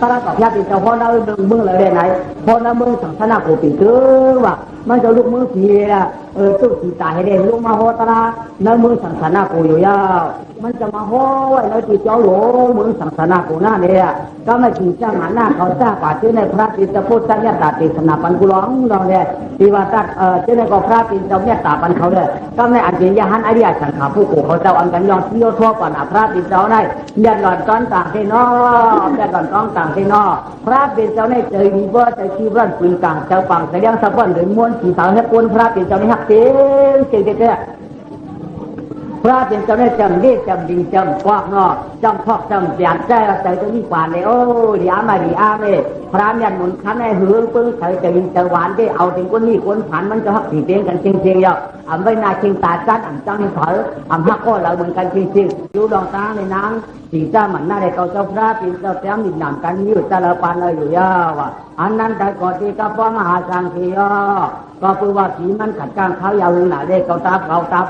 ตลาดต่อยาติเจ้าพ่อเราเมืองอะไรไหนพ่อเราเมืองสังฆนาโกปิเตอร์ว่ะมันจะลูกเมืองเสียตู้สีตาให้เด่นลูกมาโหตลาดในเมืองสังฆนาโกอยู่ยาวมันจะมาโหไว้ในตีเจ้าหลวงเมืองสังฆนาโกหน้าเนี่ยก็ไม่ถึงจ้างหน้าเขาจ้าป่าชื่อในพระติจะพูดจ้างยาตาติสนาปันกุลองเราเนี่ยตีว่าจ้าชื่อในก็พระติเจ้าเนี่ยตาปันเขาเนี่ยก็ไม่อันเดียหันไอเดียสังขาผู้โกเขาเจ้าอันกันยองที่โยทั่วก่อนพระติเจ้าได้ยันหลอนก้อนต่างที่นอยันหลอนก้อนต่างที่นอพระติเจ้าเนี่ยเจอดีบ่ใจชีร้อนปืนกลางเจ้าปังแสดงสะบันหรือม้วนสีสาวให้คนพระติเจ้าเนี่ยหักเต็มเจ๋งเจ๋งพระเป็นเจ้าเนี่ยจำดีจำดีจำกว้างเนาะจำพอกจำเปลี่ยนใจเราใจจะมีกว่าเลยโอ้ดีอามาดีอาเม่พระเนี่ยหมุนคันให้หื้อปึ้งใจจะยินจะหวานได้เอาถึงคนนี้คนผ่านมันจะหักสีเตียงกันจริงๆเนาะอ่ำไว้นาเชียงตาจัดอ่ำจังให้ถอยอ่ำหักก็เราเหมือนกันจริงๆอยู่ดองตาในน้ำสีจ้ามันน่าได้เกาเจ้าพระเป็นเจ้าแต้มดินหนำกันอยู่ตะละปานเลยอยู่ยาวอันนั้นแต่ก่อนที่กับพ่อมหาสังคียก็คือว่าผีมันขัดกลางเขายาวหนาเด็กเกาตา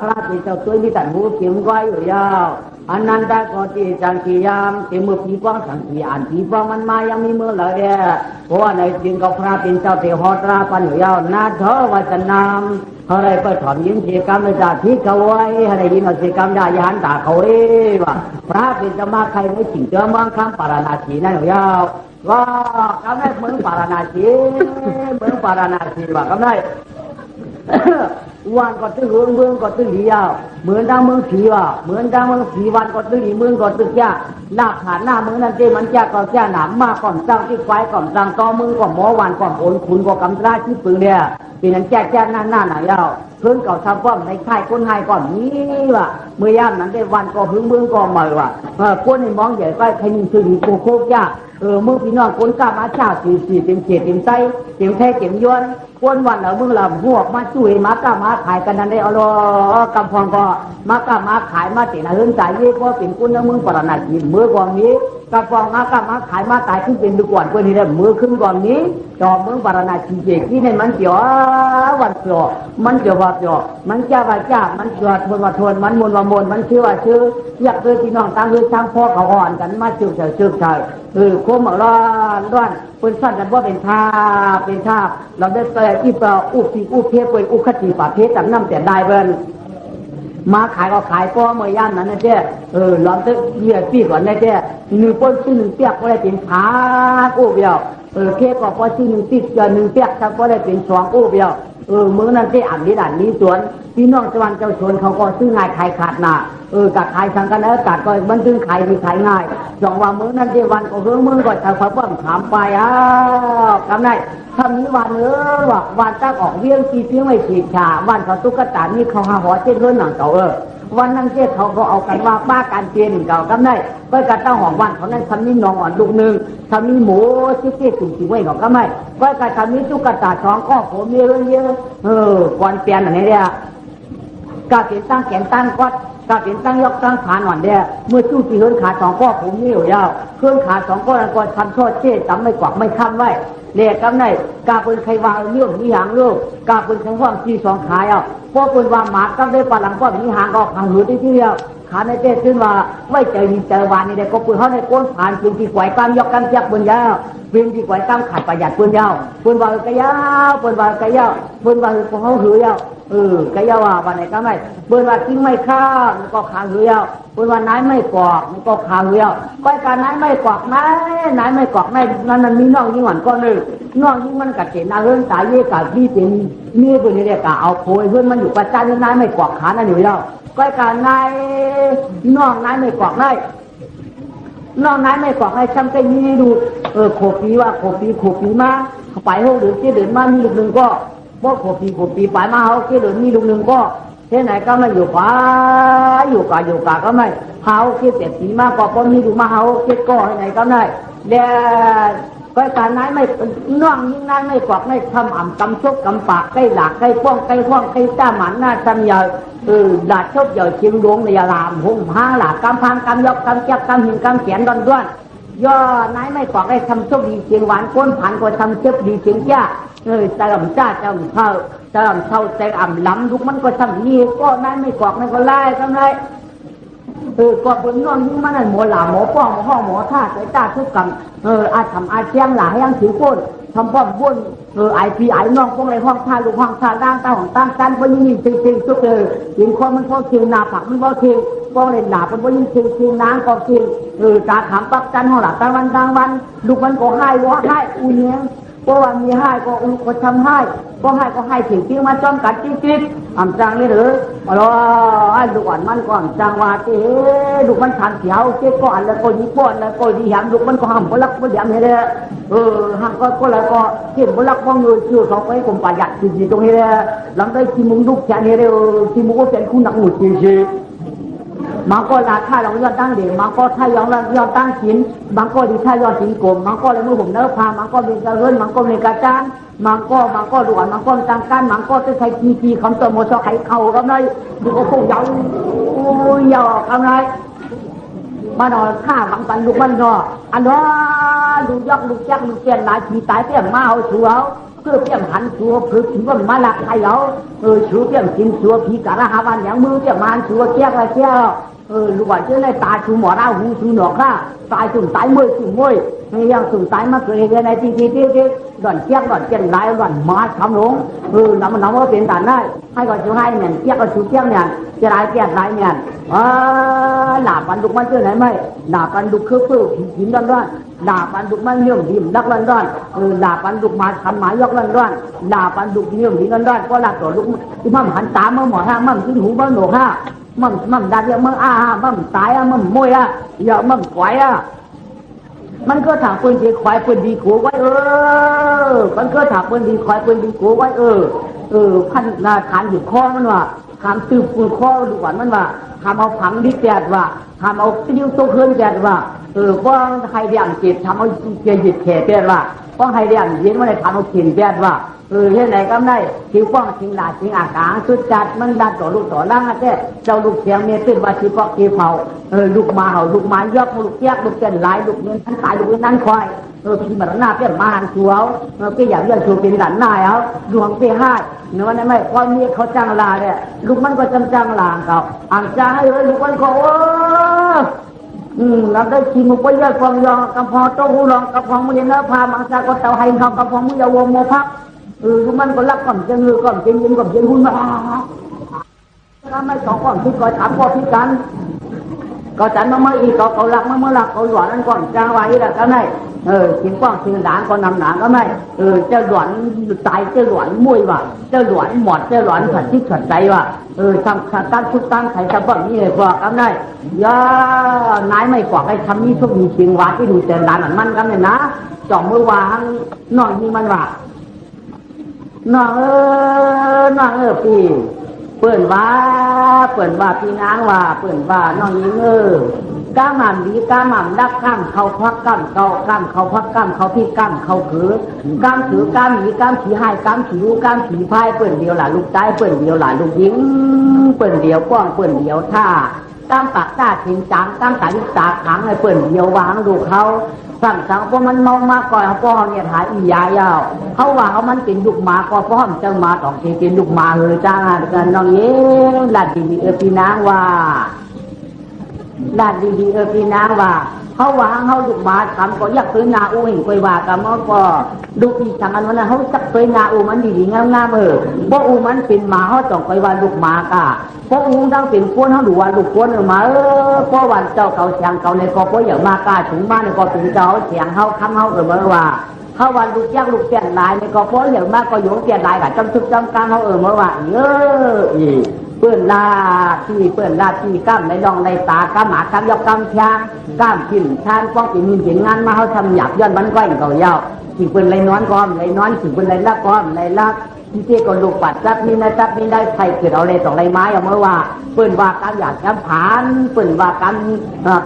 พระเป็นเจ้าตัวมีแต่หูเขียมไว้อยู่ยาวอันนั้นแต่ก่อนที่สังคียามเต็มมือผีป้องสังคีอ่านผีป้องมันมายังมีมือเลยเด้อเพราะว่าในดินกับพระเป็นเจ้าเทหตราปันอยู่ยาวนาเถอวัจนามอะไรไปถอนยินเสียกรรมไม่ได้ที่เขาไว้อะไรยินเอาเสียกรรมได้ยันตาเขาเอ้ว่าพระเป็นจะมาใครไม่สิ่งเจอมังคำปาราณาสีนั่นอยู่ยาวว่าก็ไม่เหมือนปาราณาสีเหมือนปาราณาสีว่าก็ไม่วันก็ตื้อเมืองก็ตื้อเดียวเหมือนดังเมืองผีว่าเหมือนดังเมืองผีวันก็ตื้อเมืองก็ตื้อยาหน้าผ่านหน้าเมืองนั่นเองมันแก่ก็แก่หนามากก่อนสร้างที่ไฟก่อนสร้างต่อมือก่อนหมอวันก่อนโอนคุณก่อนกำราที่ปืนเนี่ยเป็นนั้นแก่หน้าไหนเล่าเพื่อนเก่าชาวป้อมในค่ายคนไทยก่อนนี้ว่ะเมื่อย่ามนั้นได้วันก็พึ่งเมืองก็ใหม่ว่ะคนในมองใหญ่ใกล้ใครมีชื่อดีโคโคกยากเมื่อพี่น้องคนกล้ามาชาสีเต็มเขตเต็มใจเต็มแท้เต็มย้อนคนวันเราเมื่อเราพวกมาช่วยมากล้ามาขายกันนั้นได้เอาล้อกำพองก็มากล้ามาขายมาเตะนะเฮิร์นใจยี่ก็เป็นคนในเมืองปรณาจีนเมื่อก่อนนี้กำพองมากล้ามาขายมาตายขึ้นเป็นดูก่อนคนนี้ได้เมื่อขึ้นก่อนนี้จอมเมืองปรณาจีนเจกี้ในมันเจ๋อวันเจ๋อมันเจ๋อว่าเจ๋อมันจ้าว่าจ้ามันเจ๋อทนว่าทนมันมนว่ามนมันชื่อว่าชื่ออยากเจอพี่น้องต่างเรื่องช่างพ่อเขาอ่อนกันมาชื่อใจโค้งมาร้อนเป็นสั้นกันว่าเป็นท่าเราได้เจออีปลาอุปีอุเพียเป็นอุคติปะเพชรจำน้ำแต่ได้เบิ้ลมาขายก็ขายก็เมื่อย่านนั้นนะเจ้เราจะเยี่ยปีก่อนนะเจ้หนึ่งป้นซื้อหนึ่งเปียกก็ได้เป็นขาโอ้เบี้ยวเพียก็พอซื้อหนึ่งปีเกินหนึ่งเปียกก็ได้เป็นสองโอ้เบี้ยวมื้อนั้นที่อ่านนี้ด่านนี้สวนพี่น้องจังหวัดเจ้าชนเขาก็ซื้อง่ายขายขาดหนากับขายสังกันแล้วกัดก็มันถึงขายดีขายง่ายสองว่ามื้อนั้นที่วันก็เรื่องมื้อก็จะเขาป้อมถามไปทำได้ทำนี้วันว่าวันตั้งออกเวียงกีเพียงไม่ฉีดฉาวันเขาตุ๊กตานี่เขาหาหัวเจ็ดเรื่องหนังเก่าวันนั้นเจ้าเขาก็เอากันว่าป้าการเตียนเก่าก็ได้ก็การตั้งหองวันเขานั้นทำนี้นองอ่อนลูกหนึ่งทำนี้หมูที่เจ๊ตุ่มจีไว้ก็ไม่ก็การทำนี้ตุ๊กตาสองก็ผมมีเรื่องเยอะก่อนเปลี่ยนอะไรเนี่ยกาเปลี่ยนตั้งแขนตั้งก็กาเปลี่ยนตั้งยกตั้งขาหน่อนเนี่ยเมื่อจู่จีเฮิร์นขาสองก็ผมมีอยู่ยาวเครื่องขาสองก็แล้วก็ทำโทษเจ๊จำไม่กวักไม่ค้ำไว้เรียกกันได้กาเป็นใครวางเรื่องมีหางลูกกาเป็นใครว่างที่สองขายพวกเป็นวางหมาก็ได้ปลาหลังก็มีหางก็หางหืดที่เดียวขาในเต้ขึ้นว่าไม่เจอหินเจอวานนี่ได้ก็ปืนเขาในก้นผ่านปืนที่ไหวกลางยกกันจักปืนยาวปืนที่ไหวกลางขัดประหยัดปืนยาวปืนวางกระยาวปืนวางกระยาวปืนวางของเขาหือยาวกระยาววันไหนก็ไม่ปืนว่าทิ้งไม่ข้ามก็ขาหือยาวปืนว่าไหนไม่กอกก็ขาหือยาวก็การไหนไม่กอกไหนไม่กอกไหนนั้นมีน้องยิ่งหวานก็หนึ่งน้องยิ่งมันกัดเจนนาเรื่องสายเยี่ยกับที่เป็นมีปืนนี่เรียกเอาโผล่เพื่อนมันอยู่ประจันนี่ไหนไม่กอกขานั่นอยู่แล้วก็การนายน้องนายไม่กอกนายน้องนายไม่กอกให้ช้ำใจนี้ดูโขปีว่าโขปีมาไปห้องหรือที่เดินมามีลูกหนึ่งก็บ่โขปีไปมาเขาที่เดินมีลูกหนึ่งก็เท่ไหนก็ไม่อยู่ฟ้าอยู่กาก็ไม่เขาที่เสียสีมากกว่าพอมีลูกมาเขาที่ก็ให้ไหนก็ได้เดี๋ยวก็การนายไม่น้องยิ่งนายไม่กอกไม่ทำอ่ำกำชกกำปากใกล้หลักใกล้ป้องใกล้ห้องใกล้จ้าหมันหน้าจำใหญ่ดาดชกใหญ่เชียงดวงในยาลามหงห้าหลักกำพังกำยกกำจับกำหินกำแขนด้วนย่อนายไม่กอกได้ทำชกดีเชียงหวานก้นผันก็ทำเจ็บดีเชียงจ้าแต่ลำจ้าจะเท่าแต่อ่ำล้ำทุกมันก็ทำนี่ก็นายไม่กอกนั่นก็ไล่ทำไร ก็เป็นนอนยิ่งมันนั่นหมอหลาหมอป้องหมอห้องหมอท่าใส่ตาทุกกำอาทำอาเชียงหลายยังถือโคนทำป้อมบ้วนไอพีไอน้องพวกในห้องท่าลูกห้องท่าร่างตาของตั้งกันเพราะยิ่งจริงๆทุกเลยยิงคนมันพอคิวนาผักมันพอคิวป้องเล่นหนาเป็นเพราะยิ่งจริงน้ำก็จริงตาขำปักกันห้องหลับกลางวันลูกมันก็ให้วะให้อุ้ยเนี้ยเพราะว่ามีให้ก็ทำให้ก็ให้ถึงที่มาจอมกัดจิ๊กอ่ำจังนี่หรือรอลูกอ่อนมันก่อนจังว่าลูกมันทานเขียวเจ๊ก่อนแล้วก็ยี่ป้อนแล้วก็ยี่หางลูกมันก็ห้ามก็รักก็ยำนี่เลยห้ามก็แล้วก็เก็บก็รักพ้องอยู่ชื่อเขาไปกลมประหยัดจริงๆตรงนี้เลยหลังได้ที่มุงลูกแค่นี้เลยที่มุงก็เป็นคู่หนักหมุดจริงๆมันก็ลาท่าเราย้อนตั้งเด็กมันก็ท่าย้อนตั้งหินมันก็ดีท่าย้อนหินกลมมันก็เลยมือผมเนื้อพามันก็มีกระเรื่อนมันก็มีกระจานมันก็ด่วนมันก็จังกันมันก็จะใช้ทีคำตัวโมชอไข่เข่ากับนายดูก็คงยาวยาวกับนายมาหน่อยข้าบางปันลูกมันก็อันนั้นลูกยักษ์ลูกแจ๊กลูกเกียนหลายทีตายเปี้ยมมาเอาชัวเพื่อเปี้ยมหันชัวเพื่อถึงว่ามาละไข่เอาชัวเปี้ยมกินชัวผีกะละหาวันอย่างมือเปี้ยมมันชัวแจ๊กอะไรแจ๊กลูกว่าเจ้าในตาชูหมอดาวหูชูหนอกข้าตายจุ่มตายมวยจุ่มมวยไม่ยังจุ่มตายมาเกิดเหตุในที่ด่อนเจี๊ยบด่อนเจียนไหลด่อนมาทำหลงน้ำว่าเป็นด่านได้ให้ก่อนชูให้เนี่ยเจี๊ยบก็ชูเจี๊ยบเนี่ยจะไหลเจี๊ยบไหลเนี่ยหนาปันดุกมันเจอไหนไหมหนาปันดุกคือหินด้านหนาปันดุกมันเนื่องดิ่มดักด้านหนาปันดุกมาทำหมายยกด้านหนาปันดุกเนื่องดิ่มด้านก็หลักต่อลูกที่มั่มหันตาเมื่อหมอห้ามั่มขึ้นหูเมื่อหนกห้ามั่มดันเยอะมั่งมั่มตายมั่มมวยอย่ามั่มควายมันก็ถามปืนดีควายปืนดีกูไว้มันก็ถามปืนดีควายปืนดีกูไว้พันนาฐานอยู่คอมันว่าทำตื้อปืนคอดูก่อนมันว่าทำเอาผังดิแดดว่าทำเอาติ้วโตเคลื่อนแดดว่าก็ให้เรียงจิตทำเอาเกียร์จิตแขกแดดว่าก็ให้เรียงเย็นว่าได้ทำเอาขินแดดว่าเห็นไหนก็ได้ทิ้งป้องทิ้งหลาทิ้งอากาศสุดจัดมันดันต่อลูกต่อล่างแค่เจ้าลูกเสียงเมียตื่นว่าที่ปอกที่เผาลูกมาเห่าลูกมายกลูกแยกลูกเต้นหลายลูกเงินทั้งตายลูกนั้นคอยพี่มันหน้าเปี้ยมาหันชัวพี่อยากเรียนชัวเป็นหลานนายเอาดวงเปี้ยให้เนื้อนั่นไม่ความนี้เขาจ้างลาเนี่ยลูกมันก็จ้างลาเขาอ่างจ้างให้เลยลูกมันก็เราได้กินมุกไปเยอะความยองกระเพาะโต้หูรองกระเพาะมือเนื้อพามังสาก็เตาไฮทองกระเพาะมือยาวโมพักลูกมันก็รักก่อนจะเงือก่อนจะยิ้มก่อนจะหุ่นมาถ้าไม่สองก่อนพิก็ถามก็พิกันก็จันมาอีกก็รักมารักก็หลวนนั่นก่อนจ้าไว้แล้วก็ไม่กินกว้างกินด่างก็นำหนาก็ไม่เจ้าหลวนตายเจ้าหลวนมวยว่ะเจ้าหลวนหมดเจ้าหลวนขัดที่ขัดใจว่ะทำตั้งชุดตั้งใส่กระบอกนี่เลยกว่ากันได้ย่านายไม่กว่าไอ้ทำนี่ทุกมีเชียงวาที่ดูแต่ด่านมันกันเลยนะจ่องมือวางนอนนี่มันว่ะน้องพี่เปิ่นว่าพี่นางว่าเปิ่นว่าน้องยิงก้ามหม่ำดีก้ามหม่ำดักก้ามเขาพักก้ามเขาพักก้ามเขาพี่ก้ามเขาขือก้ามถือก้ามหนีก้ามขี่ให้ก้ามขี่รู้ก้ามขี่พายเปิ่นเดียวหล่ะลูกใจเปิ่นเดียวหล่ะลูกยิงเปิ่นเดียวป้องเปิ่นเดียวท่าก้ามปากตาทิ้งจางก้ามตาลิตาขังให้เปิ่นเดียววางดูเขาสั่งเพราะมันเมามากก่อนพ่อเนี่ยถ่ายอียายาวเขาว่าเขามันเป็นลูกหมาก็พ่อมันจะมาต่อเป็นลูกหมาจ้ากันน้องเอ๋หลานดีพี่นางว่าหลานดีพี่นางว่าเขาว่าเขาลูกหมาทำก็อยากซื้อนาอูเห็นคุยว่ากันมันก็ดูพี่ทางนั้นว่าเขาจับซื้อนาอูมันดีงามเพราะอูมันเป็นหมาเขาต้องคุยว่าลูกหมากะเพราะอูต้องเป็นคนเขาดูว่าลูกคนมาเพราะวันเจ้าเขาเสียงเขาในก็เพราะอย่างมากาถึงบ้านในก็ถึงเจ้าเสียงเขาคำเขาเมื่อว่าเขาวันลูกยักษ์ลูกเปลี่ยนลายในก็เพราะอย่างมากก็โยงเปลี่ยนลายกับจำทุกจำกลางเขาเมื่อว่าเปื่อนลาที่ก้ามในดองในตาก้ามหมาก้ามยกก้ามช้างก้ามขินชานป้องปีนินเสียงงานมาเขาทำหยาบย้อนมันก้อยเขาเยาที่เปื่อนไรนอนก้อมไรนอนที่เปื่อนไรลักก้อมไรลักที่เจ้าก็ลูกปัดจับนี่นะจับนี่ได้ใส่เกิดเอาเลยต่อไรไม้เอาเมื่อว่าเปื่อนว่าก้ามหยาบก้ามผานเปื่อนว่าก้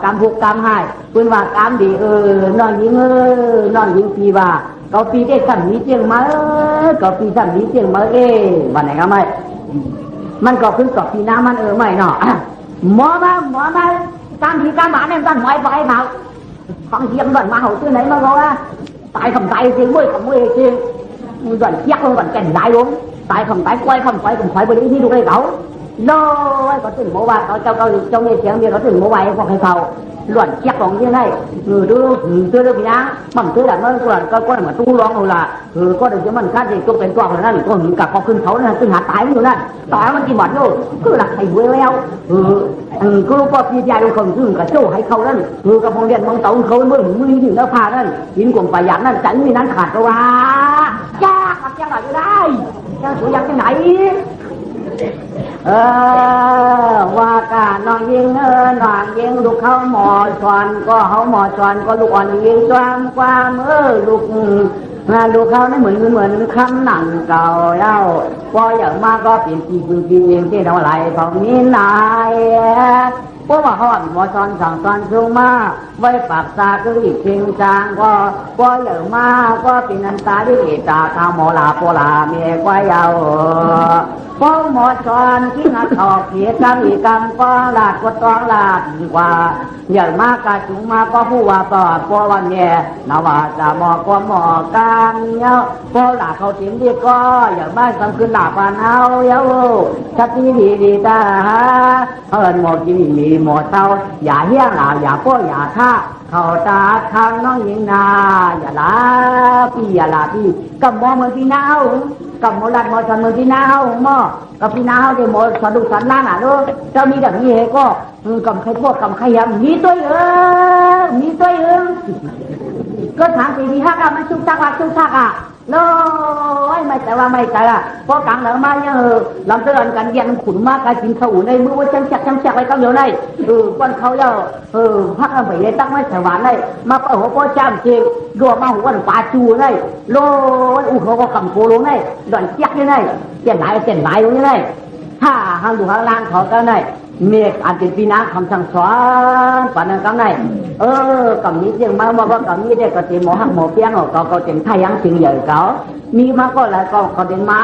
ามพุกก้ามให้เปื่อนว่าก้ามดีนอนยิงปีว่าเขาปีได้สั่นนี้เจียงมาเขาปีสั่นนี้เจียงมาวันไหนก็ไม่มันก็ขึ้นกับพี่น้ำมันไม่เนาะหมอมาการผีการหมาเนี่ยการหมอยไปเขาฟังเสียงก่อนมาเขาตื้อไหนมาบอกว่าตายคำตายเสียงมวยเสียงก่อนเจี๊ยบก่อนแก่นได้ล้มตายคำตายควายคำควายไปที่ดูได้เขา โน้ยก็ถึงเมื่อวานเขาเจ้าเจ้าเมียเสียงเมียเขาถึงเมื่อวานพอให้เขาหล่อนเจี๊ยบของที่ไหนดูพี่นะมันคือแบบนั้นก่อนก็เหมือนตู้ร้องเอาละก็เดี๋ยวมันคาดเด็กก็เป็นตัวคนนั้นก็หึงกับพอขึ้นเขาเนี่ยขึ้นหาตายอยู่นั่นตายมันกี่บาทอยู่คือหลักไถ่เว้ยแล้วก็รู้ว่าพี่ยายเป็นคนซึ่งกับโจ้ให้เขานั่นกับพงเรียนมองเต่าเขาเมื่อมือถึงแล้วพานั่นยินกลมปลายยันนั่นจันมีนั้นขาดก็ว่าจ้าขัดจังหวะอยู่ได้จ้าสวยยังที่ไหนว่ากาน้องยิงน้องยิงลูกเขาหมอชอนก็เขาหมอชอนก็ลูกอ่อนยิงจวงความลูกเขาไม่เหมือนคำหนังเก่าแล้วพออย่างมากก็เปลี่ยนปีเองที่เราไหลของนี้นายเพราะว่าเขาหมอชอนสั่งสอนสูงมากไว้ปากตาก็รีบเพียงจางก็พออย่างมากก็เป็นนันตาที่ตาข้าวหมอลาโปลาเมียกว่ายาวพอหมอชอนที่นักออกเขียกรรมอีกรรมก็ลาดก็ต้องลาดดีกว่าอย่างมากกะจุงมาก็ผู้ว่าต่อพอวันเนี่ยนว่าจะหมอก็หมอกันเนาะพอหลาเขาถึงดีก็อย่างบ้านกลางคืนหลาปานเอาเยาชัดดีตาหมอกินมีหมอเศร้าอย่าเฮี้ยงอย่าพ่ออย่าท่าเขาตาทางน้องยิงนาอย่าลาพี่กับหมอเมืองพี่นาวกับหมอลัดหมอชนเมืองพี่นาวหมอกับพี่นาวเดี๋ยวหมอสะดุกสันล้านลูกเจ้ามีแบบนี้ก็กับใครพวกกับใครยังมีตัวก็ถามทีฮักมันชุกชักโน้ยไม่แต่เพราะกลางหลังมาเนี่ยลำเตือนกันเย็นขุนมากการกินข้าวในมือว่าจังจักไปก็เดี๋ยวในก้อนเขาเยาพักกันไปเลยตั้งไว้สวรรค์ได้มาเปิดหัวพ่อจ้ำเชียงรัวมาหัวปลาจูได้โน้ยเขาก็กำโกลงได้ดอนเจี๊ยกได้เต้นไหลตรงนี้ได้ถ้าห้างดูห้างล่างเขาก็ได้เมฆอาจจะปีน้ำคำสั่งสอนป่านนั้นก็ได้กับนี้เสียงมาว่ากับนี้ได้ก็เต็มหมอหักหมอเปี้ยงก็เต็มไทยยังถึงใหญ่เขามีมาก็แล้วก็เต็มมา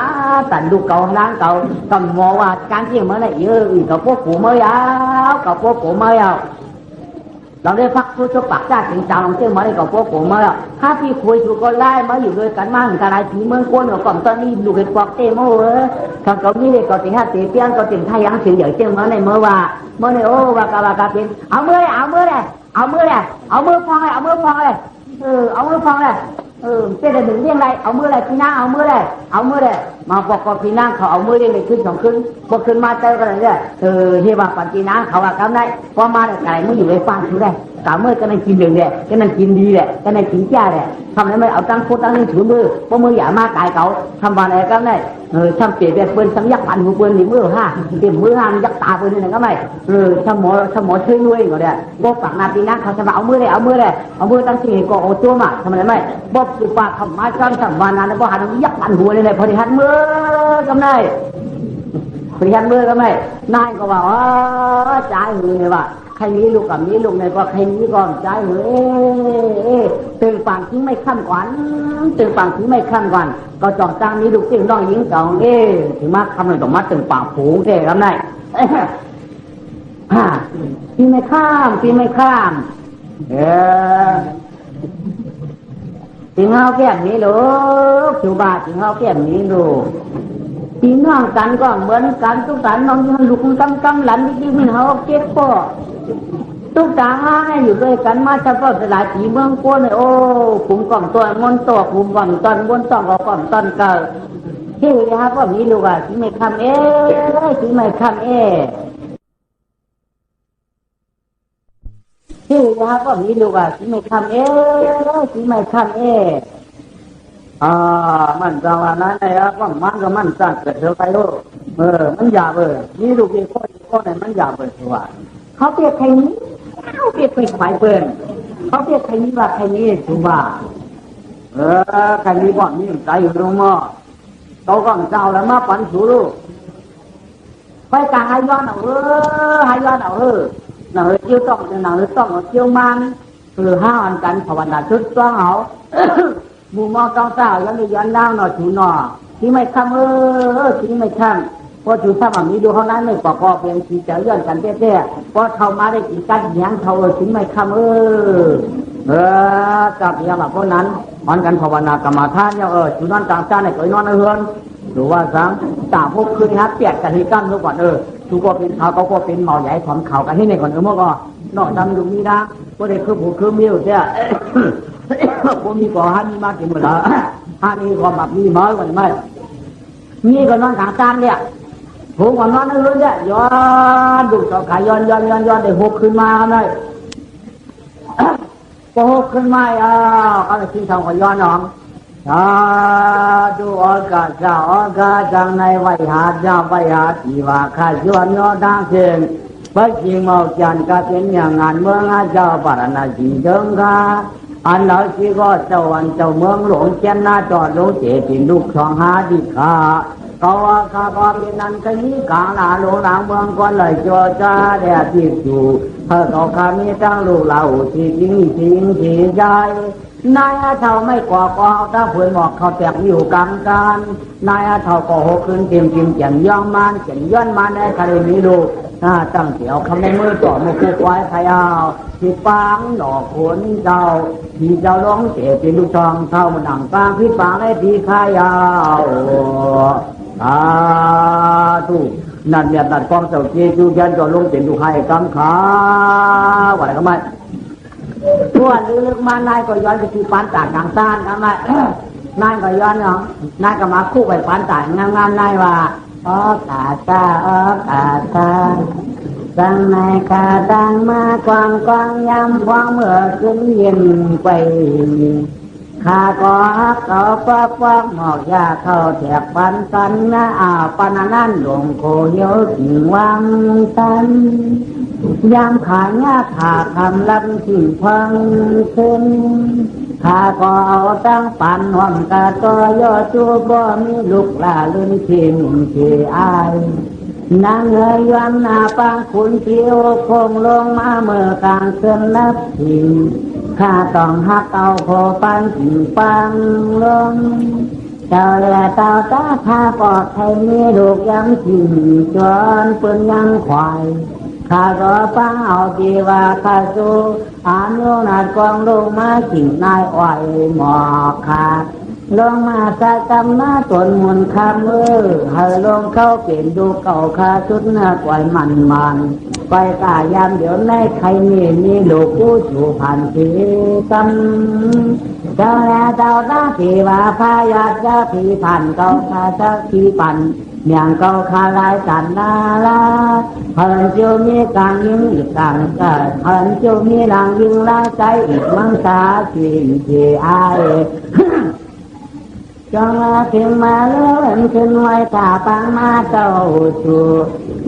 แต่ดูเก่าล้างเก่ากับหมอว่าการเสียงมาได้เยอะกับพวกกูไม่เอาเราได้พักทุกปักจ้าถึงจางเชื่อมาได้กับพวกผมมาแล้วถ้าพี่คุยถูกก็ไล่มาอยู่ด้วยกันมาถึงการผีเมืองก้นกับก่อนตอนนี้ดูเห็ดปอกเต้โม่ทางเกาหลีเลยก็ถึงห้าเตี้ยเปี้ยนก็ถึงไทยยังถึงใหญ่เชื่อมาในเมื่อว่าว่ากาเป็นเอามือเลยเอามือฟองเลยเอามือฟองเลยเจ๊ได้ถึงเรื่องไรเอามือเลยพี่นางเอามือเลยมาบอกกับพี่นางเขาเอามือเรียงเลยขึ้น2 ขึ้นพอขึ้นมาเจอกันเลยเฮียว่าปัจจีนางเขาว่ากันได้พอมาเนี่ยไก่ไม่อยู่ในฟางถือได้กาเมื่อก็นั่งกินเดือดเลยก็นั่งกินดีเลยก็นั่งกินจ้าเลยทำอะไรไม่เอาตั้งโคตั้งนี่ถือมือเพราะมืออย่ามาไก่เขาทำวันอะไรกันได้ทำเปลี่ยนแบบเปิ้ลสังยักปันหัวเปิ้ลหรือมือเตรียมมือ5ยักตาเปิ้ลนี่ก็ไม่ทำหมอช่วยรวยก็ได้บอกปากนาปีนางเขาจะมาเอามือตั้งสิ่งก็เอาตัวมาทำอะไรไม่บอกสุภาพทำมาจ้างทำวันนั้นแล้วบอกหันยักปันหัวเลยพอดีหันมือก็ไม่พอดีหันมือก็ไม่นายก็ว่าใจหือเลยว่าใครมีลูกกับมีลูกเนี่ยก็ใครมีก่อนใจหือตื่นฝั่งที่ไม่ขั้นก่อนก็จองจ้างมีลูกสิ่งน้องยิงจองถึงมาคำหนึ่งต้องมาตื่นฝั่งผูงเด้ครับนายพี่ไม่ข้ามถึงเฮาแก้มนี้ลูกชูบาถึงเฮาแก้มนี้ลูกพี่น้องกันก็เหมือนกันทุกการน้องยังลูกกำหลันที่มีเฮาเก็บพ่อทุกทางให้อยู่ด้วยกันมาเฉพาะสลายสีเมืองก้นเลยขุมกล่องตัวมนตัวขุมกล่องตอนบนต้องกล่องตอนเก่าที่นะครับว่ามีลูกที่ไม่คำที่ไม่คำที่นะครับว่ามีลูกที่ไม่คำที่ไม่คำมันจังว่านั้นนะครับว่ามันก็มันสร้างเกิดเท่าไรลูกมันหยาบนี่ลูกที่ข้อไหนมันหยาบตัวเขาเปรียบใครนี้เขาเปรียบไปขายเปิ้นเขาเปรียบใครนี้ว่าใครนี้ถูกว่าใครนี้บ่อนนี่ใจอยู่ตรงม้อโตก่อนเจ้าแล้วมาปั่นสูลูกไปกลางให้ย้อนเอาเที่ยวต้องเที่ยวมันห้าวันกันภาวนาชุดต้องเอาหมู่มอต้องเจ้ายังไม่ย้อนล่างหน่อยถูหน่อที่ไม่ค้ำที่ไม่ค้ำพอถูถ้าแบบนี้ดูเขานั้นไม่ประกอบเป็นสีจะเลื่อนกันเต้ๆพอเข้ามาได้กี่กันยังเขาถึงไม่ค้ำกับอย่างแบบพวกนั้นมันกันภาวนากรรมฐานเนี่ยถูนอนกลางจ้าในเคยนอนในเฮือนหรือว่าสังจ่าพวกคืนฮัทเปียกกันที่กั้นทุกวัน ทุกคนเป็นเขาเขาก็เป็นหมอใหญ่ของเขากันที่ในก่อนเมื่อก็นอกดำดูมีนะก็ได้คือผู้คือมิ้วเนี่ยผมมีก่อฮันมีมากกินหมดแล้วฮันมีก่อแบบมีน้อยกว่าไม่มีก็นอนทางการเนี่ยผมก็นอนนั่งลุ้นเนี่ยย้อนดูต่อขายย้อนได้หกขึ้นมาเลยพอหกขึ้นมาก็เลยทิ้งทางก็ย้อนน้องดูอากาศจะอากาศจังในไว้หาจะไว้หาที่ว่าข้าย้อนย้อนทางเส้นพระจิงเมาจันก็เป็นอย่างงานเมืองอาเจ้าปารณาจีเดิมค่ะอันเราชีก็เจ้าวันเจ้าเมืองหลวงเจ้าหน้าจอดลงเจตินลูกช่องหาดิขาก็ว่าข้าก็เป็นนั้นก็นี้กลางหน้าหลวงหลังเมืองก็เลยจอจ้าแดดที่อยู่เธอก็ข้ามีตั้งลูกเราที่จริงที่ใจนายอาเท่าไม่ก่อถ้าเพื่อนหมอกเขาแตกอยู่กลางการนายอาเท่าก็หกขึ้นเต็มเจียนย่องมันเจียนย้อนมันในคดีนี้ลูกตั้งเสียวคำในมือต่อมาคู่ควายขยาวที่ปังหลอกขนเจ้าที่เจ้าร้องเสียเป็นลูกทองเท่ามันหนังกลางที่ปังในที่ขยาวทุกนั่นเนี่ยตัดความเจ้าเจี๊ยจูยันจอลงเป็นลูกให้กำขาว่าอะไรก็ไม่ตัวลึกมานายก็ย้อนไปที่ปานต่างกลางซ่านทำไมนายก็ย้อนเนาะนายก็มาคู่ไปปานต่างงามนายว่าอกาตาสังในกาดังมากวางยำควางเมื่อขึ้นเย็นไปข้าก็ฮักเขาฟักหมอกยาเข้าแถบปันกันนะปานนั้นหลวงโคโยกิ่งวังตันยามขาญาขาคำลับสิ่งพังขึ้นข้าก็เอาตั้งปันหอมกาตัวยอจูบ่มีลูกลาลื่นที่หนุ่มที่อายนางเงยย้อนหน้าปังคุณเที่ยวคงลงมาเมื่อกลางเส้นนับทิ้งข้าต้องหักเอาโคปันสิ่งปังลงเจ้าแหล่เต่าตาข้าปลอดภัยมีลูกยังสิ่งจวนปืนยังควายข้าก็ฟังเอาดีว่าข้าสู้อานุนาดกองลงมาสิ่งนายอ้อยหมอกขาดลงมาใส่กำหน้าตนมุนคำให้ลงเข้าเปลี่ยนดูเก่าข้าชุดเนื้อก่อยมันไปกายามเดี๋ยวในใครมีลูกผู้สู่ผ่านสีกำเจ้าแลเจ้าตาสีว่าพายาจะผีผ่านเก่าข้าจะผีปั่นอย่างเก่าข้าลายสันนาลาเพิ่นจะมีกลางยิงอีกกลางก็เพิ่นจะมีหลังยิงลาใจอีกมังสาสิ่งที่อายจงมาถึงมาเลื่อนขึ้นไว้ตาปังมาเจ้าสู่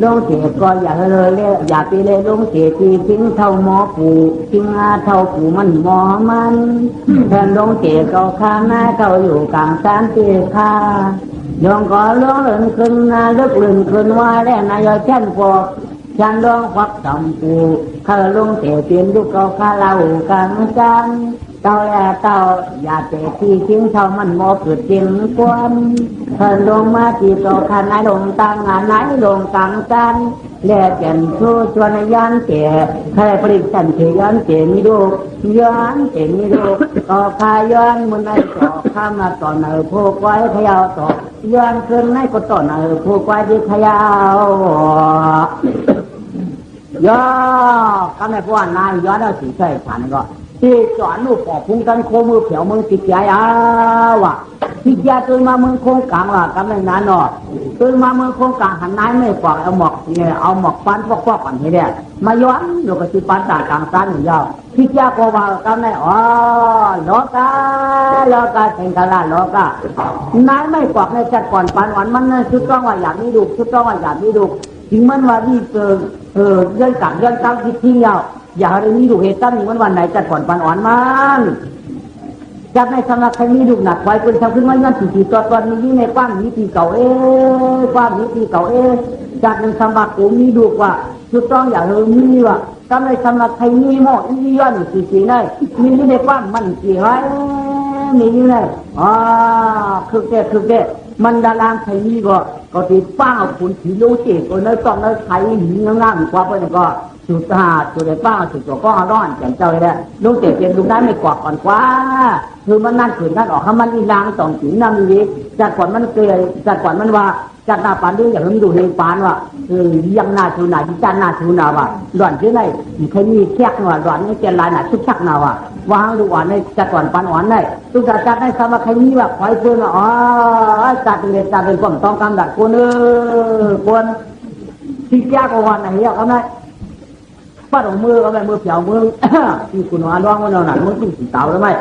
ลงเสียก็อย่าเลยอย่าไปเลยลงเสียที่ทิ้งเท่าหมอปู่ทิ้งเท่าปู่มันหมอมันแทนลงเสียก็ข้างหน้าเขาอยู่กลางสานเตียข้ายองก็ลงเลื่อนขึ้นลึกเลื่อนขึ้นว่าแล้วนายฉันพอฉันลองควักจำปู่เขาลงเสียเปลี่ยนลูกเขาข้าเล่ากลางจันเต่าแลเต่าอย่าเตะที่ทิ้งเท่ามันโมเกิดจริงกวนเพิ่นลงมาที่โตขันไหนลงตังงานไหนลงตังกันแลกกันชูชวนยันเตะใครผลิตสันเทียนเตมีลูกยันเตมีลูกก็พายันมันได้ต่อข้ามาต่อเนื้อผูกไว้ขยาวต่อยันขึ้นในก็ต่อเนื้อผูกไว้ที่ขยาวย่อก็ไม่พูดนายย้อนแล้วสีใช่ผ่านก็ที่จอดลูกปอกพุงกันโคมือเผียวมึงติดใจว่ะติดใจตื่นมามึงโคงกลางว่ะกันไม่นานหรอกตื่นมามึงโคงกลางหันนายไม่ปอกเอาหมอกเนี่ยเอาหมอกปั้นพวกกันให้ได้มาย้อนลูกกระติปั้นต่างกลางสั้นอย่างยาวติดใจก็ว่ากันไม่โลกาเป็นกะลาโลกานายไม่ปอกในจัดก่อนปั้นหวานมันชุดต้องว่าอยากมีดูชุดต้องว่าอยากมีดูจริงมันว่าที่ย้อนกลางย้อนตั้งทิศที่ยาวอย่าให้มีดูเหตุตั้งวันไหนจัดก่อนปันอ่อนมันจากในสำนักใครมีดูหนักไว้คนทำขึ้นมาย้อนสี่ตัวนี้ในความวิธีเก่าความวิธีเก่าจากในสำนักกูมีดูว่าชุดต้องอย่าให้มีว่าจากในสำนักใครมีหม้ออีย้อนสี่ได้มีในความมันกี่ไว้มีเลยคือเด็ดมันดารางใครมีก็ติดป้าคุณผีโลเจก็ในต้องในใครหิ้งง่างกว่าเพื่อนก็สุดท้ายสุดเลยป้าสุดตัวก็ร้อนแก่เจ้าเลยลูกเจ็บเป็นลูกได้ไม่กวาดก่อนกว่าคือมันนั่นขืนนั่นออกให้มันอีลางสองถึงนั่งดีจัดก่อนมันเกยจัดก่อนมันว่า จัดหน้าปานด้วยอย่างนี้ดูเฮงปานว่ายังหน้าชูหน้าที่จันหน้าชูหน้าว่าหล่อนที่ไหนเคยมีแขกหน่อยหล่อนนี่เจริญหน้าชุกชักหน้าว่าวางดูอ่อนในจัดก่อนปานอ่อนได้ทุกจัดได้สามารถใครมีแบบคอยเพื่อนว่าอ๋อจัดเป็นจัดเป็นความต้องการดัดคนคนที่ยากกว่าวันไหนอยากทำไงป้าดมือก็ไม่มือเผียวมือที่คุณว่าร้องว่าเราหนักมือที่สีเต่าหรือไม่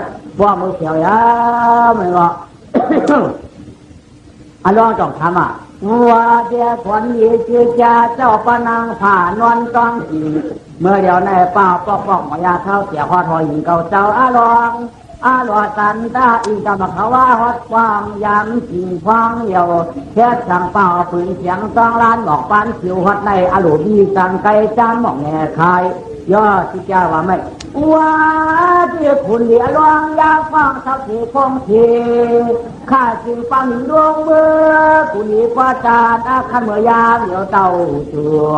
ว่ามือเผียวยาไม่ก็ร้องจองทำว่าเจ้าขวัญยีเจ้าเจ้าปนังผ่านวนต้องสีเมื่อเดียวในเป่าปอกหมอยาเท้าเสียคอทอยหญิงเก่าเจ้าลองลอตันตาอีกำเขาว่าฮอดความยำสิ่งฟังเดียวแค่สั่งเป่าปืนเสียงต้องล้านบอกปานผิวฮอดในอารมณ์ดีสั่งไก่จานหมองแง่คายย่อที่เจ้าว่าไม่ว่าที่คุณเดียรองยาฟังทักทีคงทีข้าจึงฟังดวงเมื่อคุณดีกว่าจานขันเมื่อยามเดี๋ยวเจ้าเชื่อ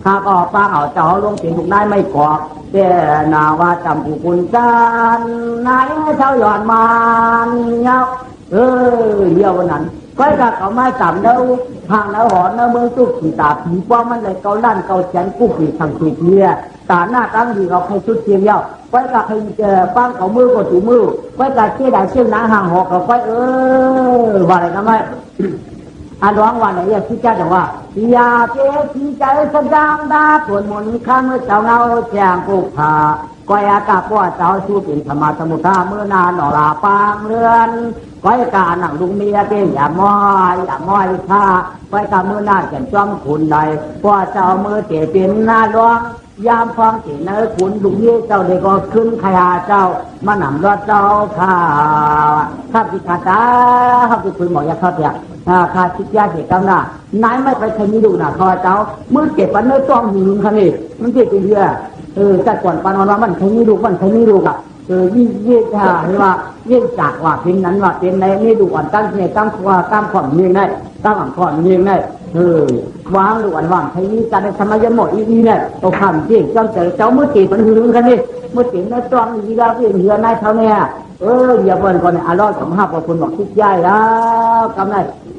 ข้าก็ฟังเอาเจ้าลงเสียงถูกนายไม่กอกแต่นาว่าจำผู้คุณจานนายเจ้าหย่อนมันเงาเดียวนั้นก็จะเขาไม่จำเด้อทางแล้วหอนเนื้อมือตุกสีตาผีป้อมันเลยเกาลั่นเกาแขนกู้ผีทางสีเนี่ยตาหน้าตั้งดีเราให้ชุดเทียมเย้าก็จะให้ปั้งเขามือก็ถูมือก็จะเชี่ยได้เชี่ยน้าห่างหอกเขาก็ว่าอะไรนะไม่ร้องว่าไหนอย่าคิดแค่แต่ว่าอย่าเจ๊ที่ใจสะดางดาปวดหมุนข้างเมื่อเจ้าเงาแจงกุกผาก้อยอากาศว่าเจ้าชูเป็นธรรมะสมุทาเมื่อนานหนอลาปางเรือนก้อยกาหนังลุงเมียเป็นอย่ามอยข้าก้อยกาเมื่อนาแก่นจ้อมขุนใดว่าเจ้ามือเตะเป็นหน้าร้องยามฟังเสียงเนื้อขุนลุงเมียเจ้าเด็กก็ขึ้นขยาเจ้ามาหนำรถเจ้าข้าพิฆาตาข้าพิคุณหมอยาข้าเปียข้าชิดยาเสียกำหน้านายไม่ไปใครมีดูหน้าคอเจ้ามือเก็บปันเนื้อจ้องหินคันนี้มันเก็บเป็นเยอะจัดก่อนปานว่ามันใครมีดูมันใครมีดูกับยี่เรียกว่าเยี่ยจากว่าเป็นนั้นว่าเป็นในนี่ดูอ่อนตั้งเนี่ยตั้งว่าตั้งขอนเมียงได้ตั้งขอนเมียงได้วางดูอ่อนว่างใครมีการในสมัยยันหมดอีเนี่ยเอาคำจริงเจ้ามือเก็บปันหืนกันนี่มือเก็บเนื้อจ้องอีแล้วเป็นเหือนายเท่านี้อย่าเบิ่นก่อนเนี่ยรอดสมภาพของคุณบอกคิดใหญ่แล้วกำไร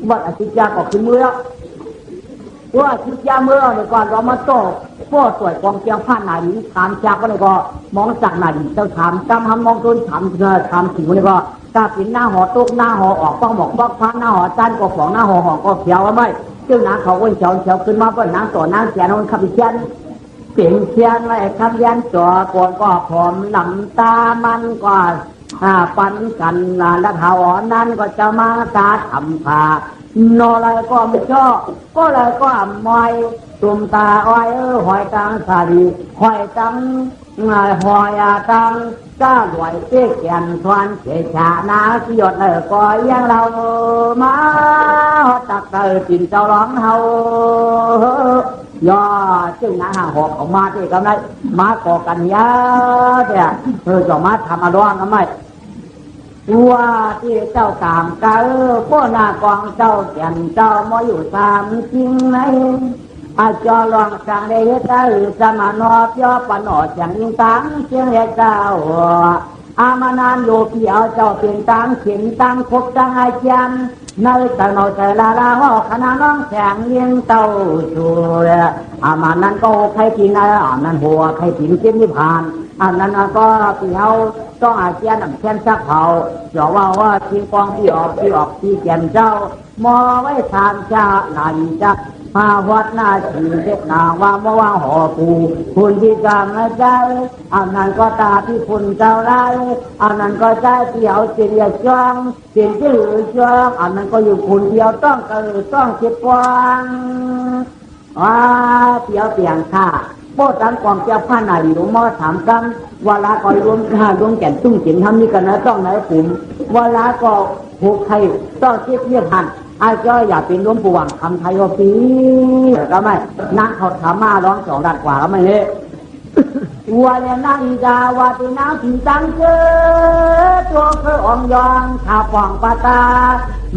วัดอธิจาก็ขึ้นมือแล้วว่าคิดยาเมื่อในก่อนเรามาโต้พ่อสวยกองเชียงผ่านนาดีถามจากก็เลยก็มองจากนาดีเจ้าถามกำทำมองต้นถามถึงเลยก็ตาปินหน้าหอตุกหน้าหอออกป้องบอกป้องพันหน้าหอจานก็ของหน้าหอหองก็เขียวว่าไม่เจ้าหน้าเขาอ้วนเขียวขึ้นมาเพื่อนนางต่อนางเสียนนขับเชียนเสียงเชียนอะไรขับยันจ่อก่อนก็ผอมหลังตามันก็ปันกันและเท้านั้นก็จะมาตาทำผานออะไรก็ไม่ชอบก็เลยก็มอยตุ่มตาอ้อยหอยตังสาดีหอยตังหอยตังก้าหวยเจ๊แก่นทวนเฉยชานาสิยดเลยก็ยังเรามาตักเตยจินเจ้าร้องเฮาย่อจึงนะห่างหอกออกมาที่กำไรมาก่อกันยาเดี๋ยวจะมาทำอารมณ์ทำไมว่าที่เจ้าตามกาพ่อหน้ากองเจ้าเขียนเจ้ามาอยู่ตามจริงไหมอาจจะลองสั่งได้เจ้าสมานอบย่อปนออย่างยิ่งตังเชียงเจ้ามานานโยพี่เอาเจ้าเป็นตังเขียนตังคบตังอาจารย์ในแต่เราแต่ละห่อคณะน้องแสงเลี้ยงเต้าช่วยมานั้นก็ใครกินนั้นหัวใครกินเส้นนิพพานอันนั้นก็พี่เอาต้องอาเจียนน้ำแข็งซักเผาจะว่าทีกองที่ออกที่แก่นเจ้ามอไว้ทานชาหนาดีจักมาวัดหน้าชีเด็กนาว่าเมื่อว่าห่อปูคุณที่กำลังใจอันนั้นก็ตาที่คุณเจ้าไรอันนั้นก็ใจที่เอาเสียจ้องเสียชื่อจ้องอันนั้นก็อยู่คุณเดียวต้องต้องเจ็บกวางเปียวเปียงค่ะโป้ตันกองเจ้าผ้าหนาดีหลวงมอถามกันเวลาก็รวมแก่นตุ้งจิ๋นทำนี่กันนะต้องไหนปุ่มเวลาก็ผูกไทยต้องเทียบเทียบหันอาจจะอย่าเป็นล้มปวงคำไทยว่าปีก็ไม่นั่งเขาถามมาร้อง2 ด้านกว่าก็ไม่เนี่ยวัวเนี่ยนั่งดาวาตีน้ำผีตังเจอตัวเคยอ่องยองข้าป่องปาตา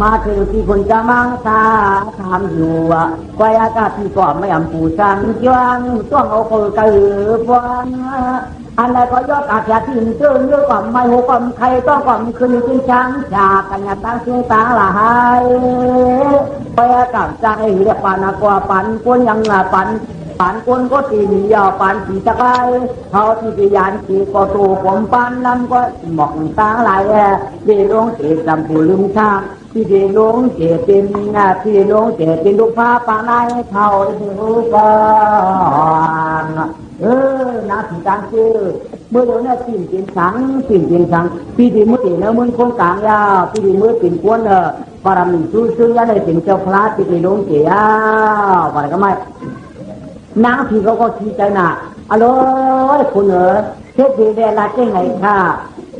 มาถึงที่คนจะมังตาทำอยู่กวยอากาศที่ก่อนไม่อ่ำปูสันจวงต้องเอาคนกระหือฟัน อันใดก็ยอดอาเซียที่เจอเยอะกว่าไม่หัวกว่าใครต้องกว่าคืนกินช้างจากกันยาตั้งเสียงตาละหายไปกับใจเรียกปานกว่าปันกวนยังละปันกวนก็ตีมียาวปันสีตะไคร้เขาที่พิยานสีก็ตูผมปันลำก็หมอกตาลายดีลงเจจำผู้ลืมช่างที่ดีลงเจเป็นที่ลงเจเป็นลูกฟ้าปานายเท่าที่รู้ก่อนนาผีกลางชื่อเมื่อเดี๋ยวนี้ปิ่นเป็นสังพี่ดีมือตีเนื้อมือโค้งกลางยาวพี่ดีมือปิ่นกวนปารามีซื้อยาเลยเป็นเจ้าพระพี่ดีลงเจียวอะไรก็ไม่นางผีเขาก็ชี้ใจหนาอร่อยคุณเทพดีเวลาเจ้งไงค่ะ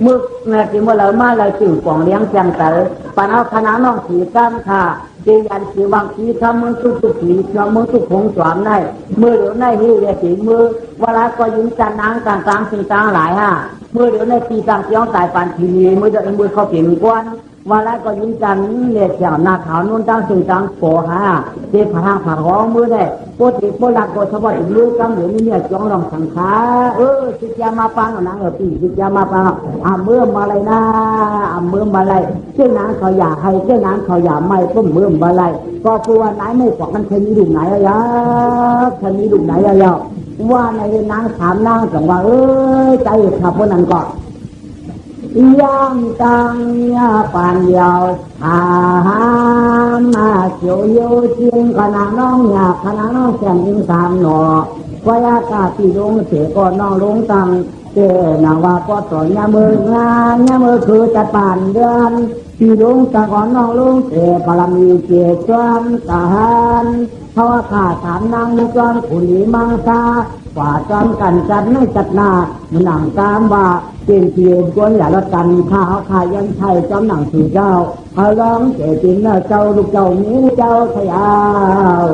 มึกเนี่ยที่เมื่อเรามาเราจึงกล่องเลี้ยงจังเต๋อปานเอาคณะน้องผีกันค่ะเจียนสีวังสีทำมือทุกผีทำมือทุกผงสวมได้มือเดี๋ยวในหิ้วเรียสีมือเวลาก็ยิ้มจันนางต่างสิ่งต่างหลายมือเดี๋ยวในปีต่างเสียงสายปานผีมือเดี๋ยวมือเขาเปลี่ยนกวนเวลาก็ยิ้มจันเรียกเสียงหน้าขาวนุ่นต่างสิ่งต่างโผเจ็บผ่าผ่าห้องมือได้ปกติโบราณก็เฉพาะอีกลูกกำเหลือนี่เนี่ยจ้องลองสังขาสิจามาปังนางปีสิจามาปังเมื่อมาอะไรนะเมื่อมาอะไรเจ้านางเขาอยากให้เจ้านางเขาอยากไม่ก็เมื่อมาอะไรก็กลัวไหนไม่กว่ามันเคยมีดุไหนอะยะเคยมีดุไหนอะยะว่าในนางถามนางจังว่าใจขับพวกนั้นก็ย่างตังยาปานยาวมาเขียวโยจิงขนาดน้องอยากขนาดน้องแข่งยิงสามหนอวายากาตีลงเสียก่อนน้องลงตังเจนาวาก็ต่อยามืองานยามือคือจัดป่านเดือนตีลงตังก่อนน้องลงเสียปรมีเกียรติจอมทหารเพราะข้าถามนางจอมขุนีมังซากว่าจอมกันจัดไม่จัดนาหนังตามว่าเป็นเพียงกวนอย่าละกันข้าวขายันไทยจอมหนังสื่อเจ้าเขาร้องเจริญเจ้าลูกเจ้านี้เจ้าขยาว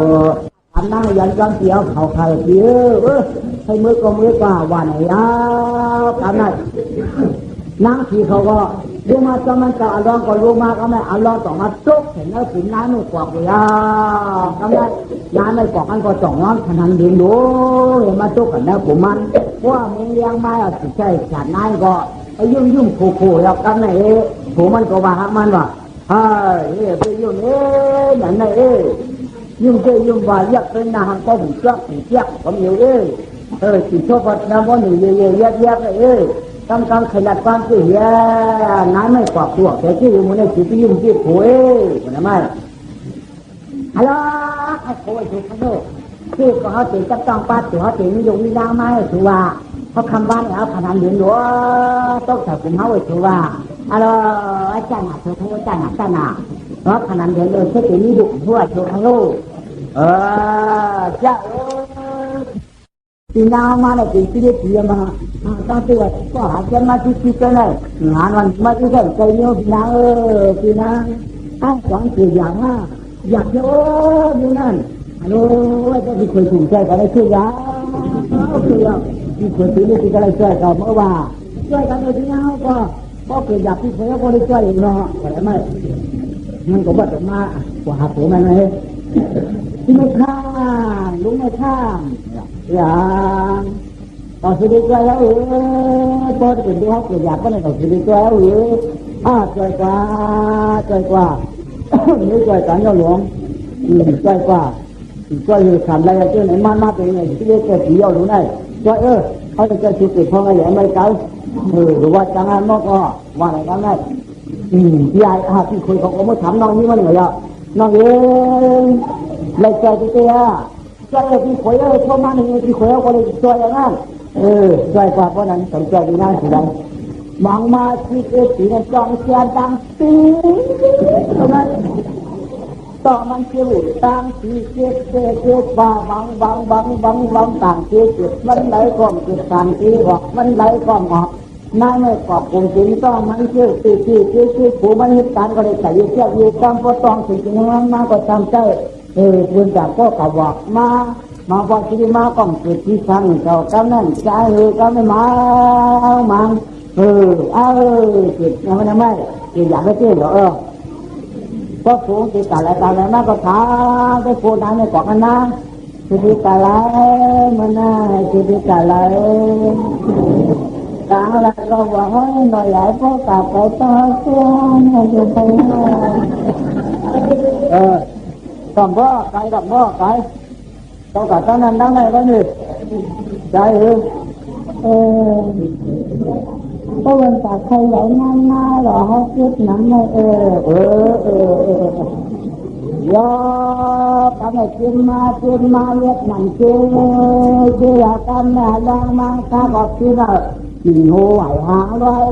ทำนั่งยันจอมเสียวเขาใครเสียวให้มือก็มือกว่าวันไหนทำนั่นนั่งทีเขาก็รู้มาจอมันจะอารมณ์ก็รู้มาก็ไม่อารมณ์ต่อมาจุกเห็นแล้วขุนน้ำไม่กว่ากูยาทำได้น้ำไม่กว่ากันก็จ่องน้องขนาดเดียวดูเห็นมาจุกกันแล้วผมมันว่ามึงเลี้ยงไม่เอาสิใช่ฉันนายก็ไปยุ่งขู่แล้วกันไหนผมมันก็ว่ามันว่าไปยุ่งอย่างไหนยุ่งว่าอยากเป็นนางก็หุ่นเจ้าก็มีสิชอบว่าน้ำว่าหนึ่งแยกกำขนาดความเสียน้ำไม่กว่าตัวแต่ที่มันได้สิบยุ่งที่โผล่นะไม่ฮัลโหลไอ้โผล่ถูกขโมยที่เขาตีจับจ้องป้าตัวเขาตีมีอยู่มีล้างไม้ถือว่าเขาคำว่าเนี่ยเอาขนาดเดือดหัวต้องใส่กลุ่มเขาไว้ถือว่าฮัลโหลอาจารย์ถูกขโมยอาจารย์เพราะขนาดเดือดเลยที่ตีมีดุหัวถูกขโมยจ้าปีน้ามาเนี่ยปีที่เดียวมาตั้งแต่ว่าก็หาเงินมาที่กันเลยงานวันมาที่กันใจเดียวปีน้าสองสี่อย่างอยากจะดูนั่นฮัลโหลจะมีคนถูกใจกันได้ช่วยยาที่คนที่นี่ที่กันได้ช่วยกันเมื่อว่าช่วยกันเลยที่น้าก็เกิดอยากที่เขาก็ได้ช่วยเองเนาะอะไรไหมมันก็บัดมาว่าหาผมไหมที่ไม่ข้างลุงไม่ข้างอย่างต่อสุดใจแล้วพอจะเป็นที่เขาเกิดอยากก็ในต่อสุดใจแล้วใจกว่านี่ใจกันยอหลวงใจกว่าใจอยู่ทำอะไรเจ้าไหนมาเป็นไงที่เรียกแก่ผียอหลวงได้ใจเขาจะใจชุดติดพอไงอย่างไม่ไกลหรือว่าจังงานนอกก็ว่าอะไรกันได้ยายที่คุยเขาก็มาถามน้องนี่มันเหนื่อยอ่ะน้องเลยใจที่เตี้ยใจที่คุยชอบมาหนึ่งที่คุยก็เลยใจอย่างนั้นใจกว่าเพราะนั้นสนใจดีน่าสิได้มองมาที่เอสีนั้นจ้องเสียดังตีเท่านั้นต่อมันเกี่ยวต่างสีเกี่ยวว่าบังต่างเกี่ยวมันไหลก่อนเกี่ยวต่างสีออกมันไหลก่อนออกนายไม่กอบกลุ่มสิ่งต้องมันเกี่ยวตีผู้มันเหตุการณ์ก็เลยใส่เกี่ยวอยู่ตามพอต้องสิ่งนั้นมาก็จำใจคุณจากก็กบอกมาพอที่มาก็เกิดที่สั่งเจ้าก็นั่นใจก็ไม่มามันเกิดยังไม่เกิดอยากได้เจ้าเหรอก็ฟูงติดอะไรมาก็ท้าได้ฟูนั้นไม่กอบกันนะ ชีวิตกาลมันน่าชีวิตกาลกาลก็ว่าให้หน่อยใหญ่พวกกลับไปต่อเสียให้ดูไปต้องบ่ไกลต้องบ่ไกลต้องกับตอนนั้นดังไหนก็นี่ใจก็วันจากใครใหญ่ง่ายง่ายหรอเขาคิดหนังไม่ยอทำให้กินมาเลียดหนังเชื่อกันแม่ดังมาข้าบอกที่เราหิวไหวหางลอย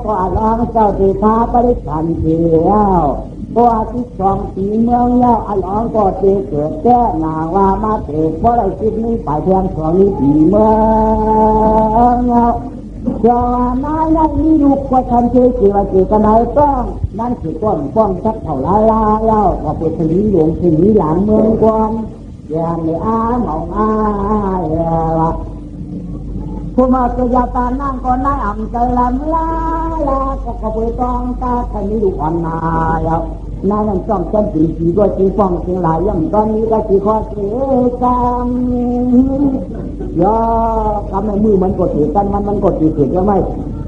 กว่าล้างเจ้าตีฟ้าปริชันเดียวตัวที่สองสีเมืองเล่าอลองก็เกิดแก่หนาว่ามาเถิดเพราะอะไรคิดนี้ไปเพียงสองนี้สีเมืองเล่าจานายนั่นนี่ลูกว่าฉันเชื่อว่าเจกันไหนต้องนั่นคือป้องชักเท่าลาเล่าว่าเป็นถึงหลวงถึงหลังเมืองกวนอย่างในหมองละผู้มาเกียรตานั่งก็นายอ่ำใจลำลาก็ไปต้องตาใครไม่รู้อ่อนนายนั่นจ้องฉันสีด้วยสีฟองสีหลายอย่างตอนนี้ก็สีข้อเสียกันย่อกำในมือมันกดถือกันมันกดถือก็ไม่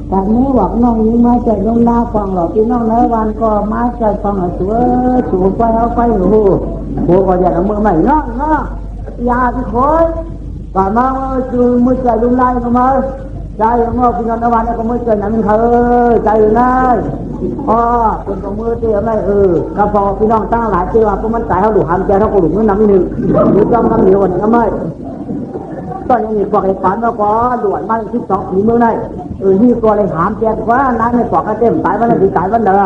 แต่ไม่หวังน้องนี้มาใจน้องนาฟังหรอกพี่น้องในวันก็มาใจฟังสูไปเอาไปโหก็อย่าละมือใหม่น้องอย่าที่คอยก่อนมาคือมือใจลุงไล่ก็มาใจเมื่อพี่น้องในวันก็มือใจนั้นเขาใจนะคนกับมือเตี้ยไม่กระพอพี่น้องตั้งหลายเตี้ยพวกมันใจเขาดูหันใจเขาก็ดูมือน้ำนิดนึงหรือจ้องน้ำเหนียวนี่ก็ไม่ตอนนี้มีปอกไอ้ฝันแล้วก็ด่วนมา12 ปีเมื่อไหร่นี่ก็เลยหามแจกว่าน้ำในปอกกระเต็มตายวันละตายวันเด้อ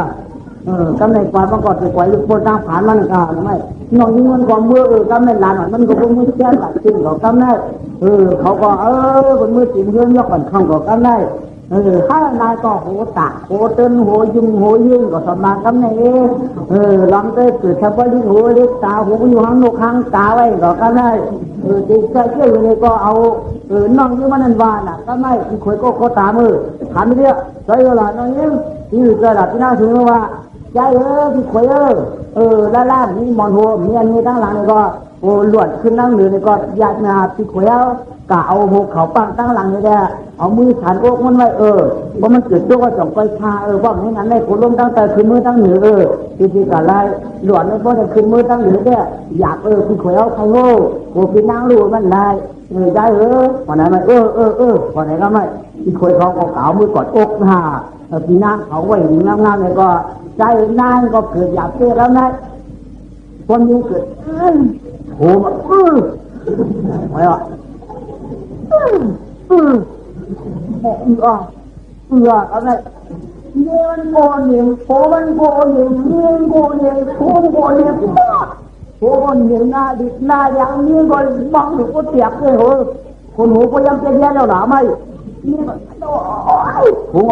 กำในความมันก็จะปล่อยลูกโป่งตั้งผ่านมันก็ไม่น้องยิ่งมันก็มือกำในลานมันก็คงมือแก่หลักจริงก็กำในเขาก็คนมือจิ้มเยื่อยกกันข้างก็กำในข้านายก็โหตะโหเต้นโหยุ่งโหยื่นก็สมากำในลำเตยเกิดเฉพาะยิ่งโหเล็กตาโหอยู่ห้างนกห้างตาไว้ก็กำในจิตใจเชื่อเลยก็เอาน้องยิ่งมันนันวาน่ะก็ไม่ที่คอยก็ตามือถามเรื่องใช่หรอน้องยิ่งที่เกิดที่น่าถึงว่าใจที่คอยล่านี่มอนหัวเมียนี่ตั้งหลังนี่ก็หลวดขึ้นนั่งเหนือนี่ก็ยากนาที่คอยกะเอาหกเขาปังตั้งหลังนี่แหละเอามือฐานอกมันไว้เพราะมันเกิดตัวก็จ่องไปชาว่าไม่งั้นได้ผลลมตั้งแต่ขึ้นมือตั้งเหนือที่กะไรหลวดนี่เพราะจะขึ้นมือตั้งเหนือเนี่ยอยากที่คอยเอาใครโง่พี่นั่งรู้มันได้ได้วันไหนไม่วันไหนก็ไม่ที่คอยเขาก็เก่ามือกอดอกพี่นั่งเขาไว้งามๆเลยก็ใจนายก็เกิดอยากเจอแล้วนะคนนี้เกิดโหมาไม่หรอกอะไรเนี่ยมันโกนเนี่ยโหมันโกนเนี่ยเนี่ยโกนเนี่ยโหโกนเนี่ยโหคนเนี่ยหน้าดิบหน้าอย่างนี้ก็บังหรือก็เตียกเลยคนหูก็ยังเป็นแย่แล้วหนาไหมนี่มันโอ้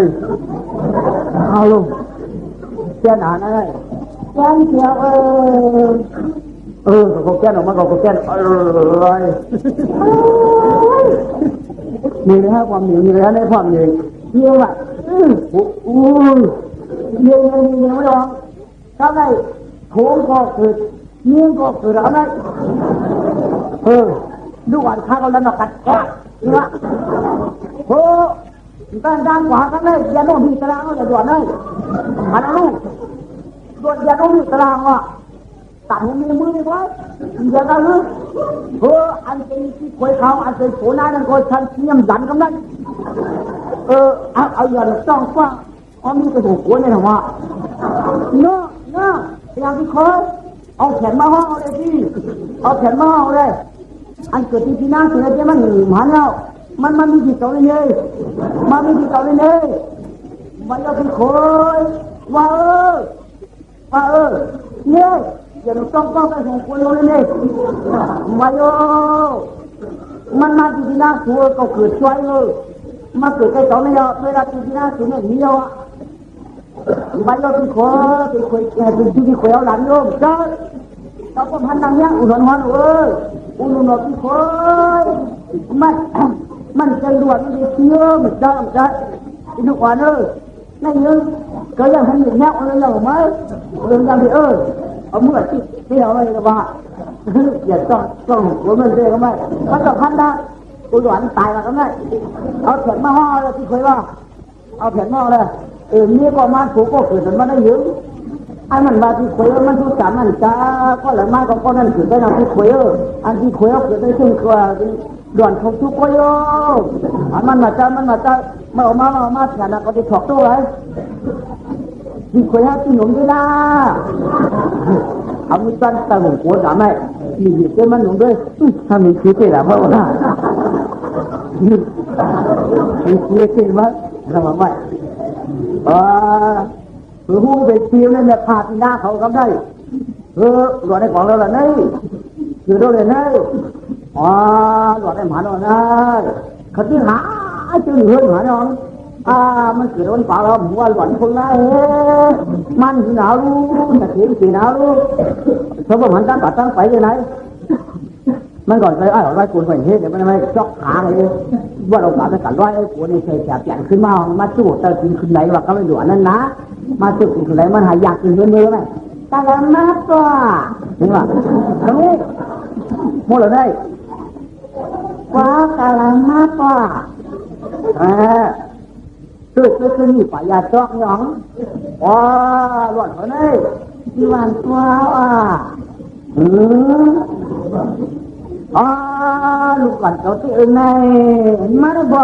ยเอาลูกแก่หนานะแก่เขียวก็แก่ออกมาก็แก่มีนะความเหนียวมีนะในความเหนียวเยี่ยมอ่ะเยี่ยมไม่ลองถ้าได้โถงก็เกิดเงี้ยก็เกิดอะไรดูวันข้าก็แล้วกัดแก่เนี่ยด้านขวากันเลยยาโนมีตารางเลยด่วนเลยมันลูกด่วนยาโนมีตารางอ่ะตัดมือนี่ไว้อย่ากันเลยอันเป็นที่คอยเขาอันเป็นโผล่หน้านั่นก็ฉันเชี่ยมดันกันนั่นเอาอย่าจ้องฟ้ามีกระดูกหัวเนี่ยหรอวะเนาะอย่างที่คอยเอาแขนมาห้องเอาเลยพี่เอาแขนมาห้องเลยอันเกิดที่พี่น้าเสียใจมันหนีมันแล้วมันมีจิตใจเลยมันมีจิตใจเลยมันจะเป็นคนว่าเนี่ยอย่าต้องไปส่งคนเลยเนี่ยมาโยมันมาที่น่าสัวก็เกิดช่วยเลยมาเกิดใครต่อไม่ยอมเวลาที่น่าสัวเนี่ยมีเยอะมาโยที่เป็นที่ขวหลังโยมจ้าเราก็พันนังเนี้ยอุดรหันอุดรที่คอยมันใจด่วนมันเชื่อมันจ้าทุกวันนั่นยังก็ยังทำอย่างนี้อะไรอย่างไหมเรื่องอย่างที่ เอาเมื่อที่เราไม่ว่าอย่าต้องหัวมันเรื่อยก็ไม่มันต้องพันได้กูหลอนตายแล้วก็ไม่เอาแผ่นมาห่อเลยที่เคยว่าเอาแผ่นห่อเลยนี่ก็มาถูกก็เกิดมันได้เยอะไอ้มันมาที่เคยมันทุกสามมันจ้าก็หลังมาก็นั่นเกิดได้นะที่เคยอันที่เคยเกิดได้ซึ่งคือหลอนเขาทุกก็เยอะมันมาจ้ามาเอามาแผ่นก็จะถอดตัวไว้ที่เคยที่หนุ่มด้วยนะเอามือตั้งตาหัวโขดไม่มีเหตุมันหนุ่มด้วยถ้ามีคิดได้แล้วเพราะว่ามีคิดมั้ยทำไมหูไปเที่ยวเนี่ยพาที่หน้าเขาก็ได้หลวงในของเราละนี่อยู่ด้วยเลยนี่หลวงในหมาหน่อยนะเขาที่หาจึงเฮือนหมาหน่อยมันเกิดวันป่าเราหัวหลอนคนละมันหนาวรู้แต่เสียงสีหนาวรู้สมมติมันตั้งไปยังไงมันก่อนไปเอาไว้กูนไปเฮ็ดเดี๋ยวมันไม่จอกขาเลยว่าเราการไปกันร้อยไอ้กูนี่เคยแฉเปลี่ยนขึ้นมาสู้แต่กินขึ้นไหนว่าก็ไม่ด่วนนั่นนะมาสู้กินขึ้นไหนมันหายากกินเนื้อไหมกะละมัดตัวเห็นป่ะตรงนี้โม่เลยได้ว่ากะละมัดตัวคือนี่ป่ายาจอกหยองหลอดเขาเนี่ยที่วันตัวลูกหลานเขาที่อื่นไงมาได้บ่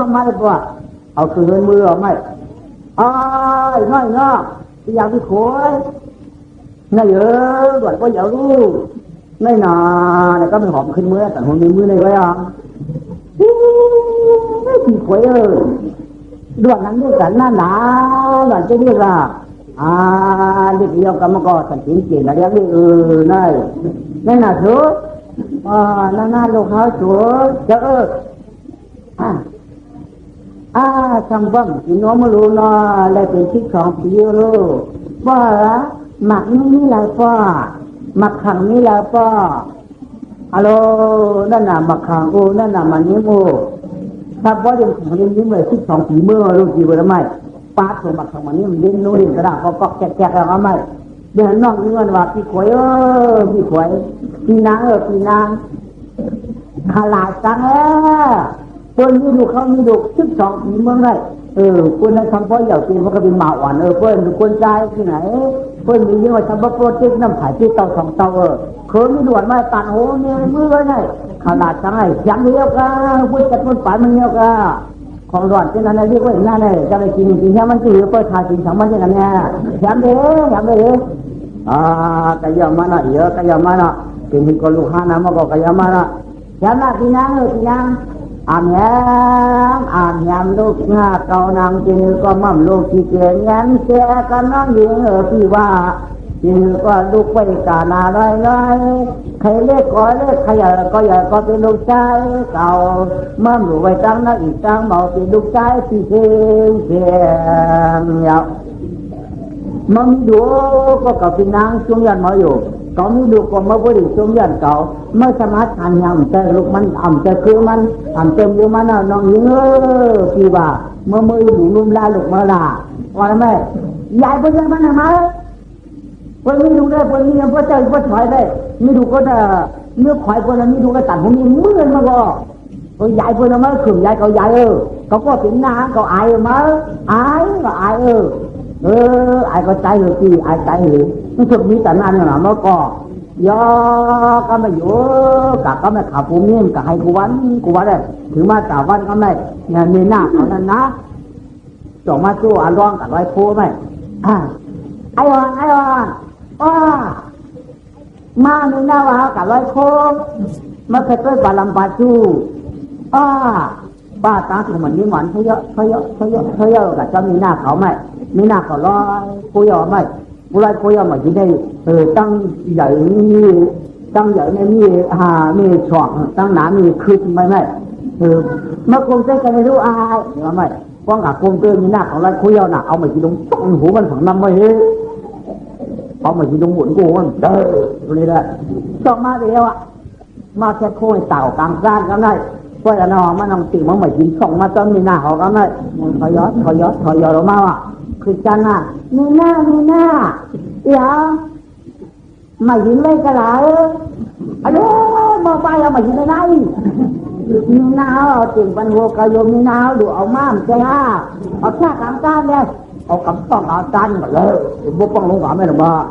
เอาคืนมือเอาไหมน้อยที่อยากที่โขยน่าเยอะหลานก็อยากรู้ไม่นานเนี่ยก็ไม่หอมขึ้นมือแต่หัวมือเลยไว้ที่โขยด่วนนั้นด้วยกันหน้าหนาวหลานจะเรียกว่าเด็กเดียวกันมันก็สันติเกียรติแล้วเรียกนั่นน่ะสุดน่าลูกเขาสุดจะทำบ้างกินน้องมาลูนอะไรเป็นที่2 ปีลูกว่าหมักนี่แหละพ่อหมักขังนี่แหละพ่อฮัลโหลนั่นน่ะหมักขังนั่นน่ะมันนี้โมถ้าพ่อยังของเรียนยิ้มเลย12 ปีเมื่อลูกจีบได้ไหมป้าตัวหมักขังมันนี้มันเล่นนู้นกระดาษก็แกะแล้วไหมเดี๋ยวน้องเงินว่าพี่ขวยพี่ขวยพี่นางพี่นางขลาดจังคนมีดูเขามีดู12 ปีเมืองได้คนนั้นทำเพราะอยากกินเพราะก็เป็นหมาอ่อนเพื่อนคนใจที่ไหนเพื่อนมีเยอะทำเพราะโปรเจกต์น้ำถ่ายที่เตา2 เตาเคยมีด่วนมาตัดโหเนี่ยมือไว้ไงขลาดจังไงยังเดียวกันพูดจัดพูดป่ามันเดียวกันของหลอดเป็นอะไรเรียกว่าอย่างนั้นเลยจะไปกินแค่มันจืดเปิดทายกิน2 วันอย่างนั้นเนี่ยย้ำเลยก็ยามานะเยอะก็ยามานะเป็นคนลูกค้านะมันก็ยามานะย้ำนะพี่นางอามยามลูกงาเก่านางจือก็มั่มลูกที่เกียร์ยันแก่กันน้องหญิงพี่ว่าจือก็ลูกไปกานาลอยใครเล็กก็เล็กใครใหญ่ก็ใหญ่ก็เป็นลูกชายเก่ามั่มลูกไว้ตั้งนะอีกตั้งเมาเป็นลูกชายที่เชียงยาวมันดูก็กับพี่นางช่วงยันมาอยู่ก็มีดูก็มาบริช่วงยันเก่าไม่สามารถทานยำแต่ลูกมันแต่คือมันเต็มอยู่มันน้องยิงพี่ว่าเมื่ออยู่นุ่มลาลูกมาลาว่าไหมยายเป็นยังมันไหมคนมีดูได้คนมีพระเจ้าพระถอยได้มีดูก็จะเนื้อควายคนนั้นมีดูก็ตัดผมมีมือมาก็ยายคนนั้นมาขืนยายเขายายเขาก็เป็นนางเขาอายมาอายก็อายไอ้ก็ใจหรือพี่ไอ้ใจหรือมันสุดมีแต่นั่นน่ะมันก็ยอก็ไม่อยู่กะก็ไม่ขับผมเนี่ยกะให้กูวันได้ถือมาแต่วันก็ไม่เนี่ยมีหน้าเขานั่นนะส่งมาสู้ร้องกับไอ้โพไหมไอ้วันมามีหน้าว่ากับไอ้โพมาเคยไปบาลัมบาจูป้าตาถึงมันนี่หวานเขาเยอะกับจะมีหน้าเขาไหมมีหน้าเขาลอยคุยออกไหมบุไรคุยออกมาที่ได้ตั้งใหญ่ในมีช่องตั้งหนามีคืนไหมเมื่อคงใจกันไม่รู้อายหรือไม่ป้องกับคงเกินมีหน้าเขาลอยคุยออกน่ะเอามาที่ตรงหูมันฝังน้ำไว้เอามาที่ตรงหุ่นกูมันตรงนี้แหละชอบมาเดียวมาแค่โค้ยเต่ากลางซ่านกันได้เพราะอะไรมันต้องตีมันไม่กินส่งมาจนมีหน้าเขากันได้ถอยยอดออกมาคือจันน่ะมีหน้าเดี๋ยว mà dính lên cái là alo mà bay mà dính lên đây nào tiền văn hồ cả dùng nào đủ ông mam chơi ha ở xa cảm tan đây ông cảm toàn ở tan mà lỡ bố con luôn cảm này mà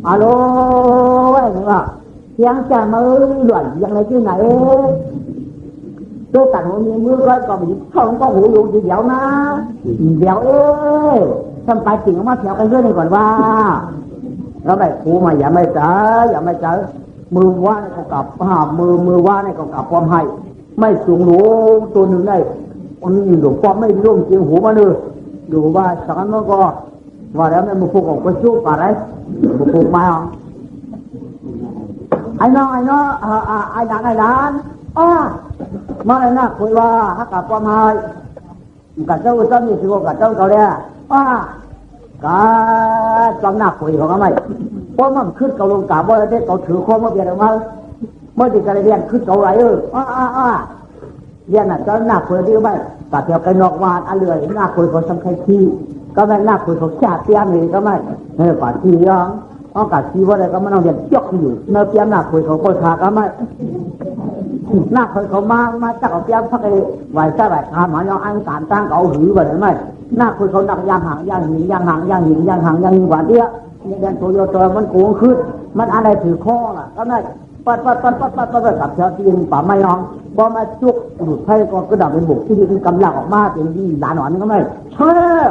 alo vậy mà tiếng cha mới luận rằng này chứ này tôi tặng hôm nay mưa coi còn gì không có hữu dụng gì dẻo na dẻo ơi xong phải chuyện mà theo cái dưới này còn va đó này cụ mà dạ mày chở mưa qua này còn cặp mưa qua này còn cặpความhayไม่สูงหรูตัวหนึ่งได้มันดูความไม่ร่วมจริงหูมาเลยดูว่าสักนั้นก็ว่าแล้วมันมาพูดกับกระชุบอะไรมาพูดมาไอ้น้องไอ้ด่านมาเลยนะคุยว่าฮักกับความให้กับเจ้าเจ้านี่สิกับเจ้าเขาเนี่ยก็จำหน้าคุยของเขาไหมเพราะมันขึ้นเขาลงกาบ่ได้เขาถือข้อมาเบียดออกมาเมื่อที่การเรียนขึ้นเขาไหลเรียนน่ะจะหน้าคุยดีไหมแต่เที่ยวกันนอกวานอันเรือหน้าคุยเขาสำคัญที่ก็ไม่หน้าคุยเขาแช่เตี้ยนี่ก็ไม่ป่าที่ยังเอากาศที่ว่าอะไรก็ไม่ต้องเรียนจอกอยู่เนื้อเตี้ยหน้าคุยเขาโคตรขาก็ไม่หน้าคุยเขามาจักเอาเตี้ยพักไอ้ไหวใช่ไหมทำหาอย่างอันการตั้งเขาหือแบบนั้นไหมหน้าคุยเขาดักย่างห่างกว่าเตี้ยนี่เรียนตัวมันโกงขึ้นมันอะไรถือข้อล่ะก็ไม่ปัดกับเจ้าที่ยิงป่าไม่ยอมพอมาจุกหลุดไพ่ก็กระดับเป็นบุกที่ดีกำลังออกมาเป็นดีหลานหนอนก็ไม่เชื่อ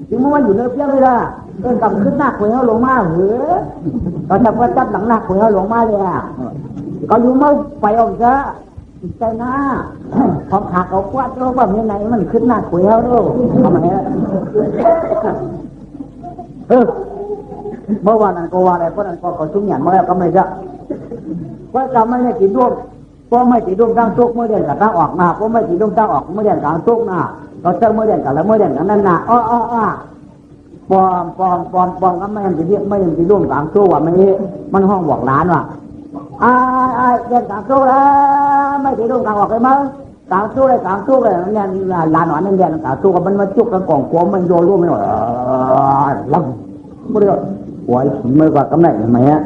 ถึงเมื่อวันอยู่เนื้อเปี้ยเลยล่ะเดินกลับขึ้นหน้าคุยเขาลงมาเหรอก็จับว่าจับหลังหน้าคุยเขาลงมาเลยก็อยู่เมื่อไปออกจะใจหน้าพอขาเขาคว้าเจ้าว่าเมื่อไหนมันขึ้นหน้าคุยเขาด้วยทำไมเมื่อวานนั้นก็ว่าอะไรเพราะนั้นก็ชุ่มหยันมาแล้วก็ไม่จะว่าจะไม่ได้กินร่วมเพราะไม่ติดร่วมตั้งทุกเมื่อเดือนกับตั้งออกมาเพราะไม่ติดร่วมตั้งออกเมื่อเดือนกับทุกนะเราเจอเมื่อเดือนกับแล้วเมื่อเดือนกับนั่นนะปอมก็ไม่ยังติดเรียกไม่ยังติดร่วมตั้งทุกว่ามันห้องบอกร้านว่ะเดือนตั้งทุกแล้วไม่ติดร่วมตั้งออกเลยมั้งตั้งทุกเลยเนี่ยร้านหนอนนั่นเดือนตั้งทุกกับมันมาจุกกันกล่องกลัวมันโยนร่วมไม่หมดลำไม่ได้หัวไอ้ขี้ไม่กว่ากำไรทำไมฮะ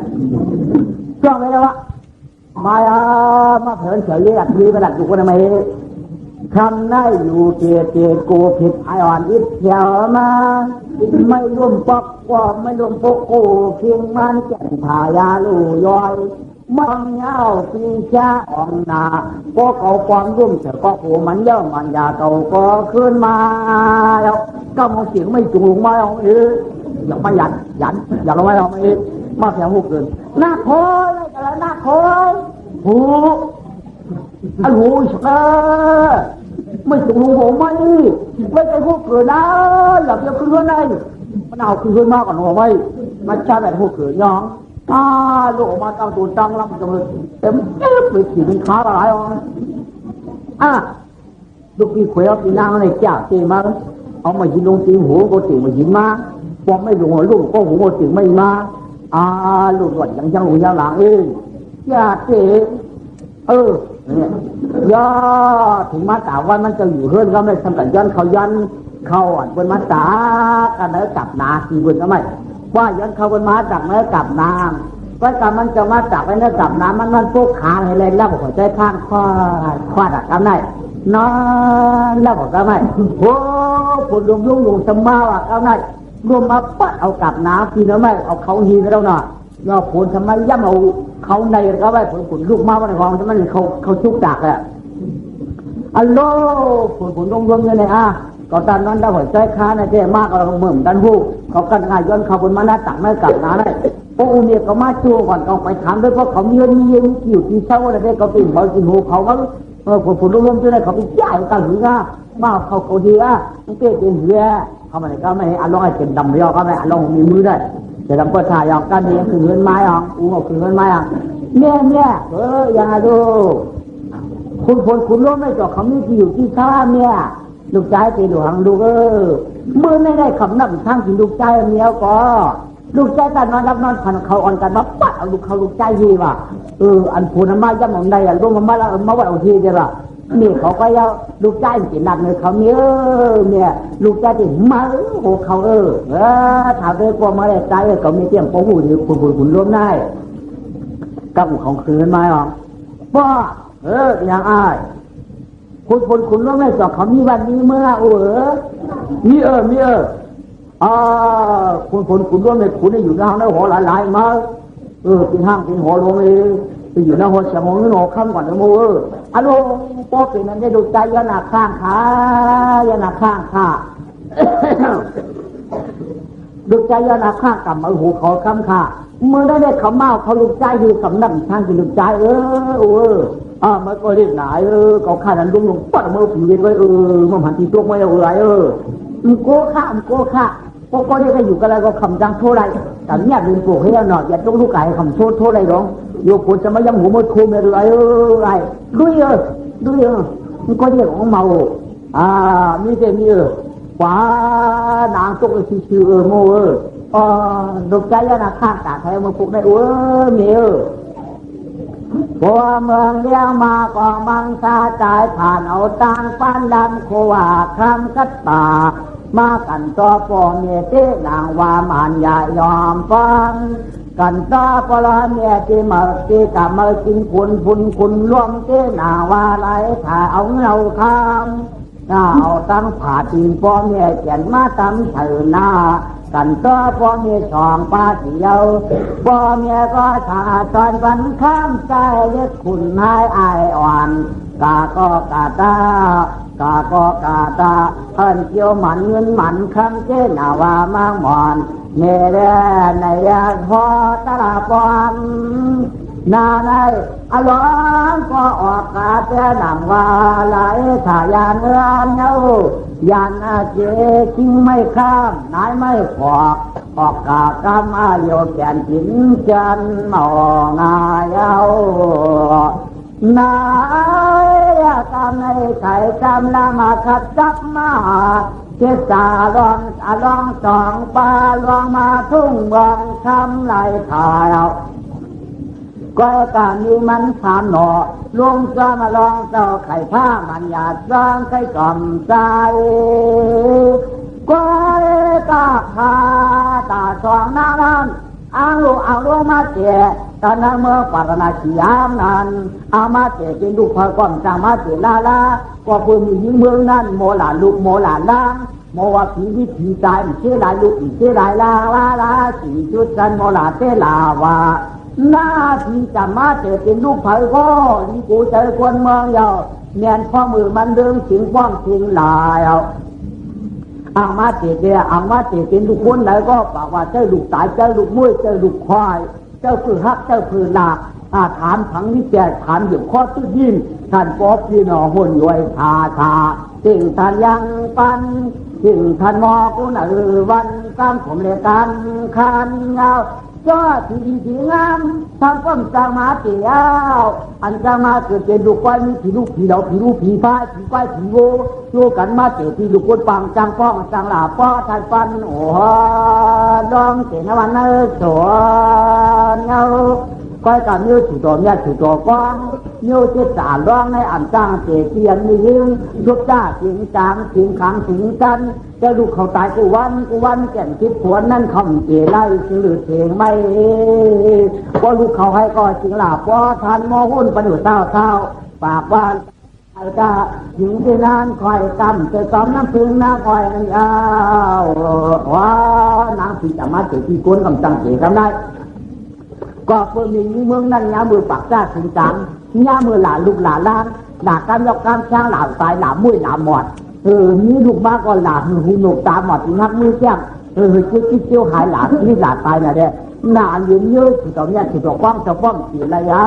จ้องเลยแล้ววะมาเถินเฉยๆทีประดับอยู่คนทำไมทำได้อยู่เจกูผิดไออ่อนอิดเขียวมาไม่ร่วมปอกว่าไม่ร่วมปกกูเพียงมันแก่นผายาลู่ย้อยมองเงาปีชาอ่องนาก็เขาความร่วมเถอะก็โหมันเยอะมันยาเก่าก็ขึ้นมาแล้วก็มองเสียงไม่จูงมาเอาอย่ามาหยันอย่าลงมาเอาไม่มาแถวหูเกินหน้าโคยอะไรหน้าโคยหูอันหูสักไม่สูงหูผมไม่ใจหูเกินนะอยากจะขึ้นเรือนได้มันเอาขึ้นเรือนมากกว่าหัวไม่มาชาแบบหูเกินยองโลกมาตั้งตัวตั้งลำจังเลยเต็มไปขี่เป็นขาอะไรลูกพี่ขวยเอาตีนางอะไรจ่าเตมาเอามายิงลงตีหูก็ตีมายิงมาพอไม่ลงหัวลูกก็หัวตีไม่มาลูกหวัดยังหลังย่าเตเนี่ยย่าถึงมาตาวันมันจะอยู่เฮือนก็ไม่ทำกันยันเขาบนมาตากันแล้วกลับนาสีบนก็ไม่ว่ายันเขาบนมาจากแล้วกลับน้ำก็กลับมันจะมาจากไปแล้วกลับน้ำมันพวกขาให้แรงแล้วหัวใจข้างควาดกันได้นอนแล้วบอกกันไม่โอ้ผลลุงสมาว่ะกันได้รวมมาปัดเอากลับน้ำทีแล้วไม่เอาเขาหีแล้วเนาะยอผลทำไมย่ำเอาเขาในก็ไม่ผลลูกมาวันของทำไมเขาชุกจากอ่ะอัลโหลผลรวมๆเลยก็ตอนนั้นได้หัวใจค้าในเจ้มากเราเหมือนกันหูเขากันง่ายย้อนเขาบนมาหน้าตักไม่กลับน้าได้พวกอุเนียเขามาจูก่อนเขาไปถามด้วยเพราะเขามีอยู่ที่เช่าอะไรได้เขาปิ่นเขากินหูเขาก็ผลรวมๆด้วยเขาไปจ่ายกันหรือมาเขาดีมันเกิดเป็นเหี้ยเขาไม่ได้ก็ไม่ให้อัลลอฮ์ให้เป็นดำเรียวก็ไม่อัลลอฮ์มีมือได้แต่ลำก็ถ่ายออกกันเองคือเงินไม้ออกคือเงินไม้เนี่ยอย่าดูคุณรู้ไหมจ่อเขามีที่อยู่ที่ข้าเนี่ยลูกชายตีหลวงลูกมือไม่ได้ขำนับทั้งที่ลูกชายเมียก็ลูกชายกันนอนรับนอนขันเขาอ่อนกันมาปัดเอาลูกชายยีว่ะอันผูนมาย่ำของใดร่วมมาแล้วมาว่าเอาทีเดียวล่ะ นี่เขาก็ยาวลูกใจจิตหนักเลยเขาเนี่ยลูกใจจิตมาโอ้เขาถ้าได้พอมาได้ใจก็มีเตียงปูหูอยู่คุณร่วมได้กับของคืนมาหรอป้าอย่างอ้ายคุณร่วมได้สอบเขามีวันนี้เมื่อมีคุณร่วมได้คุณได้อยู่ในห้องได้หัวหลายมาเป็นห้างเป็นหัวลงเลยไปอยู่ในหัวเสียงหัวหนอข้ามก่อนนะโมอารมณ์ป้อเป็นนั้นได้ดูใจยานาข้างขาดูใจยานาข้างกับมาหูเขาคำขาเมื่อได้เขาเมาเขาลูกใจคือสำนักทางคือลูกใจมันก็เรียกหนาเขาฆ่านั้นลงปัดมือผีเว้ยมันหันตีตัวไม่เอาอะไรมันโก้ฆ่าก็ได้ก็อยู่กันแล้วก็คำจังโทษอะไรแต่เนี่ยลืมปลูกให้เราหน่อยอย่าต้องลูกไก่คำโทษอะไรหรอกโยกคนจะมายังหัวมือคุมอะไรด้วยมันก็เรียกของเมามีแต่มีขวานางตกชื่อโมลูกใจแล้วนะข้างตาใครมาปลูกได้มีพอเมืองเลี้ยงมาก็มังซาจ่ายผ่านเอาตางปั้นดำโควาคำกัดตามากันต่อปอเมียเต้นางว่ามันอย่ายอมฟังกันต่อปลาเมียที่มาที่กะมากินคุณร่วมเต้นางว่าไรถ้าเอาเราคำเอาตั้งผ่าตีนปอเมียเขียนมาตำเถินหน้ากันต่อปอเมียช่องป้าเดียวปอเมียก็ถ้าตอนวันข้ามใจเล็กคุณให้อายอ่อนกาก็กาตาเอิ้นเกี่ยวหมันเงินหมันคำเจ้าว่ามางหมอนเนเรในยาพอตลาปอนนาในอลองก็ออกกาเจ้านำว่าไหลถ้ายานเงินเย้ายานอาเจทิ้งไม่ข้ามนายไม่ขอกออกกากำอาโยแกนจินจันมองายเย้านายกำในไข่กำละมาขัดจับมาเจ็ดสาลองสองปลาลองมาทุ่งวางคำไหลถ่ายก็การนี้มันถามหนอลงจะมาลองเจ้าไข่ผ้ามันหยาดร้องไข่กล่อมใจก็ตาคาตาสองน้ำเอาลูกมาเจตอนนั้นเมื่อปารณาขียามนั้นเอามาเจเป็นลูกพระก้อมจามาเจลาก็เพื่อมียิ่งเมืองนั้นโมหลานลูกโมหลานล่างโมว่าผีวิถีใจเชื่อหลายลูกเชื่อหลายลาสีชุดกันโมหลานเตลาวาหน้าที่จะมาเจเป็นลูกพระก็ยิ่งกูเจอคนเมืองเยาเนียนข้อมือมันเดิมสิงฟ้องสิงลายเอามาเจเป็นลูกคนไหนก็บอกว่าเจ้าลูกตายเจ้าลูกมุ้ยเจ้าลูกควายเจ้าคือฮักเจ้าคือหลักถามทั้งนี้แจกถามอยู่ข้อตื้อยินท่านป๊อบพี่น้องหุ่นย้อยชาสิ่งท่านยังปันสิ่งท่านมอกุนวันตามผมเลยกันคันเงาก็ที่งามทางก้มจางมาเตียวอันจางมาเกิดเป็นลูกควายมีผีลูกผีเหลาผีลูกผีฟ้าผีควายผีโวโยกันมาเตะที่ลูกคนปังจางป้องจางหลาป้อทานฟันดองเตนวันเนอสวนเงาก้อยกับนิ้วถือตัวเมียถือตัวก้องนิ้วเจ็ดสาร้องในอ่ำจางเตะเตียนมียืนยกจ้าเสียงจางเสียงขังเสียงกันจะลูกเขาตายกูวันแก่นคิดขวนนั่นคำเจไล่สิหรือเสียงไม่ว่าลูกเขาให้ก็จริงหลับว่าทันมอหุ่นประดุจเต้าปากว่าไอ้ตาหญิงที่นานคอยกำจะซ้อมน้ำพึ่งน้ำคอยนั่งยาวว่านางผีจะมาเจที่ก้นกำจังเจทำได้ก็เพื่อมีเมืองนั่นยามือปักจ้าถึงจังยามือหลานลูกหลานล้านหลาการยกการช้างหลานตายหลานมุ้ยหลานหมดนี่ลูกบ้าก็หลานหูหนกตาหมดงักมือแก้มจิ๊กเจียวหายหลานนี่หลานตายน่ะเด้นานยืนเยอะถือตัวเนี้ยถือตัวกว้างจะป้องสีระยะ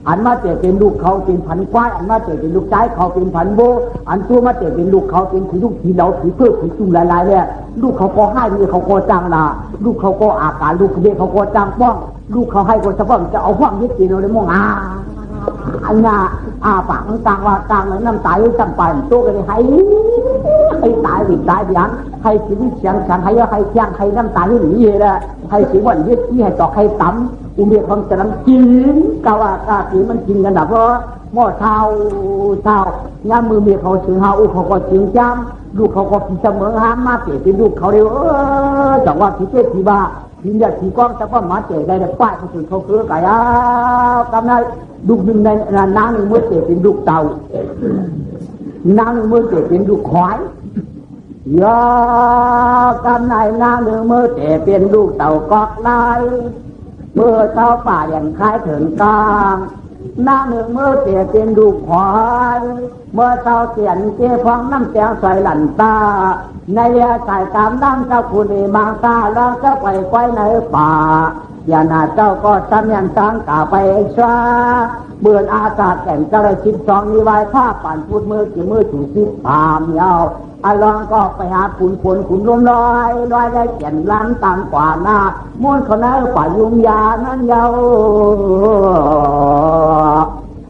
อันมาเจเป็นลูกเขาเป็นพันควายอันมาเจเป็นลูกใจเขาเป็นพันโบอันตัวมาเจเป็นลูกเขาเป็นผีลูกผีเหลาผีเพื่อผีจุ่มหลายๆเนี่ยลูกเขาก็ให้มีเขาก็จังนาลูกเขาก็อาการลูกเด็กเขาก็จังป้องลูกเขาให้ก็จะป้องจะเอาป้องยึดกินเลยมั่งอันน่ะปากมันต่างว่าต่างเลยน้ำตายจำไปตัวกันเลยให้ตายดิตายอย่างให้ชีวิตเสียงฉันให้เสียงให้น้ำตาให้หนีเลยให้ชีวิตยึดที่ให้ต่อให้ต่ำ เมียความจะน้ำกินกาวากาสีมันกินกันแบบว่าหม้อเท้าย่ามือเมียเขาถึงหาเขาก็ถึงจ้ำลูกเขาก็กินเสมอห้ามมาเตะเป็นลูกเขาเร็วจังว่าที่เจ๊ที่บ้าทีนี้ทีก้องจะก็มาเตะได้ป้ายเขาถึงเขาคือไก่กำนันลูกหนึ่งในน้าหนึ่งเมื่อเตะเป็นลูกเต่าน้าหนึ่งเมื่อเตะเป็นลูกควายยอกำนันน้าหนึ่งเมื่อเตะเป็นลูกเต่ากอกลายเมื่อเท้าป่าอย่างคล้ายถึงกลางหน้าหนึ่งเมื่อเตียเป็นดูควายเมื่อเท้าเตียนเจี๊ยพองน้ำแตงใส่หลันตาในเรือสายตามน้ำเจ้าคุณเอมังตาแล้วก็ไปไว้ในป่าอย่าหน้าเจ้าก็ซ้ำยันตั้งกาไปชาเบื่ออาสาแก่งจะได้12นิวายผ้าปั่นพูดมือกี่มือถูกทิศพามยาวอลองก็ไปหาขุนลมลอยได้เขียนล้านต่างกว่าหน้าม้วนเขาหน้าป่ายุงยานั้นยาว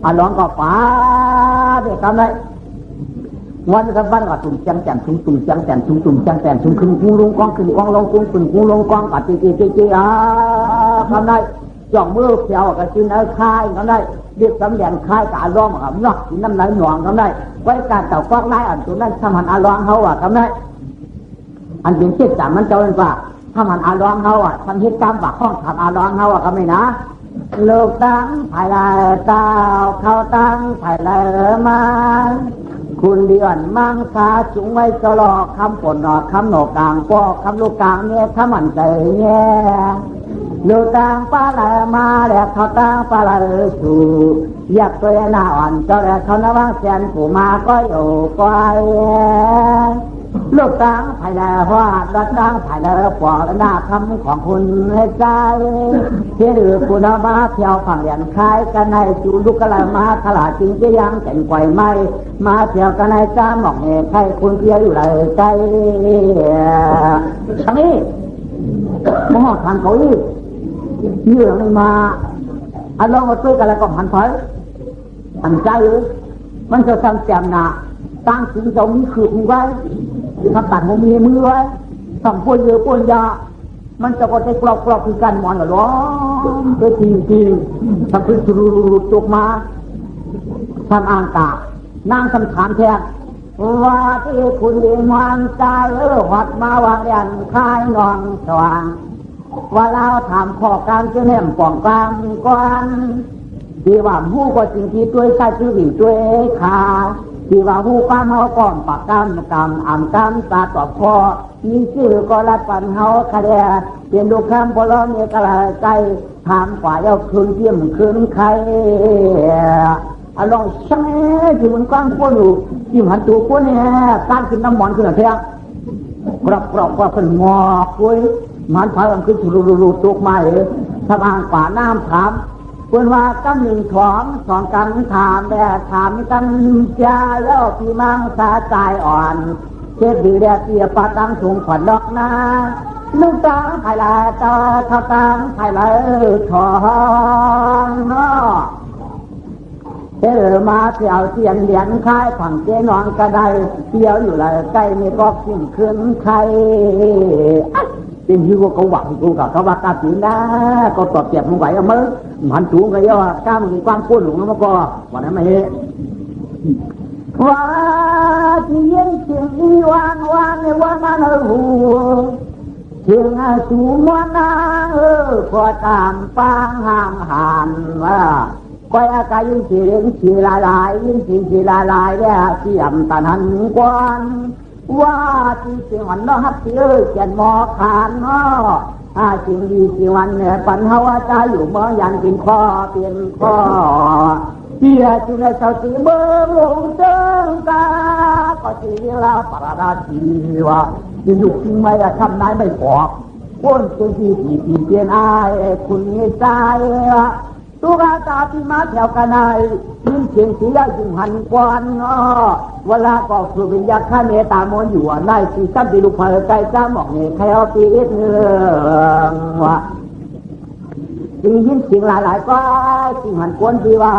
อลองก็ป่าเด็กทำไรวันกับบ้านก็ตุ่มจังแจ่มตุ่มจังแจ่มตุ่มจังแจ่มขึ้นกุ้งลงกองขึ้นกองลงกุ้งขึ้นกุ้งลงกองกัดจีทำไรจ่องมือเขียวกับจีนคายทำไรเด็กสำแดงคายกับอารมณ์กับนอกกินน้ำไหลหน่วงทำไรไว้การเต่าฟอกไล่อันตัวนั้นทำหันอารมณ์เขาทำไรอันเป็นเจ็ดจามันเจ้าเป็นว่าทำหันอารมณ์เขาทำเหตุการณ์ว่าห้องทำอารมณ์เขาก็ไม่นะโลกตั้งภายในเจ้าเขาตั้งภายในมาคุณเดือนมังคาจุงไว้ตลอดคำปนหนอคำโหนกกลางปอกคำลูกกลางเนี่ยถ้ามันใจแง่ลูกกลางปลาไหลมาแล้วเขาตั้งปลาไหลสู่อยากตัวหน้าอ่อนเจ้าแล้วเขาหน้าว่างแสนผู้มาก็อยู่ก้อยลูกตั้งภายในหัวลูกตั้งภายในปอกหน้าคำของคุณให้ใจเที่ยวคุณมาเที่ยวฝั่งเหรียญคล้ายกันในจูลูกกะลามาขลาจริงจะยังแก่นไกวไม่มาเที่ยวกันในจ้าหมอกเนี่ยใครคุณเที่ยวอยู่เลยใจทั้งนี้มองทางเขาอีกเยื่อไม่มาอันลองมาช่วยกันแล้วก็หันถอยหันใจมันจะทำแจมหนาตั้งถึงจะมีขืบไว้ถ้าตัดมันมีมือไว้ทำพวกเยอะพวกยามันจะก็จะกรอบคือการมอนกับร้องไปทีทำพื้นรุดตกมาทำอ่างตานางคำถามแทนว่าที่คุณเองมันใจหัดมาวางยันคายนองสว่างว่าเราถามข้อการเชื่อแหมป่องกลางก่อนที่ว่าหู้ก็จริงที่ตัวใส่ชื่อวิ่งตัวขาที่ว่าหู้ความเขาก่อนปากกำอ่ำกำตาตอบคอมีชื่อก็รับปันเขาคดีเปลี่ยนดูคำพลเมียกระใจถามกว่าเจ้าคืนเที่ยมคืนใครลองใช่ที่มันกว้างพวกอยู่ที่หันตัวพวกนี้การขึ้นน้ำหมอนขึ้นอะไรกรอบว่าเป็นหมอกคุยมันพากันขึ้นรูตกมาทำอ่างป่าน้ำถามเพื่อนว่ากันหนึ่งสองกันถามแต่ถามกันจะแล้วพี่มังสาใจอ่อนเช็ดดีแดดเสียปาตังสูงขวัญดอกนาลูกตาไผ่ลายตาเขาตังไผ่ลายทองเนาะมาเที่ยวเทียนเหรียญคายฝั่งเจนอนกระไดเที่ยวอยู่เลยใกล้มีก็ขึ้นขึ้นใครเป็นที่ว่าเขาหวังกูกับเขาว่ากาสีนะก็ตอบเจ็บมึงไหวเอามั้งมันสูงก็เยอะกล้ามมึงกว้างพุ่นหลงแล้วมันก็วันนั้นไม่เห็นว่าที่ยังเสียงอีวันในวันนั้นหูเสียงสูงวันนั้นพอตามฟังห่างหันว่าคอยอากาศยิ่งเสียงสีลายยิ่งเสียงสีลายเนี่ยเสียมตานันกวนว่าที่เสียงวันน้อฮับเสียเขียนหมอขานเนาะจริงดีจริงวันเนี่ยปัญหาว่าใจอยู่เมื่อยันเป็นข้อเที่ยจุในเสาสีเบื้องลงเจิงกาก็สีลาปราดาชีวะยิ่งอยู่จริงไม่ทำนายไม่บอกคนจะดีผีเปลี่ยนอายคุณไม่ใจตัวกาตาที่มาแถวกันไอ้ยิ่งเสียงเสียยิ่งหันกวนเวลาก็คือวิญญาณข้าเนตามอนอยู่ในสีสันดีลูกเพลใจจ้าหมอกเนี่ยใครเอาปีเนื้อวะจึงยิ่งเสียงหลายก็ยิ่งหันกวนที่ว่า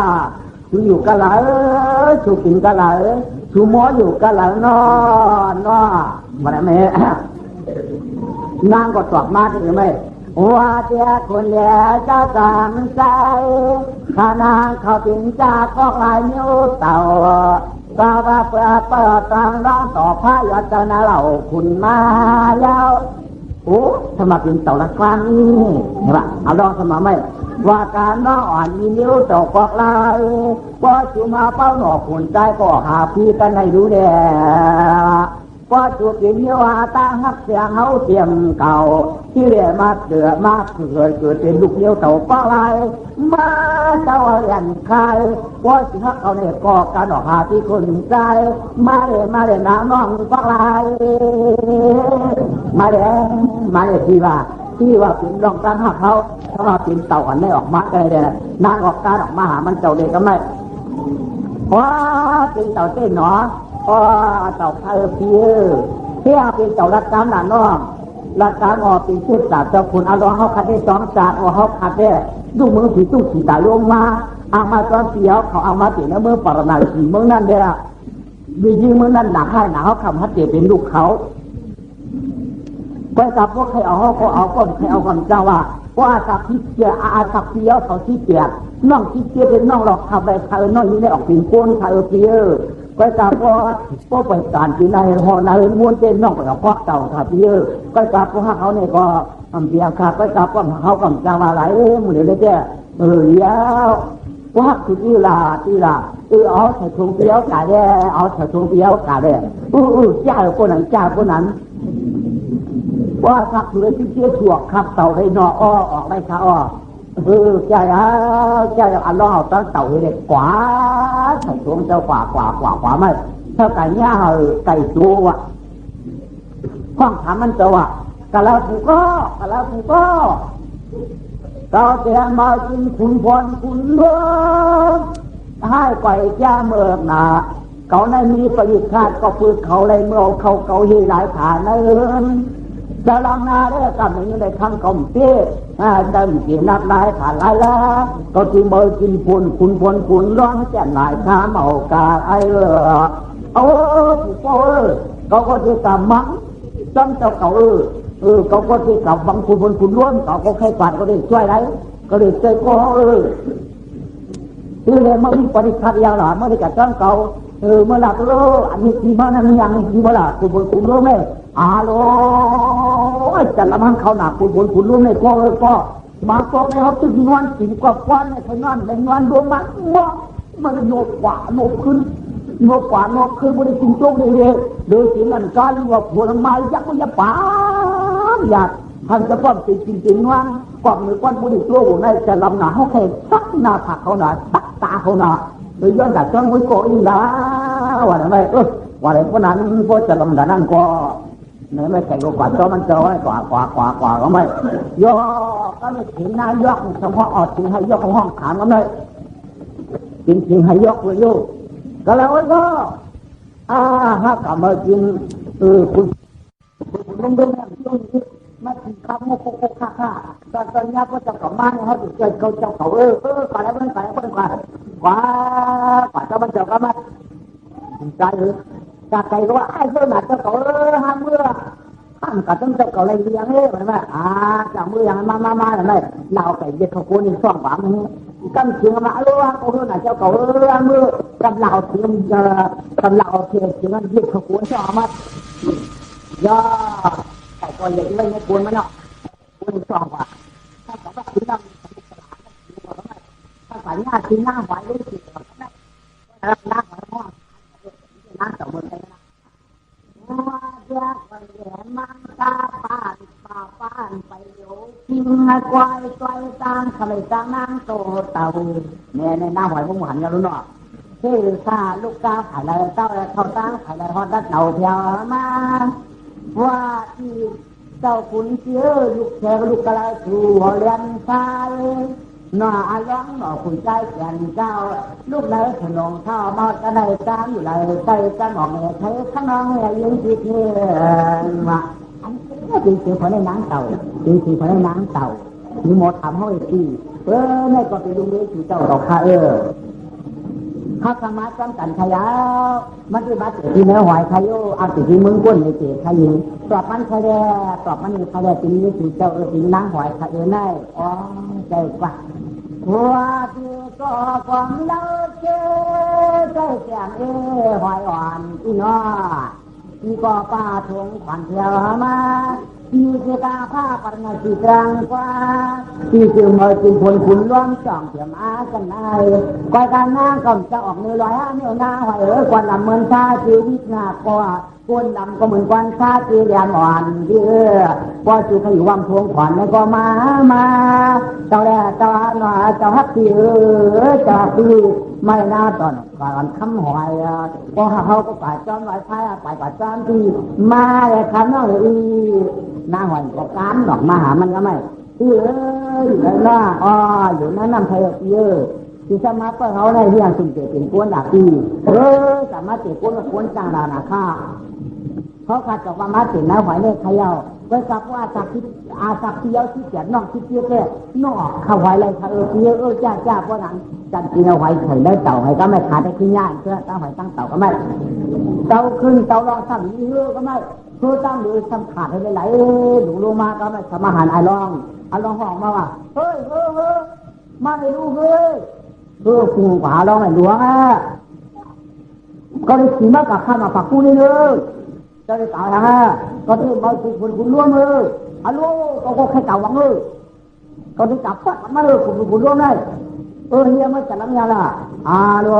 ชูอยู่กันหลายชูกินกันหลายชูหมออยู่กันหลายนอมันไม่นางก็ตอบมาได้หรือไม่ ว่าเจ้าคนแย่เจ้าสามใจขณะเขาเป็นจากของลายนิ้วเต่าก็ว่าเปิดตางร้องต่อพระยศนาเหล่าคุณมาแล้วโอ้สมัครเป็นเต่าละกลางนี่เห็นปะเอาลองสมัครไหมว่าการน้องอ่อนมีนิ้วตกกอกลายพอจูมาเป้าหนอกขุนใจก็หาพี่กันให้ดูแลพอจูกินนิ้วหาตาหักเสียงเฮาเตรียมเก่าที่เรียมาเดือมาเกิดเป็นลูกนิ้วเต่ากอกลายมาเจ้าเรียนใครพอสิฮักเอาเนี่ยก็การออกหาที่คนใจมาเลยน้ำน้องกอกลายมาเลยที่ว่าเป็นรองการหักเขาถ้าว่าเป็นเต่าอันไม่ออกมาได้เลยนางออกการออกมาหามันเจ้าเด็กก็ไม่ว้าเป็นเต่าเต้นหนอเต่าคาเพียเที่ยเป็นเต่ารักการหลานน้องรักการออกเป็นเชื่อสาวเจ้าคุณเอาลองเขาขัดได้2 จานเขาขัดได้ดูมือผีตู้ผีตาลงมาเอามาตอนเสียวเขาเอามาติดแล้วมือปรนาสีเมืองนั่นเด้อดีจริงเมืองนั่นหนักให้หนักเขาคำฮัตเตเป็นลูกเขาไปกับพวกใครเอาเขาเอาก้นใครเอาก้นเจ้าว่าสักที่เจียอาสักเสียวเขาที่เจียน้องที่เจียเป็นน้องหลอกทำไปเธอน้องนี่ได้ออกเป็นโกนเธอเสียไปกับพวกไปการที่นายหอนายม้วนเป็นน้องไปกับพวกเต่าเสียไปกับพวกเขาเนี่ยก็ทำเสียขาดไปกับพวกเขากับเจ้าอะไรมือเดียวได้แก่เลี้ยวว่าคือที่ลาเอาใส่ถุงเปียวกาแดเอาใส่ถุงเปียวกาแดเจ้าคนนั้นว่าสักเลยที่เชี่ยวถั่วขับเต่าให้นออ้อออกได้ค่ะอ้อใจอันล้อเอาตั้งเต่าให้เด็กกว่าใส่ถุงเจ้ากว่าไม่ถ้าไก่ย่าไก่ตัวข้องถามมันจะว่ากะลาผูก็เราจะมากินคุณพรคุณเลิศให้ไก่ย่าเมื่อหนาเขาในมีประโยชน์ขาดก็ฟื้นเขาเลยเมื่อเขาเฮหลายฐานเอิญจะลังนาได้กำนี้ในครั้งกำเตี้ยดังกินนักหลายฐานหลายแล้วก็จึงเมื่อกินคุณร้องแจ่มหลายข้ามเอากาไอผู้เขาก็จะกำมังจนเจ้าเขาเขาก็จะกำบังคุณล้วนเขาก็แค่ปัดก็ได้ช่วยไรก็ได้ช่วยก็คือเลยมันมีปฏิคัตยาวหนาเมื่อได้จัดตั้งเขาเมื่อหลับอันนี้ที่บ้านนั้นยังที่บ้านละคุณรู้ไหมโลจัดละมันเขาหนักคุณรู้ไหมก็มาก็ไม่เขาตึงนวลสิบกว่าวันในทางนั้นในงานรวมมันโนกว่าโนขึ้นบริสุทธิ์โชคดีเลยโดยสิ่งนั้นการว่าผลไม้ยักษ์มันป่าอยากทำจะป้อมจริงว่ากอบมือก้อนบริสุทธิ์โลกในจะลำหนาเขาแค่ซักหน้าผักเขาหนาซักตาเขาหนาโดยย้อนจากจ้องไว้โกอินดาว่าอะไรว่าอะไรพวกนั้นพวกจะลำหนานั่นก็ไม่แข่งกว่าจ้อมันเจอไว้กว่าก็ไม่ย่อก็ไม่ถึงนายกเฉพาะอดถึงให้ยกห้องขานก็ไม่จริงให้ยกเลยลูกก็แล้วก็ถ้ากลับมากินคุณลุงเดินมาถึงคำโมโกค่าตอนนี้ก็จะกลับมาเขาจะเขาก่อนแล้วมันกว่าจะมันเจอก็มาใจเลยจากใจก็ว่าไอ้เพื่อนจะเขาห้ามเมื่อห้ามกับต้องจะเขาอะไรเลี้ยงเหมือนไหมจากมืออย่างมาเหมือนไหมเราไก่เด็กเขาโกนี่ซ่องฝามือกันเชียงมาลูกเขาเพื่อนเจ้าเขามือกำลังเทียมกำลังเทียมเชียงเด็กเขาโกนซ่องมาย่อไก่ตัวใหญ่ไม่โกนมันเนาะโกนซ่องฝาถ้าเขาว่าถึงเราถ้าสายหน้าทิ้งหน้าไว้ด้วยสิหน้าของพ่อน้าเจ้าเมืองไทยนะว่าเจ้าคนแย่มันตาป้านไปโยทิ้งควายต่างทะเลต่างนางโตเต่าเนี่ยในหน้าหอยพวกหวานกันรู้เนาะชื่อซาลูกกาไผ่เลยเต้าเขาตั้งไผ่เลยฮอดดัดเต่าเพียวมาว่าที่เจ้าขุนเชื่อลูกแชร์ลูกกระไรถูเรียนชายหน้าอาย้องหน้าคุณใจแก่นเจ้าลูกไหนขนมข้าวมาจะได้จานอยู่ไหลใจจะหมอกเนี่ยใช้ข้างนอกเนี่ยยืนจิตเนี่ยว่าจริงๆพอได้น้ำเต่ามีหมดทำให้ที่นี่ก็ไปดูเรื่องที่เจ้าดอกข้า ข้าสมาจำกันขยาวมันที่บัดที่เนื้อหอยขยเอาติที่มึงก้นในเจขยิงตอบมันขยะตอบมันขยะตีนี้ตีเจ้าตีนางหอยขยได้อ๋อใจกว่าว่าที่ก็ความเล่าเชื่อใจแก่เอหอยอ่อนอีน้อที่ก็ป้าทงขวัญเที่ยวมาที่เจ้าผ้าปรณสีกลางกว่าที่จึงมาจึงผลคุณร่วมสองเถียมอากันได้ก่อยการนั่งก่อนจะออกมือลอยเนื้อหน้าหอยกวนลำเมืองชาชีวิตหน้าก็กวนลำก็เหมือนกวนชาชีเรียนอ่อนที่พอจูขอยู่วังทวงขวัญแล้วก็มาเจ้าแร่เจ้าหน่าเจ้าฮักที่เจ้าที่ไม่น่าตอนก่อนคำหอยพอเขาก็ป่าจอมลอยพายไปป่าจอมที่มาเลยคำน้องอีหน้าหอยก็การดอกมาหามันก็ไม่อยู่แล้วนะอ๋ออยู่นั่นน้ำไทยเยอะที่สมัครเขาได้เรื่องสุ่มเตะเป็นกวนดาบตีสามารถเตะกวนกับกวนจางดานาค่าเขาขาดจากว่ามาเตะน้าหอยได้ขย่าไว้กับว่าสักที่อาสักที่เยาที่เกียรนอกที่เกียรแค่นอกเข้าหอยอะไรค่ะจ้าเพราะนั้นจันทีเอาหอยไข่ได้เต่าไข่ก็ไม่ขาดได้ขึ้นย่างเพื่อตั้งหอยตั้งเต่าก็ไม่เต่าขึ้นเต่าลองสั่งนี้ก็ไม่เพื่อตั้งหรือทำขาดให้ไหลหนูลงมาก็ไม่สมหารไอลองห้องมาว่าเฮ้ยมาไม่รู้เฮ้ยฟูงขวาลองไอ้หลวงก็ได้ขี่มากับข้ามาฝักกูนี่เลยจะได้ตายฮะก็ที่มาคุยคุณร่วมเลยฮัลโหลก็แค่เก่าวังเลยก็ได้จับปัดมาเลยคุณร่วมได้เฮียไม่จะน้ำยาละดู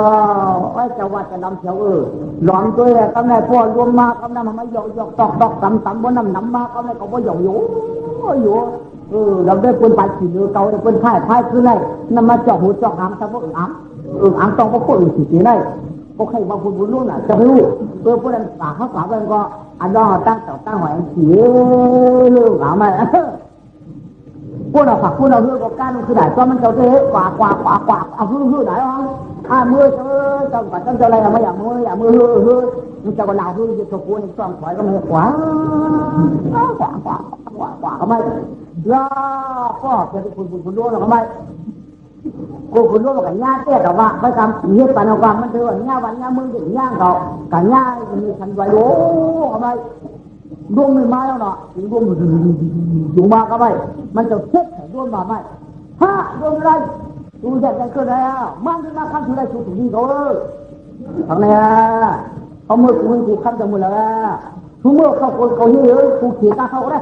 ไอ้เจ้าว่าจะนำเฉียวหลอนตัวก็ไม่พอรวมมาก็นำมาหยอกตอกตำบนน้ำมาก็ไม่ก็บ่หยอกอยู่เราได้คนไปขี่เรือเก่าได้คนพายคือไงนำมาเจาะหูเจาะหางสะโพกหางต้องก็พูดอื่นสิได้ก็ใครบางคนรู้น่ะจะรู้พวกนั้นฝากเขาฝากกันก็อันนั้นตั้งเต่าตั้งหอยขี่เรื่องหามาพวกเราฝากพวกเราเรื่องก็การคือไหนก็มันเจ้าเท่กว่าเอาเรื่องไหนอ๋อมือจังหวัดจังอะไรไม่อยากมือมันจะก็ลาวเรื่องจะตะกูลต้องถอยก็ไม่ขวาก็ไม่แล้วก็จะคุณรู้หรือไม่คุณรู้กับย่าเตี้ยกับว่าไปทำเยี่ยปานเอาความมันเถื่อนย่าวันย่ามือถึงย่างเขากับย่ามีฉันไว้โอ้ก็ไม่ดวงไม่มาแล้วเนาะดวงอยู่มาก็ไม่มันจะเช็ดดวงมาไม่ฮะดวงอะไรดูจะเกิดอะไรมันจะมาทำที่ไรสุดที่เขาทำไงเขาเมื่อกูขั้นจะมือแล้วทุกเมื่อเขาเยอะกูขี่ตาเขาได้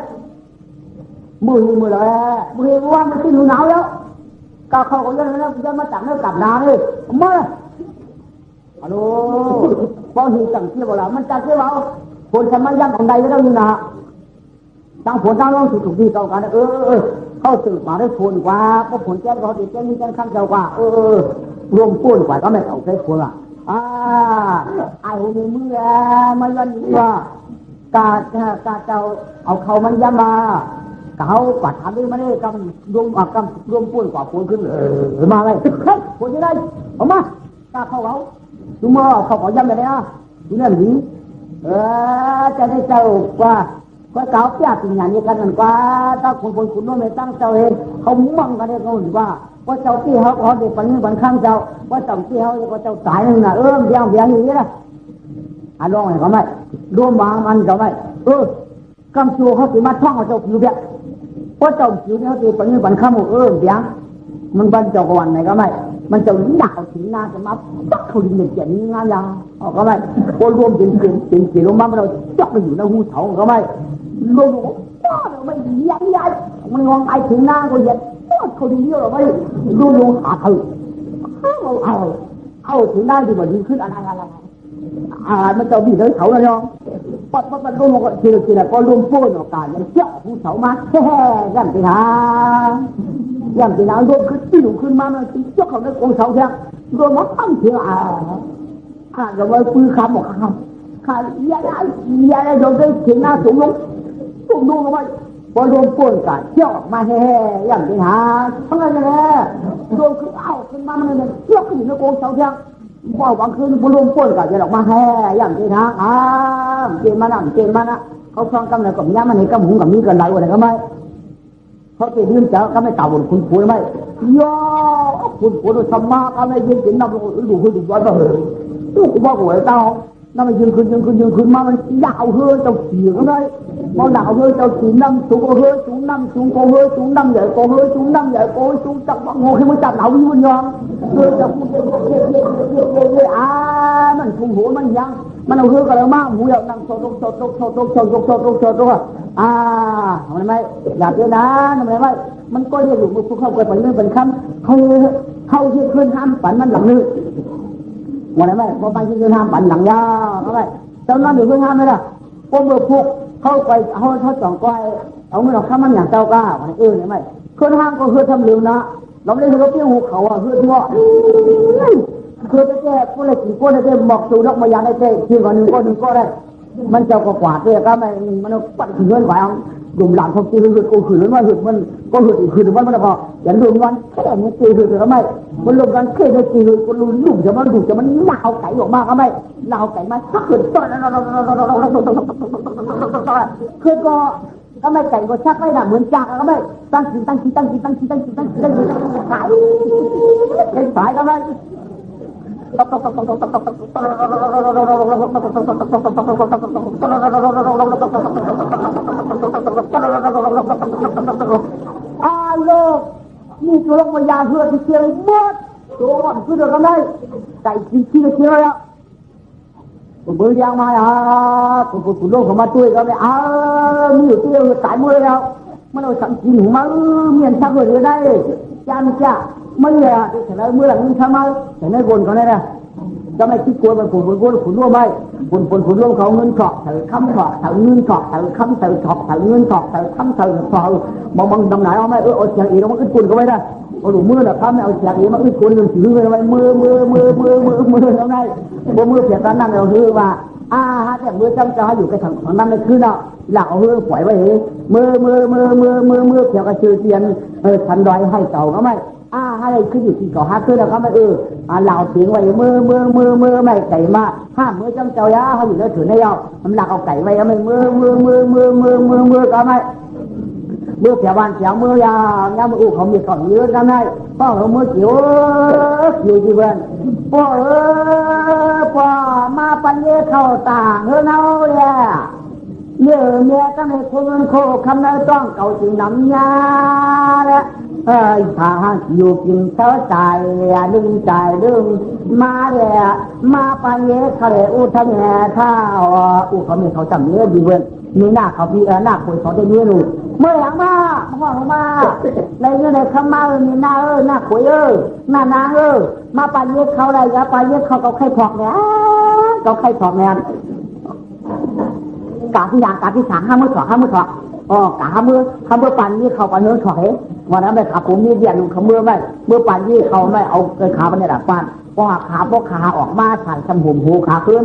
มือแล้วมือว่ามันที่หนาวแล้วก็เขาก็ยังมาจับเนื้อกลับน้ำเลยมาฮัลโหลพอหิวจังเที่ยวแล้วมันจังเที่ยวเราคนสมัยยังของใดก็ต้องอยู่นะตั้งผลตั้งร่องถูกดีเก่ากันเข้าสืบมาได้ผลกว่าเพราะผลแก้เขาติดแก้มีแก้ข้างเจ้ากว่ารวมพูดกว่าก็ไม่เอาใช้ผลอ่ะไอ้หัวมือมันยันว่ากาเจ้าเอาเขามันยันมาเขาปัดทำด้วยมันได้กำรวมพูดกว่าผลขึ้นมาเลยผลจะได้ออกมากาเข้าเขาดูมาเขาขอยันไปเลยดูนั่นดีจะได้เจ้าว่าเก่าเปียกสิ่งอย่างนี้กันเหมือนว่าถ้าคนคุณน้องไม่ตั้งเจ้าเองเขามั่งกันได้เขาเห็นว่าเจ้าที่เขาเด็กปันนี้ปันข้างเจ้าว่าเจ้าที่เขาเจ้าสายนึงนะเบี้ยงอย่างนี้นะลองให้เขาไหมรวมวางมันเขาไหมกำจูเขาติมาท่องเขาเจ้าผิวเบี้ยว่าเจ้าผิวเขาติปันนี้ปันข้างเบี้ยงมันบันเจ้าก่อนไหนก็ไหมมันจะหนักถึงหน้าจะมาปักเขาดินเจ็บงานยางก็ไม่คนรวมเป็นลงมาเราจับไปอยู่ในหูเถาก็ไม่รวมก็ไม่ยันยันมันงองไอถึงหน้าก็เย็นเขาดีเยอะไม่รวมหาเถอะเอาถึงหน้าที่มันดีขึ้นอะไรมันจะบีบเลยเขาเลยน้องปัดรวมก็ทีละก็รวมพูดออกการมันเจาะหูเถามาย่ำไปหารวมขึ้นที่หนูขึ้นมามันเจาะเขาในกองเสาแท้รวมมาตั้งเถอะเราไว้ปืนคำบอกคำขาอย่าได้โดนได้ถึงหน้าสูงลงเอาไว้พอรวมป่นกันเจาะมาย่ำไปหาทั้งนั้นเลยรวมขึ้นขึ้นมามันเจาะอยู่ในกองเสาแท้ว่าบางคืนพอรวมป่นกันจะออกมาย่ำไปหาเจนมานะเขาฟังกำเนิดกับย่ามันให้กำหุงกับมีกันไหลวันไหนก็ไม่ เขาจะดื่มแต่ก็ไม่ต่ำกว่าคุณผัวไม่ย่อคุณผัวโดยธรรมะก็ไม่ยืนกินน้ำดูดูร้อนมาเลยลูกว่าหัวเต้าน้ำมันยืนขึ้นมามันดาวเฮือเจ้าขี่ก็ได้พอดาวเฮือเจ้าขี่น้ำสูงก็เฮือสูงน้ำสูงก็เฮือสูงน้ำใหญ่ก็เฮือสูงน้ำใหญ่ก็สูงจับงูให้มันจับหนาวยิ่งยองเฮือจะพูดมันทุ่งหัวมันยังมันเอาเฮือกันแล้วมากหูอยากนั่งโซดทำไมไม่อยากเจอนะทำไมไม่มันก็เรียกหลุมมือพวกเข้าไปฝันเรื่องเป็นคำเข้าที่ขึ้นห้ามฝันมันหลังนึกวันไหนไม่พอไปที่ขึ้นห้ามฝันหลังยาวทำไมเจ้านั่นอยู่ขึ้นห้ามไหมล่ะพวกมือพวกเข้าไปเขาจ่องก้อยเอาเงินเอาข้ามันอย่างเจ้าก้าวันนี้ไหนไม่ขึ้นห้ามก็คือทำเร็วนะเราเล่นเราเปี้ยหูเขาเพื่อที่ว่าคือจะแก้พวกเล็กกี่คนได้บอกสูดอกมายาได้เจ๊ทีวันหนึ่งก็ได้มันเจ้าก็กวาดเลยก็ไม่มันปัดขึ้นเงินไหวเอาดุมหลังเขาตีหืดกูขืนว่าหืดมันก็หืดอีกขืนมันพออย่างดุมวันแค่นี้ตีหืดก็ไม่มันลงกันแค่นี้ตีหืดก็ลุ้นดุจะมันหนาวไก่ออกมาก็ไม่หนาวไก่มาชักขืนต้นคือก็ไม่ไก่ก็ชักไม่หนาเหมือนจากก็ไม่ตั้งสายก็ไม่โลกนี่ตัวโลกมายาเพื่อที่เชียงหมดตัวมันคือเดิมกันได้ไก่กินขี้เชียงแล้วผมเบื่อยังมาผมโลกเขามาช่วยกันเลยมีอยู่ที่ตายมือแล้วมันเอาสังกินมาเมียนชักเลยได้จานจ้าไม่เลยแต่แล้วเมื่อหลังนี้ทำไมแต่ในคนเขาเนี่ยจะไม่คิดกลัวมันขุนร่วมไม่ขุนร่วมเขาเงินถอกเถอะคำถอกเถอะเงินถอกเถอะคำเถอะถอกเถอะเงินถอกเถอะคำเถอะถอกบางดำไหนเอาไม่เอาเสียงอีกมันขึ้นกุนก็ไม่ได้เอาดูมือแบบคำไม่เอาเสียงอีกมันขึ้นกุนหนึ่งถือเลยไว้มือแล้วไงมือเสียงตานั่งเราคือว่าแต่มือจำจะอยู่กับทางนั้นเลยคือเนาะหลักเอาเรื่องปล่อยไว้มือเกี่ยวกับชื่อเตียนทันดอยให้เก่าก็ไม่ให้ขึ้นอยู่ที่เก่าขึ้นแล้วก็ไม่เหล่าเสียงไว้มือไม่ไก่มาห้ามมือจำเจ้ายาเขาอยู่แล้วถือในยาวมันหลักเอาไก่ไว้ก็ไม่มือก็ไม่มือเสียบ้านเสียมือยางามือเขามีของเยอะกันได้พ่อเขามือเกี่ยวอยู่ที่บ้านพ่อมาปัญญาเข้าต่างเนาเลยเมียก็ไม่คนโคคำนั้นต้องเก่าจริงน้ำยาแล้วทางอยู่กินเท่าใจดึงใจดึงมาเลยมาปัญญาเขาเลยทันแห่ท่าเขามีเขาจำเนื้อดีเว้ยมีหน้าเขาพี่หน้าคุยเขาได้เนื้อรู้เมื่อหลังมาพ่อมาในเรื่องในคำมามีหน้าคุยหน้านางมาปัญญาเขาอะไรยาปัญญาเขาไข่ถอกเนี่ยเขาไข่ถอกเนี่ยกาที่อย่างกาที่สามห้ามือถอกกามือปันยี่เขาปันเนื้อถอยวันนั้นไปขาผมมีเดียนขามือไม่เมื่อปันยี่เขาไม่เอาขามันในดับฟันพอขาออกมาถ่ายสมหุ่มหูขาขึ้น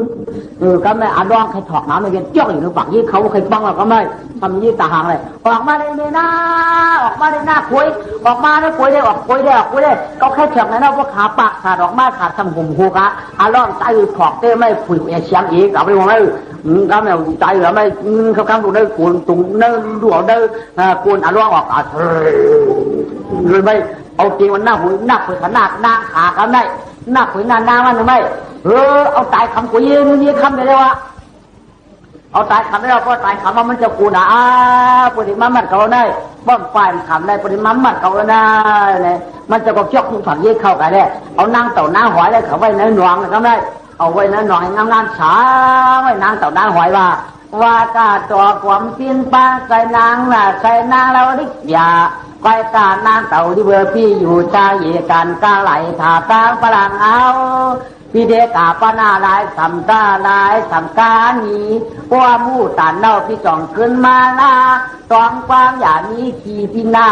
ก็ไม่อาดองใครถอกน้ำในเย็นจ้องอยู่ในปากยี่เขาใครบ้างเราก็ไม่ทำยี่ตาหางเลยออกมาในหน้าคุยออกมาได้คุยได้ก็แค่เฉียงในหน้าพวกขาปากขาดออกมาขาดสมหุ่มหูขาอาดองใจถอกได้ไม่คุยเฉียงอีกกลับไปมองเลยก็ไม่ใจหรือไม่เขาข้างดูได้กุนตุงเนื้อดูเอาได้กุนอาดองออกหรือไม่เอาจริงมันหน้าคุยขนาดหน้าขากันได้หน้าขุยนานมันหรือไม่เอาตายคำขุยยี่คำได้เลยวะเอาตายคำได้เราก็ตายคำว่ามันจะกูนะปฏิมามันเขาได้บ้องฝ่ายคำได้ปฏิมามันเขาได้เนี่ยมันจะก็จอกทุกฝั่งยี่เข้ากันได้เอานางเต่านางหอยได้เขาไว้ในหนองก็ได้เอาไว้ในหนองให้งานสาไว้นางเต่านางหอยว่าตาตัวความสิ้นป้าใส่นางน่ะใส่นางเราดิอย่าไว้ตานางเต่าที่เบอร์พี่อยู่ใจเยกันกาไหลถาตางพลังเอาพี่เด็กกาปนาลายสัมตาลายสัมกานีพวกมู่ตันเน่าพี่จ่องขึ้นมาหน้าต้องความอย่างนี้ขี่พี่นา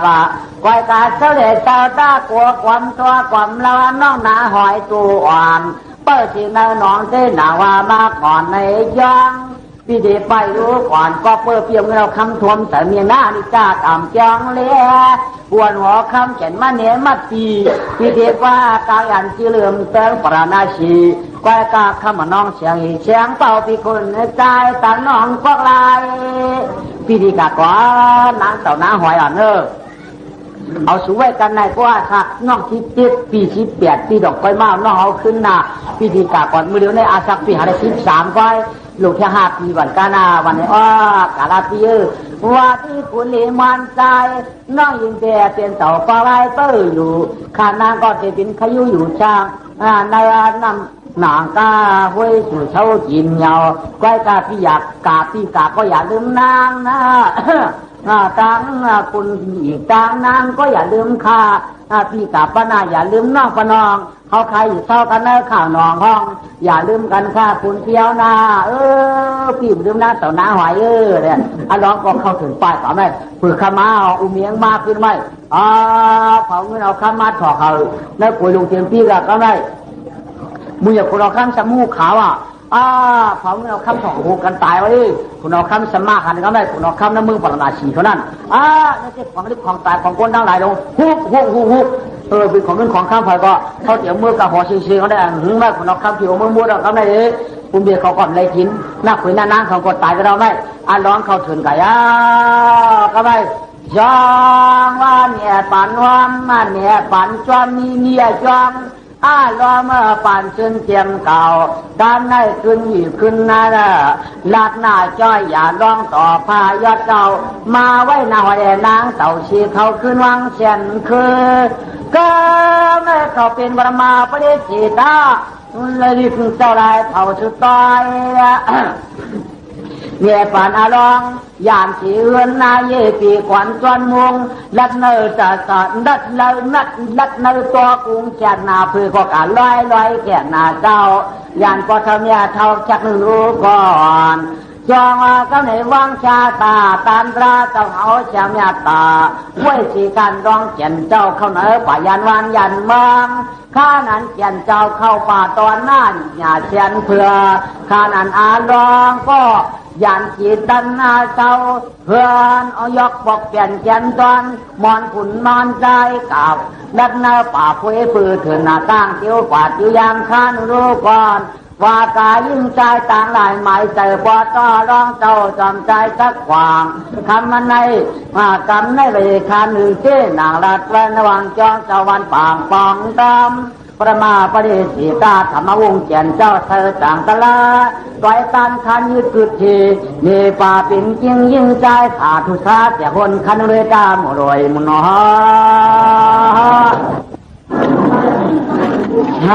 บะไว้ตาเจ้าเด็กเจ้าตากลัวความตัวความละน้องนาหอยตัวอ่อนเปิดที่นาหนองเต้นหนาว่ามาก่อนในยังพี่เด็กไปรู้ก่อนก็เพื่อเพียงเราคำทวมแต่เมียหน้านี่จ้าต่ำจังเลยปวนหัวคำเขียนมาเนียมัดตีพี่เด็กว่ากายันจีเหลื่อมเติมปราณาชีก้อยกาขมาน้องเสียงเป่าพี่คนใจตาน้องพวกลาย ปีดีกาก่อนนางเต่าน้าหอยอ่ะเนอเอาสู้ไว้กันในก็ว่าค่ะน้องที่7ปี18ปีดอกก้อยมาน้องเอาขึ้นนาปีดีกาก่อนมือเดียวในอาสักปีหาได้13ก้อยลูกแค่5ปีวันกานาวันนี้อ้อกาลาปีว่าที่คุณเลมันใจน้องยิงแต่เป็นเต่าปลาไหลเต้อยู่ข้านางก็จะเป็นขยุอยู่ช่างในน้ำหนังกาห้วยสู่เช้ากินยาวก้อยกาพี่อยากกาพี่กาก็อย่าลืมนางนะตังคุณอีกตังนางก็อย่าลืมค่าพี่กาป้านาอย่าลืมน้องป้านองเขาใครอยู่เท่ากันเนอข่าวนองห้องอย่าลืมกันค่าคุณเที่ยวนาพี่ลืมนะเต่าน้าหอยเนี่ยน้องก็เข้าถึงป้ายต่อไหมฝืนขมาอุ้มเมียงมากขึ้นไหมเขาเงินเอาข้ามาถอเขาแล้วคุยลงเตียงพี่ก็ได้มึงอย่าคุณเอาข้ามสมูขาวเขาเงินเอาข้ามถอหูกันตายไว้คุณเอาข้ามสมาหันก็ได้คุณเอาข้ามน้ำมือปรนาชีเท่านั้นนี่คือของที่ของตายของคนทั้งหลายลงฮุบเป็นของเงินของข้ามไฟก็เขาเตี๋ยวมือกับหัวซีเขาได้หึงมากคุณเอาข้ามผิวมือมัวเราก็ได้คุณเบียร์เขาก่อนเลยกินนักคุยหน้านั่งของคนตายก็เราได้ร้องเขาถึงไก่ก็ได้จองว่าเนี่ยปันว่ามันเนี่ยปันจอมมีเนี่ยจองรอเมื่อปันจนเจียมเก่าด้านในขึ้นอยู่ขึ้นนั่นลัดหน้าจ้อยอย่าร้องต่อพายอดเก่ามาไว้หน้าแอนางเต่าชีเขาขึ้นวังเช่นคือก็เมื่อเขาเป็นบรมาปริจิตาเลยรีบเจ้าลายเผาสุดต้อยเนี่ยปานลองยามสีเอื้อนนายปีกวนจวนมุงลัดเนอจะสอนลัดเลยลัดเนอตัวกุ้งแจกนาเพื่อก็การลอยแก่นาเจ้ายานก็ทำยาเท่าชักรู้ก่อนจองก็ในวังชาตาตานตราเจ้าเอาจำยาตาห้วยสีการร้องเขียนเจ้าเข้าเนอป่ายันวันยันเมืองข้านั้นเขียนเจ้าเข้าป่าตอนนั้นอย่าเขียนเพื่อข้านั้นร้องก็ยันจิตตันนาเจ้าเพื่อนเอายกบอกเปลี่ยนแกนตอนมอนขุนมอนใจกับดัดนาป่าพุ้ยปือถือหน้าตั้งเที่ยวกวาดอยู่ยามข้านรู้ก่อนว่ากายิ่งใจต่างหลายหมายใจปอต่อร้องเจ้าจำใจสักขวางคำมันในกำในเลยคาหนึ่งเจ้นางรัดวันระวังจองเจ้าวันปางปองดำประมาปริสีตาธรรมวงเจียนเจ้าเธอต่างตะลาต่อยตันคันยืดกึดทีนี่ป่าปิ่นยิ่งยิ่งใจขาดทุสาแต่คนคันเรตามรวยมุนห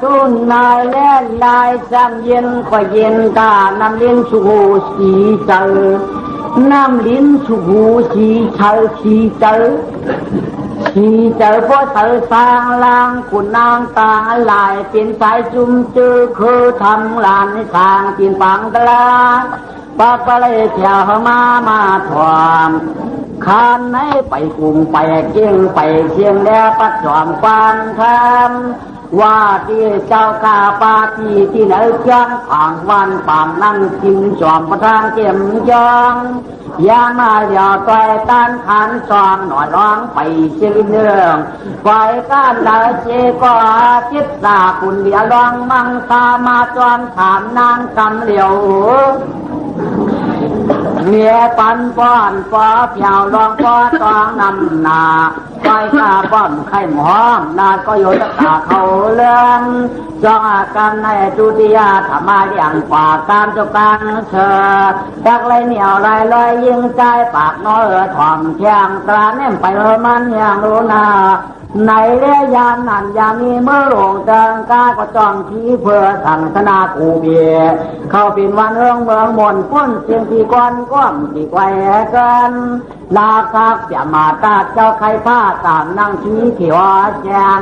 ทุนนายแล่นลายจำเย็นก็เย็นตานำลิ้นสูสีเจอน้ำลิ้นสูสีเชอสีเจอสีเจอพวกเธอสร้างลางคุณนางตาลายเป็นสายจุ่มจือคือทำลานในทางกินปังตลาดปากปลาเลยเที่ยวมาถวมขานไหนไปกรุงไปเก่งไปเชียงแล้วปัดจอมกวางคำว่าที่เจ้าข้าปาที่ไหนจังผ่างวันป่างนั่งกินจอมประทางเก็มยองยามาอย่าต่อยต้านขันซองหน่อยร้องไปเชียงเนืองไฟก้านดาเจก็จิตตาคุณเดียร้องมังตามาจอมถามนางกำเหลียวเมียปันป้อนฟ้าเพียวรองฟ้าตองนำนาไฟข้าป้อนไข่หมอมนาก็โยตตาเขาเลื่อนจองอาการในจุติยาธรรมาอย่างป่าตามเจ้าการเชิดดักไรเหนียวไรลอยยิงใจปากน้อยถ่อมเที่ยงตราเน่มไปมันอย่างรู้นาในเรียยานนั่นอย่างนี้เมื่อหลงเดินกาก็จ้องที่เพื่อสังสนากูเบียเข้าเป็นวันเมืองมนพ้นเสียงที่ก้อนก้อมที่ไกวกันลาคักจะมาตาเจ้าใครผ้าตามนั่งชี้ที่ว่าแจง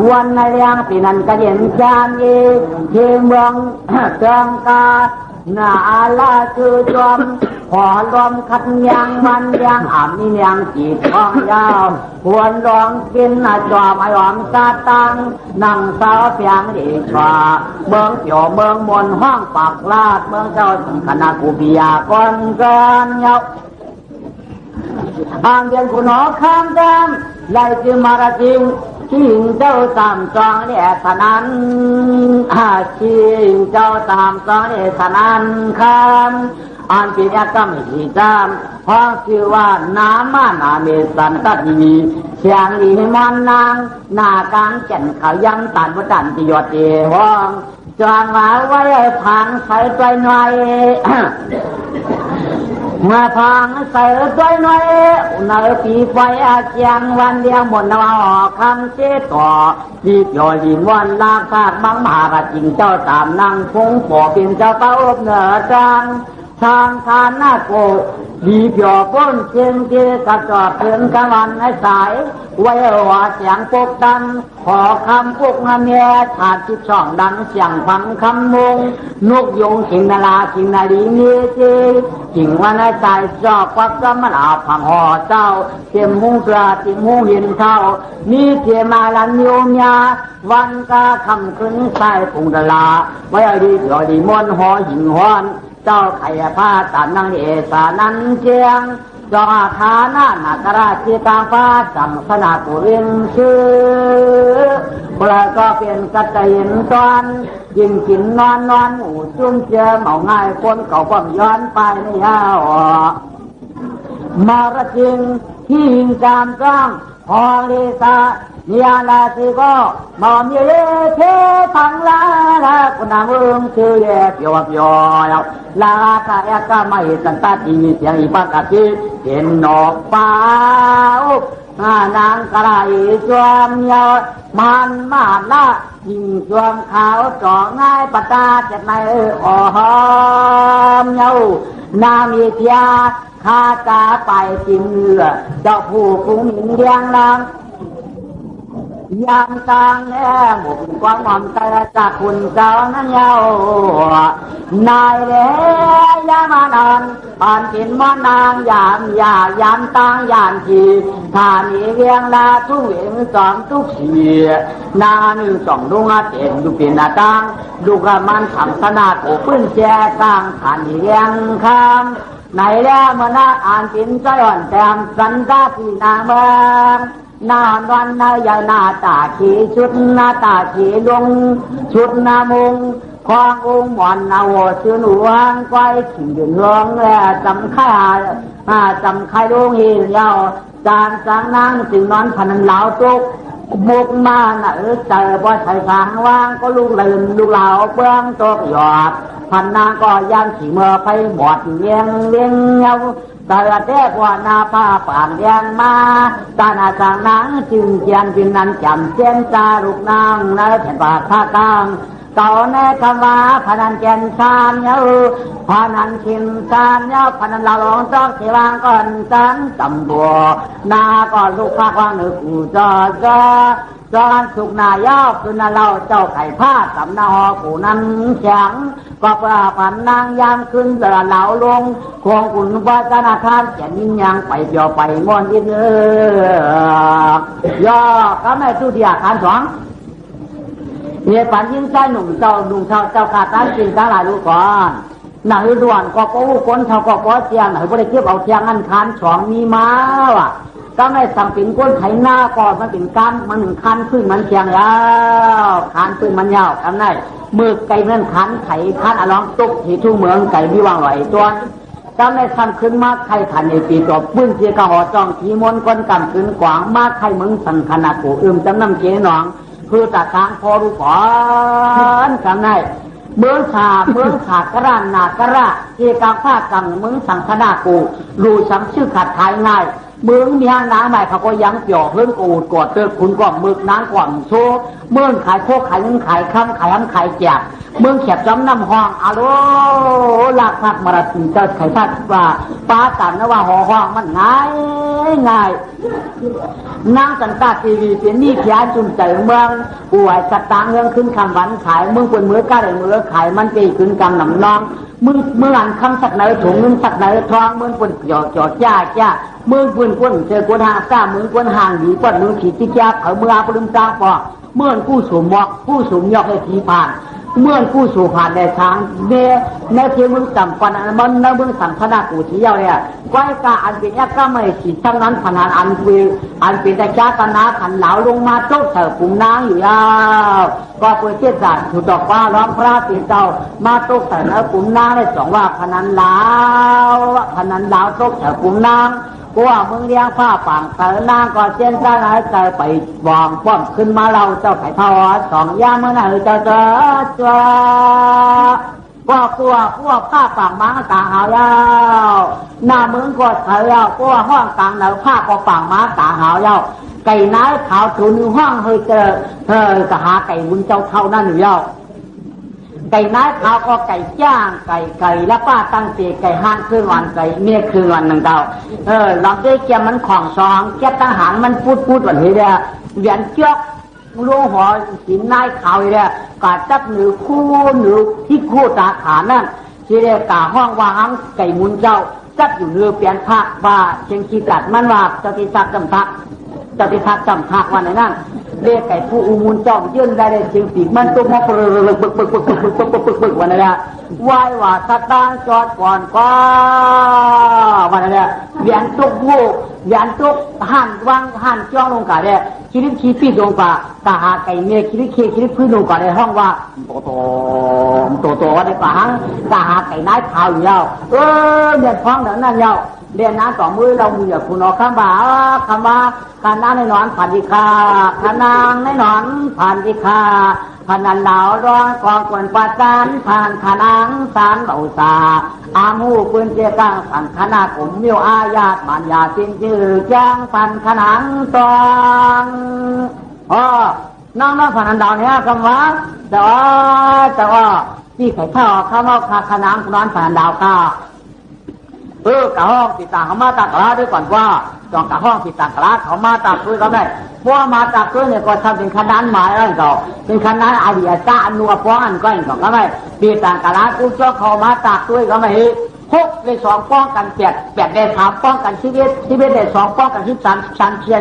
วันในเรียงปีนั้นก็เย็นจานยีที่เมืองเตืองกาหน้าลาคือจอมพอลมขัดยางมันยางอ่ำนี่ยางจีบท้องยาวควรลองกินจอมไอหอมซาตังนั่งสาวเพียงดีกว่าเมืองเกี่ยวเมืองมนห้องปากลาดเมืองเจ้าคณะกูเบียก่อนกันเยาอ่างเดียนคุณหนอข้ามแดนไล่จือมาราจิงชิงเจ้าตามจองเนี่ยสนันชิงเจ้าตามจองเนี่ยสนันคำ อันเป็นกรรมหิจามเพราะคือว่าน้ำมานาเมสันตติเสียงดีมันนางหน้ากลางแก่นเขายังตันวัดันติยอดเอห้องจางหาไว้พังใส่ใจหน่อยมาพังใส่ใจหน่อยในปีไฟเจียงวันเดียวหมดนวคำเจต่อดีบยอดินวันลากภาคบังมหาจิงเจ้าตามนางคงป่อเป็นเจ้าเต้าเหนือจางทางคานาโกดีบยอป้นเชียงเจกระจอดเพื่อนกะวันให้สายไว้หัวเสียงปกดันขอคำพวกงานแย่ขาดที่ช่องดังเสียงฟังคำมงนกยงสิงนาลาสิงนาลีเนเจจิงวันให้สายจอบปักกำมันอาพังห่อเจ้าเต็มมุงกระติมุงเห็นเท่ามีเทียมาลันโยมยาวันกาคำขึ้นใส่ปุงดลาไว้ดียอดีมอนหอหิงหอนเจ้าไข่ผ้าตามนางเอสานันเจียงจอฐานะนาคราชตาฟ้าสังสนาปุรินชื่อแล้วก็เป็นกัตยินตอนยิงกินนอนหมูจุ่มเจอเหมาง่ายคนเขาก็ย้อนไปในยาวมารจิงที่หิงจามจ้างพอลิสาเนียนาสิก็มอมเยเททังลาคุณนางเอิงชื่อเย่เปียวเปียวลาคาเอกก็ไม่สันตติเสียงอีปากาติเห็นนกฟ้านางกระไรจวมเยามันมาละยิงจวมขาวจ่อง่ายปตาเจ็ดในอ๋อมเยานามีเทียข้าตาไปจิงเรือเจ้าผู้คุ้มหิงเดียงนางยามตางแน่หมุนความหอมใจจากคุณเจ้านั้นเยานายเล่ยามานานผ่านกินมอนางยามตางยามทีถ้ามีเรียงลาทุกเองสองทุกสีนาหนึ่งสองดวงอาทิตย์ดูเป็นนาตังดูกระมันสังสนาโขพื้นแจตังฐานเรียงคำในแล้วเมื่อนาอ่านกินใจอ่อนแต้มสันตาที่นางเมืองนานวันนายานาตาขีชุดนาตาขีลงชุดนามุงควางองค์หมอนนาโวชื่อหลวงไว้ขี่ยืนร้องและจำค่ายลงหินยาวจานสังนางจึงนอนพันเหลาตุกมุกมาหนาเจอบ่ใส่ทางว่างก็ลูกลืมลูกเหลาเบื้องตกหยอดพันนางก็ยังขี่เมื่อไปบอดเลี้ยงเยาแต่เทพว่านาผ้าป่านเรียงมาตาหน้าจางนางจึงเจียนจึงนั้นจำเจียนจาลูกนางในแผ่นบาทผ้ากลางเก่าในคำว่าพนันเจนชานเยาพนันชิมชานเยาพนันเราลองจอกเสียวางก่อนจันตำบัวนาก็ลูกภาคว่างหนึ่งกูจอนสุกนายอกคือนาเราเจ้าไข่ผ้าสำนาหอกูนั้นแข็งก็เพื่อผันนางยามขึ้นเสือเหลาลงคงอุ่นว่าธนาคารจะนิ่งยังไปเดียวไปมอนอินย่อก็ไม่ตู้เดียการสองเนี่ยปันยิ่งใจหนุ่มเจ้าขาดตั้งจริงตั้งหลายรู้ก่อนหนังด่วนก็กู้คนชาวก็เสียงหนังบริเทียบเอาเทียงอันคานสองมีมาว่ะก็ไม่สั่งปิ่นก้นไถหน้าก่อนมันเป็นการมันคันขึ้นมันเชียงยาวคันขึ้นมันยาวทำได้มือไก่นั่นคันไถคันอลองตุกที่ทุ่งเมืองไก่วิวังไหวตัวก็ไม่สั่งขึ้นมากไข่ขันในปีต่อปื้นเชียกหอจ้องทีมนก้นกำขึ้นกวางมากไข่เมืองสังขนาดกูจำนำเจ๊หนองคือตาทางพอรู้ก่อนจำได้เมืองขากระนากระเกี่ยวกับภาคกลางเมืองสังขนากูรู้ซ้ำชื่อขาดท้ายง่ายเมืองมีห้างน้ำใหม่เขาก็ยังเกี่ยวเพิ่งกูดกอดเติร์คุณก่อมึกน้ำก่อนโชว์เมืองขายโคกขายเงินขายคำขายขายแจกเมืองแขบจำน้ำห้องอโลหลักพักมรดกเจ้าไข่พัดว่าป้าตันนะว่าห่อห้องมันง่ายนางสันตาทีวีเป็นนี่แขนจุ่มใจเมืองป่วยสตางเงินขึ้นคำหวานขายเมืองเป็นมือกล้าเลยมือขายมันตีขึ้นกำหนำน้องเมืองคำสักไหนถุงเงินสักไหนทองเมืองเป็นจอดจ้าเมืองปืนก้นเจอก้นหางซ่าเมืองก้นห่างดีก้นเมืองขีดที่จ้าเขาเมืองปลื้มจ้าปอเมืองผู้สูมยอกให้ทีผ่าน เมื่อผู้สู่ผ่านในทางในที่มึงสัมปันมันในมึงสัมพนากูที่เยาเนี่ยก้อยกาอันเป็นยักษ์ก็ไม่ขีดทั้งนั้นพนันอันเป็นแต่จ้าตนาขันเหลาลงมาโต๊ะเสิร์ฟปุ่มนางอยู่ยาวก็เปิดเทศน์ถูกดอกว่าร้องพระตีเจ้ามาโต๊ะเสิร์ฟปุ่มนางได้สองว่าพนันเหลาโต๊ะเสิร์ฟปุ่มนางกูว่ามึงเลี้ยงผ้าป่างเต๋อนางก็เส้นได้ไหนเจอไปวางป้อมขึ้นมาเราเจ้าไผ่ทอดสองย่าเมื่อไหร่เจ้าว่าพวกผ้าป่างม้าต่างหายาวหน้ามึงก็เฉยพวกห้องต่างเหนือผ้าก็ป่างม้าต่างหายาวไก่น้ายขาวถูนึงห้องเฮ้ยจะหาไก่บุญเจ้าเท่านั้นอยู่ยาวไก่น้ายขาวก็ไก่ย่างไก่แล้วป้าตั้งเตะไก่ห้างคืนวันไก่เมียคืนวันหนึ่งเจ้าลองได้เกี่ยมันของซองเกี่ยตั้งหางมันพูดวันนี้เนี่ยเหรียญเจ้าลูกหัวสินนายขาวเนี่ยกาจับหรือที่คู่ตาขานั่นที่เรียกกาห้องวางไก่มุนเจ้าจับอยู่เรือเปลี่ยนพักว่าเชียงขีกัดมันว่าเจ้าที่ทักจำพักวันไหนนั่นเรียกไก่ผู้อุมูลเจ้ายื่นได้เลยเชียงปีกมันตุ้มมาปึกวันนั้นแหละไหว้ว่าสตางจอดก่อนก็วันนั้นแหละเหรียญตุกวูเหรียญตุกหั่นวางหั่นจ้องลงกาเนี่ยคิดขี้ปีลงกากาหาไก่เมียคิดพื้นลงกาในห้องว่าโตว่าในป่าหังกาหาไก่น้ายขาวอยู่แล้วเดือดฟ้องดังนั้นแล้วเรียนน้าต่อมือเรามือคุณออกคำว่าการน้าในนอนผ่านดีคาขนางในนอนผ่านดีคาพนันเหลาร้องกองกวนประจานผ่านขนางสารเบาสาอามูปืนเจียกังสันขนาผมมิวอาญาตมันยาสิ้นจือจ้างพันขนางตองน้องพนันดาวเนี่ยคำว่าแต่ว่าที่ไข่ข้าวข้าวขนางนอนพนันดาวข้ากะห้องติดต่างเขามาตากร้าด้วยก่อนว่าจองกะห้องติดต่างร้าเขามาตากด้วยเขาได้เพราะมาตากด้วยเนี่ยก็ทำเป็นขนาดหมายอะไรก็เป็นขนาดอาดิอาจารย์นัวป้องอันก้อนก็ไม่ติดต่างกะร้ากู้เจ้าเขามาตากด้วยก็ไม่6ได้2ป้องกัน8ได้3ป้องกัน11ได้2ป้องกัน13เชีย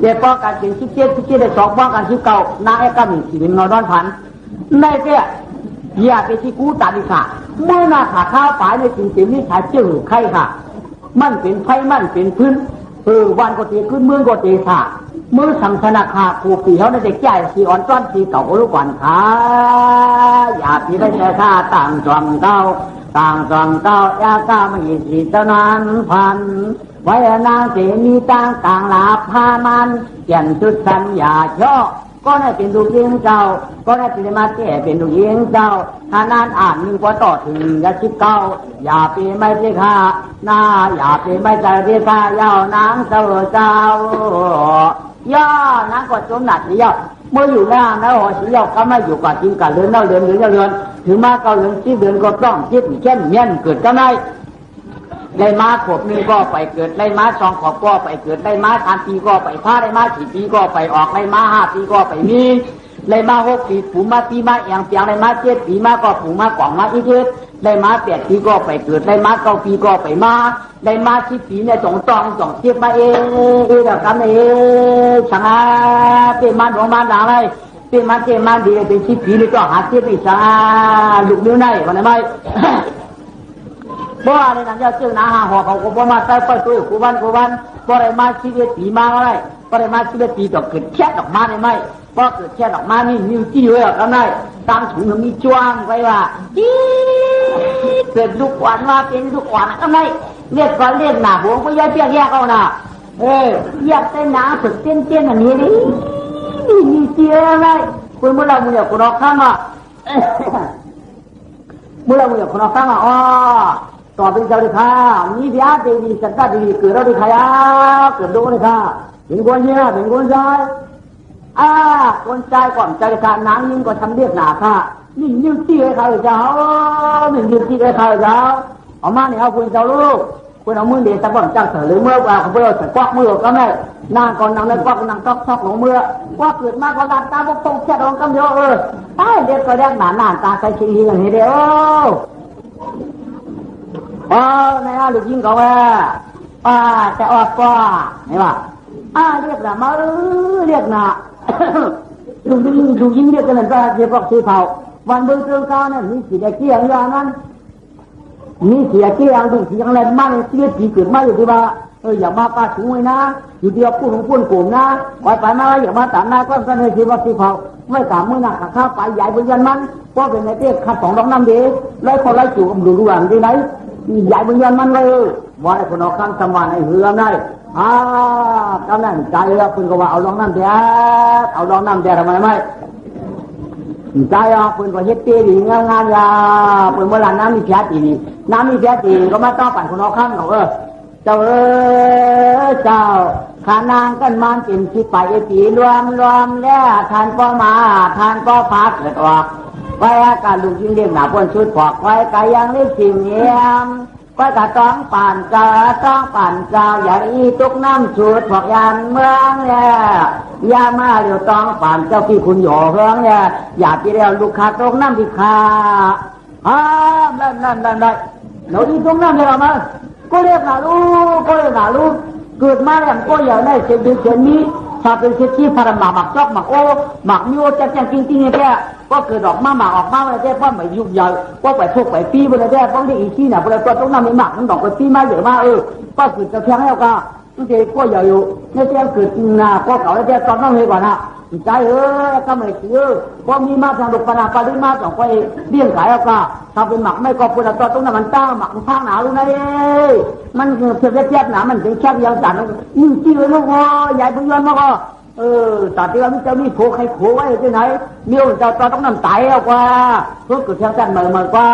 ได้ป้องกัน17ได้2ป้องกัน19นางเอกมีสิรินอนพันในเจ้าอย่าไปที่กูตัดค่ะเมื่อนาขาข้าวฝ่ายในสิ่งเต็มนี้ถ่ายเจือใครค่ะมันเป็นไฟมันเป็นพื้นวันก็ตีขึ้นเมืองก็ตีค่ะเมื่อสังสนาคาครูปีเขาในเด็กใหญ่สีอ่อนต้อนสีเก่าลูกหวานขาอย่าพี่ได้แค่ข้าต่างจอมเต้ายาก้าไม่สีเจ้านานพันไว้นางเสมีต่างลาพามันเปลี่ยนชุดสัญญาย่อก็ได้เป็นลูกยิงเจ้าก็ได้เป็นมาแก่เป็นลูกยิงเจ้าถ้านานอ่านมีกว่าต่อถึงอย่าคิดเก่าอย่าไปไม่ใช่ข้าหน้าอย่าไปไม่ใจเรียกข้ายาวนางเจ้าย่านางก็จมหนักนี่ย่อเมื่ออยู่หน้านะหัวสีย่อก็ไม่อยู่กับจริงกับเรือนถึงมาเก่าเรือนที่เดือนก็ต้องคิดเช่นเงี้ยเกิดก็ไม่ได้มาขวบนึงก็ไปเกิดได้มา2 ขวบก็ไปเกิดได้มา3 ปีก็ไปพาได้มา4 ปีก็ไปออกได้มา5 ปีก็ไปมีได้มา6 ปีผูมาปีมาเอียงเปียงได้มา7 ปีมาก็ผูมากล่องมาอีกได้มา8 ปีก็ไปเกิดได้มา9 ปีก็ไปมาได้มา10 ปีเนี่ยต้องเทียบมาเดี๋ยวกันสังอาเป็นมันของมันด่าเลยเป็นมันเจมันดีเป็น10 ปีนี่ก็หาเทียบอีกสังอาลูกนิ้วในวันไหนบ่อะไรนั่นจะเจ้าหน้าหัวเขาก็บ่มาใส่ไปตัวกูวันบ่ได้มาชีวิตปีมาอะไรบ่ได้มาชีวิตปีดอกเกิดแค่ดอกมาได้ไหมบ่เกิดแค่ดอกมานี่นิ้วจี้ไว้กันได้ตามถุงมีจ้วงไว้ว่าเกิดลูกหวานมาเป็นลูกหวานก็ไม่เรียกก่อนเรียกหน้าหัวก็ย้ายเปียกแยกเอาน่ะแยกแต่หน้าสุดเตี้ยอันนี้นี่มีเจียอะไรคุณเมื่อเราเนี่ยคุณออกข้างอ่ะเมื่อเราเนี่ยคุณออกข้างอ่ะต่อเป็นเจ้าดิค่ะมีพิอาเตวีสัตตาดีเกิดเราดิค่ะเกิดโดนดิค่ะเป็นคนเนี้ยเป็นคนใจคนใจก่อนใจดิค่ะนางยิ่งก็ทำเรียกหนาค่ะนี่ยืดที่ให้เขาเจ้านี่ยืดที่ให้เขาเจ้าเอามาเนี่ยเอาคุณเจ้าลูกคุณเอามือเดียตะบ่อนจังเสหรือเมื่อว่าเขาไปเอาแต่ควักมือก็ไม่นางก่อนนางเลยควักนางซอกหลงมือควักเกิดมากก็ดันตาบกตรงแค่ดองกำเดียวตายเด็กก็เรียกหนาตาใส่ชิ้นนี้อย่างนี้เดียวในลูกยิงเขาจะออกก็เห็นป่ะเรียกหนามาเรียกหนาลูกยิงเรียกกันนั่นก็เรียกพวกซื้อเผา วันเบื้องต้นเขาเนี่ยมีสีแดงเกี้ยงอย่างนั้นมีเสียเกี้ยงดูเสียงอะไรมากเลยเสียจีเกิดมาอยู่ที่ว่าอย่ามาป้าถุงเลยนะอยู่เดียวพูดของพูดกลุ่มนะไปไปมาอย่ามาตามนายก็เสนอชีว่าที่เขาไม่ตามมือหนักข้าวไปใหญ่บนยันมันเพราะเป็นไงเตี้ยขัดสองดอกน้ำดีไล่คนไล่จู่ดูดูหลังที่ไหนใหญ่บนยันมันเลยว่าไอ้คนเอาข้างสมานไอ้เหือได้กำลังใจแล้วคุณก็ว่าเอาลองน้ำเดียเอาลองน้ำเดียทำไมไม่ใจคุณก็เฮ็ดเตี้ยดีงานยาคุณเมื่อไรน้ำมีแค่ตีน้ำมีแค่ตีก็มาต้องปั่นคนเอาข้างเขาเจ้าเจ้าขานางกันมันเป็นที่ไปตีรวมแล้วทานก็มาทานก็พักเกิดออกไว้อาการลูกยิงเลี้ยงหนาบนชุดปอกไว้กายังเลี้ยงสิ่งเยี่ยมก็จะต้องปั่นกาอย่างอีตุกน้ำชุดพอกยันเมืองเนี่ยยามาเดี๋ยวต้องปั่นเจ้าพี่คุณหย่อเฮืองเนี่ยอย่าไปเรียวลูกค้าตกน้ำที่ขานั่นเราดีตรงน้ำเนี่ยเรามาก็เรียกหนาลูกเกิดมาอย่างก็อย่างได้เช่นนี้ถ้าเป็นเช่นที่พาราหมักจอกหมักโอหมักมิโอจะจริงเนี่ยแค่ก็เกิดออกมาหมักออกมาเลยแค่เพราะไม่ยุ่งยากก็ไปพวกไปปีไปเลยแค่เพราะที่อีชี่เนี่ยพอเราตัวตรงนั้นไม่หมักมันดอกไปปีมาเยอะมากก็เกิดจะแข็งแล้วก็ตั้งแต่ก็อย่างอยู่เนี่ยแค่เกิดก็เก่าแล้วแค่ตอนนั้นเลยก่อนนะใจก็ไม่เชื่อเพราะมีมาทางดุปนาปาริมาสองก็เลี้ยงขายแล้วก็ถ้าเป็นหมักไม่ก็ปวดตัวตรงนั้นมันต้าหมักข้างหนาวรู้ไหมมันเพียบแคบหนามันเป็นแคบยาวจัดยิ่งจี้เลยลูกใหญ่พุ่งย้อนมากตัดที่ว่ามิจะมีโผล่ใครโผล่ไว้ที่ไหนมีองค์เจ้าต้องนำตายแล้วกว่าทุกข์เที่ยวจันเหมือนกว่า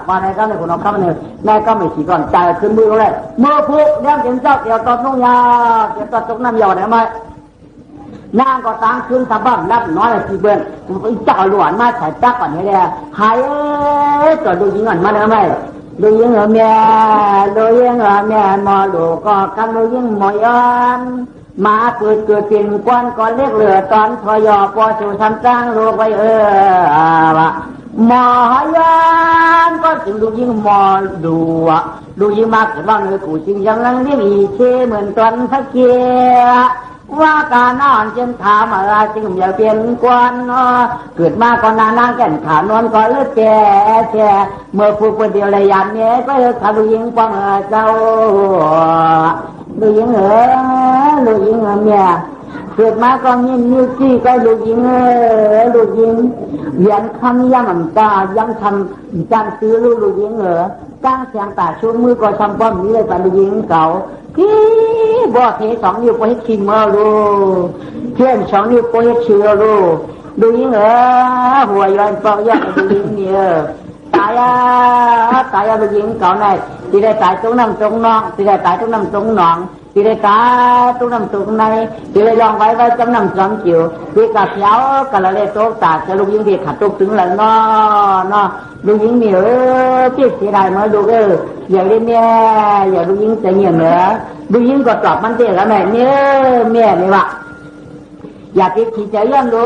วันไหนก็ในคนน้องข้ามันเนี่ยแม่ก็ไม่ฉีก่อนใจขึ้นมือเลยเมื่อพุกเลี้ยงเป็นเจ้าเกี่ยวตอนน้องยาเกี่ยวตอนน้ำยาเนี่ยไหมนางก็ตั้งคืนสะบั้มรับน้อยสิเบิ้ลเจ้าหลวนมาใส่จักก่อนนี่แหละหายก็ดูยิงก่อนมาแล้วไหมดูยิงเหรอแม่มอดูก็กันดูยิงหมอยอนมาเกิดเป็นควันก่อนเล็กเหลือตอนทอยอปอสู่ทำจ้างโลกไว้ว่าหมอยอนก็จึงดูยิงหมอดูยิงมาเกิดว่าเนื้อกูจริงยังลังเลี้ยงอีเชเหมือนตอนทักเกียว่าการนอนเช่นถามอะไรจึงอย่าเปลี่ยนกวนเกิดมาก่อนนางแก่นขานอนก่อนเลือดแก่เมื่อผู้คนเดียวเลยยามเนี้ยก็เลยทำดูยิงความเจ้าดูยิงเมียเกิดมาก็ยิ้มนิ้วจี้ก็ดูยิงยันคำยังตายังทำจันซื้อดูยิงก้างเสียงตาชูมือก็ทำป้อมนี้เลยแต่ดูยิงเก่าที่บ่อเท2 นิ้วก็ให้ชิมมาดูเพื่อน2 นิ้วก็ให้เชื่อดูยิงหัวยันปอกยันดูยิงเนี่ยตายดูยิงเก่าในที่ได้ตายตรงน้ำตรงนองที่ได้ตายตรงน้ำตรงหนองที่ได้ตายตรงน้ำตรงในที่ได้ลองไว้จำนำ2 จิ๋วที่กะเสียวกะละเลโต๊ะตาจะลูกยิงที่ขัดตกถึงหลังนอลูกยิงเหนียวพี่เสียดายมาดูอย่าเล่นอย่าลูกยิงจะเงียบเหนือลูกยิงก็ตอบมันเจ๊แล้วแม่นี่วะอย่าไปขีดใจยันดู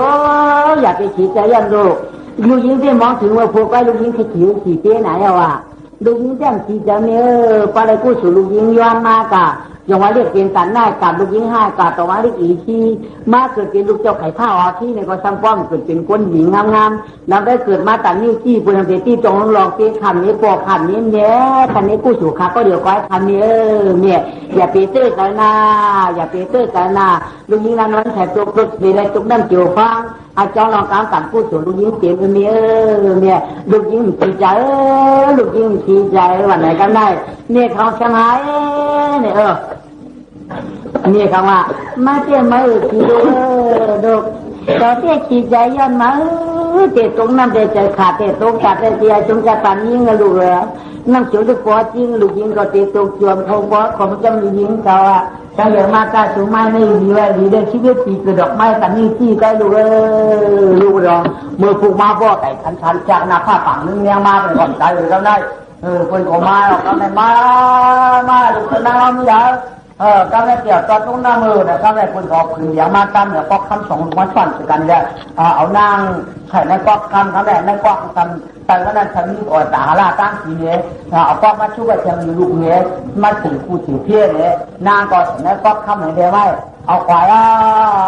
ลูกยิงที่มองถึงว่าพวกไอ้ลูกยิงขี่เจ๊ไหนวะลูกยิงแจ้งขีดใจปอะไรกู้สู่ลูกยิงย้อนมากะอย่างว่าเรียกเป็นสันได้กับลูกยิง5กับต่อมาเรียกอีที่มาเกิดเป็นลูกเจ้าไข่ผ้าที่ในก็ซ้ำป้อมเกิดเป็นคนหญิงงามแล้วได้เกิดมาตัดนิ้วจี้ปุณณเดตี้จงลองเตี้ยคันนี้ปอกคันนี้เนี่ยคันนี้กู้สู่ขาก็เดี๋ยวก้อยคันนี้เนี่ยอย่าไปเตื้อกันนะลูกยิงนั้นวันแถบตุกมีอะไรตุกน้ำเจียวฟังอาจารย์ลองการตัดกู้สู่ลูกยิงเตี้ยเนี่ยลูกยิงขี่ใจวันไหนกันได้เนี่ยเขาชนะเนี่ยนี่คำว่ามาเจ้ามาขี่ดูต่อเจ้าขี่ใจย้อนมาเจ้าตรงนั้นเจ้าใจขาดเจ้าตรงขาดเจ้าจงจะปั่นยิงลูกนั่งเฉียวลูกปอจริงลูกยิงก็เจ้าตรงจวมทงปอของจำยิงเขาถ้าอย่างมากก็สูงไม้ไม่ดีว่าดีได้ชีวิตปีกระดอกไม้แต่นี่ที่ได้ลูกรองเมื่อผูกมาบ่อไก่ชันจากหน้าผ้าฝั่งนึงเนี่ยมาเป็นก่อนใจเลยก็ได้คนออกมาออกกันมาลูกน้ำมีอย่างก็ได้เกี่ยวกับตรงหน้ามือเนี่ยก็ได้คนออกขึ้นอย่างมาตั้งเนี่ยก็คำ2 วันสั่นกันเนี่ยเอานางใส่ในก๊อกคำทั้งแรกในก๊อกคำแต่ก็นั้นฉันมีอดตาลาตั้งทีเนี่ยเอาก๊อกมาช่วยเชียงอยู่ลูกเนี่ยมาถึงคู่ถือเพี้ยเนี่ยนางก็ในก๊อกคำไหนเดียวไว้ เอาควาย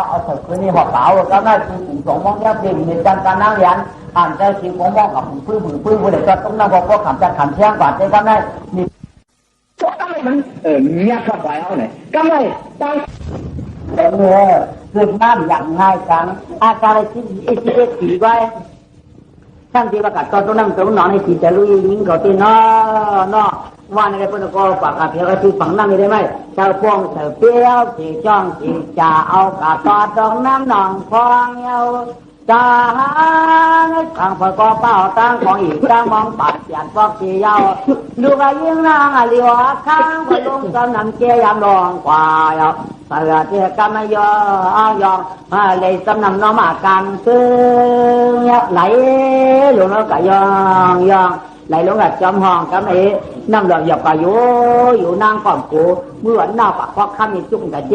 เอาเถิดคืนนี้หอบเปล่าก็น่าคือถึงสองมองแยบเด่นในการการนั่งเรียนอ่านใจสีมองมองกับพื้นผู้ใดก็ต้องนั่งบอกว่าขำจะขำเชียงกว่าใจก็ได้มีก็ไม่มันเงียบเข้าไปเอาไหนก็ไม่ตั้งเกิดน้ำอย่างง่ายจังอาการที่สีไว้ท่านที่ว่ากัดตอนนั้นตรงนอนในสีจะลุยยิงเขาตีนอว่าในพวกก็ปากกาเพียก็คือฝังนั่งได้ไหมเจ้าพวงเสือเปี้ยวสีจ้องสีจ่าเอากาตอดตรงน้ำหนองฟองเยาจ่าทางพอก็เป้าตั้งของอีกตั้งมองปากเสียดฟอกสีเยาดูกายิ่งนางเหลียวข้างพอลงกำนำเจียมลองกว่าเยาเสือเจียกำไม่ยองเลยสำนำน้องมากันคือไหลหลวงแล้วก็ยองไหลลงกับจอมห้องกับไอ้น้ำหลอกหยอกกับอยู่นางก่อนกูเมื่อวันหน้าปากควักข้ามมีจุ่มกับเจ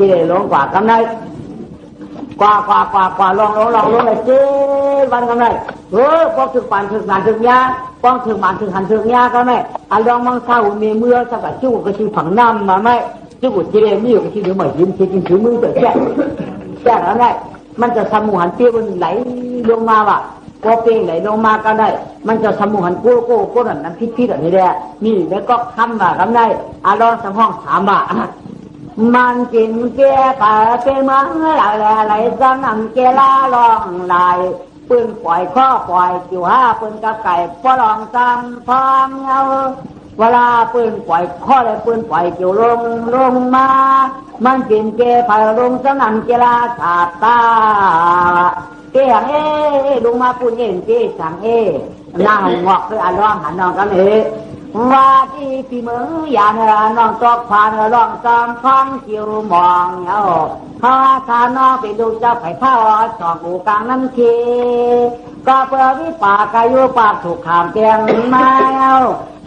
เลลงกว่ากับไอ้กว่าลองเลยเจวันกับไอ้พอถึงปั่นถึงงานถึงยาป้องถึงมันถึงหันถึงยาก็ไม่อันลองมังเศร้ามีเมื่อสักกับจุ่มก็ชื่อผังน้ำมาไม่จุ่มเจเลมีอยู่ก็ชื่อเหมือนยิ้มเช็ดยิ้มถือมือเปิดแก่แล้วไงมันจะสมุหันเปี้ยวมันไหลลงมาว่ะก็เปไหลลงมาก็ได้มันจะสมุหันโก้นั่นน้ำพิษอะไรนี่แหละนี่แล้วก็คำว่าคำได้อารมณ์สมองถามว่ามันกินแก่ป่าเป็นมังไหลซ้ำน้ำแก่ลาลองไหลปืนปล่อยข้อปล่อยจิ๋วปืนกับไก่ปลองซ้ำพร้อมเงาเวลาปืนปล่อยข้อเลยปืนปล่อยจิ๋วลงมามันกินแก่ป่าลงซ้ำน้ำแก่ลาสาตาเกี่ยงลงมาปุ่นเกี่ยสังนั่งงอกคืออ่านร้องหันน้องกันว่าที่พี่มือยานน้องตกผ่านร้องซ้ำฟังจิ๋วมองเอาพาสาน้องไปดูเจ้าไผ่เท่าสองอูกลางน้ำชีก็เพื่อวิปากายุปากถูกขามเตียงมาเอา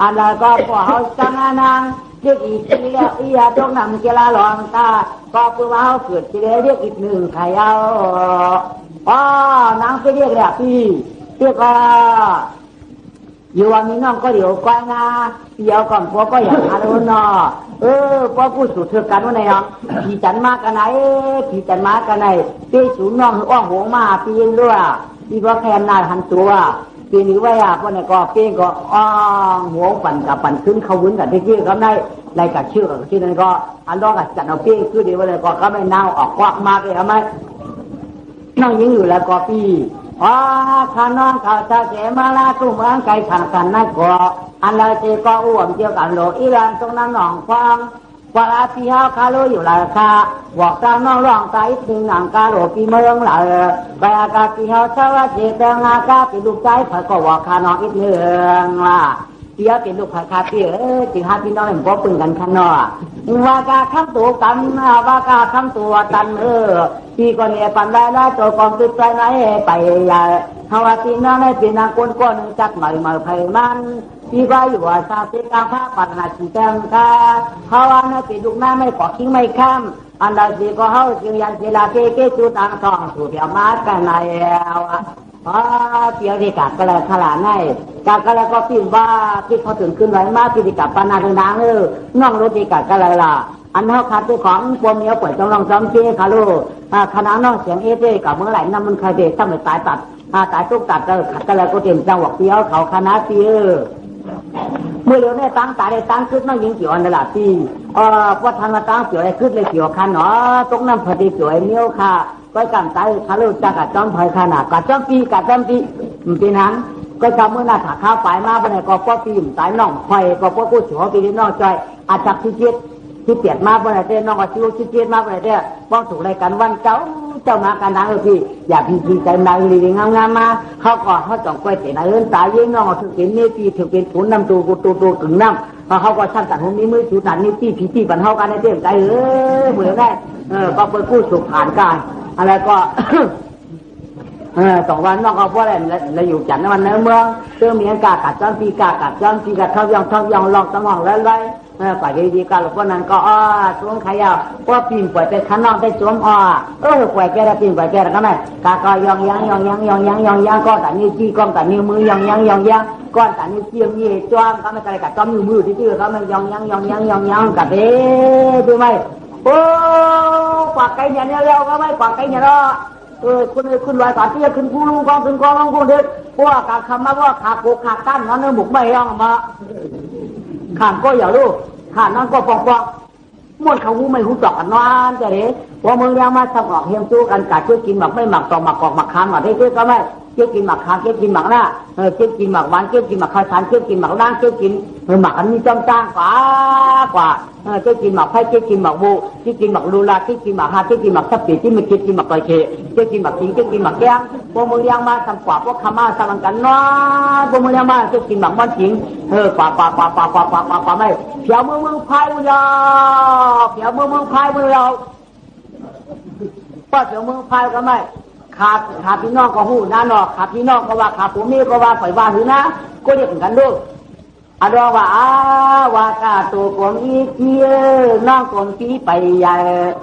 อันนั้นก็พอเขาจังนางเรียกอีกทีเรียกอียตรงนำเกลาลองตาก็เพื่อเขาเกิดทีเรียกอีกหนึ่งไข่เอานางไปเรียกเลยพี่เรียกว่าอยู่วันนี้น้องก็เดี๋ยวกว้างนะเดี๋ยวก่อนพวกก็อย่างนั้นเนาะพวกผู้สูดเถื่อกันว่าไงอ่ะผีจันมากันไหนผีจันมากันไหนปีสูนน้องอ้องหัวมาปีนด้วยปีว่าแค่นาหันตัวปีนี้ว่าพวกนี้ก็ปีก็อ้องหัวปั่นกับปั่นขึ้นเขาวุ้นกับที่กี้เขาได้ไรกับชื่อกับชื่อนั้นก็อันร้องกับจันเอาปีคือเดี๋ยวเลยก็เขาไม่น่าออกควักมากเลยทำไมน้องยิงอยู่แล้วก็ปีข้าน้องเขาจะเสมาลาตุ้มอังไก่ขันกันนั่นก็อันเราเจก็อ้วนเกี่ยวกับโลอีรานตรงนั้นหนองฟังว่าพี่เขาคาโลอยู่ราคาบอกตามน้องร้องใจถึงหนังกาโลปีเมืองหล่ะไปอากาศพี่เขาเชื่อว่าเจตังอากาศเป็นลูกใจเผยก็ว่าข้าน้องอีกเรื่องล่ะเดี๋ยวเป็นลูกคาเปียจึงหาพี่น้องเห็นพวกปืนกันข้างนอกว่ากาข้ามตัวกันว่ากาข้ามตัวกันพี่ก็เนี่ยปั่นได้แล้วตัวกองติดใจไหนไปใหญ่เขาว่าพี่น้องให้เป็นนางก้นจักใหม่ไผ่มันพี่ก็อยู่ว่าซาเซกาผ้าปัดหน้าชีแตงกาเขาว่าเนี่ยเป็นลูกน้าไม่ขอทิ้งไม่ข้ามอันใดสิก็เขาจึงยันเจลาเกจูตังทองสู่เดียวมากันไหนเปียวที่กัดก็เลยขลาดให้กัดก็เลยก็พิมพ์ว่าที่เขาถึงขึ้นไว้มาที่กับปานาดังน้องรถที่กัดก็เลยล่ะอันเขาขาดตัวของปมเนี้ยป่วยจงลองจอมเจ้คาลูขณะน้องเสียงเอกับเมื่อไหร่น้ำมันเคยเด็ดตั้งแต่ตายตัดตายทุกตัดก็ขัดก็เลยก็เต็มจังหวะเปียวเขาคณะเปียเมื่อเร็วเนี่ยตั้งตายได้ตั้งขึ้นน้องยิงเกี่ยวอันละที่ว่าทางมาตั้งเกี่ยวอะไรขึ้นเลยเกี่ยวคันเนาะตรงน้ำพอดีเกี่ยวเนี้ยค่ะก็กำใจคาลูจะกัดจอมพายขนาดกัดจอมปีปีนั้นก็จำเมื่อนาถาข้าวไปมาไปไหนก็ป้อปีมสายน่องไฟก็ป้อกู้หัวปีนี้น้องจอยอาจับที่เจ็ดที่เปียกมาไปไหนเต้น้องก็ชิวที่เจ็ดมาไปไหนเต้ป้องถูกอะไรกันวันเจ้ามากันดังพี่อย่าพี่ใจนางลีงามมาเขาก็เขาจ่องกล้วยเตะนายเอินตายยิ่งน้องถึงเป็นนี่ปีถึงเป็นถุนน้ำตูกึ่งน้ำพอเขาก็ชั้นตัดหุ่นนี้มือจุดนั้นนี่พี่บรรเทากันในเต้ใจเหมือนได้ก็เปิดกู้สุขผ่านการอะไรก็สองวันน้องเขาพูดอะไรเราอยู่จันทร์วันเมืองเรื่องมีกากัดจ้อนปีกัดเท่ายองลองสมองแล้วป่าดีๆกันหลวงพ่อนั้นก็สวมขายาวว่าปีนป่วยไปข้างนอกได้สวมป่วยแก่แล้วปีนป่วยแก่แล้วก็ไม่กาก็ยองยังก้อนแต่นิ้วจี้ก้อนแต่นิ้วมือยองก้อนแต่นิ้วเจียมยี่จ้วงก็ไม่กระไรกัดจ้อมมือที่เขาไม่ยองยังกัดดูไหม โอ้ปากไก่เนี่ยเราก็ไม่ปากไก่เนี่ยเราคุณลอยปากเตี้ยคุณกูลุงกองคุณกองลุงกูเด็กพวกกาคำมาว่าขาโกขาตั้นนั่นเนื้อหมกไม่ย่องมาข้ามก็อย่าลูกข้ามนั่นก็ปองปองม้วนเขาหูไม่หูจอกกันนอนจะเด็กพอมึงยังมาสงบเฮียมสู้กันกัดช่วยกินหมักไม่หมักต่อหมักกอกหมักคางหมักได้เจ๊ก็ไม่เจ๊กินหมักคางเจ๊กินหมักหน้าเจ๊กินหมักหวานเจ๊กินหมักข้าวสารเจ๊กินหมักด่างเจ๊กินหมักอันนี้จ้างกว่าเจ๊กินหมักไผ่เจ๊กินหมักบูเจ๊กินหมักลูลาเจ๊กินหมักฮาเจ๊กินหมักทับปีเจ๊ไม่กินหมักต่อยเชเจ๊กินหมักสิงเจ๊กินหมักแก้งพวกมึงยังมาทำกว่าพวกขม่าสั่งกันน้อยพวกมึงยังมาเจ๊กินหมักมันสิงกว่าไม่เผียวมึงพายมึงยาวเผียวมึงพายมึงยาวป้าเผียวมึงพายก็ไม่ขาพี่น้องก็หูน้าหนอกขาพี่น้องก็ว่าขาผมนี่ก็ว่าฝ่ายว่าหือนะก็เรียกกันด้วยอาดอว่าว่ากาตัวกลมอีเกียน้องกลมปีไปใหญ่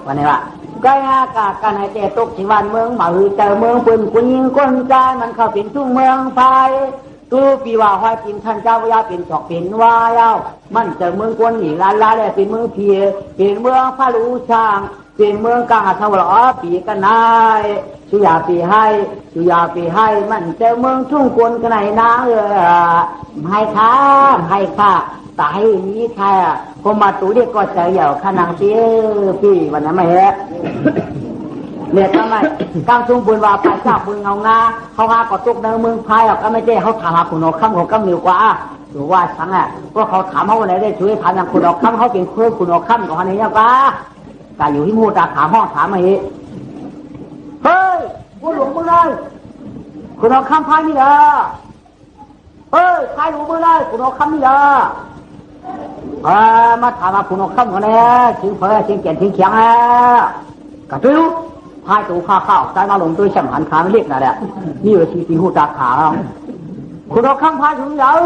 วันนี้ว่าก็อากาศกันให้แต่ตกสิวันเมืองมาหือเจอเมืองปืนคุณยิงคนใจมันเข้าเป็นทุ่งเมืองไฟตู้ปีว่าห้อยกินท่านเจ้าวิญญาเป็นศอกเป็นวายเอามันเจอเมืองกวนหนีลาแล้วเป็นเมืองเพียเป็นเมืองพระลูช่างเป็นเมืองกาหาทวารปีกันนายสุยาปีให้มันเจอเมืองทุ่งกวนกันไหนนะให้ข้าตายนี้ใครก็มาตู้เด็กก็เจอเหย่าขนางเตี้ยพี่วันนั้นไม่เหรอเนี่ยทำไมกางซุงบุญว่าไปจับบุญเงางาเขาหาก็ตกในเมืองไทยก็ไม่ใช่เขาถามหาคุณอคำของกำเหนียวกว่าหรือว่าสังอ่ะก็เขาถามเขาวันไหนได้ช่วยทานอย่างคุณอคำเขาเป็นเพื่อนคุณอคำของอะไรเนี่ยป้ากาอยู่ที่มูตาถามห้องถามมาเฮ้ยกูหลงมึงเลยคุณอคำพายนี่เหรอเฮ้ยพายหลงมึงเลยคุณอคำนี่เหรอมาถามมาคุณอคำกันเลยถึงเพื่อถึงเกียรติถึงเขียงอ่ะกระตุ้ยพายตัวข้าวใจมาลงตัวฉันหันขาไม่เรียกนะแหละนี่ว่าชีหูตาขาคุณเอาคำพายถึงเยอะ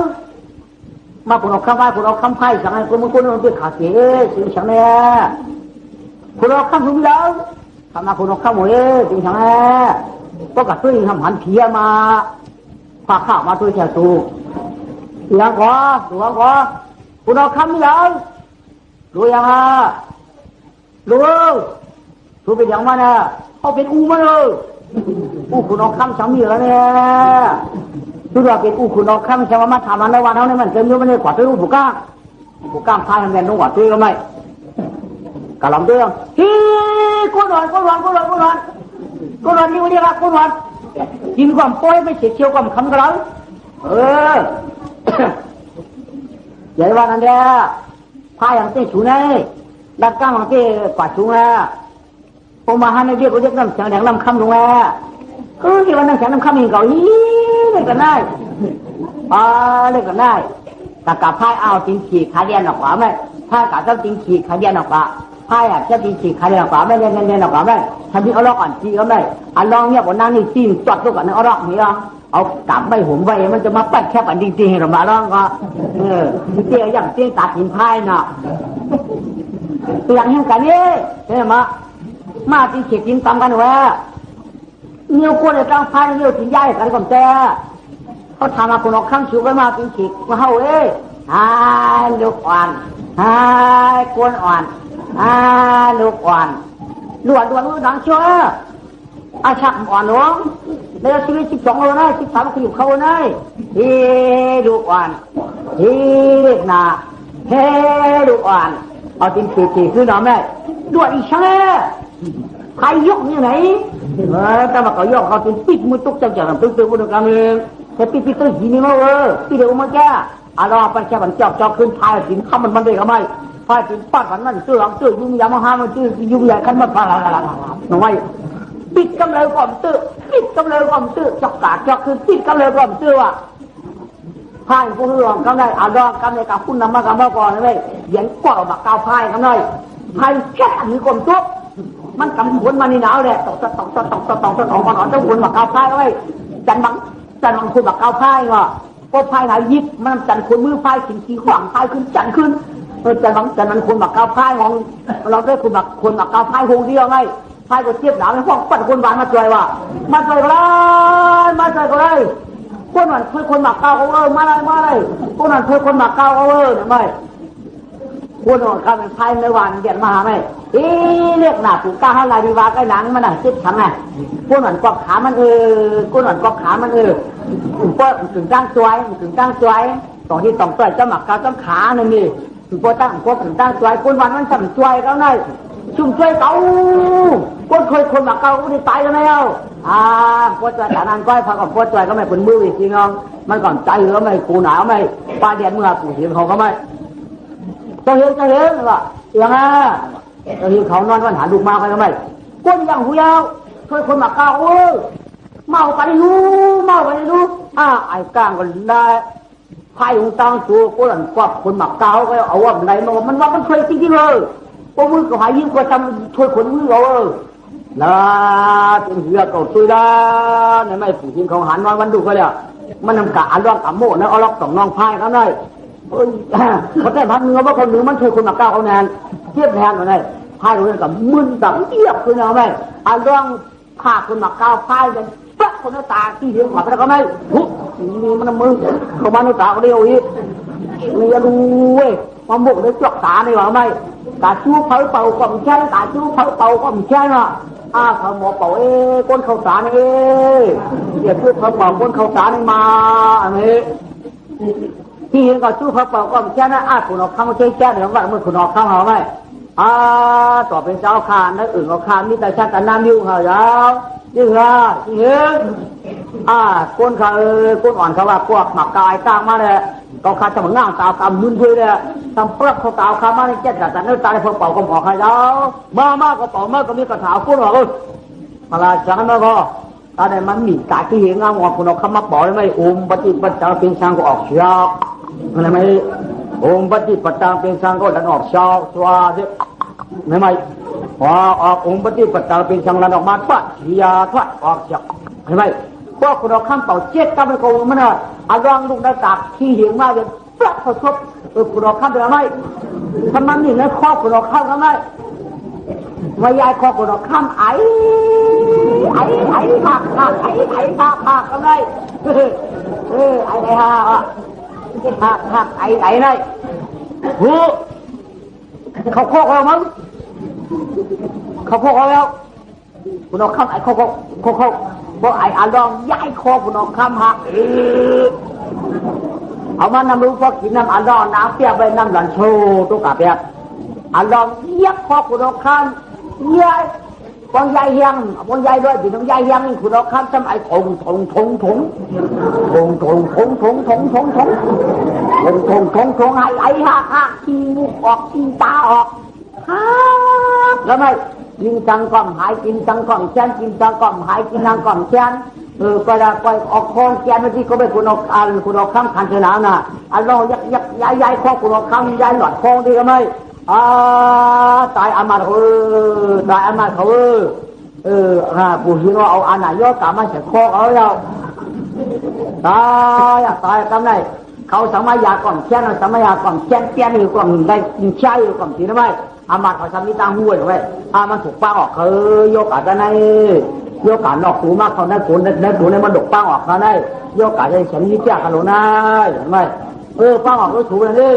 มาคุณเอาคำพายคุณเอาคำพายสั่งให้คุณมึงคุณเอาตัวขาเสียสิ่งฉันเนี่ยคุณเอาคำถึงเยอะทำมาคุณเอาคำหมดสิ่งฉันเนี่ยก็กระตุ้ยทำหันเพียมาพาข้าวมาตัวเจ้าตัวเสียงก่อคุณเอาคำเยอะรู้ยังอ่ะรู้เป็นอย่างมันนะเขาเป็นอูมาเลยคุณเอาคำสามีแล้วเนี่ยทุกอย่างเป็นคุณเอาคำสามีมาทำมันในวันเท่านี้มันเต็มอยู่มันเลยกว่าตัวผู้กล้าพายทำงานต้องกว่าตัวก็ไม่กะหล่ำตัวฮีก้นหวานนี่วันนี้ละก้นหวานกินความป้อยไม่เฉียดเฉียวความคำกระไรใหญ่วันนั้นเดียพายอย่างเต้ชูนี่ดักก้างอย่างเต้กว่าชูนะผมมาหาในเรื่องก็เรียกน้ำเสียงแดงน้ำคำลงแล้วที่วันนั้นเสียงน้ำคำเองเก่าเล่นกันได้เล่นกันได้แต่กับพายเอาจริงขี่ขาเดียนออกขวาไหมพายกับเจ้าจริงขี่ขาเดียนออกขวาพายเจ้าจริงขี่ขาเดียนออกขวาไม่เล่นออกขวาไหมทำที่เอาล็อกอ่อนจีก็ไม่อันลองเนี่ยบนนั่งนี่ซีนจอดตัวก่อนเอาล็อกนี่อ่ะเอากลับไปผมไปมันจะมาปัดแค่ปัดจริงๆเรามาลองก็เตี้ยอย่างเตี้ยตัดหินพายเนาะตัวอย่างเห็นกันนี่ใช่ไหมมาตีเขียกินตามกันวะเงี้ยวคนเลยตั้งพายเงี้ยวถึงย่ายกันก่อนแต่เขาทำมาคนออกข้างชิวไปมาตีเขียมาเฮ้ยลูกอ่อนกวนอ่อนลูกอ่อนล้วนดังเชียวอาชักอ่อนหลวงในชีวิต12 โลนะ13 ขยุบเขานะลูกอ่อนเล็กนาลูกอ่อนเอาตีเขียคือหนอแม่ล้วนอีช่างใครยกนี่ไหนแต่มาเขายกเขาเป็นปิดมือตุกจังๆตึ้งๆบนกลางเองแต่ปิดตัวหินนี่มั้งปิดเดี๋ยวมาแก่อะไรไปแค่มันจอกขึ้นพายหินข้ามมันได้ก็ไม่พายหินปัดมันนั่นเสื่อยุ่งยามาหามันยุ่งใหญ่ขั้นมาพาหน่อยปิดกำเลยก่อนจอกกาจอกคือปิดกำเลยก่อนว่ะพายผู้เรืองกำเลยกำเลยกับคุณนำมากำมาก่อนเลยเหยียนกว่าแบบก้าวพายกำเลยพายแค่มีความทุกข์มันกำวนมาในหนาวเลยตกมันอ่อนต้องวนแบบก้าวพายเลยจันบังคุณแบบก้าวพายว่ะก็พายหายยิบมันจันคุณมือพายสิ่งที่ขวางพายขึ้นจันขึ้นจันมันคุณแบบก้าวพายของเราได้คุณแบบก้าวพายหงเดียวไงพายก็เทียบหนาวในห้องปัดคนหวานมาจ่อยว่ะมาจ่อยก็เลยคนนั้นเคยคนแบบก้าวมาเลยคนนั้นเคยคนแบบก้าวเนี่ยไม่ พูดว่าข้าเป็นไพ่ในวันเดียดมาหาไม่เรียกหนาผูกก้าเฮาลาดีวาใกล้หนังมันน่ะคิดทำไงพูดหนอนกอกขามันพูดหนอนกอกขามันก็ถึงตั้งจวยถึงตั้งจวยตอนที่ต้องต่อยเจ้าหมักเขาต้องขาหนึ่งนี่ถึงพอตั้งพอถึงตั้งจวยคนวันมันสั่งจวยเขาไงชุ่มจวยเขาคนเคยคนหมักเขาก็ได้ตายแล้วไหมเอาพอจวยแต่นั้นก้อยพอกับพอจวยก็ไม่เป็นมือจริงๆมันก่อนใจแล้วไม่กูหนาวไม่ปลาเดียนเมื่อกูเห็นเขาก็ไม่จะเห็นว่าอย่างน่ะจะเห็นเขานอนวันหาลูกมาใครก็ไม่ก้นยังหูยาวเคยคนหมักเขาเมาไปรู้ไอ้ก้างก็ได้ไพ่ของตังตัวก็หลังกวักคนหมักเกาก็เอาว่าไหนมันว่ามันเคยจริงๆเลยพวกมือก็หายยิ่งกว่าทำช่วยคนมือเรานะเป็นเหือกเอาตัวได้เนี่ยไม่ผู้หญิงเขาหันนอนวันดูก็เลยมันนำกะอันร้องกะโม่นะเอาล็อกสองน้องพายเขาได้เขาแต่พักเนื้อว่าคนหนึ่งมันช่วยคนหมักเกาเขาแนนเทียบแทนกันได้พายคนนั้นกับมึนกับเทียบคือเอาไหมอันร้องฆ่าคนหมักเกาพายกันปั๊บคนหน้าตาที่เลี้ยงหมาแล้วก็ไม่หุบนี่มันมือเขามาหน้าตาเขาเดียวอีกนี่จะดูเว้ยมาบุกได้จวกตาในว่าไม่ตาชู้เผาเป่าก็ไม่ใช่ตาชู้เผาเป่าก็ไม่ใช่น่ะเขาหมอเป่าก้นเขาสารเดี๋ยวชู้เผาเป่าก้นเขาสารมาอันนี้ที่เห็นก็ชู้เผาเป่าก็ไม่ใช่นะคุณออกข้างมาใช้แก้เดี๋ยวว่าเมื่อคุณออกข้างเหรอไม่ต่อเป็นเจ้าข้านักอื่นก็ข้ามีแต่ชาติน้ำยิ้วเหรอยาวยิ่งเหรอยิ่งเห็นก้นเขาก้นอ่อนเขาว่าพวกหมักกายกลางมาเลยเขาขาดจะมาง่างตาตามมึนด้วยเลยทำเปลือกเขาตาขามาในเจ็ดแต่เนื้อตาในพวกเป่าก็หมอกให้แล้วมากก็เป่ามากก็มีกระถางก้นหรอกอะไรจังนั้นก็อะไรมันมีกายที่เห็นงามงอนคุณเอาคำมาบอกได้ไหมปฏิปัจจาเป็นช่างก็ออกเชียวอะไรไหมปฏิปัจจาเป็นช่างก็ดันออกเชียวสวัสดีไม่ออกปฏิปัจจาเป็นช่างดันออกมาปัดเชียทวัดออกเชียวเห็นไหมพวกคุณเอาคำเป่าเจ็ดก็ไม่โกงมันอ่ะเอาลองลูกหน้าตาที่เห็นมาเลยปลั๊กเขาชกคุณเอาคำเป็นอะไรทำมันนี่นะข้อคุณเอาคำทำไมวายายข้อคุณเอาคำไอ้ผักทำไมไอ้ฮะผักไอ้ไหนหูเขาโคกเรามั้งเขาโคกเราแล้วคุณเอาคำไอ้โคเพราะไอ้อาลองย้ายคอคุณออกคำหักเอามานำรู้พอกินน้ำอาลองน้ำเปียกไปน้ำหลันโชตุกาเปียกอาลองเยียบคอคุณออกคำย้ายปองยายยังปองยายด้วยพี่น้องยายยังคุณออกคำทำไอ้ถงไอ้หักขี้มุกออกขี้ตาออกแล้วไม่กินจังก่อมหายกินจังก่อมแช่นกินจังก่อมหายกินนางก่อมแช่นไปละไปออกคองแกนไม่ที่เขาไปคุณออกคุณออกคำขันเสนาน่ะเราย้ายคอคุณออกคำย้ายหลอดคองดีกันไหมตายอามาเขาตายอามาเขาผู้หิวเอาอันไหนย่อกามาเสียคอเอาแล้วตายทำไงเขาสมัยยาก่อมแช่นสมัยยาก่อมแช่นแก่นอยู่ก่อมได้กินใช่อยู่ก่อมทีนะไหมอามาเขาทำนี่ตั้งห้วยไว้มันถูกป้าออกโยกอาจจะในโยกอาหนอกหูมากเขาได้ผลได้ผลในมันดกป้าออกเขาได้โยกอาจจะฉันนี่แก่กันหรอนะเห็นไหมป้าออกก็ถูกเลยนี่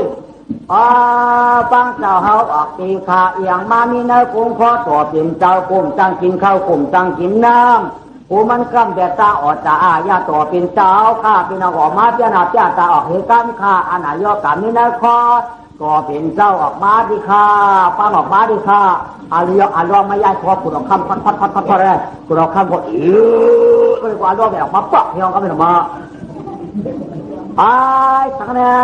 ป้าเจ้าเขาออกตีขาเอียงมามีเนื้อคงคอต่อเปลี่ยนเจ้ากุ่มจังกินข้าวกุ่มจังกินน้ำผู้มันกำแต่ตาออดตาญาต่อเป็นเจ้าข้าเป็นออกมาเจ้าหน้าเจ้าตาออกเหตุการณ์ข้าอันไหนโยกามีเนื้อคอก็เป็นเจ้าออกมาดิค่ะป้าออกมาดิค่ะอาลีอาลองไม่ย้ายคอคุณออกคำพัดเลยคุณออกคำก็ก็เลยว่าลองแบบออกมาปะพี่น้องก็ไม่ออกมาสังเนี่ย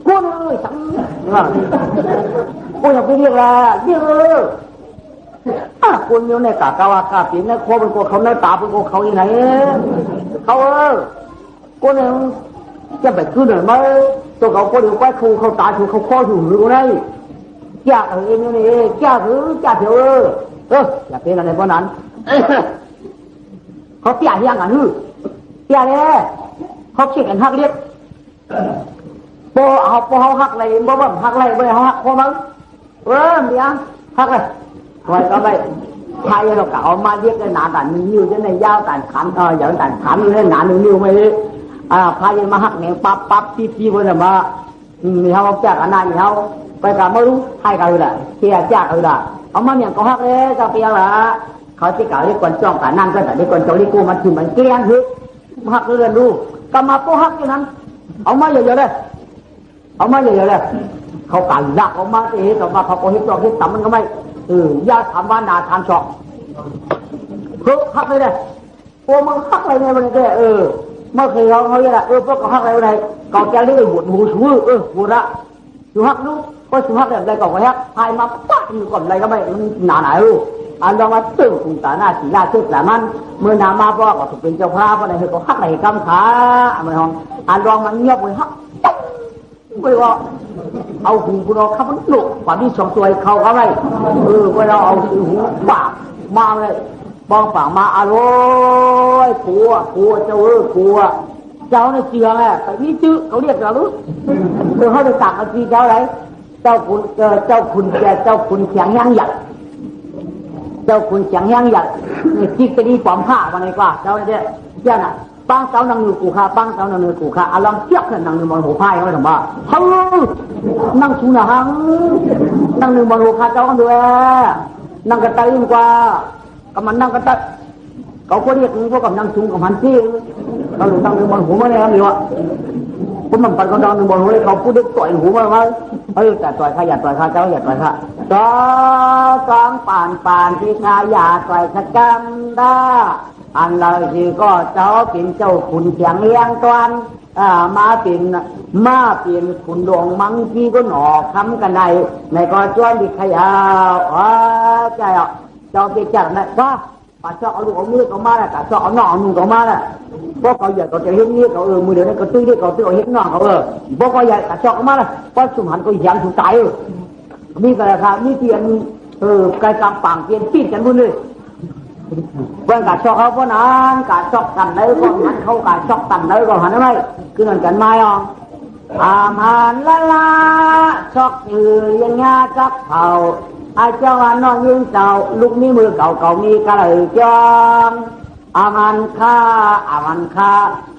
กูเลยสังกูอยากไปเรียกคุณอยู่ในกากาวากาปีนในคอเป็นกูเขาในตาเป็นกูเขาอย่างไหนเขากูเนี่ยจะไปขึ้นหรือไม่ตัวเขาก็เดี๋ยวไปครูเขาตาถูกเขาข้อถูกหรือไงจ้าเองนี่จ้าเถอะอย่าเป็นอะไรเพราะนั้นเขาเตี้ยยังอ่ะฮึเตี้ยเลยเขาเช็คกันหักเรียบพอเขาหักอะไรบ่บ่หักอะไรบ่เขาหักพอมั้งเดี๋ยวหักเลยไว้ก็ไปใครเราเก่ามาเรียกในหนาแต่นิ้วจะในยาวแต่ขันอย่างแต่ขันอยู่ในหนานิ้วไม่พายมาหักแหนงปั๊บปีคนละมามีเขาแจกอันนั้นเขา ไปกับไม่รู้ให้กันเลยเที่ยจ้ากันเลยเอามาเนี่ยก็ฮักเลยจะเปียละเขาที่เก่าที่คนจ้องกันนั่งก็แต่ที่คนจ้องที่กูมันคือมันเกลี้ยงฮึฮักเรียนรู้ก็มาโป้ฮักอย่างนั้นเอามาเยอะๆเลยเอามาเยอะๆเลยเขาไก่ยักออกมาเอ๋ต่อมาเขาโกหิตต่อที่ต่ำมันก็ไม่ญาติถามว่านาทานชอกเขาฮักเลยเลยโอ้มึงฮักอะไรเนี่ยมันเนี่ยเมื่อเคยเขาอย่างไรพวกเขาฮักอะไรอะไรเขาแกเรียกบุญหูชูบุญละชูฮักลูกก็ชูฮักแบบไรก็ฮักพายมาปั๊บอยู่ก่อนอะไรก็ไม่มันหนาหนาลูกอันเรามาตึ้งคุณตาหน้าสีหน้าเชื่อแต่มันเมื่อนามาเพราะก็ถูกเป็นเจ้าพระเพราะอะไรเขาฮักอะไรกำขาอะไรห้องอันรองมันเงียบเลยฮักไม่ว่าเอาหูคุณเอาข้ามันหลุดความที่สองตัวเขาเขาไม่ก็เราเอาหูปากมาเลยบองปากมาอร่อยกลัวเจ้ากลัวเจ้าเนี่ยเจืองอ่ะแต่นี่ชื่อเขาเรียกเรารู้เขาจะตักอะไรเจ้าอะไรเจ้าคุณเจ้าคุณเสียงยังหยัดเจ้าคุณเสียงยังหยัดนี่จิตจะดีปลอมผ้าวันนี้กว่าเจ้าเนี่ยเจ้าน่ะปังเจ้านังนือกูข้าปังเจ้านังนือกูข้าอารมณ์เจี๊ยบเนี่ยนังนือมันหัวพายเขาไม่ทำบ้าเฮ้ยนั่งชูน่ะฮังนั่งนือมันหัวข้าเจ้ากันด้วยนั่งกระต่ายยิ่งกว่าก็มันนั่งกระต่ายเขาก็เรียกพวกกับนั่งชูกับหันที่เราหลุดนั่งนือมันหัวมาเลยครับเดี๋ยวผมมันปัดกระดองนือมันหัวเลยเขาพูดด้วยต่อยหัวมาไหมแต่ต่อยข้าอย่าต่อยข้าเจ้าอย่าต่อยข้าต่อกองป่านที่ข้าอย่าต่อยข้าจำได้อันเราสิก็เจ้าเป็นเจ้าขุนเสียงเลี้ยงตอนมาเป็นขุนดวงมังที่ก็หนอคำกันในก็จ้วนดิขยาวใจเจ้าไปจัดนะก็ป่าเจ้าเอาลูกเอามือเขามาแล้วป่าเจ้าเอาหน่อหนุ่มเขามาแล้วพวกเขาอยากเขาจะเห็นนี่เขามือเดียวนี่เขาตื้อนี่เขาตื้อเห็นหน่อเขาพวกเขาอยากป่าเจ้าเขามาแล้วเพราะสุพรรณก็ยังสุดใจนี่ก็ราคานี่เปลี่ยนไกลกำปังเปลี่ยนปีดกันบุญเลยเพื่อนกาชอกเขาเพราะนั้นกาชอกกันเลยก็หันเขากาชอกกันเลยก็หันไม่คือเหมือนกันไม่อ่ะหันละชอกยังงาจักเผาไอ้เจ้าวันน้องยิงเจ้าลูกนี้มือเก่ามีกระเลยจอมมันค่า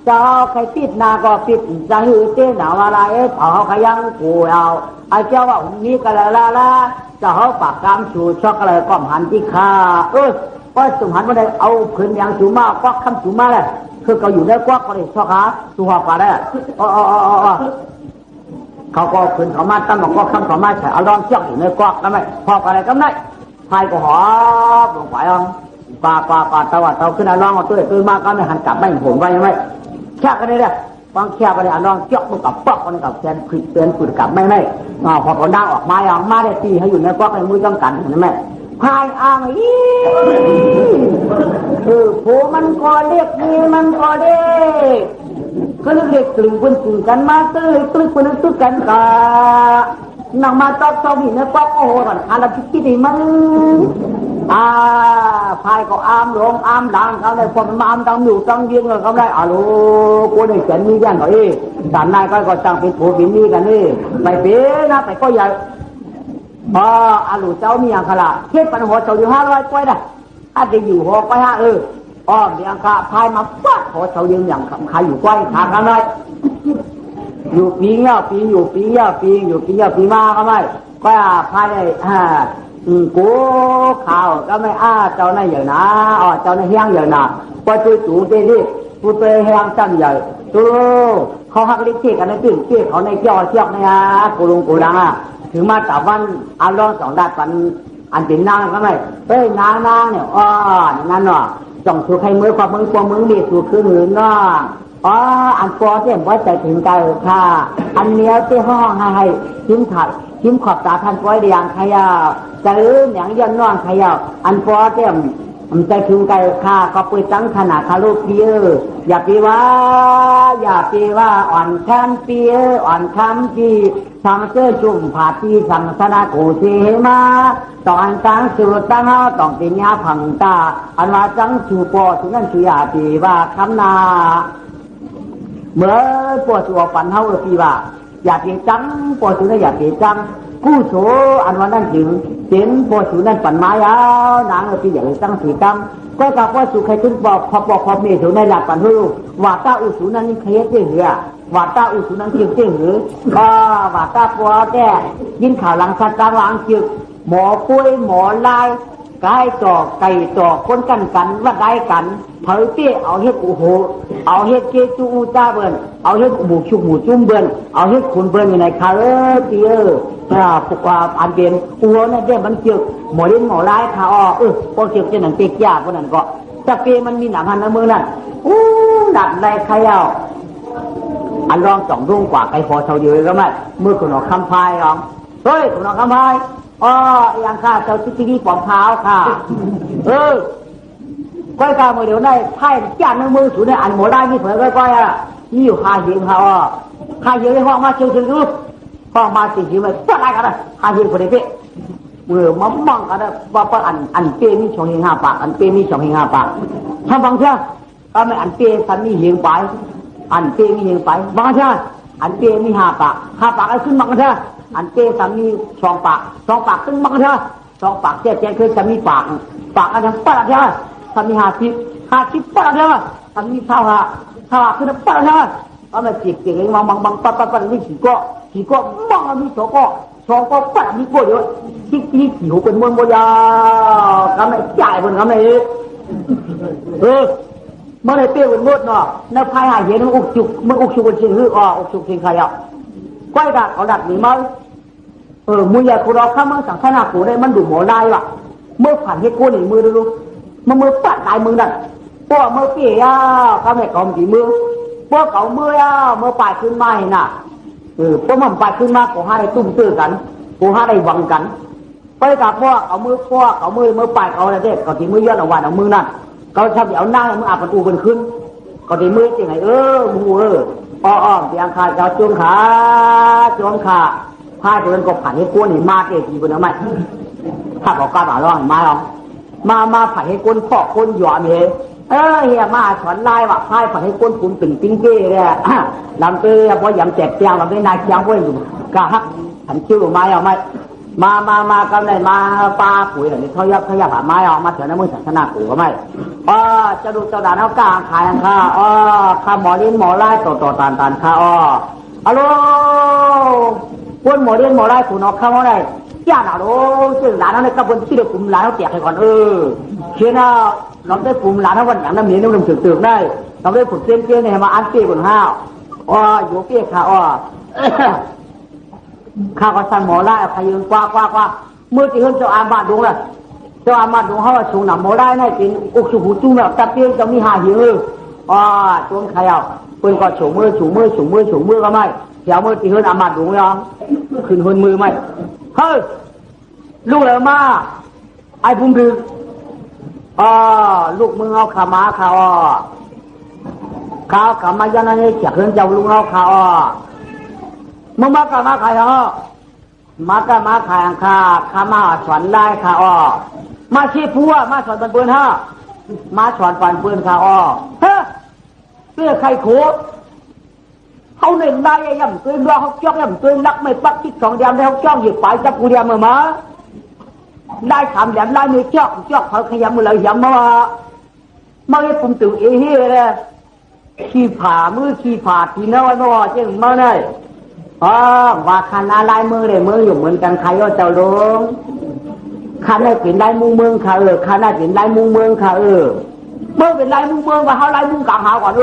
เจ้าใครปิดนาก็ปิดจะหือเต้นหนาวอะไรเผาเขายังกูเอาไอ้เจ้าว่ามีกระเลยละเจ้าเขาปากกามชูชอกกระเลยก้อมหันที่ข้าก็สมหันมาได้เอาผืนยางสูงมากควักคำสูงมาเลยคือเขาอยู่ได้ควักก็ได้ชอกหาตัวหัวปลาได้เขาก็ผืนเขามาตั้งบอกควักคำเขามาใส่เอาลองเชือกอยู่ในควักแล้วไหมพออะไรก็ได้พายก็หอบลงไปอ่ะปลาตะวันเตาขึ้นเอาลองเอาตัวมากก็ไม่หันกลับไม่ผมไว้ยังไงแค่กันเลยเนี่ยบางแค่กันเลยเอาลองเชือกมันกับปอกมันกับแขนขีดเตือนขุดกลับไม่พอเขาดังออกมาอย่างมาได้ตีให้อยู่ในควักในมือจ้องกันเห็นไหมพายอ้างอีผู้มันก็เด็กนี่มันก็เด็กก็เด็กกลึงคนกลึงกันมาตื้อคนนึกตื้อกันกะนั่งมาตอบหินเนี่ยก็โอ้โหกันอะไรคิดดีมั้งพายก็อ้ามหลงอ้ามดังเขาได้ความมาอ้ามดังอยู่ดังเยี่ยงเลยเขาได้โลกูได้เขียนมีอย่างหน่อยด่านนายก็ตั้งเป็นผู้บินนี่กันนี่ไม่เป็นนะแต่ก็ใหญ่อาลูเจ้ามีอย่างขละเทศปันหัวเจ้าอยู่500กว่าได้อาจจะอยู่หัวไปเเดี๋ยวข้าพายมาปั๊บหัวเจ้ายังอย่างใครอยู่ใกล้ทางกันเลยอยู่ปีเงี้ยปีอยู่ปีเงี้ยปีมาก็ไม่ก็พายได้กูข่าวก็ไม่เจ้าในอย่างนะเจ้าในเฮียงอย่างนะพอจู่จู่เจนี่กูเตยเฮียงจังใหญ่ตัวเขาหักลิ้นเที่ยกันในตื่นเที่ยเขาในเจ้าเชือกเนี่ยกูลุงกูดังถึงมาจับวันอันร้อน2 ด้านปันอันเป็นนางก็ไม่นางเนี่ยนั่นเนาะจ้องสู่ใครมือความมึงดีสู่คือหืนเนาะอันปอเที่ยมว่าใจถึงใจค่ะอันเนี้ยที่ห้องให้ชิ้มขอบตาท่านก้อยเดียงขยาจะอย่างย้อนนอนขยาอันปอเที่ยมใจถึงใจค่ะก็ไปตั้งขนาดคาลูกเปียอย่าปีว่าอ่อนแคมเปียอ่อนคำปีทำเสื้อจุ่มผ้าที่สังสนาโกเสมาตอนตั้งสุดตั้งต้องเป็นยาผังตาอันว่าจังชูปอถึงนั้นชูยาปีว่าคำนาเมื่อปวดตัวปันเฮาปีว่าอย่าเปียจังปวดถึงนั้นอย่าเปียจังกู้โฉอันว่านั่นจึงเห็นปวดถึงนั้นปันไม้นางปีอย่างตั้งสีกรรมก็กับว่าสุขใครถึงบอกพอเมถุในหลักปันหูว่าต้าอุสุนั้นนี่เคสเหี้ย ว่าตาอุสุนังเกี่ยวเจ้หรือว่าตาปัวแก่ยินข่าวหลังสัตว์กลางหลังเกี่ยวหมอปุ้ยหมอลายกายจ่อไก่จ่อคนกันว่าได้กันเผยเปี้ยเอาเฮ็ดโหเอาเฮ็ดเกจูจ้าเบิ้นเอาเฮ็ดบุกชุกหมูจุ้มเบิ้นเอาเฮ็ดขุนเบิ้นอยู่ในคาเตี้ยพวกว่าอันเป็นอัวนั่นเด้มันเกี่ยวหมอเล่นหมอลายค่ะพอเกี่ยวจะหนังเปียกยาพวกนั้นก็จะเปมันมีหนังหันในมือนั่นดัดในใครเอาอันรองสองรุ่งกว่าไก่พอเท่าเดียวก็ไม่มือคุณออกคำพายรองเฮ้ยคุณออกคำพายอย่างข้าเจ้าที่นี่ปองเท้าค่ะก้อยกาเมื่อเดี๋ยวได้ไพ่จ้านมือสูดในอันหมดได้นี่เผยก้อยนี่อยู่หาเหียงเขาหาเหียงในห้องมาเชียวรูปห้องมาสิ่งที่มันก็ได้กันเลยหาเหียงคนเดียวมือมั่งกันเลยว่าอันเปมีช่องเหียง5 ปากอันเปมีช่องเหียง5 ปากถ้าบางเช่นก็ไม่อันเปสันมีเหียงไปอันเปมีเหียงไปบางเช่นอันเปมี5 ปาก5 ปากไอ้ขึ้นบางเช่นอันเปสันมี2 ปาก2 ปากขึ้นบางเช่น2 ปากแจ๊เคยจะมีปากอันนั้นปากเช่นทำมี50ปากเช่นทำมีเท่าขึ้นปากเช่นก็ไม่จีบเองบางปากนี่กี่ก็บางมี2 ก็ปากมีก็เยอะที่หิวเป็นเมืองบยาก็ไม่จ่ายบนก็ไม่เมื่อไรเปี้ยเป็นมดเนาะในภายหายเห็นมันอุกจุกเป็นเชียงฮืออุกจุกเชียงใครก้อยดักเขาดักหนีมั้ยมือใหญ่กูรอข้ามึงสั่งขนาดกูได้มันดูหมอลายว่ะเมื่อผ่านให้กูหนีมือดูมือปัดลายมือนั่นพวกมือเปี้ยข้าไม่กอมกี่มือพวกเขามือเมื่อปลายขึ้นมาเห็นน่ะพวกมันปลายขึ้นมากูให้ได้ตุ้มตื้อกันกูให้ได้วังกันไปกับพวกเอามือเมื่อปลายเขาอะไรเด็กเขาตีมือย้อนเอาวันเอามือนั่นเขาชอบเอาหน้ามืออาบประตูกันขึ้นเขาตีมือจริงไงมูเสียงขาเจ้าจุ่มขาผ้าเดินก็ผ่านให้ก้นเห็นมาเตะทีบนนั้นไหมถ้าเขากล้าบ่าร้องมาหรอมาผ่านให้ก้นพ่อก้นหยอมเฮียมาสอนลายว่าพายผ่านให้ก้นปุ่นปิ่นปิ้งเก้เลยลำเตยเพราะยำแจกแจงลำเตยนายแจงไว้อยู่กะฮักหันคิ้วมาเอาไหมมากันเลยมาปลาปุ๋ยอะไรเขายับหาไม้ออกมาเถอะนะมือศาสนาปู่ก็ไม่จะดูเจ้าด่านเอากลางขายข้าข้าหมอเลี้ยงหมอไล่ต่อตานข้าฮัลโหลคนหมอเลี้ยงหมอไล่ผู้นอกข้าว่าไงย่าหนาโอ้ซึ่งหลานเขาในกระบวนที่เด็กกลุ่มหลานเขาแจกให้ก่อนเชื่อนะน้องได้กลุ่มหลานเขาวันอย่างนั้นมีน้องตึกได้น้องได้ผุดเตี้ยเนี่ยมาอันเตี้ยบนห้าวอยู่เตี้ยข้าข้าก็สั่งหมอไล่ใครยืนกว่ามือที่เห็นเจ้าอามาดงล่ะเจ้าอามาดงเขาว่าชงหนำหมอไล่ให้กินอุกสุหูจุ้งแบบตะเพียงจะมีหาหิวจนใครเพิ่นก็ฉงมือก็ไม่เดี๋ยวมือที่เห็นอามาดงยอมขึ้นหุ่นมือไม่เฮ้ยลูกเลยมาไอ้พุ่มดึงลูกมึงเอาขามาขามายันนี่เขียนเจ้าลุงเอาขามึงมากะมาขายมากะมาขายข้ามาสอนไล่ข้ามาชี้พัวมาสอนปันปืนมาสอนปันปืนข้าเฮ้เสื้อใครโขเขาหนึ่งได้ย่ำตัวรอเขาจ้องย่ำตัวนักไม่ปักที่2 เดือนได้เขาจ้องหยิบไปจับกูเดียมมาได้3 เดือนได้ไม่จ้องเขาขยำมือเลยยำมาให้ปุ่มตื่นเฮ้เลยขี้ผ่ามือขี้ผ่าทีน้อยมาเจ้ามาเลยว่าคณะลายมือเลยมืออยู่เหมือนกันใครก็เจ้าลงคณะเป็นลายมุงเมืองค่ะคณะเป็นลายมุงเมืองค่ะเมื่อเป็นลายมุงเมืองว่าเขาลายมุงกลางหาก่อน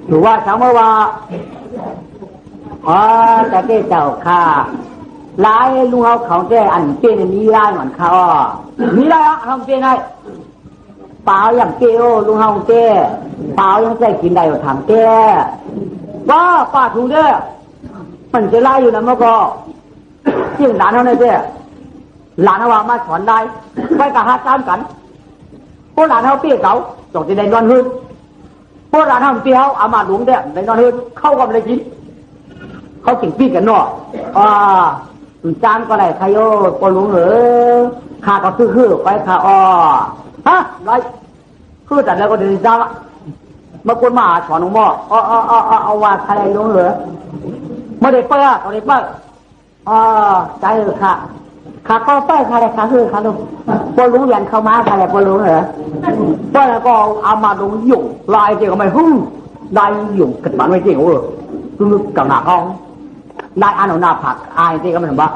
ถือว่าสามว่าแต่เจ้าค่ะลายลุงเขาแก่อันเป็นมีลายเหมือนเขามีลายทำเป็นไงเปล่าอย่างเกี้ยวลุงเขาแก่เปล่ายังใจกินได้ทำแก่ว่าป้าถูกเด้อมันจะไล่อยู่นะเมื่อก่อนเสี่ยงหลานเขาเนี่ยเด้อหลานเขาว่ามาสอนได้ไปกับหาตามกันพวกหลานเขาเปี้ยเขาจงจะได้นอนหื้นพวกหลานเขาเปี้ยเขาอามาหลวงเด้อได้นอนหื้นเข้ากับอะไรกินเขาถึงปี้กันเนาะจานก็ได้ใครโย่ปลุงข้าก็คือไปข้าไรคือแต่แล้วก็เดินจ้าเมื่อคนมาสอนหลวงพ่อเอาว่าใครลุงไม่ได้เปิดเขาได้เปิดใจค่ะก็เปิดใครค่ะคือค่ะลุงปลุงยันเข้ามาใครปลุงปแล้วก็เอามาลุงหยุ่งลายเจ้าก็ไม่ ได้อยู่กระปันไว้ที่หัวคือกับหน้าห้องได้อ่านเอาหน้าผักอายที่ก็ไม่ถึงว่า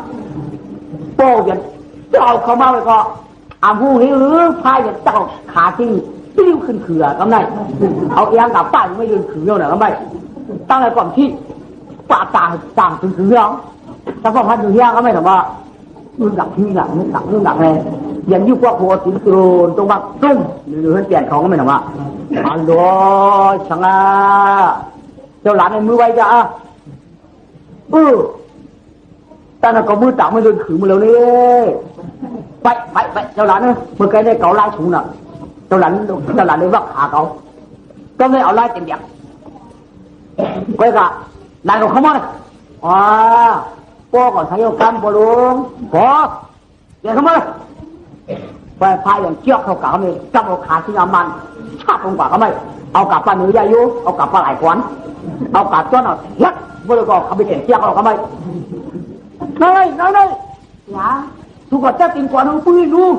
โป้ยันเจ้าเขามาไว้ก็อาหูหิวพายยันเจ้าขาทิ้งติ้วขึ้นเขื่อก็ได้เอาเอียงกับป้ายไม่ยืนเขื่อเนี่ยก็ไม่ตั้งแต่ก่อนที่ป่าต่างถึงเขื่อถ้าพ่อพันอยู่เฮียก็ไม่ถึงว่านึกหลักเลยยันยุคว่าโคตรโกรนตรงบักตุ้มหรือเพื่อนเปลี่ยนเขาก็ไม่ถึงว่าอัลโหลช่างเจ้าหลานในมือไว้จ้าแต่น่ะก็มือต่างไม่โดนขืนมาแล้วนี่ไปเจ้าหลานเนี่ยเมื่อกี้ได้เกาไล่ถุงน่ะเจ้าหลานได้วักขาเขาก็เลยเอาไล่เต็มเดียบไปกะนายก็เข้ามาเลยพ่อก่อนใช้เอากำปลุงพ่อเดี๋ยวเข้ามาเลยไปพายอย่างเชือกเขากะเขาไม่จับเอาขาที่เอามันชาบลงกว่าเขาไม่เอากลับปลาเนื้อยายุเอากลับปลาไหลขวัญเอากลับจ้อนเอายัดเมื่อก็เขาไปเก็บเชือกเขาไม่này dạ tôi có chắc tiền quả nó vui luôn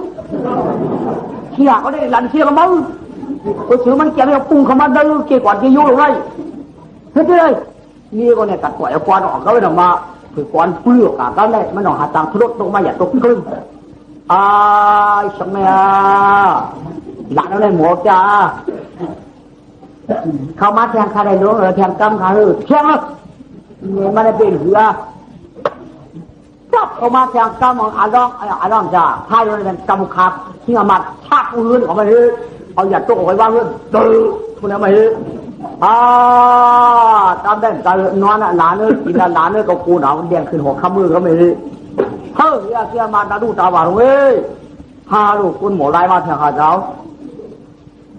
khi à có đây lần kia nó máu có chữมันแกไม่ปุ่งเข้ามาได้เกี่ยวกับที่ยุ่งเลยเฮ้ยเลยนี่ก็เนี่ยตัดกว่าเอาควานออกก็ไม่ต้องมาคือควานเปลือกก็ได้มันหน่อหาตังทุรดตรงมาอย่าตกขึ้นสังเมียหลังนั้นเลยหมดจ้าเข้ามาแทงคาได้ล้วงแทงกำคาแทงแล้วเนี่ยมันได้เป็นหัวจับเข้ามาแทงกำของอาร้องจ้าพายมันเป็นกำขาที่เอามาชากอื่นออกมาเลยเอาอย่าตกเอาไว้ว่างเลยตื่นคุณเอาไปตามได้ใจนอนหนาเนื้อกินหนาเนื้อก็กูหนาวเดียงขึ้นหัวข้ามมือก็ไม่เลยเฮ้ยเสียมาดูตาบาดเว้ยพาลูกคุณหมอไล่มาแทงขาเจ้า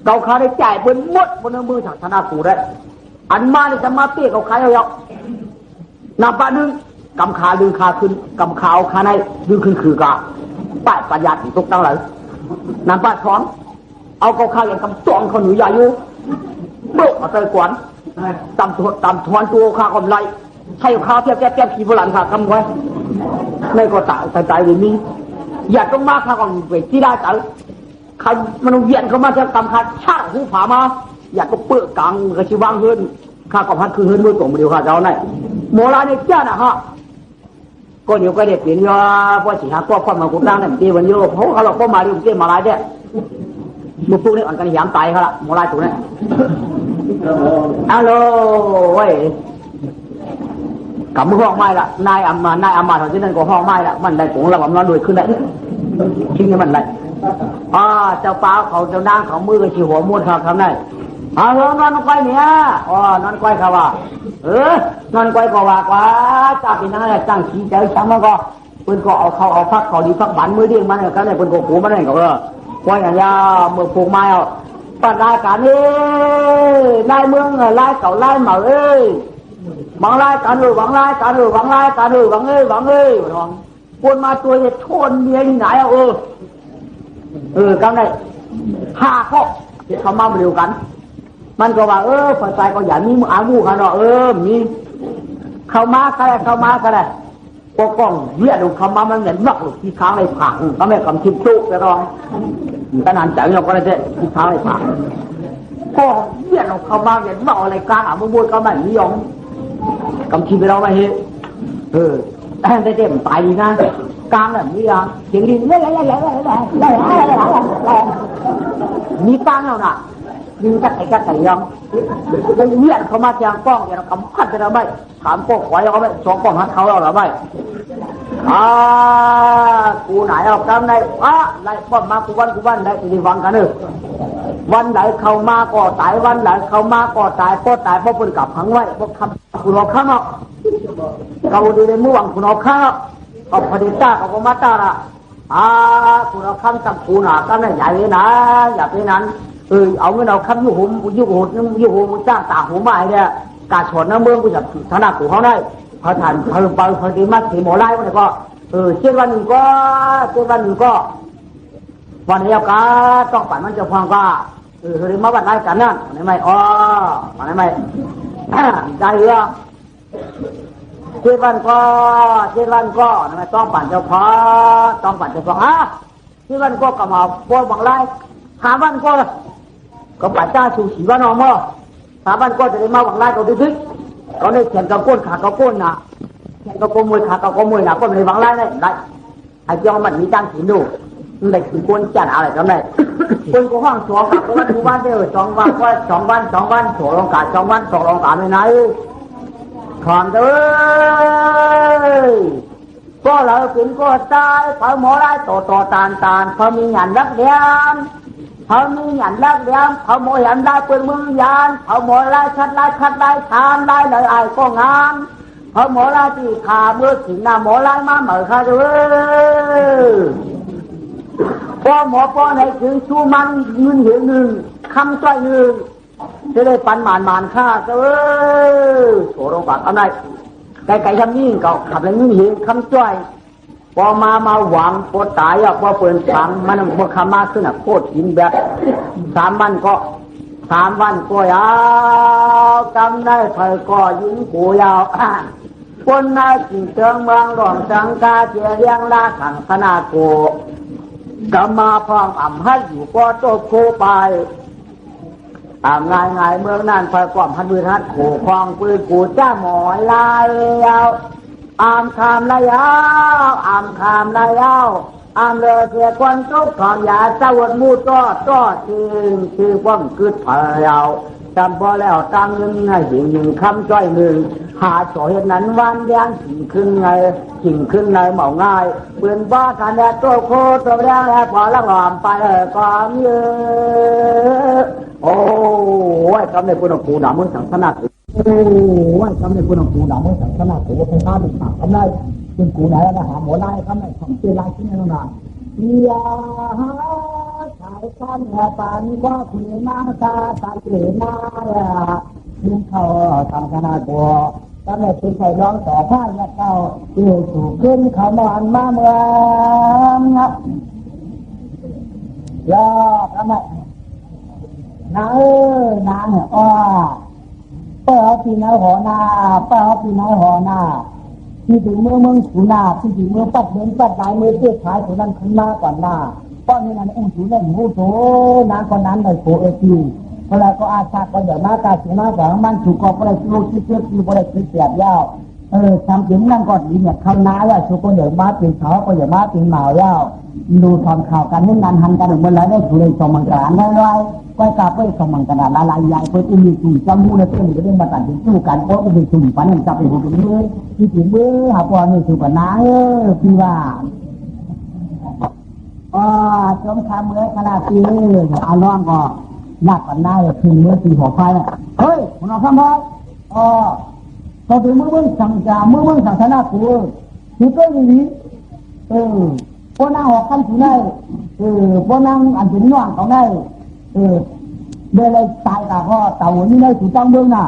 เขาขาได้จ่ายบนมดบนมือจากธนากูได้อันมาเนี่ยจะมาเตี้ยเขาขายเอาหน้าปะนึงกำขาดึงขาขึ้นกำขาเอาขาในดึงขึ้นคือกะป้ายปัญญาถึงตุกตั้งเลยน้ำป้าช้อนเอาเขาขาอย่างกำจ้องเขาหนูใหญ่อยู่โบกมาเตยกวนตำทวนตัวข้ากำไรใช่ข้าวเทียบแก้ขี้โบราณค่ะกำไว้ไม่ก็ตายเลยมีอย่าต้องมาข้ากำไปที่ได้แต่ใครมันเวียนเขามาจะกำขาชาหูผามาอย่าก็เปื้อกลางกระชิวางเฮินข้ากำพัดคือเฮินมือตรงเดียวข้าเจ้าไหนโมลาเนี่ยเจ้าน่ะฮะก็เดี๋ยวก็เด็ดเปลี่ยนว่าพอสิหาพวกความมากุฎดังเนี่ยตีวันโยเพราะเขาเราก็มาเรื่องเตี้ยมาลายเนี่ยมุกพวกนี้อ่อนกันยามตายเขาละโมลาถูกเนี่ยฮัลโหลเว้ยกับมือห้องไม้ละนายอามาตอนที่นั่นก็ห้องไม้ละมันได้ปุ๋งระบำนอนด้วยขึ้นได้ทิ้งให้มันได้เจ้าป้าเขาเจ้านางเขามือกับชีหัวม้วนครับทำได้นอนก้อยเนี่ยนอนก้อยเขาว่านอนก้อยก็ว่ากว่าจ้าเป็นนั่งอะไรจ้างขี้ใจช้ำมันก็เพิ่นก็เอาเขาเอาพักเขาดีพักบันมือเดียงมันเนี่ยกันเนี่ยเพิ่นก็หูมันเนี่ยก็ก้อยอย่างยาเมื่อปลูกไม้เอาปัดรายการนี้ลายเมืองลายเก่าลายเหมาบางรายการบางรายการบางรายการบางคนมาตัวจะชนเมียที่ไหนกันได้5 ข้อที่เขามาเร็วกันมันก็ว่าฝ่ายก็อย่ามีอาวุธกันเนาะมีเข้ามาก็ได้ปกป้องเยี่ยดูเข้ามามันเหมือนนักลูกที่ค้างในผังก็ไม่กำชิมจุไปรองขนาดใจเราก็ได้ที่ค้างในผังก็เยี่ยดูเข้ามาเหมือนนักอะไรกลางมุ้งก็ไม่นิยมกำชิมไปเราไม่เห็นได้เต็มตายดีนะกลางแบบนี้เสียงดินมีกลางแล้วน่ะมีกัดไก่ยังเลี้ยนเขามาแทงป้องอย่างกำพัดจะได้ถามป้องไว้เขาไม่สองป้องหัดเขาเราหรือไม่กูไหนเอากำไหนไหนป้องมากูวันได้ตีวังกันวันไหนเขามาก็ตายวันไหนเขามาก็ตายเพราะคนกลับขังไว้เพราะคำคุณเอาข้างนอกเราดีในม่วงคุณเอาข้างเอาพอดีจ้าเอามาตาละคุณเอาคำจับกูหนาก็ไม่ใหญ่นะอย่าไปนั้นเอาเงินเอาคำยุหูจ้างตาหูไม้เนี่ยกาชนน้ำเมืองกูจะถนัดกูเขาได้พอทานพอดีมาถีหมอไล่วันนี้ก็เช่นวันหนึ่งก็วันนี้ก็ต้องปั่นมันจะฟังก็เรียกมาวันไหนกันนั่นวันไหนไม่วันไหนไม่ได้หรือเช่นวันก็ทำไมต้องปั่นเจ้าพ่อต้องปั่นเจ้าพ่อเช่นวันก็กลับมาพวกบางไล่หาวันก็ปัจจ้าชูสีว่านอม 3 วันก็จะได้มาหวังไล่เขาทึกเขาได้แข่งกับก้นขากับก้นนะแข่งกับก้นมวยขากับก้นมวยนะก็ไม่ได้หวังไล่ได้ไล่ไอ้เจ้ามันมีจ้างถิ่นดูเด็กคือคนจัดอะไรกันได้คนก็ห้องสองกับคนหมู่บ้านเดียว2 วันก็2 วันโฉลงกา2 วันโฉลงกาไม่ไหนขอนเด้อก็เราเป็นก็ตายเขาหมอไล่ต่อตานเขามีหยันรักเดียมเขามีหยันรักเดียมเขาหมอหยันได้เปิดมือยานเขาหมอไล่คัดไล่ทานไล่เลยไอ้ก็งามเขาหมอไล่ที่ขาเมื่อถึงหน้าหมอไล่มาเหมือนข้าเด้อพอหมอป้อนให้ถึงชูมันยืนเหว1 คำจ้อย1จะได้ปันหมานข้าเด้อโฉลงกาเอาได้ไก่ทำนี่ก็ขับแล้วนี่เห็นคำจ้อยพอมาหวังปวดตายอ่ะพอเปิดถังมันมันคำมาขึ้นอ่ะโคตรกินแบบ3 วันก็ยาวจำได้ไฟก็ยิงกูยาวคนนายสิ่งเชิงเมืองหลวงสังกาเจียเรียงลาขังขนาดโกกำมาพองให้อยู่ก็โตโคไปง่ายเมืองนั่นไฟก่อมพันมือทัดโขคลองปืนกูจ้าหมอยลายยาวคำลายาวเลยเสียคนทุกข์ของยาสวดมูก็ชื่อว่างกึศพยาวจำพอแล้วตั้งเงินให้หญิง1 คำจ้อย1หาโฉเห็นนั้นวันแดงสิ่งขึ้นไงเหมาง่ายปืนบ้ากันแดดตัวโคตัวแดงแล้วพอละหอมไปก็เยอะโอ้ยทำในปุณภูหนามือสังขนาดโอ้ยทำในปุณภูหนามือสังขนาดโอ้เป็นข้าเป็นปากทำได้เป็นกูไหนนะหาหมอไล่ทำได้ของเป็นลายที่ไหนนั่นน่ะยาชายกันแห่ปานว่าคุณมาตาเกลือมาดึงเขาทำขนาดตัวทำให้เป็นไข่ร้องต่อผ้าเนี่ยเก่าเกี่ยวถูกขึ้นเขานอนมาเมืองยอดทำไมนางอ้อเป้าปีนายหอนาที่ถึงเมืองสุนาที่ถึงเมืองปัดเดินปัดลายมือเตี้ยขายคนนั้นขึ้นมาก่อนหน้าป้อนนี้นั่นองค์สุนั่นหูโตนางคนนั้นเลยโผล่ทีเวลาก็อาชาก็เดี๋ยวมาการสุนาสองมันถูกก็อะไรโลกที่เทียบที่บริสุทธิ์เสียบยาวทำถึงนั่นก็ดีเนี่ยคำน้าว่าชุกคนเดี๋ยวมาเป็นเขาก็เดี๋ยวมาเป็นหมาวยาวดูทำข่าวกันนึ่งนานหันกันเหมือนไรได้ถูกเลยส่งมังกรได้ไรก็กลับไปส่งมังกรละลายใหญ่เพื่อที่มีสุ่มจำมูลเพื่อนก็ได้มาตัดสินสู้กันเพราะเป็นสุ่มปันนั่นจับไปหัวถึงมือที่ถึงมือหาปอนนี่สู่กันน้าพี่ว่าจมคำเมื่อขนาดที่อาล้อมก็หนักกันได้ถึงเมื่อตีหัวไฟเฮ้ยคุณเอาคำบอกพอถึงมือสั่งจ่ามือสั่งชนะกูคือก็อย่างนี้พอนั่งออกคำถึงได้พอนั่งอันถึงน่องเขาได้เดี๋ยวเลยตายกับพ่อเต่าหัวนี่ได้ถูกตั้งเมืองน่ะ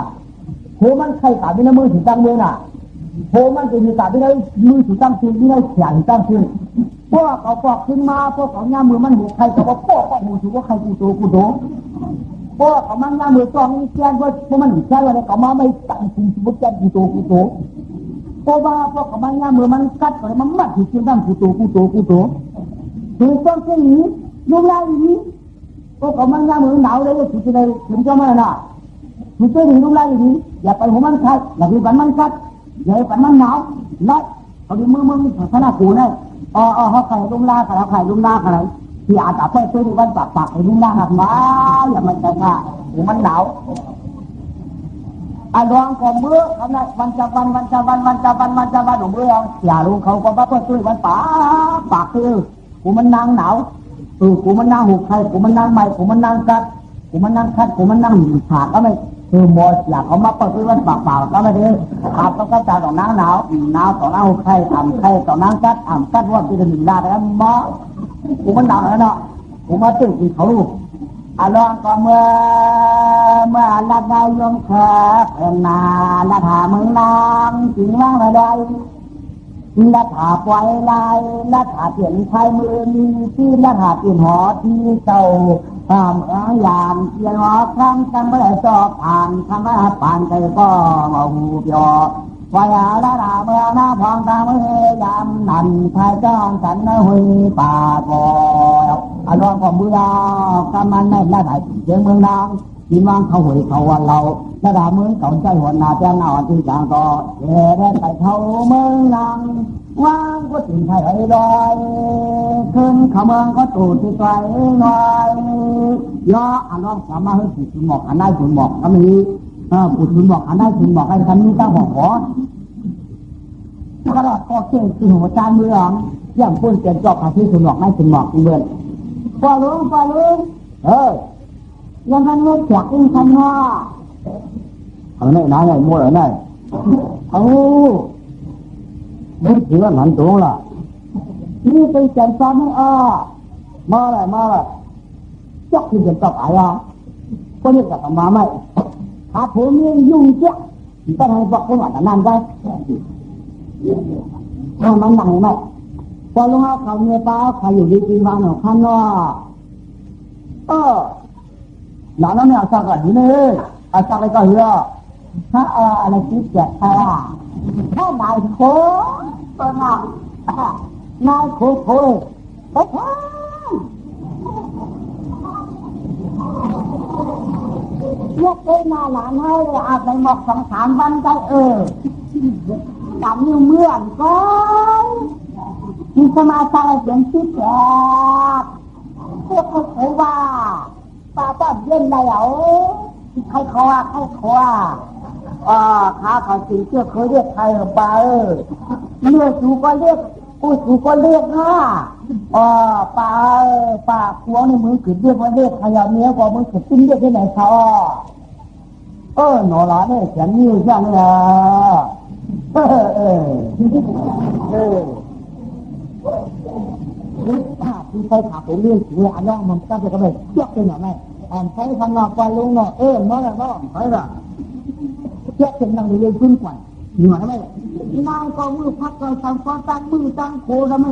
โหมันใครตายไม่ได้มือถูกตั้งเมืองน่ะโหมันจะมีตายไม่ได้มือถูกตั้งคืนไม่ได้เขียนตั้งคืนพวกเขาปอกขึ้นมาพวกเขาหน้ามือมันหูใครเขาบอกพวกหูถูกว่าใครกูโตพวกเขามันหน้ามือจ้องนี่แจ้งว่าพวกมันแจ้งว่าเขามาไม่ตั้งคุณสุบแจ้งกูโตเพราะว่าพวกเขามันหน้ามือมันกัดอะไรมันมัดถูกจริงตั้งกูโตถูกต้องเสียหนีลูกไล่หนีพวกเขามันหน้ามือหนาวเลยถูกจะได้ถึงจะมาน่ะถูกเสียหนีลูกไล่หนีอย่าไปหัวมันกัดอย่าไปกันมันกัดอย่าไปกันมันหนาวไล่เขาดูมือขนาดกูเนี่ยเขาไข่ลุ่มล่าเขาไข่ลุ่มล่าอะไรที่อาจจะไปซื้อวันปากไข่ลุ่มล่าหักมาอย่ามันจะง่ายหรือมันหนาวดวงของมือเขาเนี่ยวันจะวันหนูมืออย่ารู้เขาก็ว่าเพื่อซื้อวันปากซื้อกูมันนางหนาวกูมันนางหุบไข่กูมันนางใหม่กูมันนางกัดกูมันนางคัดกูมันนางฉากก็ไม่หมดอยากเขามาเปิดซื้อวันปากก็ไม่ได้ขาดต้องกระจายต่อนางหนาวต่อนางหุบไข่ไข่ต่อนางกัดว่าจะเป็นหนึ่งได้แล้วมอกูมันหนาวแล้วเนาะกูมาตื้อกินเขาลูกลองก็เมื่อลัดได้ยงแค่เป็นนาลัดหามึงนางจริงว่าไม่ได้ลัดหาปล่อยลายลัดหาเปลี่ยนชายมือมีที่ลัดหาเปลี่ยนหอที่เจ้ายามเปลี่ยนหอครั้งจำไม่ได้จอบผ่านคำว่าผ่านใจก็มาหูเปียววายาละดาเมื่อหน้าพองตาเมื่อยามนั่นชายจ้องฉันหุยป่าบอยลองก็เบื่อกำมันไม่ละได้เสียงเมืองนาง กินวางเขาหวยเขาวันเราระดาเมืองเขาใจหัวนาแจ้งหน้าวันที่จางต่อแย่ได้ไปเขาเมืองนางว่างก็ถึงไทยดอยขึ้นเขาเมืองก็ตูดที่ไกลหน่อยย่ออันน้องสามารถให้ผู้ชุนบอกอันได้ชุนบอกก็มีผู้ชุนบอกอันได้ชุนบอกให้คันนี้ตั้งหัวขอก็ได้ก็เก่งจริงหัวใจเมืองอย่างพูดเปลี่ยนจอกอาที่ชุนบอกได้ชุนบอกเมืองพอรู้ยังทันเลือกแจกอินทันว่าเอาไหนไหนมั่วไหนเอาไม่ถือว่าหนันตัวละนี่ไปแจกซ้ำให้มาเลยจอกที่จะตอบอะไรก็เรียกกับมาไม่ถ้าผมยังยุ่งเจ๊ต้องให้บอกคนว่านั่นได้มันหนังไหมพอลงเอาเขาเนื้อปลาใครอยู่ดีกินวานหนอข้างนอกหลานเราเนี่ยสักอะไรนี่สักอะไรก็เยอะถ้าอะไรคิดแจกใครถ้านายโคตัวนายโคยกเป็นหน้าหลานให้อาจไปหมอก2-3 วันได้จำนิ้วเมื่อนก็มีสมาธิเสียงคิดแจกพวกเขาเคยว่าปลาต้มเย็นได้เหรอใครคอขาเขาสิงเชื่อเคยเรียกใครปลาเมื่อสูก็เรียกสูก็เรียกนะปลาพวงในมือขึ้นเรียกว่าเรียกขยะเนี้ยกว่ามือขึ้นติ้งเรียกที่ไหนเขาหนอหลานเนี่ยเขียนนิ้วช่างเลยที่ใช้ขาผมเรื่องถึงอันน้องมันก็จะกระเบิดเยอะเป็นหน่อยไหมใช้ทางนอกไปลุงเนาะน้อยแล้วก็ใช่ละเยอะเป็นดังเรียนขึ้นกว่าหน่อยไหมนายก็มือพักก็ทำก็ตั้งมือตั้งโคทำไม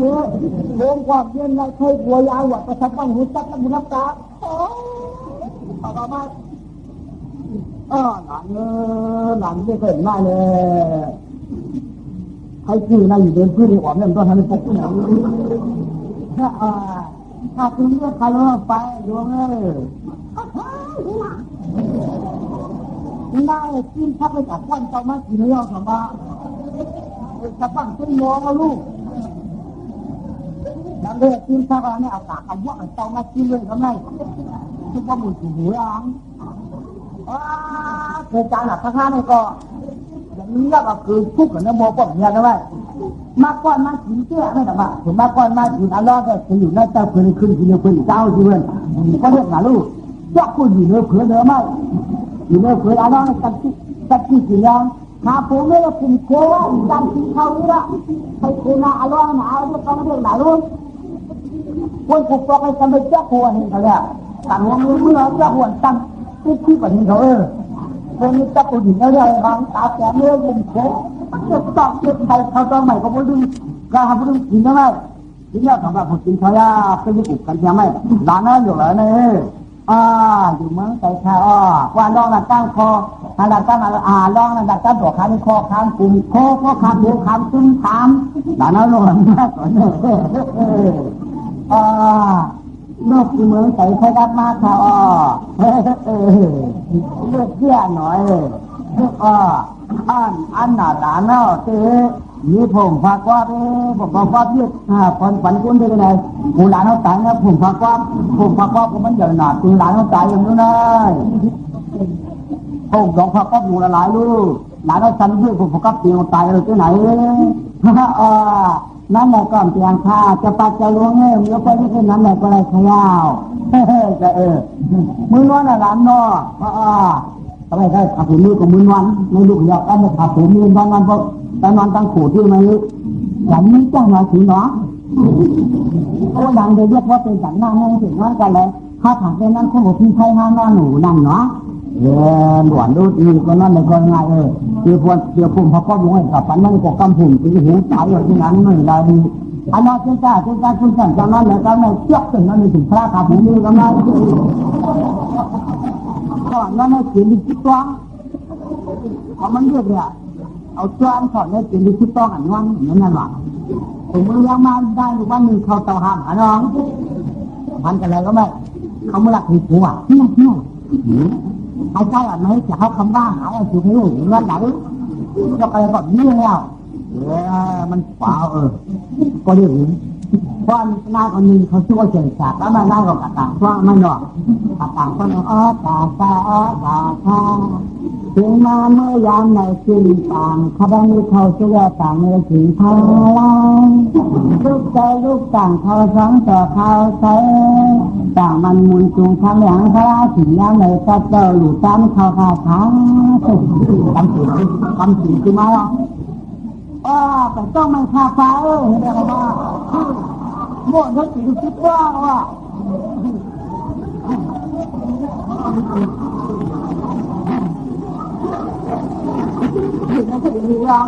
โค้งความเย็นเราเคยหัวยาวว่าจะทำบ้างหุ่นจักรแล้วมุนับตาต่อมาหลานไม่เคยเห็นได้เลยใครคือในอยู่เดินพื้นในอ่อนเนี่ยมันต้องทำให้ปกที่ไหนถ้าคุณเลือกใครเลือกไปดวงได้กินทับไปจากวันต่อมากินเรื่องของมาจะปั้งขึ้นมองลูกแล้วเลือกกินทับอะไรเอาปากเอาว่าต่อมากินเลยทำไมทุกวันหมุนถูหัวอ่างเคยจานหลักข้าเนี่ยก็อย่างนี้ก็คือทุกข์กับน้ำโมก็อย่างนี้นะว่ามาก่อนมาถึงเจ้าไม่ต่างว่าถึงมาก่อนมาถึงอัลลอฮ์ก็จะอยู่ในเจ้าคืนขึ้นที่เนื้อคืนเจ้าที่เพื่อนก็เรียกหนาลูกเจ้าคุณอยู่เนื้อเผือเนื้อไม่อยู่เนื้อเผืออัลลอฮ์ตัดที่กี่อย่างหาผมไม่ละคุณโค้งจำที่เขานี่ละไปคุณอัลลอฮ์หนาเรียกเขาเรียกหนาลูกคนผูกปอกให้ทำเป็นเจ้าหัวเห็นเขาเนี่ยต่างหัวมือเจ้าหัวตั้งที่กว่าเห็นเขาคนนี้จะพูดถึงอะไรบางตาแก่เนื้อมุมโค้งจะต้องเก็บไปเขาต้องใหม่ก็ไม่ดึงก็ทำไม่ดึงกินได้ไหมกินแล้วสำหรับผมกินเขาย่าเป็นญี่ปุ่นกันใช่ไหมร้านนั้นอยู่แล้วเนี่ยอยู่เมืองไทยค่ะว่าลองระดับคอระดับลองระดับตัวขาคอขามกลุ่มคอขามหัวขามตึ้งขามร้านนั้นลงมาก่อนเนี่ยนกที่เมืองไทยใช้รับมาค่ะเลือกเที่ยหน่อยอันหนาหลานเนาะมีผมฝากว่าผมฝากว่าเยอะคนฝันคุณได้ไงผู้หลานเขาตายนะผมฝากว่าก็มันใหญ่หนาคือหลานเขาตายอย่างนู้นเลยผมลองฝากว่าอยู่ละหลายลูกหลานเขาสั่นด้วยผมฝากว่าเตียงตายเลยที่ไหนนั่นแหละก่อนเตียงข้าจะปัดจะล้วงเงี้ยแล้วไปที่เช่นนั้นแหละก็เลยขยาวจะมือวันละหลานเนาะทำไมได้ขับผมมือกับมือวันไม่ลูกอยากได้มาขับผมมือวันเพราะแต่นอนตั้งขู่ที่ไหนอย่างนี้จ้าหน่อยถึงเนาะโอ้ยังเรียกว่าเป็นสันหน้าแห้งถึงนั่นกันเลยถ้าถามเป็นนั่นคงบอกพี่ใช้ห้างหน้าหนูนั่นเนาะหลวนดูดีก็นั่นเลยก็ง่ายเดี๋ยวผมพอก็รู้ให้ขับฝันนั่นก็กำผมจะเห็นสายอยู่ที่นั้นไม่ได้อันนั้นเจ้าคุณสั่งจากนั้นแล้วก็ไม่เชื่อถึงนั้นถึงพระขับผมมือกันเลยก็นั่นให้เขียนดิจิตอลเพราะมันเรียกเนี่ยเอาจานถอดเนี่ยเป็นดิจิตอลอันนั้นอย่างนั้นหรอผมมือยังมาได้หรือว่ามีเขาเตาหามหาน้องพันกันอะไรก็ไม่เขาไม่รักผิดหัว ไอ้เจ้าอะไรจะเขาคำว่าหายอยู่ที่หูเงินไหนก็ไปแบบนี้แล้วมันเปล่าก็ได้ยินเพราะนายคนนึงเขาช่วยเฉยจากแล้วมันได้กับกระต่างว่ามันหรอกกระต่างก็เลยตาตาตาถึงมาเมื่อยามในสิ่งต่างขบวนเขาเชื่อต่างในสิ่งพาลายลูกใจลูกต่างเขาสังต่อเขาใช้ต่างมันมุนจุงทางหลังพระถึงยามในตัดเจ้าหลุดตามเขาขาดทางคำสิ่งคือมาหรอแต่ต้องไม่ฆ่าฟ้าเรียกว่าโม่นึกถึงคิดว่าไม่ใช่ดีหรอก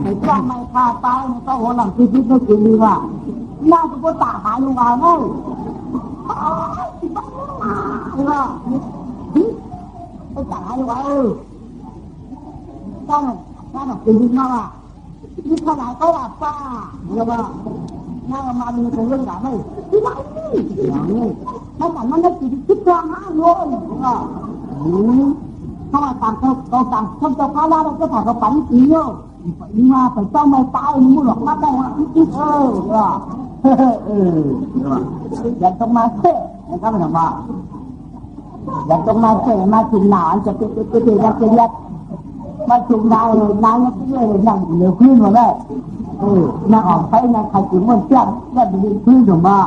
ไอ้ต้องไม่ฆ่าฟ้ามันก็หัวหลังคิดไม่จริงดีว่าน่าจะก็ตาหายลงมาไงก็ตาหายลงมาต้องจริงๆนะว่าที่ขนาดเขาว่าป้าเนี่ยว่าน่ามามีคนเรื่องแบบไม่ที่ไหนอย่างนี้ถ้าแต่มันได้จิตคิดกลางห้างเลยว่าถ้าว่าต่างเขาต่างคนจะพาเราก็ถ่ายเขาปั่นสีเยอะนี่ว่าไปต้องไม่ตายมึงหรอกมาได้ว่าอย่าต้องมาเท่นะครับไม่ต้องมาอย่าต้องมาเท่มาจุ่มหนาวจะยัดมาจุ่มได้เลยน้ำยังไม่เลยนั่งเหลวพื้นมาได้นั่งออกไปนั่งใครจุ่มมันเจ้าได้ไปยืนพื้นถึงมา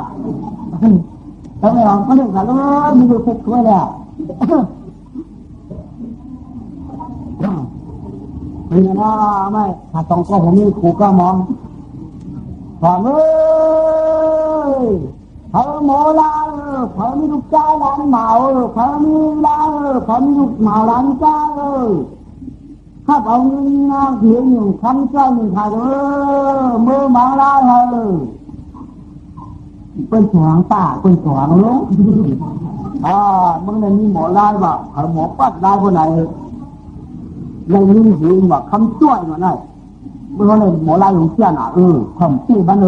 แล้วไม่ออกก็เรื่องอะไรมีดูเซ็ตด้วยแหละเป็นไงนะไม่ถ้าต้องก็ผมนี่ครูก็มองพอเอ้ยเขาโมลาเขามีลูกจ้าหลานเหมาเขามีลาเขามีลูกเหมาหลานจ้าถ้าเอาเงินมาเสียหนึ่งคำเจ้าหนึ่งขาดมือมาลาเป็นสวงตาเป็นสวงลุงมึงในนี้หมอลายบ่หมอปัดลายคนไหนในนี้หิวบ่คำช่วยมาหน่อยเมื่อในหมอลายของเชี่ยน่ะคำชื่อบ้าน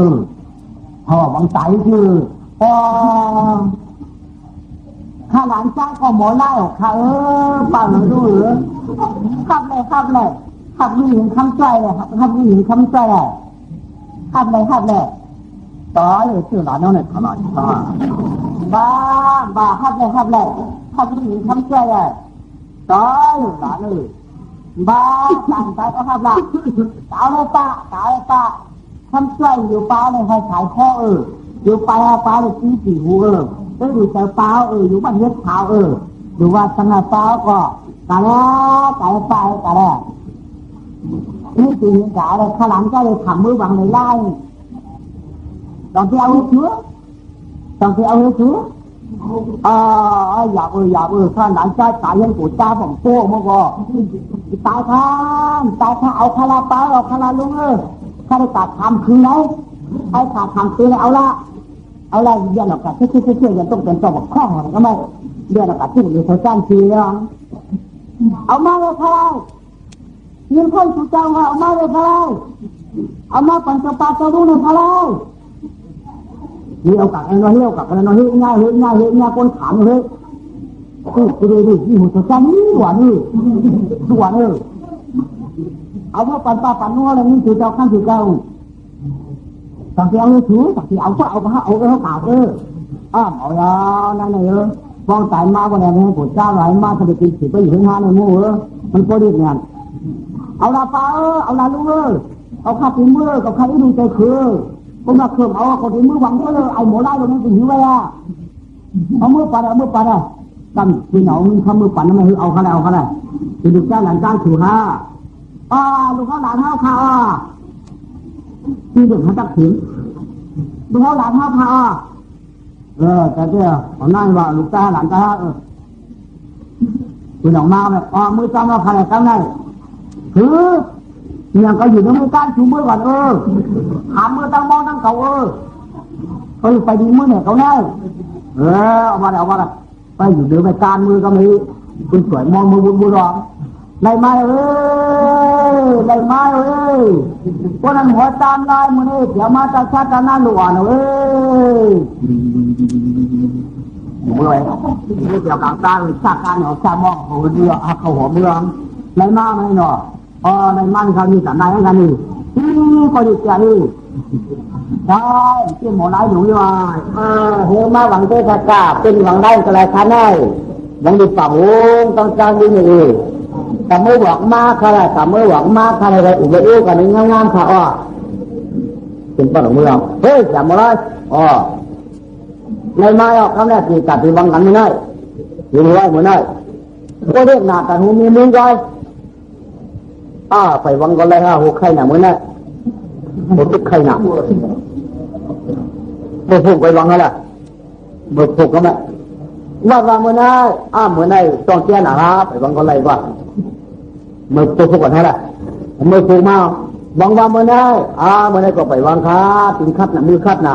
พอบางสายคือข้าหลานจ้าก็หมอลายออกค่ะปังดูหรือขับเลยขับมีหินคำช่วยเลยขับมีหินคำช่วยเลยขับเลยต่อเลยชื่อหลานน้องเนี่ยขนาดบ้าขับเลยขับมีหินคำช่วยเลยต่อหลานเลยบ้าต่างใจก็ขับละตาเลยป้าคำช่วยอยู่ป้าเลยให้ขายข้ออยู่ป้าเลยชี้สีหูก็อยู่ใจป้าอยู่บ้านเย็ดเท้าดูว่าตั้งแต่ป้าก็ตาแล้วนี่จริงจ๋าเลยข้าหลังก็เลยทำมือบังเลยไล่ตอนที่เอาเชื้ออยากข้าหลังใจตายยังปวดตาผมโป้เมื่อก่อนตายข้าเอาคาราป้าเอาคาราลุงข้าได้ตัดทำคืนไหนไอ้ขาดทำคืนเอาละเดี๋ยวเรากัดเชื่อยังต้องเป็นตัวบกข้องอะไรก็ไม่เดี๋ยวเรากัดที่อยู่เขาจ้างทีแล้วเอามาเลยพายยืนข้างสุเจ้าเอามาเลยพายเอามาปั่นจะปาจะรู้เลยพายนี่เอากัดอะไรเอากัดอะไรง่ายคนถามเลยดูนี่หัวจะจ้างนี่หวานเอามาปั่นนัวอะไรนี่สุเจ้าข้างสุเจ้าต่างที่เอาเลยถือต่างที่เอาก็เอาขาเอาเอานั่นเลยฟองตายมาวันนี้ปวดจ้าหลายมาทำไมกินสิบไปอยู่ข้างหน้าในมือมันก็ดีเนี่ยเอาละป้าเอาละลุงเอาข้าตีมือกับข้าที่ดูใจคือผมมาเพิ่มเอาข้าตีมือหวังเลยไอ้หมอไล่ตรงนั้นถึงหิวไว้เอามือปัดตั้งที่หนาวมีข้ามือปัดนั่นไม่เอาข้าได้ที่ดูจ้าหลานจ้าถือฮะลูกข้าหลานห้าข้าที่เด็กเขาตักถึงลูกข้าหลานห้าข้าแต่เจ้าเขานั่งว่าลูกจ้าหลานจ้าคุณออกมาแบบมือจ้ามาใครกันได้คืออย่างก็อยู่ในมือการชูมือก่อนหามือตั้งมองตั้งเขาเขาไปดีมือเนี่ยเขาแน่เอามาไปอยู่เดือไปการมือก็มีคุณสวยมองมือบุญรองได้ไหมเพราะนั้นหัวตามลายมือนี่เดี๋ยวมาจะชาติหน้าหลวง เมื่อไรเกี่ยวกับการสร้างการเอาสร้างมองเขาเรือเขาหัวเมืองในมาไม่เนาะในมันเขามีสันนายกันนี่ก็ดีใจได้ที่หมอไหนอยู่ยังเฮ้ยมาหวังเจ้าข้าเป็นหวังได้ก็เลยข้าได้หวังดีป่าวต้องการดีนี่แต่เมื่อหวังมากอะไรแต่เมื่อหวังมากอะไรอุบะกันนี่งามๆค่ะเป็นป้าหลวงเมืองเฮ้ยจำมาเลยในไม้ออกคำแรกที่ตัดที่บังกันไม่ได้อยู่ไว้เหมือนได้ก็เรียกหนาแต่หูมีมือไว้ไปวังกันเลยหัวไข่หนาเหมือนได้หัวตุ๊กไข่หนาเมื่อผูกไปวังอะไรเมื่อผูกก็ไม่ว่าเหมือนได้เหมือนได้ต้องเจ้าหนาครับไปวังกันเลยว่าเมื่อผูกกันเท่าไหร่เมื่อผูกมาวังเหมือนได้เหมือนได้ก็ไปวังครับถึงคัดหนามือคัดหนา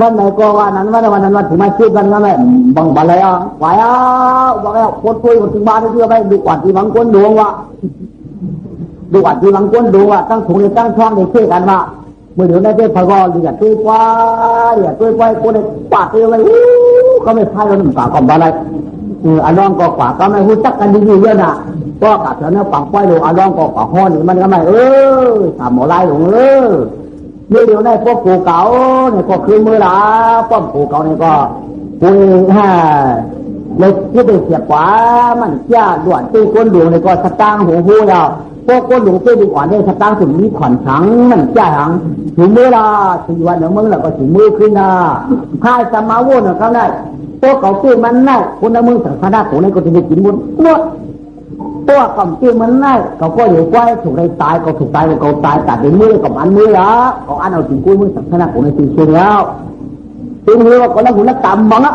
วันไหนก็วันนั้นวันถึงมาคิดกันก็ไม่บังบัลเลยไหวบอกแล้วคนคุยถึงบ้านเชื่อไหมดูกว่าที่บังคนดวงวะดูกว่าที่บังคนดวงวะตั้งถุงในตั้งช่องในเชื่อกันว่าเมื่อเดี๋ยวได้ได้พะกออย่าตื้อคว้าอย่าตื้อคว้าคนในปากตื้อไว้ก็ไม่พายเราหนึ่งปากก็บัลเลยอันน้องก็ขวาก็ไม่หูจักกันดีๆเยอะนะก็กัดเถอะเนี่ยปังไฟลงอันน้องก็ขวาห้อนี่มันก็ไม่ทำหมอไล่ลงเดี๋ยวในพวกผูเก่าเนี่ยก็คือมือละป้อมผูเก่าเนี่ยก็ปุยเล็กที่ไปเสียบขวามันจ้าด่วนตีก้นหลวงเนี่ยก็สตางค์หูแล้วพวกก้นหลวงตีดีกว่าเนี่ยสตางค์ถึงมีขวัญสังมันจ้าหังถึงมือละถึงวันเดี๋ยวมึงแล้วก็ถึงมือขึ้นนะพายสมาวุ้นเขาได้พวกเขาตีมันได้คนละมึงสังฆราชของเนี่ยก็จะได้กินบุญหมดตัวกำจิ้มมันได้เขาก็อยู่ใกล้ถูกในตายก็ถูกตายก็ตายตัดในมือกับอันมือละเขาอันเอาถึงกุ้ยมือสังขารของในสิ่งเชียงแล้วสิ่งนี้ว่าคนละหุ่นละต่ำบ้างอ่ะ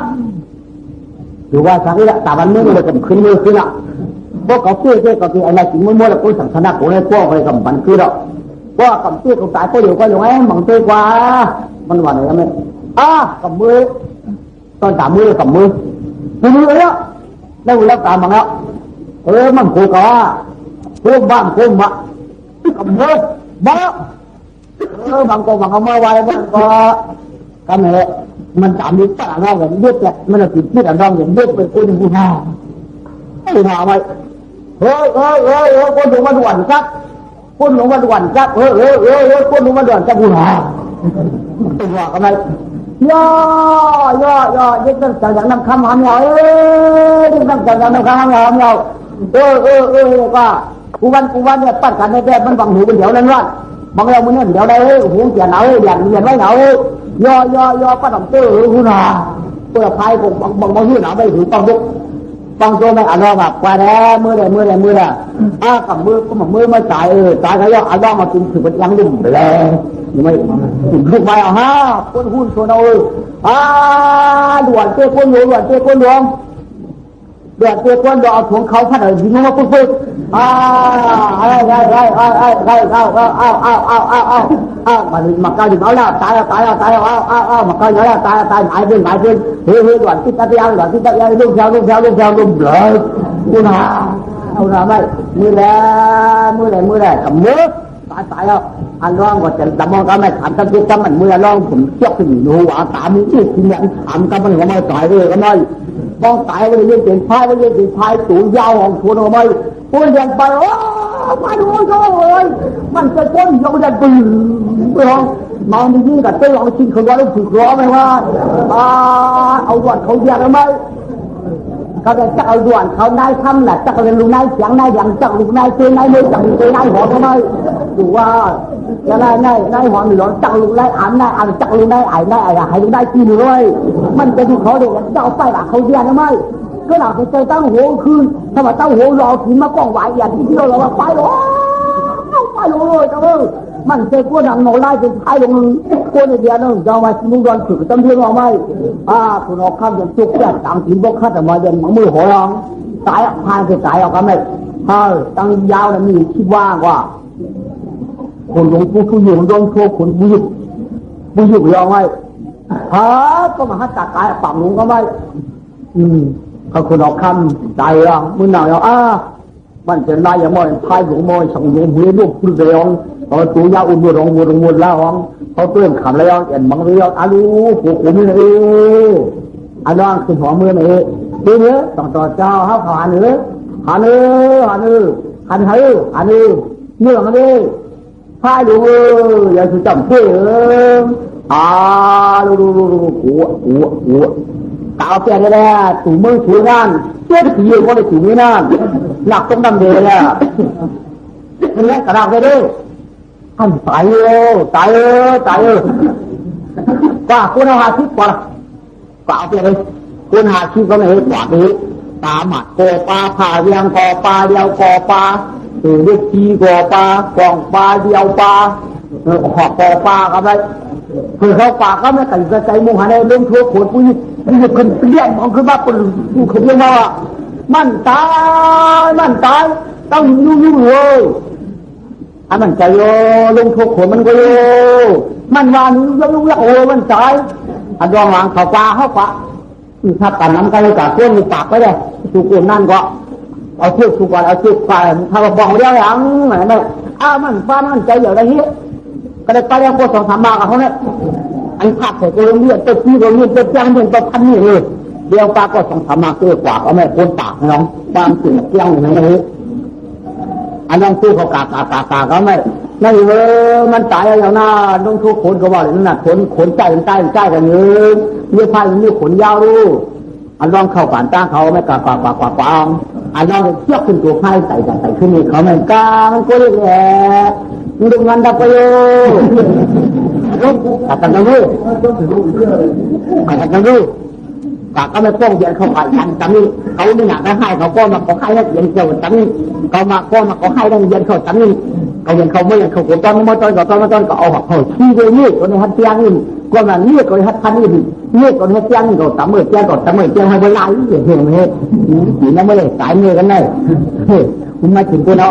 อยู่ว่าสังนี้ละต่ำอันมือเลยกับขึ้นมือขึ้นละพวกเขาเตี้ยก็คืออะไรถึงมือละกุ้ยสังขารของในพวกอะไรกับมันคือละพวกกำจิ้มเขาตายก็อยู่ไอ้หมังเตี้ยกว่ามันหวานอะไรไหมกับมือตอนต่ำมือกับมือมือเลยอ่ะได้หุ่นละต่ำบ้างแล้วมันกูก็กูบ้านกูมากับเมื่อบ้าบางคนบางเอาเมื่อวานมันก็กันเลยมันจำดีป่ะเราอย่างเด็กแหละมันติดที่อันเราอย่างเด็กเป็นคนผู้หาผู้หาไว้คนหลงมาด่วนครับคนหลงมาด่วนครับคนหลงมาด่วนครับผู้หาตัวกันเลยย่ยึดตั้งใจอย่างน้ำคำหามเรายึดตั้งใจอย่างน้ำคำหามเราว่ากูวันเนี่ยปั้นกันในแดดมันบังหูเป็นเดี๋ยวนั้นว่าบางเรามันเนี่ยเดี๋ยวได้หูเสียหนาวเรียนไว้หนาวย่อป้าดำเต้หูหนาตัวพายผมบางหูหนาวไปถึงปังยุกปังโจไม่อ่านแบบกว่าแล้วมือกับมือมาจ่ายเขาย่ออ่านมาถึงถึงยังดุ่มไปแล้วไม่ถึงลูกไม้คนหุ้นชวนเอาด่วนเจ้าคนหลวงเดือดตัวก้นดอกของเขาพัดอะไรยิงมาปุ๊บมันมาเกาอยู่เขาแล้วตายมาเกาอยู่แล้วตายหายเพื่อนเฮ้ยด่วนที่ตะเกียงลูกแถวเลยกูน่าเอาหน้าไม่มือแหละกับมือตายแล้วอันร้องก็จะดำมองก็ไม่ถามตั้งใจมันมือร้องผมเจ็บถึงหัวตามีที่กินอย่างถามกันมันก็ไม่ตายเลยก็ไม่มองตายไปเลยเป็นพายตูยาวของชวนออกมาพูดอย่างไปมาดูเลยมันจะก้นยาวจะตื่นไปห้องนอนดีๆกับเต้ลองชิงเขาว่าลูกถูกร้อไหมว่าเอาด่วนเขาเรียกทำไมเขาจะจักเอาด่วนเขานายทำแหละจักเอาเป็นลูกนายเสียงนายอย่างจักลูกนายเตยนายมือจักเตยนายหัวทำไมดูว่าจะนายหัวหรือร้อนจักลูกนายอ่านจักลูกนายให้ลูกนายกินเลยมันจะดูเขาเด็กเจ้าไปหลักเขาเรียกทำไมก็หลักจะตั้งหัวคืนถ้ามาตั้งหัวรอกินมากล้องไหวอย่างที่เราไปลงเลยจังเลยมันเจอพวกนังโนไล่เป็นท้ายลงคนเดียวนึงจะมาชิมุงดอนถือตั้งเพื่อนเราไหมคุณออกข้ามอย่างจุกแก่ต่างถิ่นพวกข้าแต่มาอย่างมือหัวร้องตายพายจะตายออกกันไหมตั้งยาวแล้วมีคิดว่างว่าคนหลงผู้อยู่โดนโชว์คนผู้อยู่ยองไหมก็มาหัดตัดตายปั่มลงก็ไหมเขาคนออกข้ามตายอ่ะมือหนาวมันจะไล่อย่างมอยพายหลงมอยส่งหลงมือลูกผู้เดียวตัวยาวอุ่นมือร้องมือแล้วเขาเตือนขำแล้วเห็นบางเรื่องอาลูผูกผมเลย อันนั้นคือหัวมือไหนดีเนื้อต้องต่อเจ้าเขาขอหันเนื้อหันเนื้อหันเนื้อหันเนื้อหันเนื้อเนื้อมันดิพายดูอย่าสุดจำเชื่อดูหัวกาวแก่เลยนะถูมือถูงานเชื่อถือว่าได้ถูมือนั่นหลักต้องดำเดินเลยมันแรกกระดาษไปด้วยท่านตายว่าคุณเอาหาทิพย์ก่อนก็เอาไปเลยคุณหาทิพย์ก็ไม่เห็นกว่านี้ตาหมัดกอปลาผ่าเรียงกอปลาเดียวกอปลาเด็กทีกอปลากองปลาเดียวปลาหอกกอปลาก็ไปคือเขาปากก็ไม่กันกระจายมุงหาในเรื่องทั่วขวดปุ้ยคนเลี้ยงของคือว่าคนคนเลี้ยงว่ามันตายต้องยุ่งเลยมันใจโยลงทุกคนมันก็โยมันวานลุกโอ้มันใจรองหลังเขาปลาเขาปะถ้ากันน้ำกันกับเพื่อนมีปากไปเลยสุกุลนั่นก็เอาเชือกสุกุลเอาเชือกไปถ้าเราบอกเรื่องอย่างไหนไม่มันป้ามันใจอย่างไรเฮ้ยก็เลยไปเรียกพวกสองสามมากับเขาเนี่ยอันขับใส่ตัวเรียนตัวที่ตัวเรียนตัวจ้างเรียนตัวพันนี่เลยเดียวป้าก็สองสามมาเกลือกว่าเอาแม่คนปากน้องป้าถึงเกี้ยงอย่างนี้อันนั้นซื้อเขากาเขาไม่นั่นมันตายอย่างน่าต้องทุกคนก็ว่าอย่างนั้นขนใจกันเยอะเยอะพายมีขนยาวดูอันลองเข้าป่านตั้งเขาไม่กาอันลองเชือกขึ้นตัวไพ่ใส่ขึ้นนี่เขาไม่กล้ามันก็เลยแหละมันดูงานดับไปอยู่กันดูก็ไม่ป้องเย็นเขาไปกันจำนี่เขาไม่อยากได้ให้เขาก็มาขอให้เย็นเกี่ยวจำนี่เขามาก็มาขอให้ได้เย็นเขาจำนี่เขาเย็นเขาไม่เย็นเขาตอนมาตอนก็เอาเขาขี้เลยนี่คนในฮัตเตียงนี่ก็มานี่คนในฮัตพันนี่คนในฮัตเตียงนี่ก็ตำมือเตียงให้เวลาเห็นไหมตีนั้นไม่ได้สายมือกันเลยคุณมาถึงตัวเรา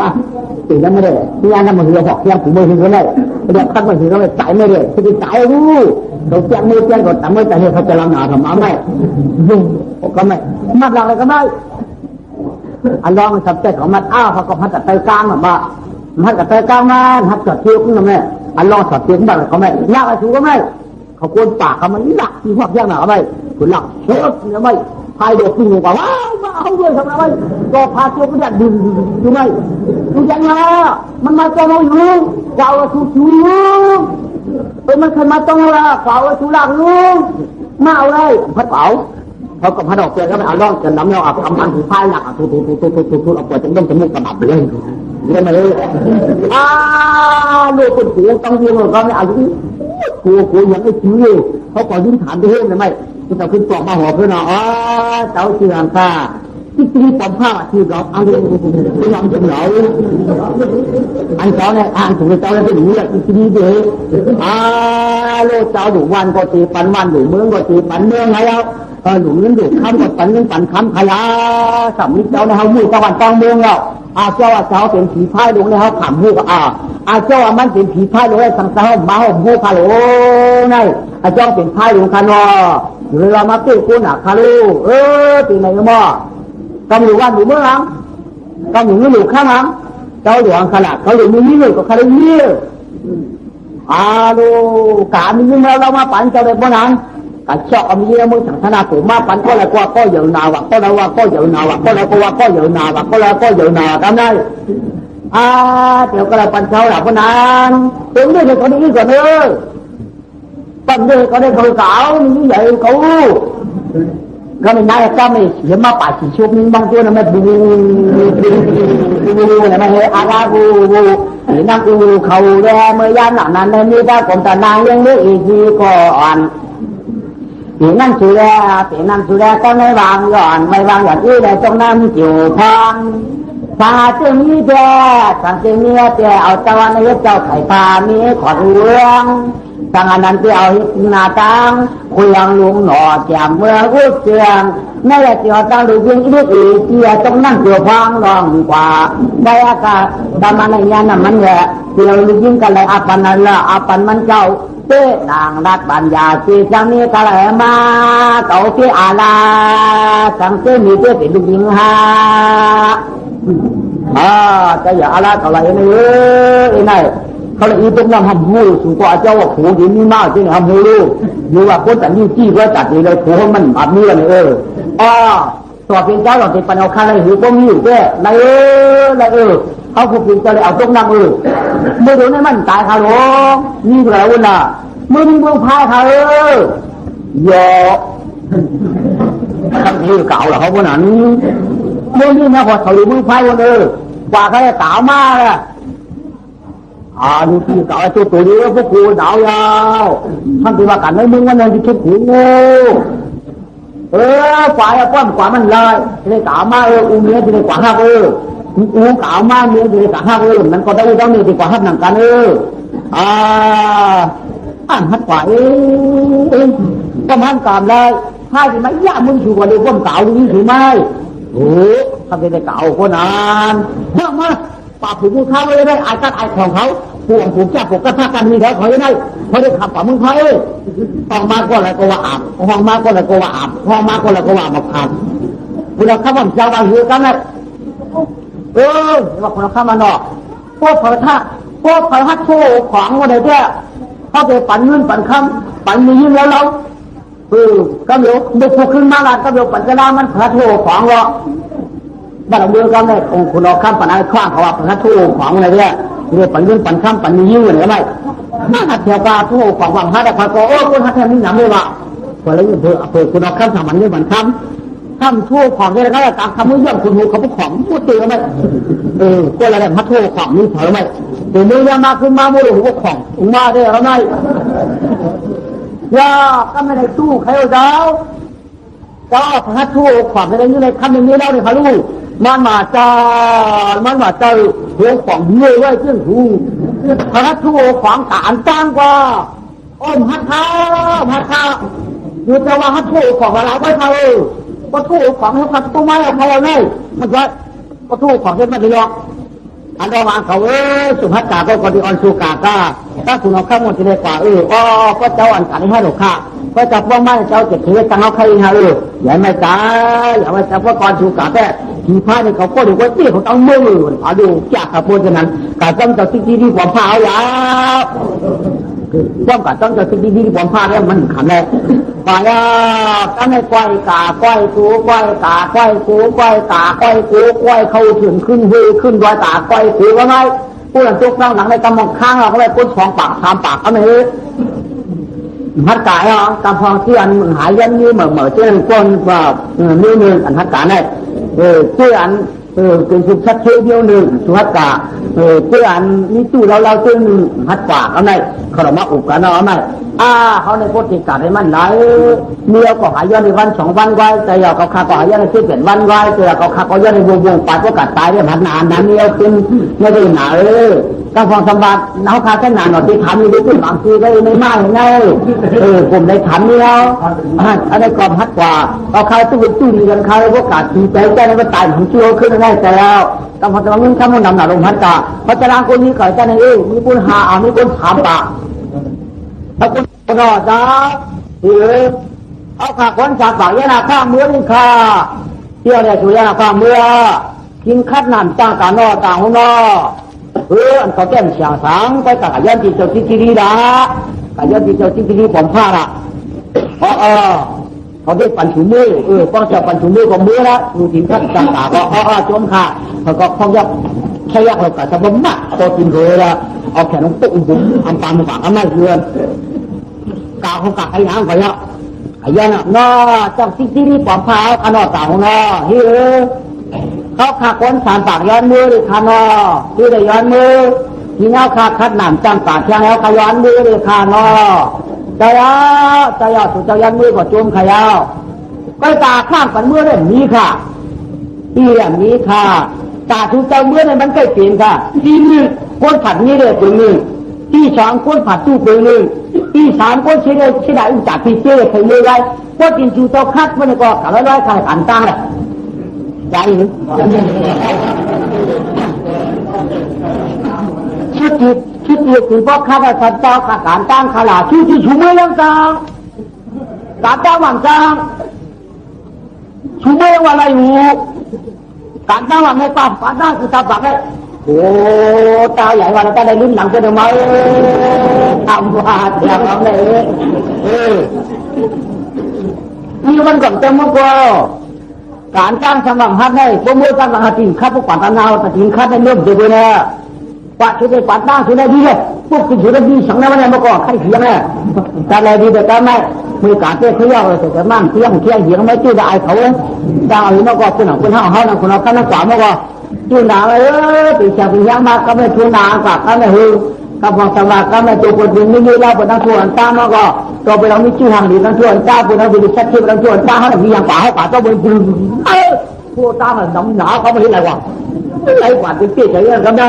ตีนั้นไม่ได้ที่อันนั้นมันคือบอกเตียงผมมือถึงกันเลยเดี๋ยวขั้นมันถึงก็ไม่สายไม่ได้คือสายรู้เราเตียงมือก็ตำมือแต่เขาจะลำหนาทำมาไม่ก็ไม่มัดหลักอะไรก็ไม่อันลองสับเตะของมัดเขาก็พัดแต่กลางแบบพัดแต่กลางมาพัดจัดเที่ยวขึ้นมาแม่อันลองสับเตียงแบบเขาไม่ยากอะไรถูกก็ไม่เขาโกนปากเขามันหลักที่พวกยากหนาไม่คุณหลักเชื่อเนี่ยไม่พายเด็กขึ้นกว่าว้าวมาเอาด้วยทำไมไม่ก็พาเที่ยวก็จะดึงดูไหมดูยังไงมันมาจะมาอยู่เจ้าถูกชูมันเคยมาต้องละเฝ้าชูหลักลุงมาเอาเลยพัดเฝ้าเขาก็พัดออกเปลือกก็ไม่เอาล่องจนน้ำเราเอาทำมันถือพายหลักถูเอาเปลือกจนต้องจมูกกระดับเลยเรียนมาเลยลูกคนเสียต้องเรียนเราไม่เอาที่กูยังไม่ชี้เขาขอยื่นฐานไปเรื่องเลยไหมที่เราขึ้นตัวมาหัวเพื่อนเจ้าเชื่อข้าที่ตำผ้าที่เราเอาเรื่องที่เราจะเหนาอันเจ้าเนี่ยอ่านถูกเจ้าแล้วเป็นอย่างนี้ที่เดียวโลกเจ้าหลุมวันก็ตีปันวันหลุมเมืองก็ตีปันเมืองไงแล้วหลุมนั้นหลุมคำก็ปันเงินปันคำขยะสำนึกเจ้าในเขามือตะวันตกเมืองแล้วเจ้าเป็นผีพายลงในเขาขำหูก็เจ้ามันเป็นผีพายลงในสังสารมาห่มหูคาโลนี่เจ้าเป็นพายลงคานอหรือเรามาเตะกูหนักคาลูตีไหนก็บ่กำหนดวันหรือเมื่อไหร่กำหนดหรือข้างหลังเจ้าหลวงขนาดเขาหรือมีนี่ก็คาลูนี่ดูการมีเมื่อเรามาปั่นเจ้าเด็กบ้านนั้นการเจาะมีเมื่อสังขารผมมาปั่นก็แล้วก็เยอะนาวก็แล้วว่าก็เยอะนาวก็แล้วก็เยอะนาวก็แล้วก็เยอะนาทำได้เดี๋ยวก็เราปั่นเช้าหลับบ้านนั้นถึงได้เด็กคนนี้ก่อนเลยปั่นเด็กก็ได้เขาเก่ามีใหญ่เขาก็ไม่ได้ก็ไม่เห็นมาป่าสีชุบนึงบางตัวนั่นไม่บูอะไรไม่เห็นอาราบูนั่งกูเขาแย่เมื่อยามหนักนั้นในนี้ได้ผมแต่นางยังไม่อีกทีก่อนปีนั่งสุแลก็ไม่วางก่อนไม่วางอย่างอื่นเลยจงนั่งอยู่พังตาจึงมีแก่สังเกตมีแก่เอาตะวันในเจ้าไข่ปลามีขอดเรื่องทางนั้นที่เอาหน้าตังคุยยังลุงหน่อแจมเมืองอุ้เชียงนั่นแหละที่เอาตั้งดูเพียงอีกเจียจงนั่งเกี่ยวพังรองกว่าได้อากาศตามในยานนั้นมันแหละที่เรายิ่งกันเลยอาปันนั่นละอาปันมันเจ้าเต้นางรักปัญญาที่จะมีกะไรมาเก่าที่อาลาสังเกตมีเต้เป็นลูกยิงฮาจะอย่าอาลาเก่าไรนี่ไอ้ เขาเลยอีตรงนั้นทำหูสูงกว่าเจ้าว่าโขดีนี่มากจริงทำหูลูกหรือว่าคนแต่ยิ่งจี้ก็จัดเลยโขมันแบบนี้เลยตัวเป็นเจ้าเราเป็นปัญญาคันเลยหูก็มีอยู่แค่เลยเขาผูกเป็นเจ้าเลยเอาตรงนั้นเมื่อโดนให้มันตายเขาหลงนี่แล้วน่ะมึงพายเขายอทำที่เก่าเหรอเขาคนนั้นมึงนี่นะพอเขาดูมึงพายวันกว่าเขาจะตาวมากอะดูที่เก่าไอ้ตัวนี้พวกกูดาวยาวท่านที่ว่ากันไว้มึงวันนั้นที่คิดหูฝ่ายป้อมกว่ามันเลยเลยตาวมากอุ้งเนี้ยที่เลยกว่าห้าอุ้งเก่ามากเนี้ยที่เลยกว่าห้ามันก็ได้ต้องมีที่กว่าห้าหนังกันอ่านฮัดกว่าก็มันกามเลยให้ที่ไม่ยากมึงถูกกว่าเด็กป้อมเก่าดูนี่ถูกไหมทำเป็นเก่าคนนั้นเฮ้ยมาป่าผูกมือเขาเลยได้อายกัดอายของเขาผูกแก้ผูกกระทากันมีแถวเขายังไงเขาได้ขับป่ามึงเขาห้องมาก็อะไรก็ว่าอาบห้องมาก็อะไรก็ว่าอาบห้องมาก็อะไรก็ว่ามาผ่านคุณเราข้ามเจ้าบางทีกันเลยว่าคุณเราข้ามมาหนอกพวกเผยท่าโซ่ของอะไรเนี่ยเขาไปปั่นเงินปั่นคำปั่นมียิ่งแล้วเราก็เดี๋ยวเด็กผู้ขึ้นมาแล้วก็เดี๋ยวปัญจนามันพระโถของเราบ้านเราเดียวกันเลยองค์คุณเราข้ามปัญหาข้างเขาว่าพระโถของอะไรเนี่ยเรียกปัญญปัญข้ามปัญญยิ่งเหมือนกันไหมน่าหัดเที่ยวกาโถของวังฮัดแต่พระโตคนฮัดแทนนี่หนำเลยว่ะพอแล้วเพื่อคุณเราข้ามทำมันนี่มันข้ามโถของเนี่ยก็ตามคำว่าเยี่ยมคุณหูเขาผู้ของพูดตีกันไหมก็อะไรพระโถของนี่เผยไหมแต่เมื่อยามาขึ้นมาโมโหพวกของมาได้หรือไม่ย่าก็ไม่ได้ตู้ใครเอาดาวก็พระทูความในนี้ในคำอย่างนี้แล้วเนี่ยพระลูกมันมาเจ้าหัวของเยื่อไว้เครื่องหูพระทูของการจ้างกว่าฮัทข้าอยู่แต่ว่าฮัททูของอะไรไว้เขาพระทูของเขาพัดตู้ไม้เอาใครเอาเนี่ยมันว่าพระทูของเช่นมันไม่ยอมอันระหว่างเขาสุภัตตาก็กอดิออนสุกาก้าถ้าคุณเอาข้ามหมดจะได้กว่าก็เจ้าอันกันให้หรอกค่ะก็จับว่าไม่เจ้าเจ็บเทียตั้งเอาใครฮะอย่าไม่ตายอย่าไม่จับว่าก่อนสุกาแต่ทีพายเนี่ยเขาก็ดูว่าที่เขาต้องมือเอาดูจากขบวนนั้นการจำจะสิ่งที่ความพายาวย่อมการจำจะสิ่งที่ความพาแล้วมันขันเลยไปตั้งให้ควายกาควายกูควายกาควายกูควายกาควายกูควายเข้าถึงขึ้นหูขึ้นดอยกาควายกูว่าไงผู้หลังจุกนั่งหลังในกำมองข้างเราก็เลยก้น2 ปาก 3 ปากก็ไม่ฮัตกายกำพองที่อันหายยันนี้เหม่อเจ้าก้นว่านิ้วหนึ่งอันฮัตกาเนี่ยที่อันเป็นสุขชัดเที่ยวหนึ่งสุฮัตกาที่อันนี้ตู้เราเจ้าหนึ่งฮัตกาเอาไหนขนมอุกกันเอาไหนเขาในโพธิการให้มันไหลเมียก็หายยันในวัน2 วันไว้แต่อยากเขาขาก็หายยันใน7 วันไว้แต่เขาขาก็ยันในวงปัดก็กัดตายได้พันนานนั้นเมียเป็นไม่ได้หนากำพองสมบัติน้าคาแค่นานหน่อยที่ทำอยู่ที่บางทีก็ไม่มากไงผมได้ทำนี่แล้วอะไรกรอบฮัดกว่าเอาใครตู้ดีกันใครพวกกาดตีแปลงแก้แล้วก็ตายของชั่วขึ้นได้แต่แล้วกำพองสมบัติมึงทำมันนำหนาลงฮัดกาเพราะฉะนั้นคนนี้ก่อนจะในมีคนหามีคนถามปากถ้าคนรอจ้าเอาขาคนจากปากยานาข้ามเมื่อนี่ค่ะเที่ยวเนี่ยสุริยาข้ามเมื่อกินคัดน้ำจ้างการนอต่างหัวนออันเขาแก้มเสียงสังไปกับยันติเจ้าที่ดีละกับยันติเจ้าที่ดีผมผ้าละเขาได้ปั่นถุงมือป้องเจ้าปั่นถุงมือของมือละดูถึงขั้นจ้างตาก็จมค่ะเขาก็คล้องยักใช้ยักเรากับสะบมมากตัวกินเลยละเอาแขนน้องตุ๊กบุ๋มอันตามมาฝังอันไม่เพื่อนกาวเขากัดไอ้น้ำไปแล้วไอ้ยันนอเจ้าที่ดีผมผ้าขนอต่างหัวนอเฮ้เขาขาคนสารปากย้อนมือเลยคานอที่ได้ย้อนมือที่เงาขาคัดหนามจังปากเชียงแล้วขย้อนมือเลยคานอใจยาวสุดใจย้อนมือก็จุ่มขยาวก็ตาข้างกันมือเลยมีค่ะที่อย่างนี้ค่ะตาสุดใจมือเนี่ยมันใกล้เปลี่ยนค่ะที่หนึ่งคนผัดนี้เลยตัวหนึ่งที่2คนผัดตู้ตัวหนึ่งที่3คนใช้ได้อุจจาระที่เจ๊เคยเลยไว้ก็กินจูเจ้าคัดมันก็กะละร้อยขายขันตั้งเลยใจหรือชุดคือพวกข้าราชการการตั้งขลาชื่อชูไม่ยังจางการตั้งหวังจางชูไม่ยังอะไรอยู่การตั้งหวังในป่าการตั้งคือตาบักเลย โอ้ตาใหญ่ว่าเราได้ลิ้นหลังจะทำไมทำว่าเดี๋ยวเราเลยนี่มันก่อนจะมั่วก็การจ้างสำหรับฮัทให้พวกมือจ้างสำหรับจริงข้าพวกปัตตานาแต่จริงข้าได้เริ่มเจอเลยปัจจุบันปัตตาสุดได้ดีเลยพวกคุณสุดได้ดีสังนั้นวันนี้มาก่อนใครเสียงเลยแต่อะไรดีแต่ก็ไม่มือการเตะเขาย่อเลยแต่มั่งเที่ยงเหียงไม่ตื้อได้เขาดาวอยู่มาก่อนคุณเอาคุณห้าเขานะคุณเอาข้านักกว่ามาก่อนชื่อหนาตีเสียงตีเสียงมาก็ไม่ชื่อหนากับก็ไม่หือกับพอสำหรับก็ไม่ตัวคนดึงไม่มีเราเป็นนักทวนตามาก่อนตัวเป็นเราไม่ชื่อทางดีนักทวนตาเป็นเราเป็นชัดเจนนักทวนตาเขามีอย่างป่าให้ป่าตัวเป็นดึงพวกตามันน้ำหนาเขาไม่เห็นอะไรวะไรกว่าเป็นปีอะไรก็ได้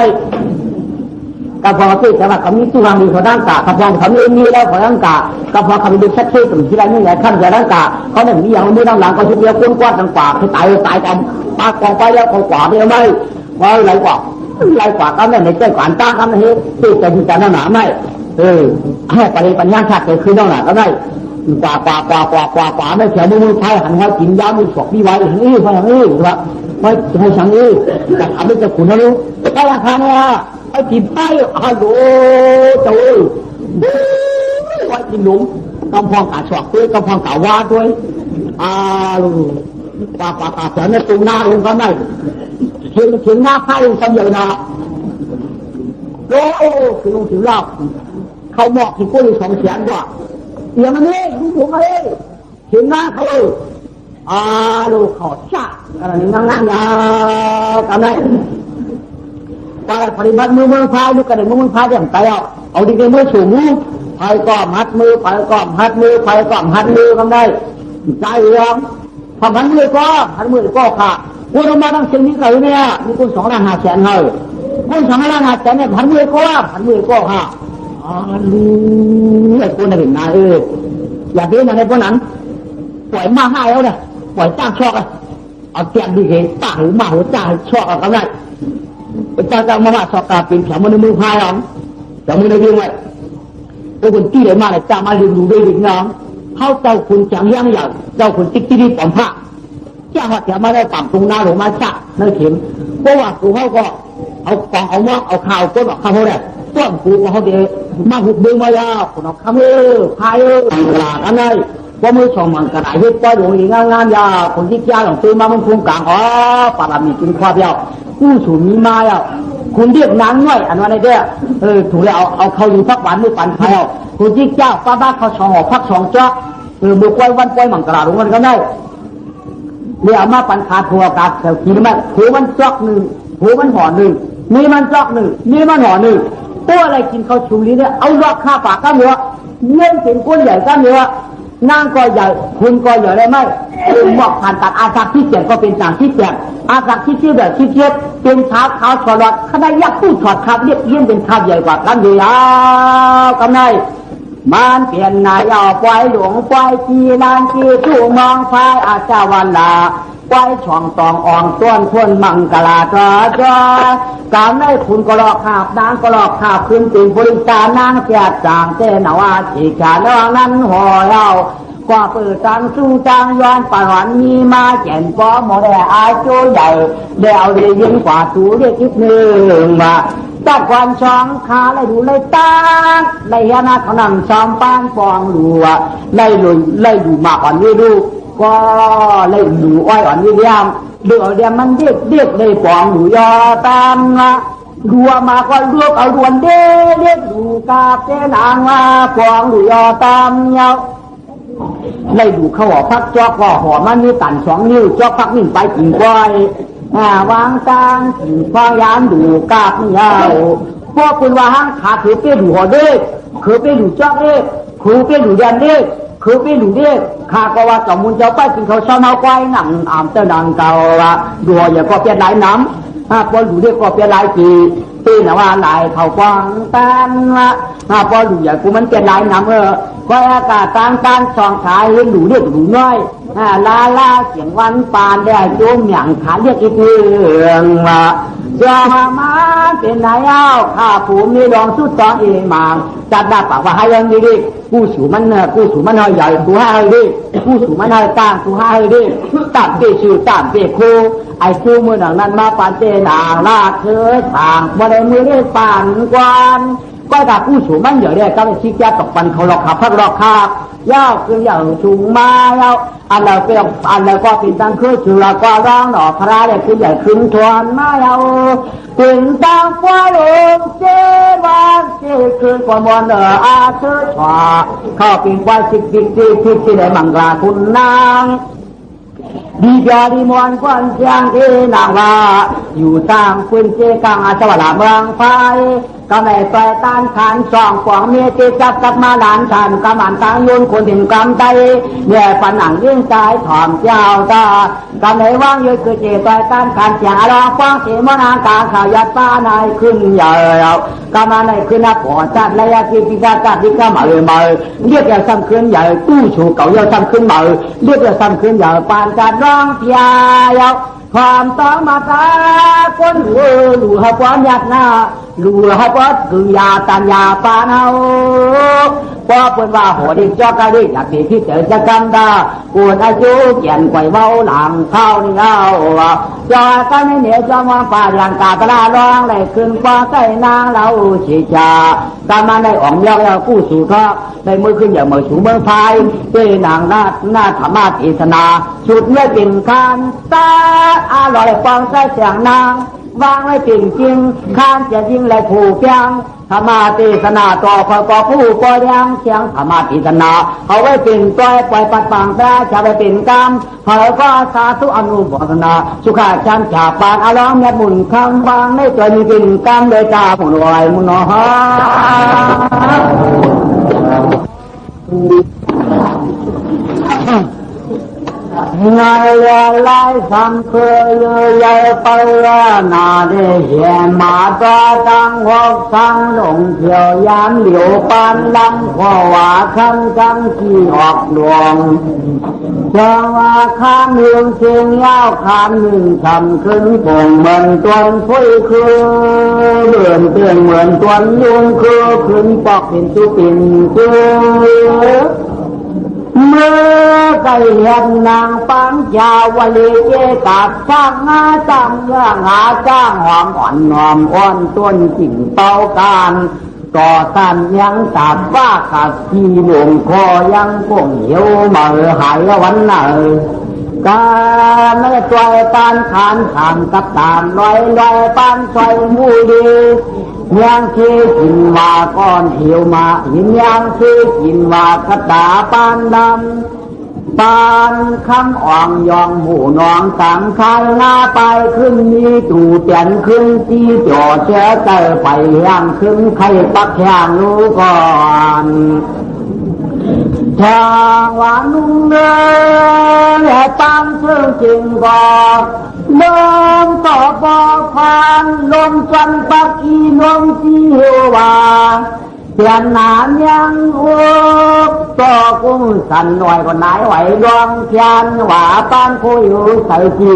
กับพอที่แต่ว่าเขามีชื่อทางดีเขาด้านกากับพอเขามีแล้วเขาด้านกากับพอเขาเป็นชัดเจนตรงที่ไรนี่แหละขั้นแต่ด้านกาเขาเนี่ยมีอย่างมือด้านหลังก็ชุดเดียวก้นกว้างต่างกว่าคือตายกันปากกองไปแล้วกองขวาไปไม่ว่าไรกว่าก็ไม่ในใจกว่าตั้งกันให้ที่จะมีการหนาไม่ให้ปัญญาชาติเกิดขึ้นต้องหนาก็ได้กว่าไม่แข็งมือไทยหันหัวกินยามือสอกพี่ไว้อย่างนี้เพราะอย่างนี้หรือว่าไม่ให้สังนี้แต่ทำให้จะขุนนะลูกได้ราคาเนี่ยไอ้กินไปฮัลโหลโจ้ไว้กินหนุ่มกำพองกาสอกด้วยกำพองกาวาด้วยลูกปาแต่ในตรงหน้าลงก็ได้ถึงหน้าไพ่สำเร็จนะโอ้คือลงถึงรอบเขาบอกถึงกู้200,000กว่าเดี๋ยวมันนี่ดูผมมาเลยถึงหน้าเขาลูกขอชาอะไรนี่นั่งกันได้การปฏิบัติมือพายลูกกระเด็นมือพายอย่างไรเอาดีๆมือสูงพายก้อมหัดมือพายก้อมหัดมือพายก้อมหัดมือกันได้ใจเรื่องทำหัดมือก็ค่ะคุณเอามาตั้งสิ่งนี้กันเนี่ยมีคุณ2,500,000เลยคุณ2,500,000เนี่ยหัดมือก็ค่ะไอ้คนน่ะเห็นนะอย่าเบี้ยนะในพวกนั้นปล่อยมาให้แล้วเนี่ยปล่อยจ้างชอบเอาเตียงดีเห็นป้าหูมาหูจ้างชอบเอากันได้จ้างมาสอกาเป็นแถวมือพายหรอแถวมือในเรื่องไว้ไอ้คนที่ไหนมาเนี่ยจ้างมาดูด้วยดึงน้องเขาเจ้าคุณจังยังอย่างเจ้าคุณติ๊กที่ปอมผ้าจ้างว่าแถวมาได้ต่ำตรงหน้าหลวงมาชะนั่นเข็มเพราะว่ากูเขาก็เอากองเอาหม้อเอาข้าวก้นออกข้าวเขาเนี่ยต้นกูเขาเดมาหุบดึงมายาวคนออกข้าวพายตลาดอันนี้ว่ามือสองมันกระไรเฮ็ดป้อยหลวงอีงานยาคนที่จ้าหลงซื้อมามันพุ่งกลางปลามีกินความยาวกู้สูงมีมาอ่ะคุณเรียกนางง่อยอันว่าอะไรเด้อถูกแล้วเอาเขาอยู่พักหวานมือปั่นไฟเอาคุณที่เจ้าป้าบ้าเขาสองหอกพัก2จ๊อกบุกไว้วันป้อยมันกระไรหลวงมันก็ได้เดี๋ยวมาปั่นขาทัวกาแต่กินไหมหัวมันจ๊อกหนึ่งหัวมันห่อหนึ่งนี่มันจ๊อกหนึ่งนี่มันห่อหนึ่งตัวอะไรกินเขาชูลิ้นเนี่ยเอาล็อกข้าปากข้าเนื้อเงี้ยเป็นก้นใหญ่ข้าเนื้อนางก็ใหญ่คุณก็ใหญ่ได้ไหมคุณบอกผ่านตัดอาศักที่เจ็ดก็เป็นจางที่เจ็ดอาศักที่ชื่อแบบที่เจ็ดเป็นเท้าฉลอดขณะยักษ์ผู้ถอดครับเรียกเยี่ยมเป็นข้าวใหญ่กว่ากันอยู่แล้วกำไนมันเปลี่ยนนายเอาปล่อยหลวงปล่อยจีนานจีจู่มองไฟอาจาวันลาปล่อยช่องตองอ่อนต้นพ้นมังกลาจ้าการได้คุณก็หลอกขาบนางก็หลอกขาบคืนติ่งบริการนางเสียจางเจนว่าจีจาน้องนั้นห่อเล่าก็เปิดตังสู้จางย้อนป่าหวันมีมาแก่นป้อหมดแต่อาโจใหญ่เดี๋ยวเรียยิ่งกว่าสูเรียกคิดหนึ่งมาจับควันช่องขาเลยดูเลยตาเลยยานาเขานำซ้อมป้านฟองหลัวเลยดูมาอ่อนวิรูก็เลยดูอ้อยอ่อนวิเดียมเดี๋ยวมันเด็กเลยฟองหลัวยอตามรัวมาก็รวบเอาดวนเด็กดูกาบเจนางมาฟองหลัวยอตามเงาเลยดูเขาหัวพักจอกก็หัวมันมีตัน2 นิ้วจอกพักนิ่งไปกินก้อยวางกลางสิ่งพยายามดูกาบเงาพวกคุณว่าห้างขาถือเปี้ยดูหัวเด็กคือเปี้ยดูจอกเด็กคือเปี้ยดูยันเด็กคือเปี้ยดูเด็กข้าก็ว่าจอมุนเจ้าไปกินเขาเช้าเมาควายหนังอ่ำเต้านางเก่าดูอย่าก็เปี้ยหลายน้ำพอดูเด็กก็เปี้ยหลายกีตีนว่าหลายเขากวางตันพอดูอย่ากูมันเปี้ยหลายน้ำก็อากาศต่างๆสองขายเห็นดูเด็กดูน้อยลาเสียงวันปานได้โจมอย่างขาเรียกอีเพื่องจะมาเป็นนายเอาข้าผู้มีดองสุดตองเองมาจัดได้ปากว่าให้ยังดี กู้สู่มันใหญ่ตัวให้ดิกู้สู่มันให้ต่างตัวให้ดิตามเตชื่อตามเตโคไอ้คู่มือหนังนั้นมาปานเตนางลาดเธอทางบ่ได้มือได้ปานกวนก็ถ้ากู้สู่มันใหญ่ได้ก็ไปชี้แจงตกปันเขาหลอกขับพักหลอกขับยาวคืออย่างชุงมาแล้วอันเราเป็นอันเราก็เป็นตั้งคือชื่อเราก็ร้องหนอพระเนี่ยคือใหญ่ขึ้นทวนมาแล้วเป็นตั้งฟ้าลงเจวันเจคืนความวันอาเธอชวาเข้าเป็นว่าสิที่ได้มังกรคุณนางดีจาดีมวนควันเชียงที่นางว่าอยู่ตามคุณเจกังอาสวรรค์เมืองไฟก็ไม่ปล่อยต้านทานสองขวางเมียที่จับกับมาหลานฉันกำมันตั้งยุนคนถึงกำใจเนี่ยฝันหนังยิ่งใจถอมเจ้าตากำไหนว่างยืดคือเจปล่อยต้านทานเสียงร้องฟังเสียงมนางกาข่าวยัดป้านายขึ้นใหญ่กำมันในขึ้นนับปอดจัดระยะที่พิการจัดที่ก็มาเรียกอย่างซ้ำขึ้นใหญ่ตู้ชูเก่าเยอะซ้ำขึ้นมาเรียกอย่างซ้ำขึ้นใหญ่ปานจัดร้องเพียาวความต้องมาตาคนหลู่หัวความยัดหน้าหลู่หัวคือยาตันยาปานเอาพอเปิดว่าหัวดิจอกระดิอยากดีที่เจอจะกำดาปวดอายุเขียนไขว่เบาหลังเข้านี่เอาจอกันไม่เหนียวจอมว่าป่าหลังกาตลาร้องเลยขึ้นฟ้าใต้นางเราชีชาตามมาในอ่องยอกแล้วกู้สู่เขาในมือขึ้นอย่างมือสูงเมืองไทยเจ้นางหน้าธรรมะเทศนาชุดเมื่อเป็นคันตาอร่อยฟังใส่เสียงนางวางไว้จริงจริงข้านจะยิ่งเลยผูกเพียงธรรมะเทศนาต่อคอยก่อผู้ก่อยังเสียงธรรมะเทศนาเอาไว้เป็นปล่อยปัดปังแต่จะไปเป็นกรรมเขาก็สาธุอนุโมทนาสุขาชันฉาปานอารมณ์เม็ดหมุนคำวางไม่จอยมีเป็นกรรมโดยจ่าหมุนลอยมุนฮะงายลายสัมเพยยไปนาได้เห็นมาต่อตั้งหกสังหลงเที่ยวยามเหลียวปานลำขว่าคันจังที่ออกดวงเจ้าว่าข้ามเมืองเชียงยาวข้ามหนึ่งทำขึ้นป่งเหมือนตัวฟุ้ยคือเบื่อเตือนเหมือนตัวยุงคือขึ้นปอกเป็นตุปินคือเมื่อไก่เห็นนางปังยาวลีเจกับช่างงาจังเงื่องาจ้างหอมอ่อนหอมอ่อนต้นกิ่งเป่าการต่อตันยังตัดว่าขัดที่หลวงคอยังคงเหี่ยวมาหายวันไหนการไม่ตัวปานขานขานกับตามลอยปานไฟมูดียังที่กินว่าก้อนเหี่ยวมาหินยังที่กินว่ากระตาปานดำปานคำอ่องยองหมู่น้องสามคายหน้าไปขึ้นมีตู่เตียนขึ้นที่จ่อเชื้อเตอไปย่างขึ้นใครปักย่างรู้ก่อนทางหวานนุ่งเนื้อตามเชื่อจริงก่อนลมต่อปอพานลมจันปักอีลมจีวาเสียนหนานยังอุกต่อกุ้งสันหน่อยก็ไหนไหวดวงเทียนว่าปานคุยใส่จี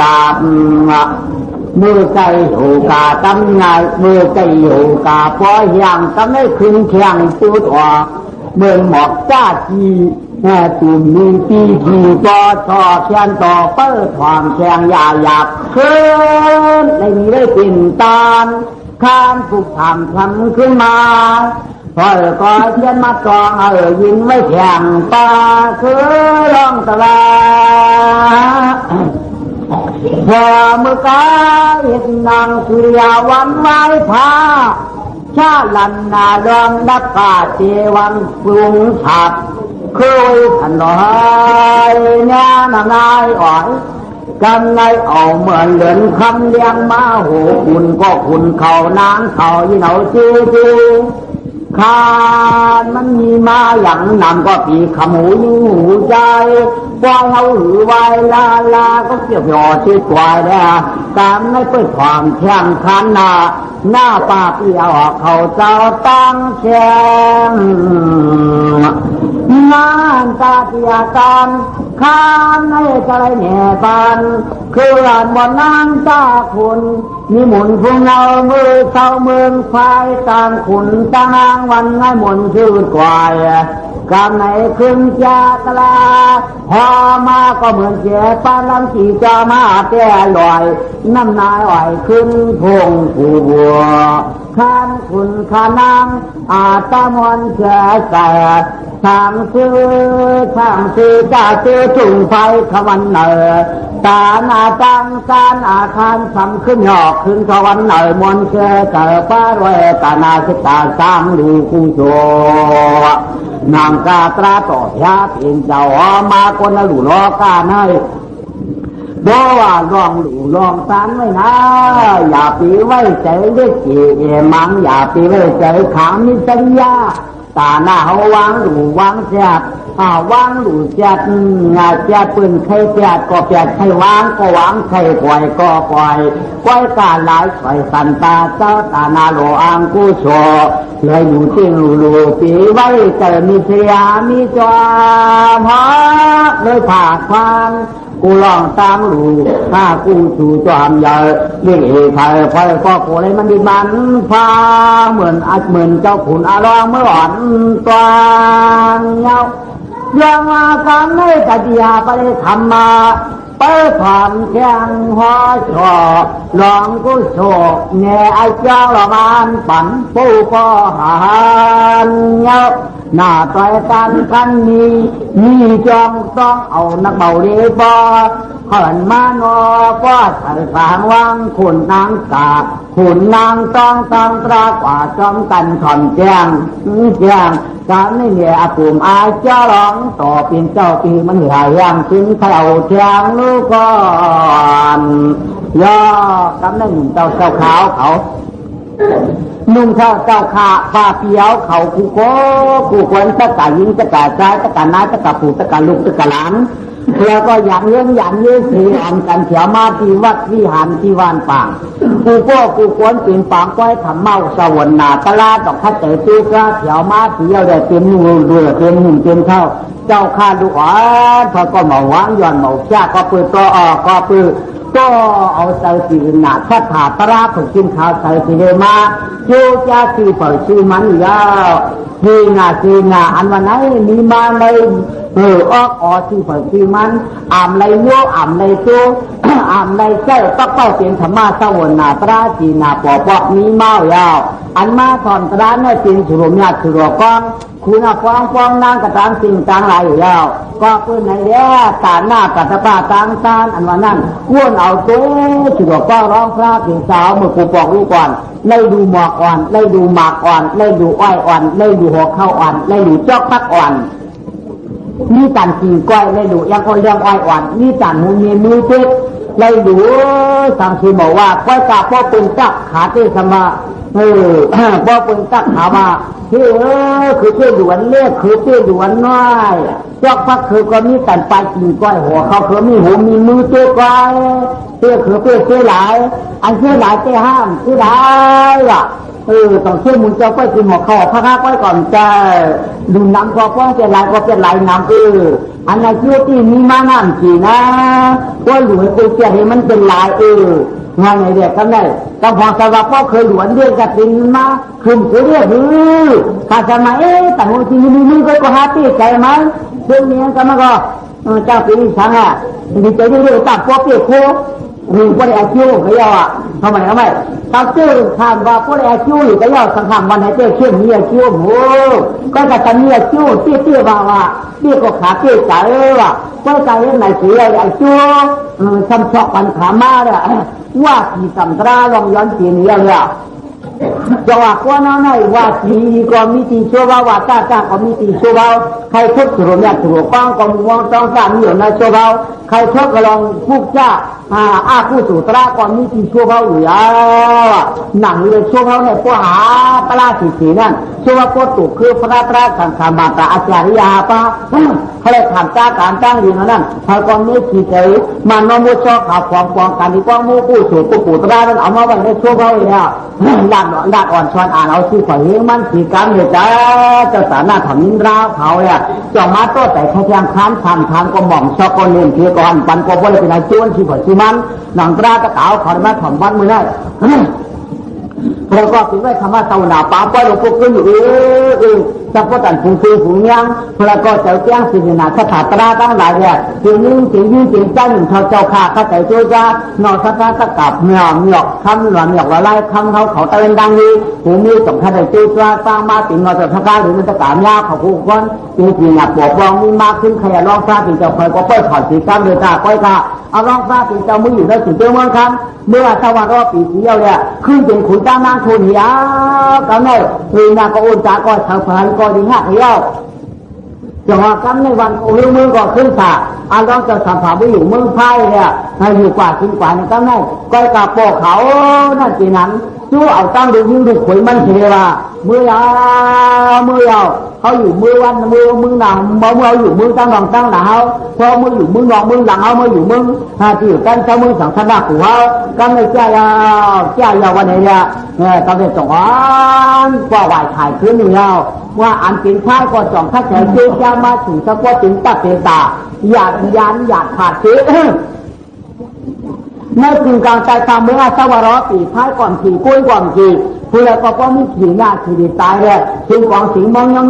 กาบมือใจอยู่กาตำไงมือใจอยู่กาพออย่างตำไม่ขึ้นเทียงตูดออกเมืองหมอกจ้าจีตุ่มมีปีที่ต่อชอเชียนต่อเปิดความแข็งยาหยาบขึ้นในนี้ได้ปิ่นตามข้ามผูกทำขึ้นมาพอก็เชียนมาจองยินไม่แข็งตาคือร้องตะลาพอมือกายเห็นนางสุริยาวันไว้พาชาลันนาดองดับกาเจวังปรุงฉับเคยทันหน่อยเนี่ยนางนายอ่อยกันไงเอาเหมือนเดินคำเลี้ยงมาหูคุณก็คุณเขานางเขายี่เหนาจูคานมันมีมาอย่างนำก็ปีขมูยิ่งหูใจว่าเขาหือไว้ลาก็เกี่ยวหยอชื่อควายแล้วตามไม่เปิดความแข่งขันหน้าป้าเปียวเขาเจ้าตั้งแข่งงานตาเปียกันข้ามในใจแหน่ปันคือหลานบ่นางตาคุณ มีหมุนพุ่งเอามือเท้าเมืองไฟต่างขุนต่างนางวันง่ายหมุนชื่อกวายกำไหนขึ้นจากลาพอมาก็เหมือนเจ้าปานลำขี่จอมาแต่ลอยน้ำนายอ่อยขึ้นพงผู้บัวข้านขุนขานางอาตามอนเชื่อใส่ทางซื้อจ่าซื้อถุงไฟขวันเหนือตาหน้าตังการอาคารสำขึ้นหอกขึ้นขวันเหนือมนเชื่อเจอป้ารวยตานาสิตาสร้างดูคู่โชนางกาตราต่อยาเพียงเจ้ามาคนหลู่ล้อกาเนยบอกว่าลองหลู่ลองสานไว้นะอย่าปีไว้ใจเด็กเอ๋มังอย่าปีไว้ใจขามิสัญญาตาหน้าเขาวางหลู่วางเสียวางหลู่เสียดเสียปืนใครเสียดก็เสียดใครวางก็วางใครปล่อยก็ปล่อยกาหลายใส่สันตาเจ้าตาหน้าโลอังกุโชเลยอยู่จริงหลู่ปีไว้ใจมีเสียมีจอมฮะเลยผ่าฟังกูลองตามหลู่ถ้ากูชูจอมใหญ่เรียกเอ๋ไทยไฟก็โกเลยมันดีมันฟ้าเหมือนเจ้าขุนอารองเมื่ออ่อนตอนเงายังมาการไม่ตัดยาไปทำมาไปความแข็งหัวชอลองกูโชกแง่ไอ้เจ้าละมานปั่นปูปอหานเงาหน้าต่อยกันมีจองต้องเอานักเบาเรียบเหินมานอก็ใส่สางวางขุนนางกาขุนนางต้องตรากว่าจอมกันถอนแจ้งการไม่เหนื่อยอาปุ่มอาเจ้าร้องต่อเป็นเจ้าปีมันหายอย่างถึงเท่าแจ้งลูกก่อนย่อกำนั่งเจ้าขาวเขานุ่งเจ้าขาผ้าเปียวเขาคู่ควนตะกายิงตะกาใจตะกาน้าตะกาผูตะกาลูกตะกาหลานแล้วก็อย่างเยื่อสีอันกันเถียวมาที่วัดวิหารที่วานป่างกูควรเปลี่ยนปางก้อยขำเมาสวรรค์นาตลาดอกคัดเตะตู้ก็เถียวมาเถียวได้เต็มมือด้วยเต็มหุ่นเต็มเท่าเจ้าข้าดูพอก็เหมาวางย้อนเหมาจ้าก็ปืนก็เอาใส่สีหนาถ้าถาตราถูกกินข้าวใส่สีเดมาโยจ้าสีเปิดสีมันยาวสีงาอันวันไหนมีมาในที่เปิดสีมันอ่ำในโยอ่ำในตัวอ่ำในเจ้าต้องเป้าเปลี่ยนธรรมะสวรรค์นาตราจีนาปอบมีเมายาวอันมาถอนตราเนี่ยเป็นสุรมญาสุรกองคุณฟ้องนางกระตามสิ่งต่างหลายอยู่แล้วก็เพื่อนในเนี้ยตาหน้าปัตตาต่างตานอันว่านั่นก้วนเอาตัวสุรก็ร้องพระถึงสาวเมื่อกูบอกลูกก่อนเลยดูหมอกอ่อนเลยดูหมากอ่อนเลยดูอ้อยอ่อนเลยดูหัวเข้าอ่อนเลยดูจอกพักอ่อนนี่ตันกินก้อยเลยดูยังคนเลี้ยงอ้อยอ่อนนี่ตันหูมีมือเจ็บเลยดูสังสีบอกว่าก้อยกาพ่อเป็นจักขาเตสมาพ่อเป็นจักขามาคือคือเตี้ยด่วนเล็กคือเตี้ยด่วนน้อยจอกพักคือก็มีตันปลายกินก้อยหัวเขาคือมีหูมีมือเตี้ยก้อยเตี้ยคือเตี้ยหลายอันเตี้ยหลายเตี้ยห้ามเตี้ยหลายอ่ะต้องเชื่อมุนเจ้าก็กินหมกข้าวพักก้อยก่อนจะดูน้ำก็ป้องเป็นลายก็เป็นลายน้ำอันนั้นเชื่อที่มีมาน้ำจีนะว่าหลวงปู่เจ้าเห็นมันเป็นลายงานไหนเด็กกันได้กำพองสวัสดิ์ก็เคยหลวนเรียกกับเป็นมาคืนเรียกข้าสมัยแต่หัวที่มีก็หาตีใจไหมเรื่องนี้ก็มันก็เจ้าปีนี้ช่างอ่ะดีใจที่เรียกตับพวกเปียกโค้มีพวกไอ้คิวก็ยาวอ่ะทำไมตาเจ้าถามว่าพวกไอ้คิวอยู่ก็ยาวสังขารวันไหนเจ้าเชื่อมีไอ้คิวโหก็จะมีไอ้คิวเตี้ยว่าเตี้ยก็ขาเตี้ยใจว่ะก็ใจไหนเสียไอ้คิวซ้ำชอบปัญหามาเลยว่าที่สัมตราลองย้อนเสียนี้เลยจะว่าว่าน้องไหนว่าที่ก็มีที่ชั่วว่าตาก็มีที่ชั่วใครทุกข์สุรญาสุรก้องก็มองต้องสร้างอยู่ในชั่วใครทุกข์ก็ลองพูดจ้าผู้สุตราก็มีที่ชั่วอยู่หนังเลยชั่วเนี่ยพวกหาปลาสีนั่นชั่วพวกตุกคือพระตราสังขารมาตาอาจารยาปะเขาเลยถามจ้าการจ้างดีนั่นเขาก็มีที่ใจมันโนมุชอข่าวฟองการที่กองมูผู้สุผู้ตรานั้นเอามาไว้ในชั่วเลยหลัง ดาดอ่อนชอนอ่านเอาชื่อข่อยเลี้ยงมันสีกรรมเนี่ยจ้าเจ้าสารนาถมินราเขาเนี่ยจอมาโต้แต่ขยันค้านทำก็หม่อมชอบก็เลี้ยงเทียก่อนปันก็บ่ได้เป็นอาชีพที่ข่อยชื่อมันหนังตราตะเก๋าขอมาถ่อมบ้านมือได้ประกอบด้วยธรรมะเต่าหนาป้าป้อยหลวงปู่ขึ้นอยู่สัพพตันฟูฟูฟูยังประกอบเจ้าแจ้งสิ่งนาคาตราตั้งหลายเนี่ยสิ่งยืนเจ้าหนึ่งเจ้าข้าข้าแต่ตัวจ้านอสัตตะกับเหนียกคำหลอนเหนียกละลายคำเขาตะเวนดังนี้หูมีสมข้าแต่ตัวจ้าสร้างมาติงนอสัตตะหรือมันตะกามยาเขาผู้คนจริงๆปวดรองมีมากขึ้นขยันร้องซาติเจ้าคอยก็เปิดถอดสีกรรมเลยจ้าก้อยข้าเอาร้องซาติเจ้ามืออยู่ในสิ่งเจ้าเมืองคำเมื่อสวรรค์ปีเสียวเนี่ยขึ้นเป็นขุนจ้านางทุนยาก็ไม่มีนาก็อุจจาก็ชาวพันก็ดีหักเหี้ยวจังหวะกันในวันโอ้ยมือก็ขึ้นขาอาลองจะสัมผัสไปอยู่เมืองไทยเนี่ยอยู่กว่าขึ้นกว่าเนี่ยก็ไม่ก้อยกาโปเขานั่นจีนั้นชู้เอาตั้งดูยิ่งดูขุยมันเทว่ามือยาวเขาอยู่มือวันมือหนังเมื่ออยู่มือตั้งหลังตั้งหนาเขาพอมืออยู่มือหนองมือหลังเขามืออยู่มือที่อยู่กันเจ้ามือสังขารหัวเขากันไม่แก่ยาววันนี้เนี่ยตอนนี้สองอันก็ไหวถ่ายขึ้นยาวว่าอันเป็นท้ายก็จ่องข้าใจเจ้าจะมาถึงสักว่าถึงตัดเตตาอยากยันอยากขาดเชื้อในกึ่งกลางใจทางเมื่อสวรรค์ปีท้ายก่อนขี่กุ้ยก่อนขี่ผู้ใดก็มีขี่หน้าขี่ดีตายเลยถึงกองสิงมองยั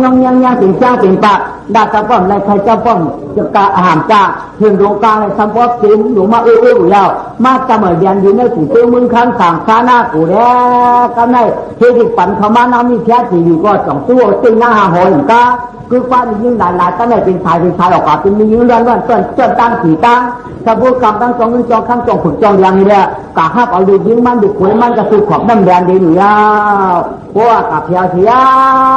งถึงจ้างถึงปากดาตะป้อมในใครเจ้าป้อมจะกะอาหารจ้าถึงดวงกลางในสัมปสิงหนูมาอยู่ยาวมาจะเหมือนยันอยู่ในถึงตัวมึงคันสั่งข้าหน้ากูแล้วก็ในเทดิปันเขามาน้ำมีแค่ที่อยู่ก็สองตัวตึงหน้าหาหอยกาคือฟ้ายิ่งหลายก็ไม่เป็นชายออกมาเป็นมียิ่งเรื่องจนตั้งสีตั้งถ้าพูดคำตั้งจองจองข้างจองฝึกจองอย่างนี้เนี่ยกะห้าเอาดูยิ่งมันดูขวยมันกระสุนขอบน้ำแดงดีหนูยาวเพราะว่ากับเพียวเสีย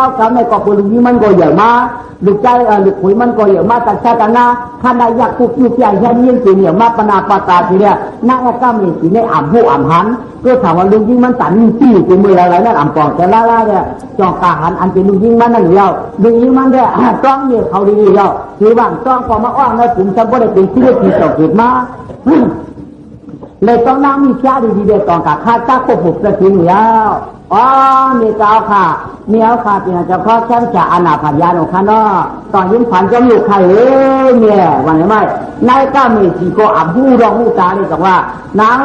วทำให้กอบปุ๋ยยิ่งมันก็เยอะมากดูใจดูขวยมันก็เยอะมากแต่ชาติหน้าขณะอยากคุกยุบใหญ่แค่ยิ่งสีเหนียวมากปนาปตาทีเนี่ยน่าจะมีสีในอ่ำหูอ่ำหันก็ถามว่าลุงยิ่งมันตันจี้เป็นมืออะไรนั่นอ่ำปองแต่ล่าเนี่ยจองกาหันอันเป็นลุงยิ่งมันนั่นเดียวลุงยิ่งมันเนี่ยต้องเนี่ยเขาดีเดียวคือว่าต้องพอมาอ้างในกลุ่มจำก็ได้เป็นที่ที่ต่อเกิดมาเลยต้องน้ำมีแค่ดีเดียวตองกาข้าจ้าควบคุมประทินแล้วอ๋อมีเจ้าค่ะเมียวค่ะที่จะพ่อแช่มจะอนาพันยาโนค่ะเนาะตอนยิ้มผันจมูกใครเนี่ยวันนี้ไม่นายก็มีสีโกอับหูร้องหูตาเลยกับว่านาง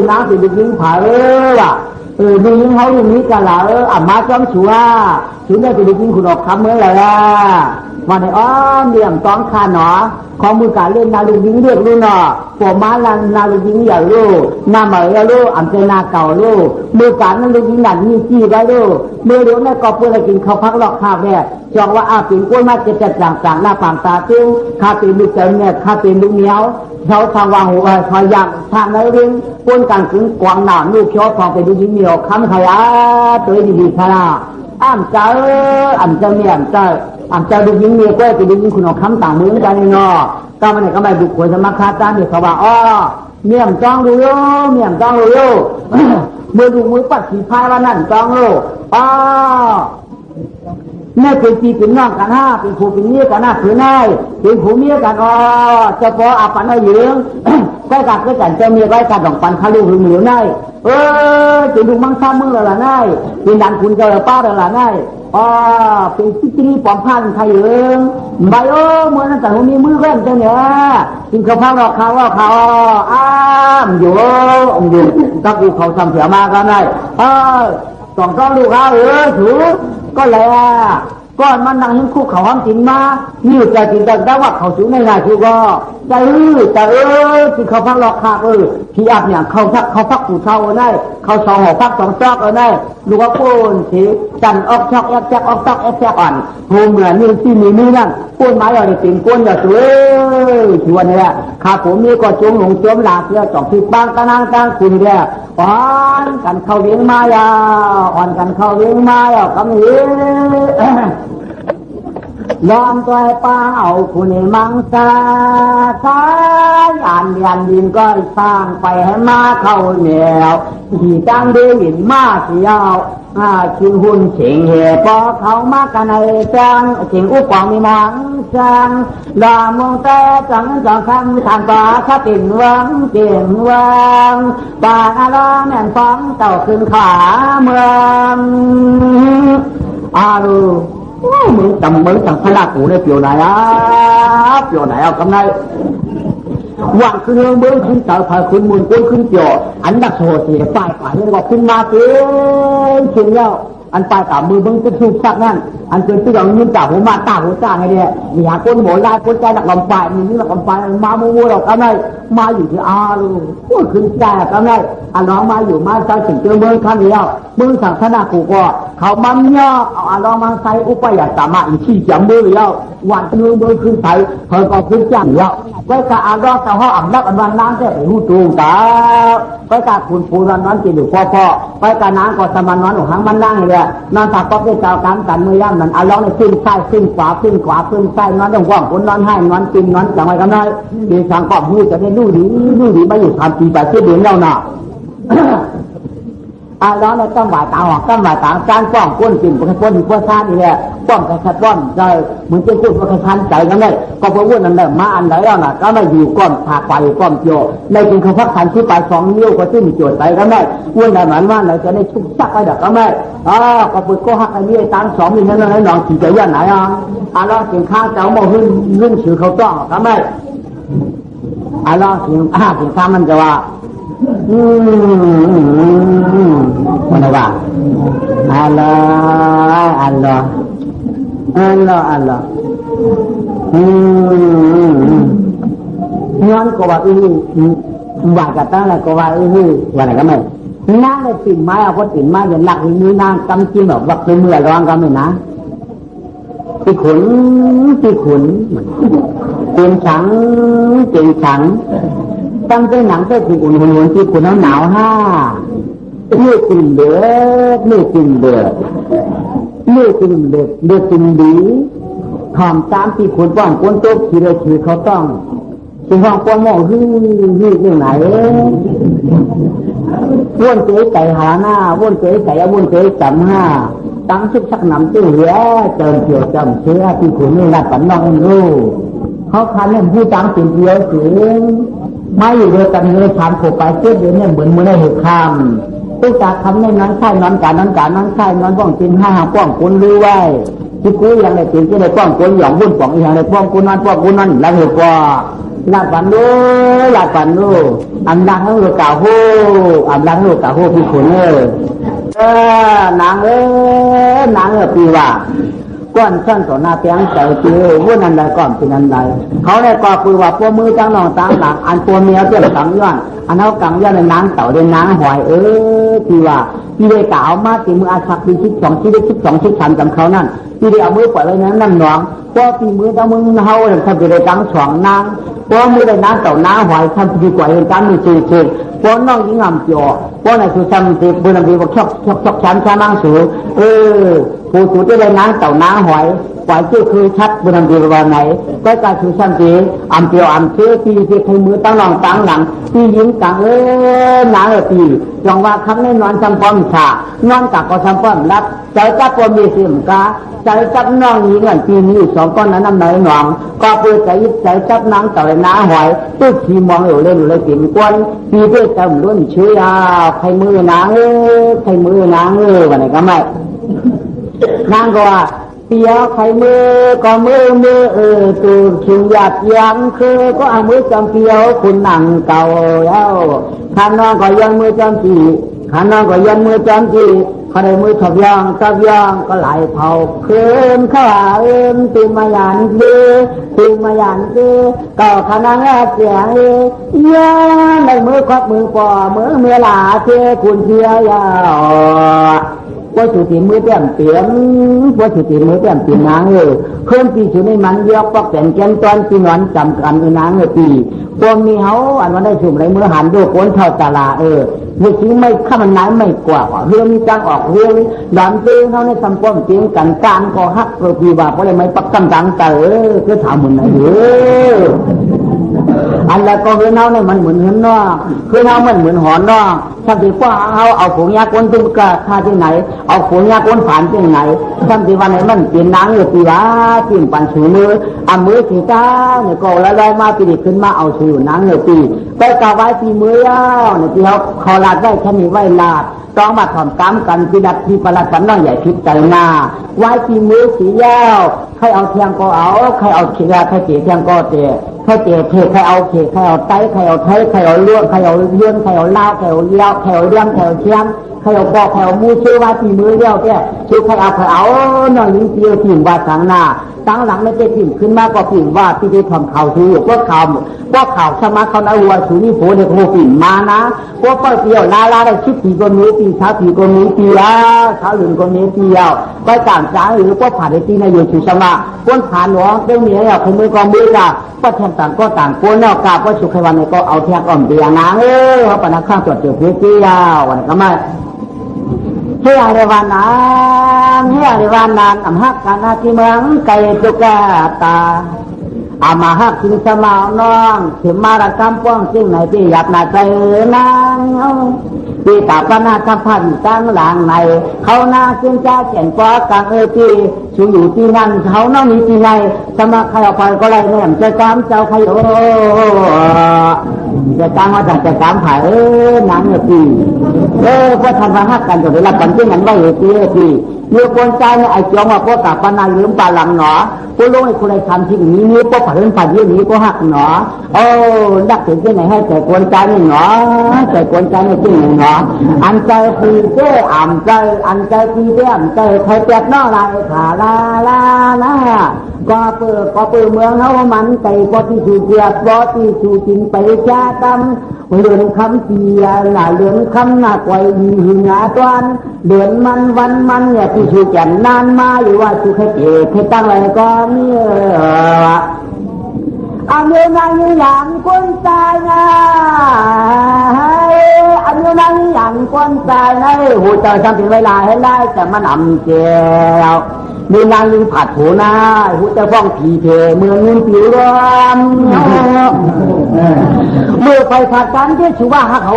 นางสิดึกยิ้มผาว่ะดูยิ้มเขาอย่างนี้กันละอ่ำมาจ้อมชัวถึงได้สิดึกยิ้มคุณออกคำเมื่อไรล่ะวันนี้อ๋อเดี่ยมต้องคาหนอของมือการเล่นนาลุยิงเรียกรู้เนาะผมมาลันนาลุยิงอย่ารู้นาเหมยรู้อันเป็นนาเก่ารู้มือการนาลุยิงหนันมีจี้ได้รู้มือเดี๋ยวแม่ก็เพื่อกินข้าวพักหลอกข้าวเนี่ยจองว่าอาเป็นกล้วยมาจะจางหน้าปางตาติ้งข้าเป็นลูกเจ้าเนี่ยข้าเป็นลูกเหนียวเขาทางวางหัวทอยางทางไหนเรื่องป้นกันถึงกวางหนามลูกเขียวทองเป็นลูกยิงเหนียวคำขยะตัวดีๆขนาดอ้ามเจ้าเนี่ยอ่ำเจ้าดูยิงเมียก็จะดูยิงคุณเอาคำต่างมือกันเนาะก็มันก็ไม่ดุขวยสมัครคาจานเนี่ยเขาว่าอ้อเมี่ยมจ้องดูโย่เมี่ยมจ้องดูโย่เมื่อดูมือปัดสีพายว่านั่นจ้องโย่อ้อแม่เป็นปีเป็นน้องกันห้าเป็นผู้เป็นเมียกันห้าคือไงเป็นผู้เมียกันอ๋อจะพออาปันเอาอยู่ก็กัดก็จันเจ้าเมียไว้กัดดอกปันขาลูกหรือเหนียวไงจะดูมังซ้ำมึงละไงเป็นดันคุณเจอป้าละไงอ๋อเป็นที่นี่ปอมพันไทยเองใบเมื่อนั้นแต่ผมมีมือเล่นเจ้าเนี่ยกินข้าวพักเราเขาอยู่ก็กูเขาทำเสียมากันได้ต้องลูกเขาถือก็แล้วก้อนมันนั่งยังคุกเขาห้องกินมานี่ใจกินได้ว่าเขาสูงในงานคือก็ใจกินเขาพักหลอกขาพี่อับเนี่ยเขาพักผู้เช่าได้เขาสองหัวพักสองซอกได้ลูกว่าโอนสีจันออกช็อกแอกออกซอกแอกอ่อนโฮมเหมือนนี่ที่มีนี่นั่นก้นไม้อะไรติ่งก้นอย่าสวยชวนเนี่ยข้าผมนี่ก็จงหลงเชื่อมลาเชื่อจ่องผิดบ้างตะนางตั้งคุณเนี่ยอ่อนกันเข้าเลี้ยงมายาอ่อนกันเข้าเลี้ยงมายากำนี้ยอมตัวป้าเอาคุณมังสาสายอันยันดินก็สร้างไปให้มาเข้าเหนียวที่ตั้งเดินมาเสียว ชิงหุ่นเฉียงเหปอเขามากันในจังเฉียงอุปกรณ์มีมังจังลามงแต่จังจังคำทานปลาข้าปิ่นวังเจียงวังปาอาลาแม่นฟังเต่าขึ้นขาเมืองลูมึงจำมึงสั่งพระกูได้เปลี่ยวไหนเปลี่ยวไหนเอากำไรว่างคือเมืองขึ้นเต่าพายขึ้นมูลก้นขึ้นเกี่ยวอันดักโซ่สีฝ่ายฝ่ายนี่บอกขึ้นมาเกินเชียงเย้าอันปลายตามือเบิ้งจะสูบซักนั่นอันเป็นตัวอย่างยืนจ่าหัวมาตาหัวจ่าไงเนี่ยมีหาก้นโหลายก้นใจหลักลำปลายมีนี่หลักลำปลายมาโม่เราก็ได้มาอยู่ที่ลูพูดขึ้นใจก็ได้อันน้องมาอยู่มาใจถึงเจอเมืองข้างเดียวเมืองสั่งธนากูก็เขามันย่อเอาอันน้องมาใส่อุปยาสามารถที่จังมือเดียววันเมืองขึ้นใส่เธอก็ขึ้นจังเดียวไว้กับอันน้องแต่ห้ออันนักอันวันน้ำแค่ไปหูตูงตาไว้กับคุณปูรันนั้นกินอยู่พ่อไว้กับน้ำก็สมันนอนหังมันนั่งเลยนอนถักก็เป็นเจ้ากันมือย่ำมันเอาล้อในขึ้นซ้ายขึ้นขวาขึ้นขวาขึ้นซ้ายนอนต้องว่างคนนอนให้นอนกินนอนจังไรกันได้ดีสังกอบหูจะได้ดูดีไม่อยู่ทำปีแบบที่เดือนแล้วน่ะล้อในต้องหวายตาหอกต้องหวายตาการป้องก้นกินพวกคนพวกชานี่แหละป้องกระชับป้องใจเหมือนเจ้าคุณพวกชันใจกันเลยก็เพราะว่านั่นแหละมาอันไหนแล้วน่ะก็ไม่อยู่ก้อนขาไปก้อนเกี่ยวในกินข้าวพักขันที่ไป2 นิ้วก็ที่มีโจทย์ใจกันได้วันไหนเหมือนว่าไหนจะได้ชุบชักไปเด็กก็ไม่ก็ปุดก็หักไอ้นี่ตาม2 นิ้วนั่นหนองขี่ใจยันไหนล้อเสียงข้างเจ้าโมหึ่งชื่อเขาจ้องก็ไม่ล้อเสียงข้างมันจะว่าmana ba Allah ngon ko ba ini ba kata là ko ba ini là cái này na là tìm mai có tìm mai giờ lạc như na cắm chim ở vật cái mưa loang cái mình ná cái khuẩn tiền trắngตั้งใจหนังก็คืออุ่นหุ่นที่คุณหนาวนี่กินเดือดเดือดดีหอมตามที่คุณป้องคนโต๊ะที่เราถือเขาต้องสิ่งของป้องหม้อฮือเรื่องไหนว่นเจ๊ไก่หาหน้าว่นเจ๊ไก่ว่นเจ๊จำห้าตั้งชุบชักหนำตื้อเหี้ยเจิมเกี่ยวจำเชื้อที่คุณนี่รัดปันน้องรู้เขาคันเล่นผู้จังสิ่งเดียวถึงไม่อยู่เดียวกันเลยทำโขไปเจ็บเดือนเนี่ยเหมือนได้เหตุข้ามตู้จากคำในนั้นใช่นอนการนั้นใช่นอนป้องกินป้องคุณรู้ไว้ที่กูยังได้กินที่ได้ป้องคุณหยองบุญป้องอีกอย่างได้ป้องคุณนั่นแล้วเหตุว่าลาดปันดูอันดังทั้งลูกกาหูพี่ขุนนางปีว่าก้อนชั้นต่อหน้าเพียงใจเจือวุ่นอันใดก่อนเป็นอันใดเขาได้ก่อปืนว่าพวกมือจังนองต่างหลังอันตัวเมียเจ้ากังย้อนอันเขากังย้อนในนางเต่าในนางหอยที่ว่าที่ได้กล่าวมาตีมืออาศักดิ์ที่12ที่ได้12ที่ฉันจำเขานั่นที่ได้เอามือปล่อยไว้นั้นหนองพอตีมือเอามือเฮาทำไปได้กังสองนางพอมือได้นางเต่านางหอยทำดีกว่าเห็นการมีชื่อพอน้องยิงงามจ่อพอในสุสานติบุญดีบอกชอบฉันชานั่งสูผู้สูจะได้นางเต่านางหอยปล่อยชื่อคือชัดบุญดีวันไหนก็การสุสานติอันเปียวอันเชื่อที่ใช้มือตั้งหลังที่ยิงกังนางตีลองว่าคำในนอนจำป้อมฉานอนกับก็จำป้อมรับใจจับปมมีเสียงกาใจจับน้องยิงเงินปีนี้2 ก้อนนั้นน้ำไหนหนองก็เพื่อใจจับนางเต่าในน้าหอยตู้ขี่มองอยู่เล่นอยู่เลยกินกวนปีเพื่อจำล้วนเชื่อใครมือนางวันไหนก็ไม่นางก็ว่าเปียใครมือก็มือตูชิวหยาดยังคือก็เอามือจำเปียวคุณนั่งเก่าแล้วข้าน้องก็ยังมือจำจีเขาได้มือทับยางก็ไหลเผาคืนข้าตื่นมายันคือก็ขนังเสียในมือควักมือปอมือเมื่อลาเชื่อคุณเชื่อยาวว่าสุติมือเต็มเตียมนางเคลื่อนปีอยู่ในมันยกปักแต่งแกนตอนปีนอนจำกันนางปี พวกมีเขาอันวันได้สุ่มไรเมื่อหันดูโกนเท่าตาลาไม่จริงไม่ข้ามันน้ำไม่กว่าเรื่องนี้จังออกเรื่องหลังเรื่องเขาในสัมปมเสียงกันการก็ฮักเพื่อพีว่าเพราะอะไรไม่ปักกำจังเต๋อคือถามเหมือนไหนอันแล้วก็เรื่องเขาเนี่ยมันเหมือนเห็นนอกคือเขามันเหมือนหอนนอกถ้าถือว่าเขาเอาผงยาก้นตุ้มกระทาที่ไหนเอาผงยาก้นผ่านที่ไหนถ้าถือว่าไหนมันเปลี่ยนนางอยู่ปีละจิ้มปั่นชูมือมือสีตาเนี่ยก็แล้วมาปีดิขึ้นมาเอาชูนางอยู่ปีไปกาไว้ปีมือยาวเนี่ยที่เขาคอลาดได้แค่นี้ไว้ลาดต้องมาถอนกำกันที่ดัดที่ประหลัดสันน้องใหญ่พิจารณาไว้ปีมือสียาวใครเอาเทียงก็เอาใครเอาเขียใครเจี๋ยเทียงก็เจี๋ยใครเจี๋ยเทใครเอาเขใครเอาไตใครเอาไทใครเอาลวกใครเอาเยื่อใครเอาเล่าใครเอาเลี้ยวใครเอาเลี้ยงใครเอาเชียงใครเอาปอกใครเอามูชื่อว่าปีมือเดียวแก่ชื่อใครเอาน้องยิ่งเจี๋ยถิ่นว่าสังหน้าตั้งหลังไม่ได้ถิ่นขึ้นมากกว่าถิ่นว่าที่ได้ทำข่าวชูพวกข่าวสมัครเขาเอาหัวชูนี่โผล่ในโผล่ถิ่นมานะพวกเปิดเดียวลาได้ชิดผีคนนี้ปีเช้าผีคนนี้ปีแล้วเช้าหลุนคนนี้ปีแล้วไปต่างจ้าหรือพวกผ่านในที่ในอยู่ชูสมาพวกผ่านหลวงเรื่องนี้เนี่ยคนมือกองมือละก็แทนต่างก็ต่างคนนอกกาก็สุขวันนี้ก็เอาแทนอ่อมเดียนะเขาปนักข้างตรวจเจอพื้นที่ยาววันนี้ก็ไม่เฮียเรวานันฮักกันที่เมืองไก่ตุกตาอามาฮักจิงสมาน้องถึงมาระกำป้องซึ่งไหนที่หยับหน้าใจนางปีตาปนาคำพันตั้งหลังในเขาหน้าซึ่งจ้าเขียนฟ้ากลางปีชูอยู่ที่นั่นเขาน้องมีที่ไหนสมาใครเอาไปก็ไรเนี่ยจะจำเจ้าใครจะจำว่าจะจำผ่ายนางเนี่ยปีพอทำมาฮักกันจะได้รับกันที่นั้นไว้ปีเมื่อคนใจเนี่ยไอ้จองว่าพวกตาปนาลืมปลาหลังหนอผู้ลงไอ้คนใดทำที่นี้นี่พวกผ่านผ่านยี่นี้ก็หักหนอดักถึงที่ไหนให้แต่คนใจนี่หนอแต่คนใจนี่จริงหนออันใจปีเจ้อันใจปีเจ้อันใจใครแจกนอลายขาลานะก็เปิดเมืองเขามันไก่ก็ที่สูเกียบก็ที่สูจินไปจ้ากำเดือนคำเสียหน้าเดือนคำหน้าไกวหึงหาตวันเดือนมันวันมันเนี่ยที่สูแก่นนานมาอยู่ว่าสูให้เก๋ให้ตั้งอะไรก็เนี่ยอันนี้นางอย่างคนตายนะอันนี้นางอย่างคนตายนะหูเจ้าทำเป็นเวลาให้ได้แต่มันอ่ำเจียวมีนางยิงผัดหูหน้าหูจะฟ้องผีเทเมืองเงินผิวร้อนเมื่อไปผัดกันที่ชื่อว่าเขา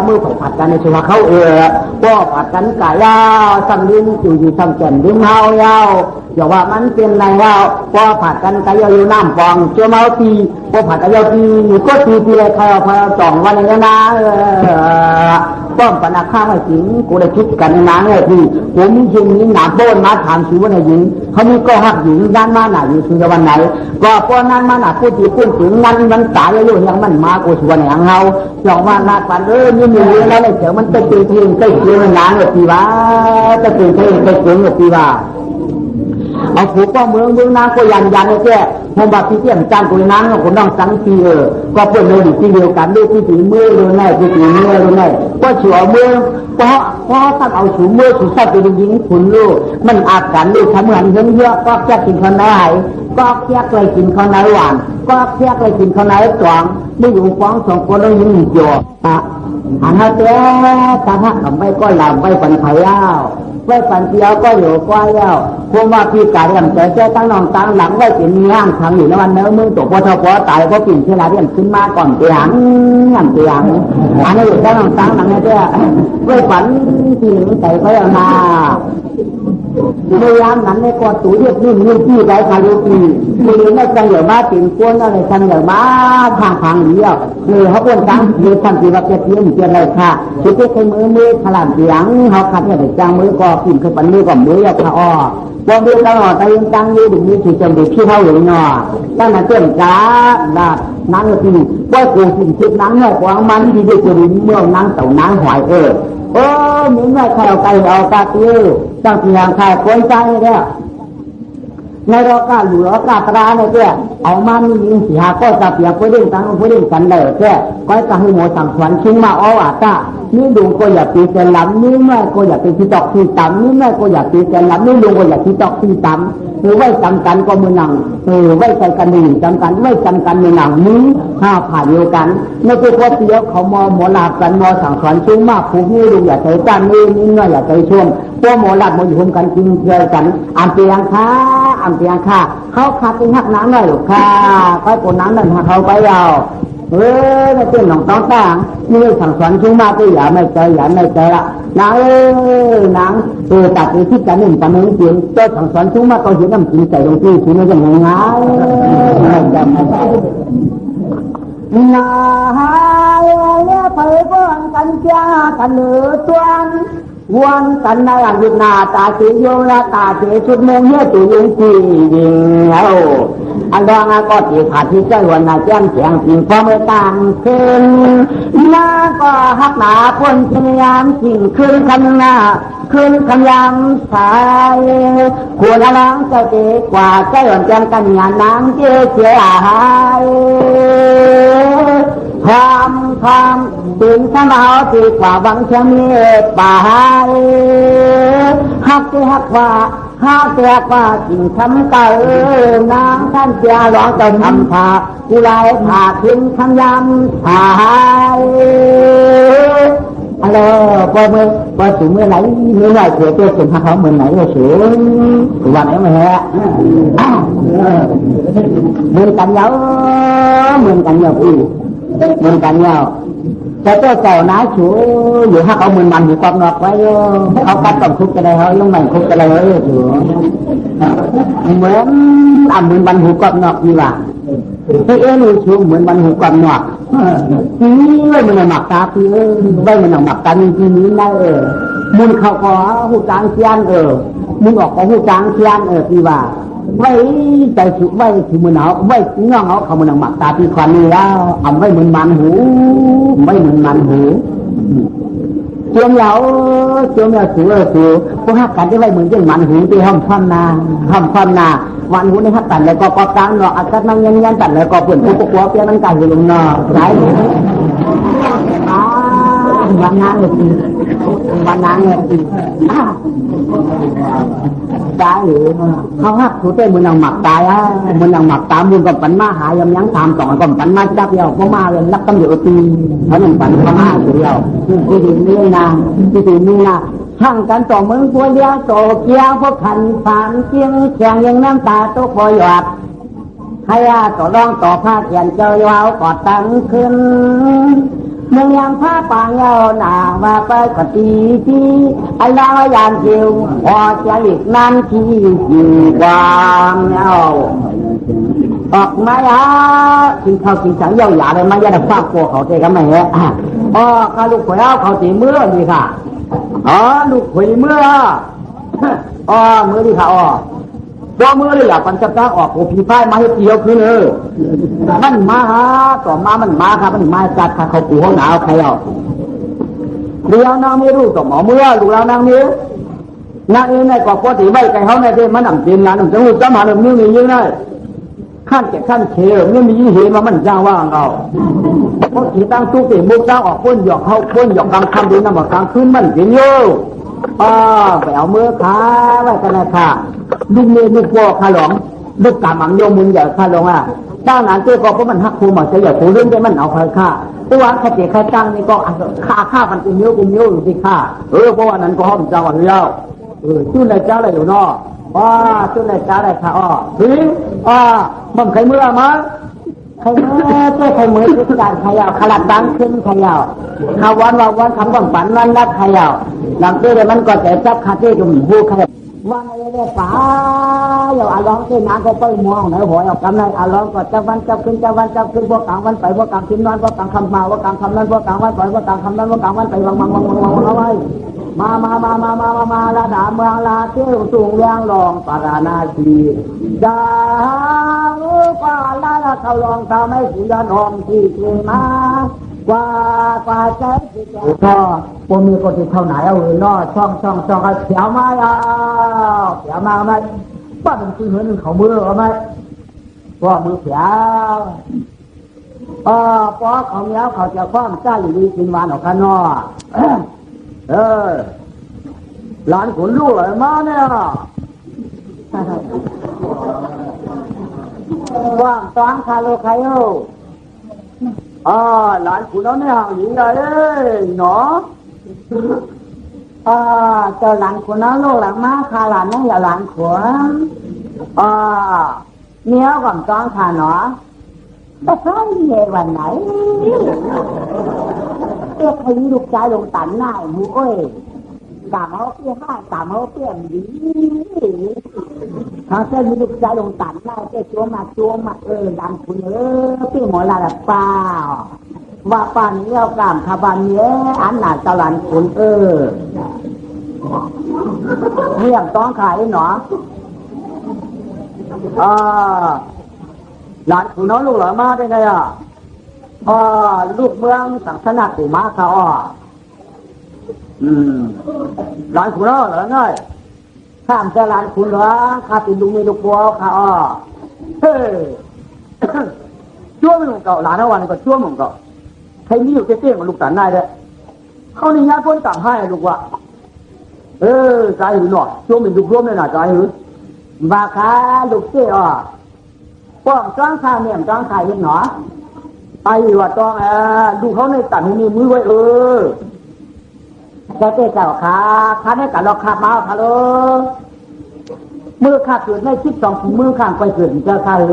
เมื่อไปผัดกันในชื่อว่าเขาก็ผัดกันกายาวซ้ำลิ้นอยู่ซ้ำแก่นลิ้นเฮายาวอย่าว่ามันเป็นไรแล้วก็ผัดกันกายาวอยู่น้ำฟองเชื่อเมาตีก็ผัดกายาวตีก็ตีเลยใครเอาจ่องวันนี้นะป้อมปนักข้าไม่ถึงกูได้คิดกันนานเลยพี่ผมมียิงนี้หนาโป้นมาถามชื่อว่าไหนยิงเขามีก็หักยิงด้านมาหนาอยู่ชื่อวันไหนก็ป้อนนั้นมาหนาพูดถึงมันตายอยู่ยังมันมากูชวนอย่างเฮาจ่องว่านาปันนี่มีแล้วเลยเดี๋ยวมันจะตื่นเต้นนานเลยพี่ว่าจะตื่นเต้นเลยพี่ว่าเอาผูกป้องเมืองน้ำก็ยันเลยแก่มองแบบที่เที่ยงจานกุยน้ำคนน้องสังทีก็เปิดเลยอยู่ที่เดียวกันด้วยที่ถือมือเลยแน่ที่ถือมือเลยแน่ก็เฉื่อยมือเพราะถ้าเอาฉื่อยมือฉื่อยสัตว์เป็นยิงขุนลูกมันอาบกันลูกทำเหมือนเยอะก็แค่กินข้าวไหนก็แค่เลยกินข้าวไหนหวานก็แค่เลยกินข้าวไหนจวงไม่อยู่ฟ้องสองคนแล้วยิงจ่ออันนั้นแต่ตาหักกับไม่ก็ลำไม่ปันไผ่ยาวไว้ปันเดียวก็อยู่กว่าแล้วพวกว่าพี่กายอย่างใจตั้งนองตั้งหลังไว้เป็นมีห้างทางอยู่ในวันเนื้อมึงตัวพอเท่าพอตายก็ปิ่นเชลาเรียนขึ้นมาก่อนเตียงอันนี้อยู่ตั้งนองตั้งหลังเนี่ยไว้ปันที่หนึ่งใส่ก็ยังมาพยายามนั้นในกอดตู้เรียกนิ่มที่ได้คารุปีมีในใจเหยื่อมาติ่งกวนอะไรทันเหยื่อมาทางเดียวเลยเขาเป็นตั้งมีทันทีว่าเพี้ยนอะไรค่ะชุดที่เคยมือขลังเสียงเขาขัดเนี่ยแต่จังมือก็ปิ่นเคยปันมือก็มือเอาขาอ้อพอมือตลอดแต่ยังจังยืดมือถือจมไปที่เท่าอย่างเนาะตั้งแต่เต้นจ้าดับนั่งก็ทีว่ากูสิ่งคิดนั่งเนี่ยกวางมันที่ได้จะรู้เมื่อนั่งเต่านั่งหอยมีเมื่อใครเอาไก่เอาตาตื้อตั้งที่อย่างใครคนใจเนี่ยในรอกาอยู่รอกาตราเนี่ยแกเอามามียิงสีหาก็จะเปียกไปเล่นตั้งไปเล่นกันเลยแกก็จะให้หมอสั่งขวัญชิ้นมาอ้อตานี่ลุงก็อยากตีเส้นลำนี่แม่ก็อยากตีที่ตอกที่ต่ำนี่แม่ก็อยากตีเส้นลำนี่ลุงก็อยากที่ตอกที่ต่ำ ไว้จำกันก็มือหนังไว้ใจกันหนึ่งจำกันไว้จำกันมือหนังนี้ห้าผ่านเดียวกันไม่ใช่พอเสียเขาหมอหลับกันสั่งสอนชุ่มมากผูกนี่ดูอย่าใจจานนี่น้อยอย่าใจช่วงพวกหมอหลับหมออยู่ร่วมกันกินเกลือกันอ่านเตียงค่ะเขาขาดเป็นหักน้ำหน่อยหรอกค่ะไปปนน้ำนั่นเขาไปยาวไม่เป็นหนองต้องต่างนี่สั่งสอนชุ่มมากก็อย่าไม่ใจละนางนางตัดไปที่กันหนึ่งกันหนึ่งเสียงเจ้าสั่งสอนชุ่มมากก็เห็นน้ำกินใจลงที่ถึงไม่ยังไงไม่จำนาหายเนี่ยเผยบ้านกันจ้ากันเหลือตัววันกันในอันยุนาตาสีโยละตาเจชุดมงเยตุยิงจียิงเอาอันดองก็ตีขาดที่ใจวันนาแจ้งเสียงจริงพอเมื่อต่างขึ้นนาก็หักหนาพ้นพยายามจริงขึ้นคำหน้าขึ้นคำยำสายควรละล้างเจ้าเจ๊กว่าใจอ่อนแจ้งกันงานนางเจ๊เสียหายความถึงสมาวที่กว่าวังเชียงเมตป่าหักที่หักว่าจริงคำเก่านางท่านเสียร้องแต่ทำผ่ากุไลผ่าทิ้งคำยำหายอะไรพอถึงเมื่อไหร่เมื่อไหร่เกิดเป็นพระเขาเหมือนไหนก็เฉยวันไหนมาแฮะเหมือนกันยาวอีเหมือนกันยาวแต่เจ้าเก่าน้าชูอยู่ฮักเอาเหมือนมันอยู่กอบนอกไว้เขากัดกับคุกกันเลยเขายังไม่คุกกันเลยถูเหมือนเหมือนมันหูกอบนอกนี่ว่าที่นี่ชูเหมือนมันหูกอบนอกนี่ไว้มันหมักตาพี่ไว้มันหมักตานี่นี่นะมุนเขาขอหูกลางเชียนมุนออกของหูกลางเชียนพี่ว่าไว้ใจสุไว้ที่มือหนาวไว้เงาเขามันหมักตาพี่ควันนี่แล้วเอาไว้เหมือนมันหูเจียมเหลาสูพวกหักกันได้ไว้เหมือนเจียมมันหูที่ห้องความนาวันหูในหักกันแล้วก็กลางเนาะอากาศมันยันตัดแล้วก็เปลี่ยนผู้ปกครองเปลี่ยนมันกันอยู่ลงเนาะไรวันนั้นเลยตายหรือเขาหักถูเต้มันยังหมักตายมันยังหมักตามบุญกับปันมาหายยังตามต่อกับปันมาจับเดียวก็มาเลยรับตำรวจตีเขาหนึ่งปันก็มาเดียวที่ดีนี่นะช่างกันต่อเมืองตัวเดียวโตเกียวพวกขันผ่านเกียงเชียงยังน้ำตาโตคอยหยดให้ต่อร้องต่อผ้าเขียนเจ้ายวาวกอดตั้งขึ้นเมืองยังผ้าปางเยาหนาว่าไปกตีที่ไอ้ดาวยานเจียวพอจะหลีกนั่นที่ความเยาออกมากินข้าวกินฉันเยาหยาเลยไม่ยันฟากตัวเขาเจ๊กันไหมข้าลูกขวยเขาตีเมื่อดีค่ะลูกขวยเมื่อเมื่อดีค่ะตัวมือเลยปัญจทางออกโอพีไฟมาให้เกี่ยวขึ้นมันมาต่อมามันมาครับมันมาจัดค่ะเขาปูห้องหนาวใครเดี๋ยวนางไม่รู้ต่อหมอเมื่อดูแล้วนางนี้นางเองในกอบปกติไว้ใจเขาในเรื่องมันหนังจีนนะหนังจังหวัดจำหาหนึ่งมีเยอะเลยขั้นเจ็ดขั้นเชี่ยวนี่มีเหตุมามันจ้างว่าเราเพราะที่ตั้งตู้เก็บมุกจ้างออกพ้นหยอกเขาพ้นหยอกกลางค่ำดูน้ำหมอกกลางคืนมันเป็นโย่ไปเอามือขาไว้กันนะค่ะลูกเมียลูกพ่อข้าหลงลูกกาหมังโยมุนใหญ่ข้าหลงจ้างนั้นเจ้าก็เพราะมันหักคูหมักจะใหญ่คูเรื่องได้มันเอาใครฆ่าตัวข้าเจ๊ข้าจ้างนี่ก็ฆ่ามันกุมเยอะอยู่ที่ฆ่าเพราะว่านั้นก็ห้องเจ้าวันเดียวชื่ออะไรเจ้าอะไรอยู่นอชื่ออะไรเจ้าอะไรค่ะมันใครเมื่อมาใครเมื่อเจ้าใครเมื่อทุกการขยาวขลัดดังขึ้นขยาวข้าวันคำก่อนฝันนั้นรักขยาวหลังเจ้ามันก็จะจับข้าเจ้าจุ่มหูขยาวว่าในเรื่องป่าเราร้องเส้นน้ำก็ไปมองไหนหัวเอากำไรร้องก็จะวันจะขึ้นพวกกลางวันไปพวกกลางคืนนอนพวกกลางคำมาพวกกลางคำนั้นพวกกลางวันปล่อยพวกกลางคำนั้นพวกกลางวันไปวังเอาไว้มาละดาเมืองลาเที่ยวสูงเลี้ยงลองปารานาทีดาวป่าละเขาลองทำให้สียันหอมที่เกี่ยมากว่าใจก็ผมมีคนที่เท่าไหนเอาเลยน้อช่องเขียวมาไหมป้าเป็นคือเหมือนเขามือเอาไหมว่ามือเขียวป้อเขาเนี้ยเขาจะฟ้องจ้าอยู่ดีกินหวานออกกันน้อหลานขนลูกอะไรมาเนี่ย ว่างตองคาโลไคโอหลานคุณน้องเนี่ยหญิงเลยเนาะเจ้าหลานคุณน้องลูกหลังมาคาหลานนั่นอย่าหลานขวงเนี้ยก่อนตองคาเนาะแต่ใครเย่วันไหนเอ๊ะใครลูกชายลงตันหน้าหมูเอ้ยกาเขาเปี้ยห้ากาเขาเปี้ยดีเขาเส้นมีลูกชายลงตันหน้าเจ้าชัวมาดังคุณพี่หมอลาดับป้าว่าป่านนี้เอากามคาบานเนี้ยอันหนาเจ้าหลานคุณเรื่องต้องขายหนอหลานคุณน้องลูกหลานมาได้ไงลูกเมืองสังสนาติมาเขาหลานคุณน้องเหรอง่ายข้ามจะหลานคุณเหรอข้าเป็นลุงมีลูกบัวเขาเฮ้ยชั่วมึงเก่าหลานวันก็ชั่วมึงเก่าใครมีอยู่เตี้ยๆกับลูกตาหน้าเด้อเขาในญาติพ้นต่างให้ลูกว่าใจหรือหนอชั่วมึงลูกร่วมเลยนะใจหรือมาค้าลูกเตี้ยป้องจ้างข้าเนี่ยจ้างข้าเห็นหนอไอ้ว่าต้องดูเขาในตัดให้มีมือไว้แกเจ้าข้าได้กันเราข้ามาค่ะเลยมือข้าเกิดในคิด2 มือข้างไปเกิดเจ้าข้าเ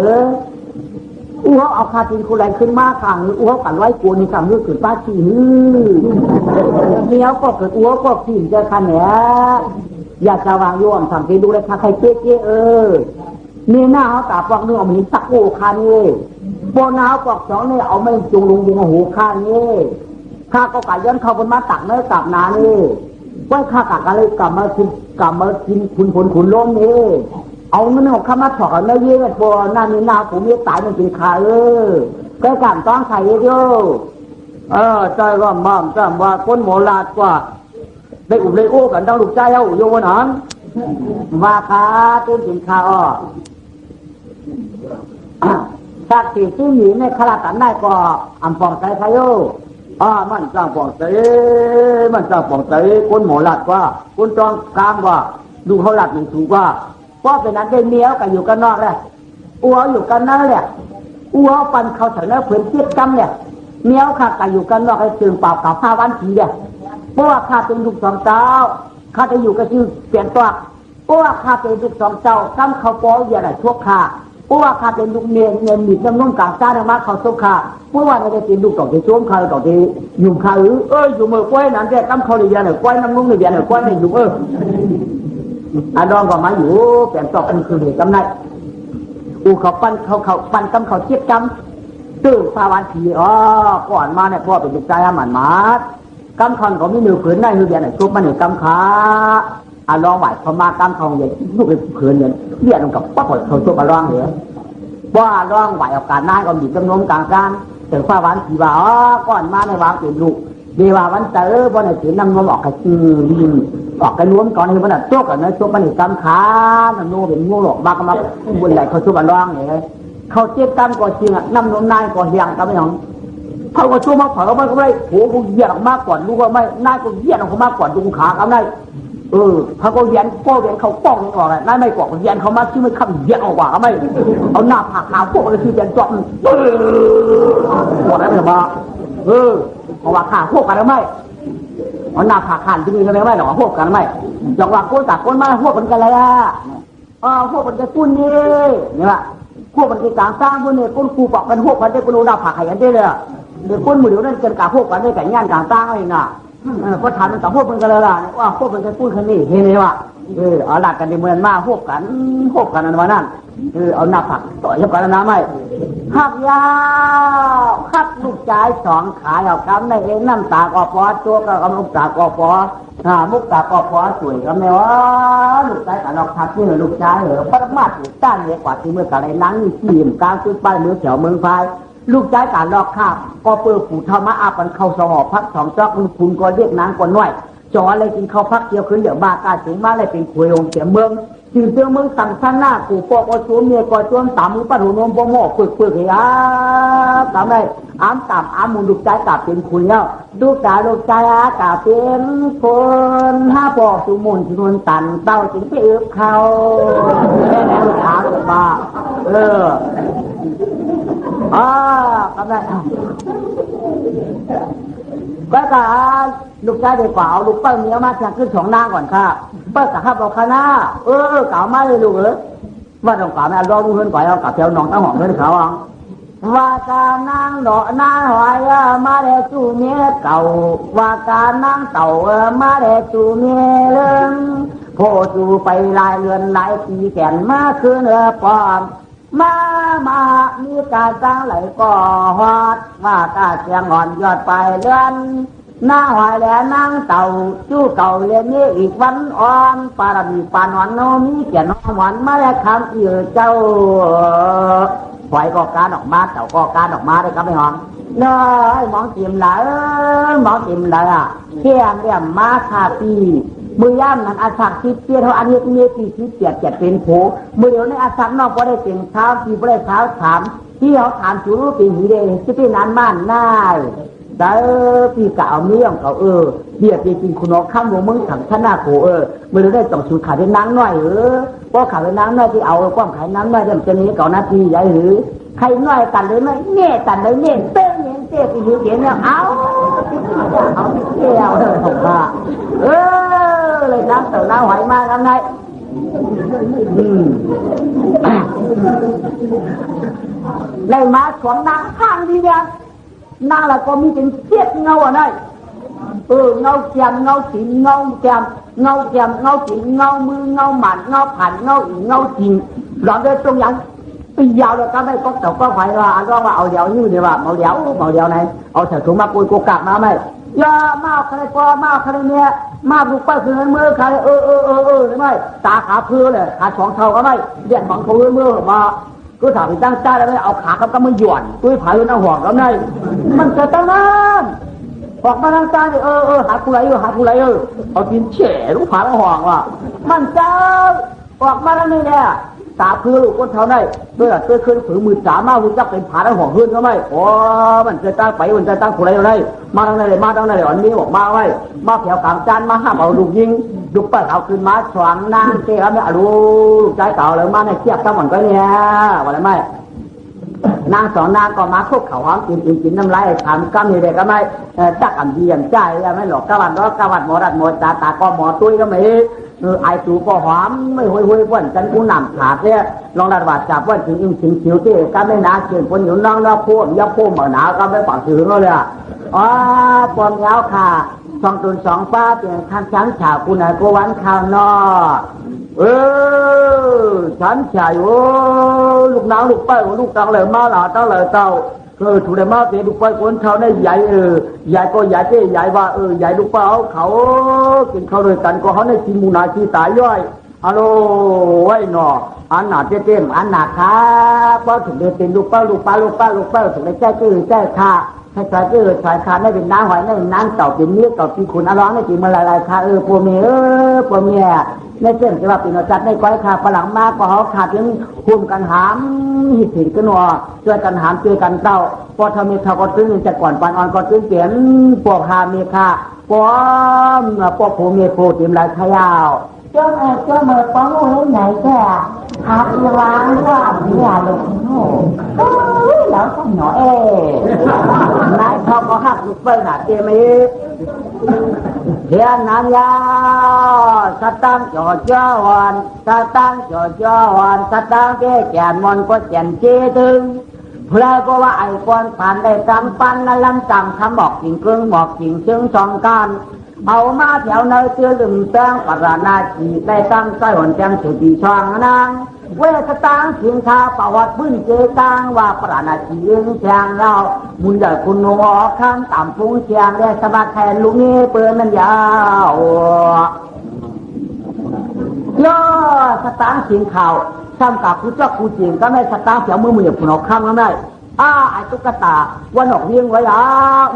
ขาเอาข้าทิ้งคนไรขึ้นมาข้างเขากันไว้กูในข้างมือเกิดป้าขี้เนี้ยก็เกิดก็ขี้เจ้าข้าเนี่ยอยากจะวางโยมสั่งไปดูเลยข้าใครเจ๊เนี่ยหน้าเขาตาปอกเนื้อมีสักโอ้ข้านี่โบนาปอก2เนี่ยเอาไม่จุงลงวงหูข้านี่ข้าก็กะย้อนเข้าบนมาตักเนื้อตักนานี่ไว้ข้ากะอะไรกลับมากินคุณผลขุนล้มนี่เอาเงินของข้ามาถอดเนื้อเยื่อโบนานี่นาผมมีตายมันเป็นขาก็การต้องใส่เยอะใจว่ามั่งจำว่าคนโมลาดกว่าได้อุบเลยโอ้กันต้องลูกใจเอาโยนหันว่าข้าต้นสินค้าสักที่ซื้อหนีในขลาดตันได้ก็อันปองใจใครมันจ้างปองใจคนหมอหลัดว่าคนจองกลางว่าดูเขาหลัดหนึ่งถูกว่าเพราะเป็นนั้นได้เมียวกันอยู่กันนอกแหละอัวอยู่กันนั่นแหละอัวปันเขาถึงแล้วเพื่อนเทียบจำเนี่ยเมียวข้ากันอยู่กันนอกให้จึงเปล่ากับ5 วันทีเนี่ยเพราะว่าข้าเป็นลูก2 เจ้าข้าจะอยู่กับชื่อเปลี่ยนตัวเพราะว่าข้าเป็นลูก2 เจ้าซ้ำเขาป้ออย่าได้ชั่วข้าเพราะว่าข้าเป็นลูกเมียมีน้ำนุ่งกลางซ่าธรรมะเขาสุขาเพราะว่าในได้เป็นลูกต่อที่ช่วงเขาต่อที่ยุ่งข้าอยู่เมื่อก้อยนั้นแต่ตั้มเขาเรียนหน่อยก้อยน้ำนุ่งเรียนหน่อยก้อยในยุ่งอาดองก็มาอยู่แผ่นตอกเป็นคือเหตุกำไรเขาปั้นตั้มเขาเทียบจำตื้อพาวันทีก่อนมาเนี่ยพ่อเป็นเด็กใจหมันมัดกำคันเขาไม่มีเผือนได้คือเรียนหน่อยชุบมันหนึ่งกำขาลองไหวพอมากำทองใหญ่ลูกเป็นเผือนเนี่ยเรียนกับป้าเขาชุบมาลองเหรอว่าร้องไหวออกการนั่งก็มีจำนวนกลางการถึงฟ้าวันที่ว่าก่อนมาในวางเป็นลูกเดี๋ยววันเจอวันไหนถึงนำนมออกกระชืออกกระล้วมก่อนให้มันโจกกันนะโจกมันอีกกำขาหนูเป็นงูหลอกบ้าก็มาบนไหลเขาชุบมาร้องเนี่ยเขาเจ็บกำก็จริงนำนมนายก็เฮียงกันไม่หรอกเขาก็ชุบมาเผามันก็ไม่โหกูเยียดออกมากกว่าลูกก็ไม่นายก็เยียดออกมากกว่าดุงขากันได้เขาก็เยียนเขาป้องออกเลยนายไม่กว่าเยียนเขามาชื่อไม่คำเยียนออกกว่าก็ไม่เอาหน้าผากขาวพวกมันคือเยียนจอมปวดอะไรมาเพราะว่าขาพวกกันแล้วไม่เอาหน้าผากขันที่มีกันไม่หรอกพวกกันไม่จังหวะก้นตักก้นมาพวกมันกันเลยพวกมันจะตุ้นนี่เนี่ยพวกมันจะกลางสร้างพวกเนี่ยก้นคูปอกกันพวกกันได้ก้นหน้าผากไข่กันได้เลยเดี๋ยวก้นมือเดี๋ยวนั่นเกินกาพวกกันได้แต่งงานกลางสร้างอะไรน่ะพอถามมันกับพวกมันกันเลยล่ะว่าพวกมันจะตุ้นคันนี้เห็นไหมวะเอาหลักกันในเมืองมาพวกกันอันวันนั้นเอาหน้าผากต่อยกันนะไม่หักยาวขัดลูกชาย2 ขาเอากำในเองน้ำตากอปอตัวก็กำลูกตากอปอมุกตากอปอสวยกำเนี่ยวะลูกชายกันเราขัดนี่เหรอลูกชายเหรอพระมาถูกต้านเนี่ยกว่าที่เมื่อกันเลยนั่งนี่ขีมกลางขึ้นไปมือแถวเมืองไฟลูกชายการลอกข้าก็เปิดผูธรรมะอาปันเข้าสหอพัก2 จอกคุณก็เรียกนางก่อนน้อยจออะไรกินข้าวพักเดียวขึ้นเดี๋ยวบากาถึงมาอะไรเป็นคุยองเสียเมืองจึงเตือนเมืองสั่งสั้นหน้ากูปอกชัวเมียก่อจวนตามมือปัดหัวนมปมอกปึกเฮียตามได้อ้ามมุนลูกชายกาเป็นคุยแล้วลูกชายกาเป็นคน5 ปอกสุมุนชนวนตันเต้าจึงไปอึบเขาแม่ลูกขาลูกบ้า ก็ได้ก็กะลูกชายเด็กกว่าเอาลูกเปิ้ลเมียมาจะขึ้นสองนางก่อนค่ะเปิ้ลกับข้าบอกคณะเก่ามาเลยลูกว่าต้องกล่าวไม่รอดูเพื่อนก่อนเอากับเจ้าน้องตั้งหอมเพื่อนเขาว่าการนางดอกนางหอยมาเดจูเมียเก่าว่าการนางเต่ามาเดจูเมียเรื่องโพจูไปลายเรือนหลายปีแก่นมาคืนปอมมามีการสร้างไหลก่อฮอดว่ากาเสียงอ่อนยอดไปเรือนนางหอยแหลนางเต่าจู้เก่าเรียนนี้อีกวันอ่อนปารมีปานอนโนมีแก่นหวานมาแล้วคำอื่นเจ้าหอยก็การออกมาเต่าก็การออกมาได้ครับไม่หอมน้อยมองติ่มไหลมองติ่มไหลเที่ยงเรียมมาคาปีมือย่ำนั้นอาศักดิ์ที่เตี้ยเท่าอันนี้มีที่ที่เจียดเจียดเป็นโผมือเดียวในอาศักดิ์นอกก็ได้เต็มเท้าที่ก็ได้เท้าถามที่เขาถามจูรู้ปีหีเดงที่เป็นนั้นบ้านน่ายแต่ปีเก่าเมี่ยงเขาเบียดจริงคุณน้องข้ามวงมึงถังชนะโขมือเดียวได้ต้องสูดขาดเป็นนางน้อยเพราะขาดเป็นนางน้อยที่เอาความขายนางน้อยจะนี้เก่านาทีใหญ่หรือใครน้อยตันเลยไหมเนี่ยตันเลยเนี่ยเต้เนี่ยเต้ปีหีเดียเนี่ยเอาเที่ยวเลยผมว่าเลยน้ำเต่าน้ำหอยมาทำไงเลยมาสวมนางข้างดีเนี่ยนางแล้วก็มีเป็นเสียดเงาอะไรเงาแจ่มเงาสีเงาแจ่มเงาแจ่มเงาสีเงามือเงาหมันเงาผ่านเงาอีเงาจริงหลอนด้วยตรงยังปียาวเลยก็ไม่ก็เต่าก็ไฟว่าอันว่าเอาเดียวนี่เดียวว่าเอาเดียวไหนเอาใส่ถุงมาปุยโกกากมาไหมอย่ามาใครก็มาใครเนี่ยมาบุกไปคือเมื่อใครใช่ไหมตาขาเพื่อเลยขาสองเท่าก็ไม่เรียนบังเขาเมื่อมาก็ถามไปตั้งใจแล้วไม่เอาขากับมือหย่อนตุ้ยผายอยู่หน้าห่วงแล้วไงมันจะตั้งนั้นออกมาตั้งใจหาผู้ไรเอากินเฉ่ลูกผาหน้าห่วงว่ะมันจะออกมาแล้วนี่เนี่ยตาเพื่อลูกคนเท่าไหนด้วยเคยฝืนมือสามารถหุ่นจักเป็นผาหน้าห่วงขึ้นก็ไม่มันจะตั้งไปมันจะตั้งผู้ไรอะไรมาตั้งไหนอันนี้บอกมาไว้มาแถวกลางจานมาห้ามเอาลูกยิงลูกเปิดเอาขึ้นมาสว่างนางเจ้าเนี่ยลูกใจเก่าเลยมาในเทียบทั้งหมดก็เนี่ยว่าอะไรไม่นางสองนางก็มาคุกเขาหอมกินน้ำลายถามก้ามนี่เด็กก็ไม่จักอันเดียมใจไม่หลอกกะวันหมอรัดหมอตาก็หมอตุ้ยก็ไม่ไอสูก็หอมไม่ห้วยว่นฉันกูนำขาดเนี่ยลองระบาดจับว่าถึงชิวเจ้ก็ไม่นาเกินคนอยู่น้องน้าพูดยับพูดเหมือนหนาวก็ไม่ฝังถึงเลยปอมยาวค่ะสองตุนสองป้าเปลี่ยนข้างช้างฉากูไหนกูวันข้าวนอฉันฉายลูกน้ำลูกไปลูกตังเลยมาหล่าตั้งเลยเต้าถูกได้มาเสียลูกไปคนเขาได้ใหญ่ใหญ่ก็ใหญ่เจ้ใหญ่ว่าใหญ่ลูกไปเขากินเขาด้วยกันก็เขาได้กินมูนาชีตายย่อยฮัลโหลไว้หนออันหนาเต็มอันหนาค่ะพอถึงได้เป็นลูกป้าถึงได้แจ้ค่ะให้ใส่ใส่ขาได้เป็นน้ำหอยได้เป็นน้ำเต่าเป็นเนื้อเต่าปีขุนอร้องได้กินมาหลายค่ะปัวเมียในเส้นจะว่าปีนจัดในก้อยขาฝรั่งมากก็เขาขาดยังหุ่มกันหามหิดถินกันหนอช่วยกันหามช่วยกันเต่าพอทำมีเขาก็ตื้นจะก่อนปันอ่อนก็ตื้นเปลี่ยนพวกหามีค่ะพวกผัวเมียโผล่เต็มหลายขยาวเจ้าเมื่อป้องไว้ไหนแก่หักล้างว่าเนี่ยลูกโอ้แล้วก็หนอนายเขาก็หักลูกไปหนาเจมีเฮียนานยาสตังจอดย้อนสตังจอดย้อนสตังแก่มันก็แก่นเจถึงเพลก็ว่าไอ้คนผ่านได้กำปั้นนั่นลำจำคำบอกจริงกึ่งบอกจริงเชิงสองการเอามาแถวในเตื้อลืมแจ้งปราณาจีได้ตั้งใจหวนแจ้งสุดีช่างนางเวทตางเสียงชาประวัติพื้นเจตังว่าปราณาจีเรื่องแจ้งเรามุนใหญ่คุณนงออกข้างต่ำฟุ้งเชียงได้สบายแทนลุงนี้เปิดมันยาวย่อสตางเสียงข่าวซ้ำกับผู้เจ้าผู้จริงก็ไม่สตางเสียมือคุณออกข้างแล้วได้ไอ้ตุ๊กตาวันออกเลี้ยงไว้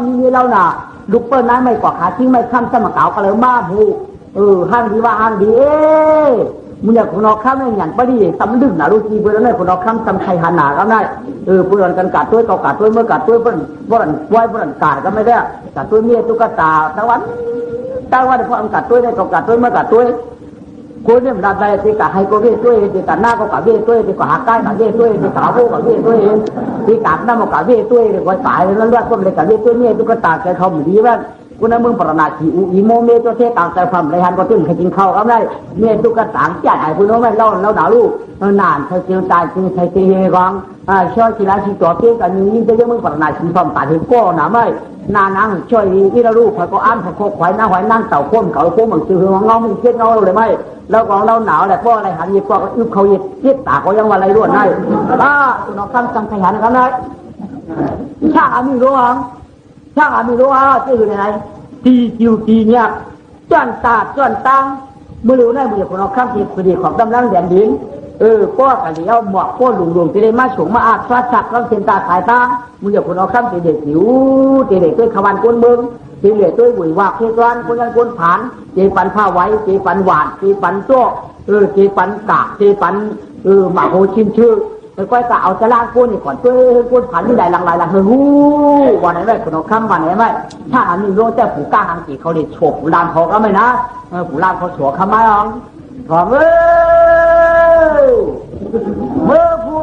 มีแล้วน่ะลูกเปิ้ลนั้นไม่กว่าขาทิ้งไม่ข้ามสมเก่าก็เลยมาผูห้างดีว่าห้างดีมึงอยากคนนอกข้ามไม่หยันปะดิสำดึกหนาลูกจีเพื่อนนั่นคนนอกข้ามสำไข่หันหนาก็ได้เพื่อนกันกัดตัวเก่ากัดตัวเมื่อกัดตัวเพื่อนบ่อนไว้บ่อนกัดก็ไม่ได้กัดตัวเมียตุ๊กตาตะวันพอกัดตัวได้เก่ากัดตัวเมื่อกัดตัว คนเนี่ยมันได้ที่กะให้ก็เวทด้วยที่กะหน้าก็กะเวทด้วยที่กะหาใกล้กะเวทด้วยที่กะโบกะเวทด้วยที่กะหน้ามันกะเวทด้วยที่กะตายแล้วเลือดก็เลยกะเวทด้วยเนี่ยตุ๊กตาแกเขาเหมือนดีว่าคุณน้ามึงปรนาชีอีโมเมตัวเทต่างแต่ความไรหันก็ตึ้งให้กินข้าวก็ได้เนี่ยตุ๊กตาแก่ไอ้คุณน้องไม่เล่าด่าลูกนานใช้เจียวตายจริงใช้เจียวกองช่วยกีฬาชีตัวเพี้ยกันยิ่งจะยังมึงปรนาชีความตายถึงก้อหนาไม่นานังช่วยที่เราลูกเขาก็อ้ามเขาโคกไข่หน้าหอยนั่งเต่าข้มเขาโค้งเหมือนซื้อเงามึงเช็ดเงาเลยไหมแล้วของเราหนาวแหละเพราะอะไรหันยีก็อึบเขายีเช็ดตาเขายังว่าอะไรล้วนได้คุณน้องตั้งจังขยันนะครับนายช่างอามีรู้มั้งช่างอามีรู้ว่าจะอยู่ไหนตีจิวตีเนี่ยจ้อนตาจ้อนตังมือรู้ได้มือคนเอาข้ามทีพอดีของกำลังแดนดินป้อกันเดียวหมอกป้อหลวงที่ได้มาฉงมาอาดฟาดฉักแล้วเส้นตาสายตามือคนเอาข้ามทีเด็กหิวทีเด็กด้วยขวันก้นเมืองทีเด็กด้วยบุ๋ยวากเทศวันคนยังก้นผานเจปันผ้าไว้เจปันหวานเจปันโซ่เจปันกากเจปันหมาโหชิมชื่อแล้วก็จะเอาจะล่างก้นนี่ก่อนตัวก้นผานที่ใดหลังไหลหลังหูวันไหนไม่คนเอาข้ามวันไหนไม่ถ้าอันนี้รู้แต่ผูกก้างหางจีเขาเด็ดโฉบผูลานเขาก็ไม่นะผูลานเขาโฉบเขาไม่หรอกขอเมื่อผู้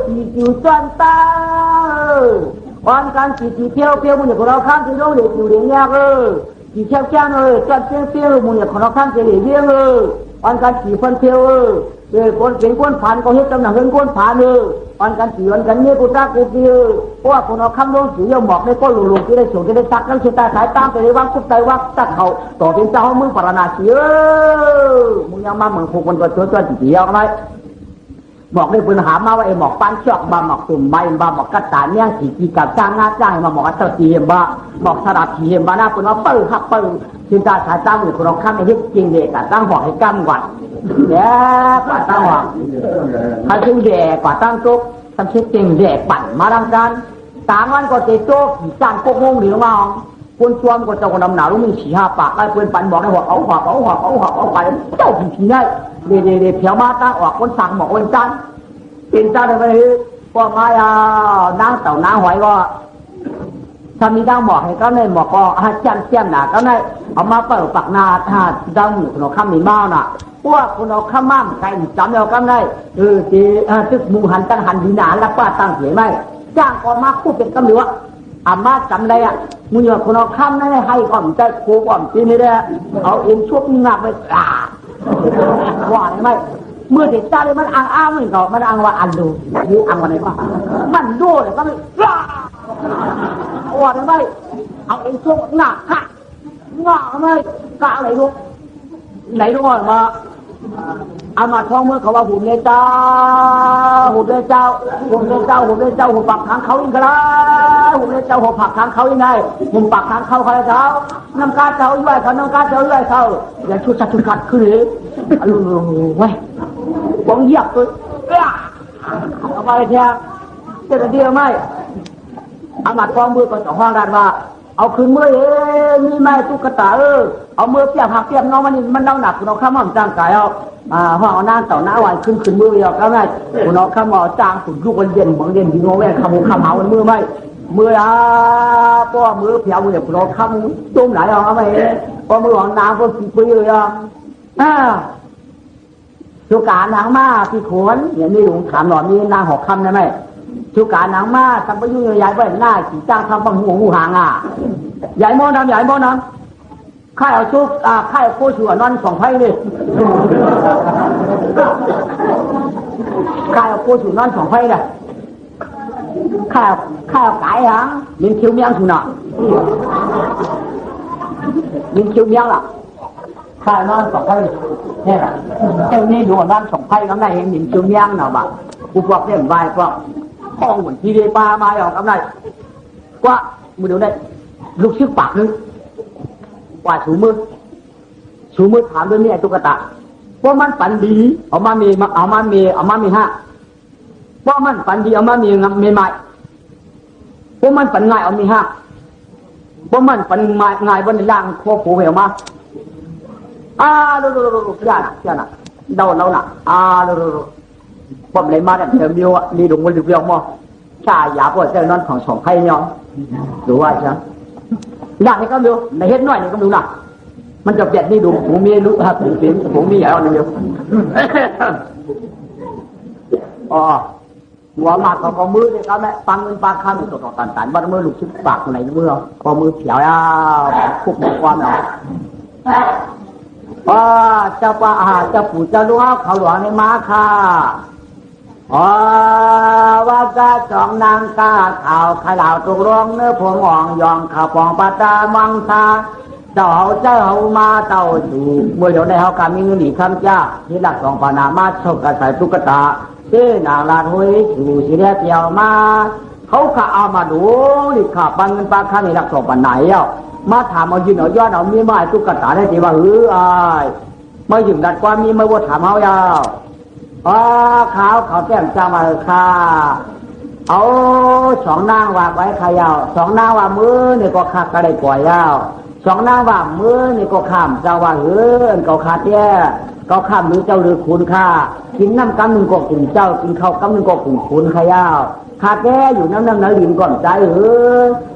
สีจิ๋วจันตาวันการสีเที่ยวเที่ยวมึงอย่าของเราข้ามที่โน่นเด็กอยู่เด็กยากสีเที่ยวจ้างจันเที่ยวมึงอย่าของเราข้ามที่เด็กเยี่ยงวันการสีฟันเที่ยวคนเก่งคนผ่านก็เฮ็ดตำแหน่งเงินคนผ่านวันการสีวันกันเนี่ยกูตากูดีเพราะว่าคนเอาข้ามลงสียอมบอกได้ก็หลุดที่ได้ส่งที่ได้ซักแล้วสุดท้ายสายตามไปเลยว่าคุบใจว่าตัดเขาต่อเป็นเจ้ามึงปรนาชีมึงยังมาเหมือนพวกคนก็ช่วยจีเอาไหมบอกได้ปัญหามาว่าไอ้หมอกปั้นชอกบาหมอกตุ่มใบบาหมอกกระต่ายเนี่ยสีกีกับจ้างงาจ้างมาหมอกกระตีเห็นบ้าหมอกสลัดทีเห็นบ้าหน้าคนเอาเปิลฮับเปิลสุดท้ายสายตามเหมือนคนเอาข้ามไปเฮ็ดจริงเด็กแต่ตั้งบอกให้กั้มก่อนเนี่ยกว่าตั้งหัวถ้าชื่อแดกกว่าตั้งโต๊ะทำชื่อจริงแดกปั่นมาดังกัน3 วันก็เจโต๊ะขี่จ้างโก๊กงงหรือมาคนชวนก็เจ้าคนดำหนาวรู้มี4-5 ปากไอ้เพื่อนปั่นบอกให้หัวเอาไปเจ้าผีได้เดี๋ยวเพียวมาตั้งออกคนสั่งบอกวันจันทร์เป็นเจ้าได้ไหมก็มานั่งเต่าน้าหอยก็ถ้ามีดังบอกให้เขาในหมอกก็จันเจียมหนาเขาในเอามาเปิดปากนาถ้าดังคนเอาข้ามมีเมาน่ะพวกคนเอาข้ามมั่มใครจำเอาข้ามได้ที่ตึกมูหันตั้งหันดีหนาแล้วป้าตั้งเสียไหมจ้างก็มาคู่เป็นกำเหลืออามาจำได้อ่ะมึงอย่าคนเอาข้ามนั่นให้ก่อนใจโคก่อนทีนี้ได้เอาเอ็นช่วงหนักไปว่าไหมเมื่อเด็กจ้าเลยมันอ้างเหมือนกันมันอ้างว่าอันดูนี่อ้างว่าไหนวะมันดูเลยก็ไม่ว่าได้ไหมเอาเอ็นช่วงหนักค่ะว่าไหมกะอะไรลูกไหนลูกมาเอามาท้องเมื่อเขาว่าหุ่นเลยเจ้าหุ่นเลยเจ้าหุ่นปักทางเขาอีกแล้วหุ่นเลยเจ้าหุ่นปักทางเขายังไงหุ่นปักทางเขาใครเจ้าน้ำกาเจ้าย่อยเขาน้ำกาเจ้าย่อยเขาอย่าชุดขัดขึ้นเลยเว้ยหวังเหยียบตัวเอาไปแทงเจะเดียวไหมเอามาท้องเมื่อก่อนห้องด้านว่าเอาคืนเมื่อมีไม้ตุ๊กตาเอาเมื่อเปียกหักเปียกน้องมันเล่าหนักเราข้ามจ้างกายห้องเอาหน้าเต่าหน้าวันขึ้นมือเดียวก็ได้คุณน้องข้ามจ้างสุดลูกวันเย็นบางเย็นดีโน้แม่ข้ามหาวันมือไม่มือป้อมือเพียวมือคุณน้องข้ามต้มไหลเอาไม่ป้อมือของน้ำก็สีปุ้ยเลยสุการนางมาพี่ขวนอย่างนี้หลวงถามหน่อยมีนางหอกคำได้ไหมสุการนางมาทำประโยชน์ใหญ่ไว้หน้าขี่จ้างทำบังหูหางใหญ่โมน้ำข้าเอาชุบข้าเอาโคชัวนอน2 ไพ่เลยข้าเอาโคชัวนอน2 ไพ่เลยข้าเอาไก่หางลิงคิวเมียงสุนัขลิงคิวเมียงล่ะข้านอน2 ไพ่เนี่ยเจ้านี่ดูนอน2 ไพ่ก็ได้เห็นลิงคิวเมียงหน่อบ่กูพวกเล่นใบพวกห้องเหมือนทีเดปลามาอย่างกับไรว่ามือเดี๋ยวได้ลูกชื่อปากนึงว่าชูมือถามด้วยนี่ไอ้ตุ๊กตาว่ามันฝันดีเอามามีห้าว่ามันฝันดีเอามามีใหม่ว่ามันฝันง่ายเอามีห้าว่ามันฝันง่ายบนในล่างโคโผเหวมาดูย่าน่ะเดาเราน่ะดูผมเลยมาแต่เธอมีว่าดีดงวันดึกเรียกมั้งชาหยาปวดเจ้านอนของ2 ไพ่ยอมดูว่าใช่หลังนี่ก็ดูในเฮ็ดน้อยนี่ก็ดูหนัก มันจะเปลี่ยนนี่ดูผมมีรู้ครับผมมีอย่างนึงเดียวอ๋อหัวมากก็มือเลยครับแม่ฟังเงินปากข้ามตัวต่อตันบ้านมือลูกชิ้นปากไหนมือพอมือเขียวอ่ะคุกความเนาะเจ้าป่าเจ้าปู่เจ้าหลวงเขาหลวงในมาค่ะว่าจะจองนางกาข่าวขลาวตกลงเนื้อพวงอ่องยองข่าวปองปาตามังซาเจ้ามาเต่าสู่เมื่อเดี๋ยวในเขาการมีเงินหนีคำจ้าที่หลักสองปานามาชกกระใสตุ๊กตาเจ้นางลาดหุยสู่สิเดียเที่ยวมาเขาข้าเอามาดูดิข้าปันเงินปลาข้าในหลักสองปานไหนอ่ะมาถามเอายืนเอาย้อนเอามีไม้ตุ๊กตาได้ทีว่าไม่ถึงดัดความมีไม่ว่าถามเขายาวเขาแก้มจ้ามาค่ะเอาสองนางวางไว้ขายาวสองนางว่ามือนี่ก็ขาดก็ได้ปล่อยยาวสองนางว่ามือนี่ก็ข้ามเจ้าว่าเขาขาดแย่เขาข้ามหรือเจ้าหรือคุณค่ากินน้ำกำหนึ่งก็กลุ่มเจ้ากินข้าวกำหนึ่งก็กลุ่มคุณขายาวขาดแย่อยู่น้ำลินก่อนใจ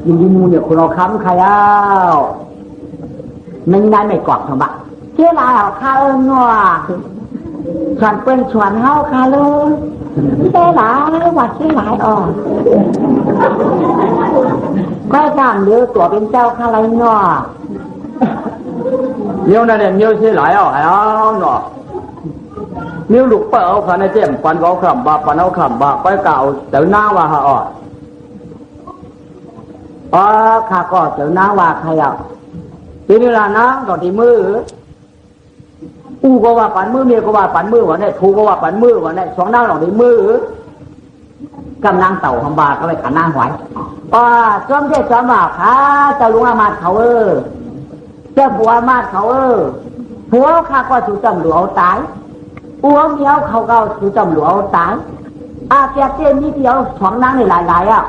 ยินมูเนี่ยคุณเอาค้ำขายาวไม่ได้ไม่กอดทำบะเชื่อลายเอาข้าวงัวชวนเป็นชวนเฮาคาเลยเชื่อหลายว่าเชื่อหลายก็จำเดือตัวเป็นเจ้าคาไรงัวnhiều này nhiều xe lại nó nhiều lục bờ phải nói chuyện quan có khẩm bạc quay cạo tới nào và họ khá có tới nào và khai ạ thế nên là nó còn thì mưa cóว่าปันมือเมียก็ว่าปันมือวันนี้ทูก็ว่าปันมือวันนี้สองน้าหลงในมือกำลังเต่าคำบาก็เลยขันหน้าหวยซ้อมเจ๊ซ้อมบ่าวค่ะเจ้าลุงอามาเขาเจ้าบัวมาเขาหัวข้าก็ถูกจำหลวงตายหัวเมียวเขาก็ถูกจำหลวงตายเปียเต้นนิดเดียวสองนางในหลายอ่ะ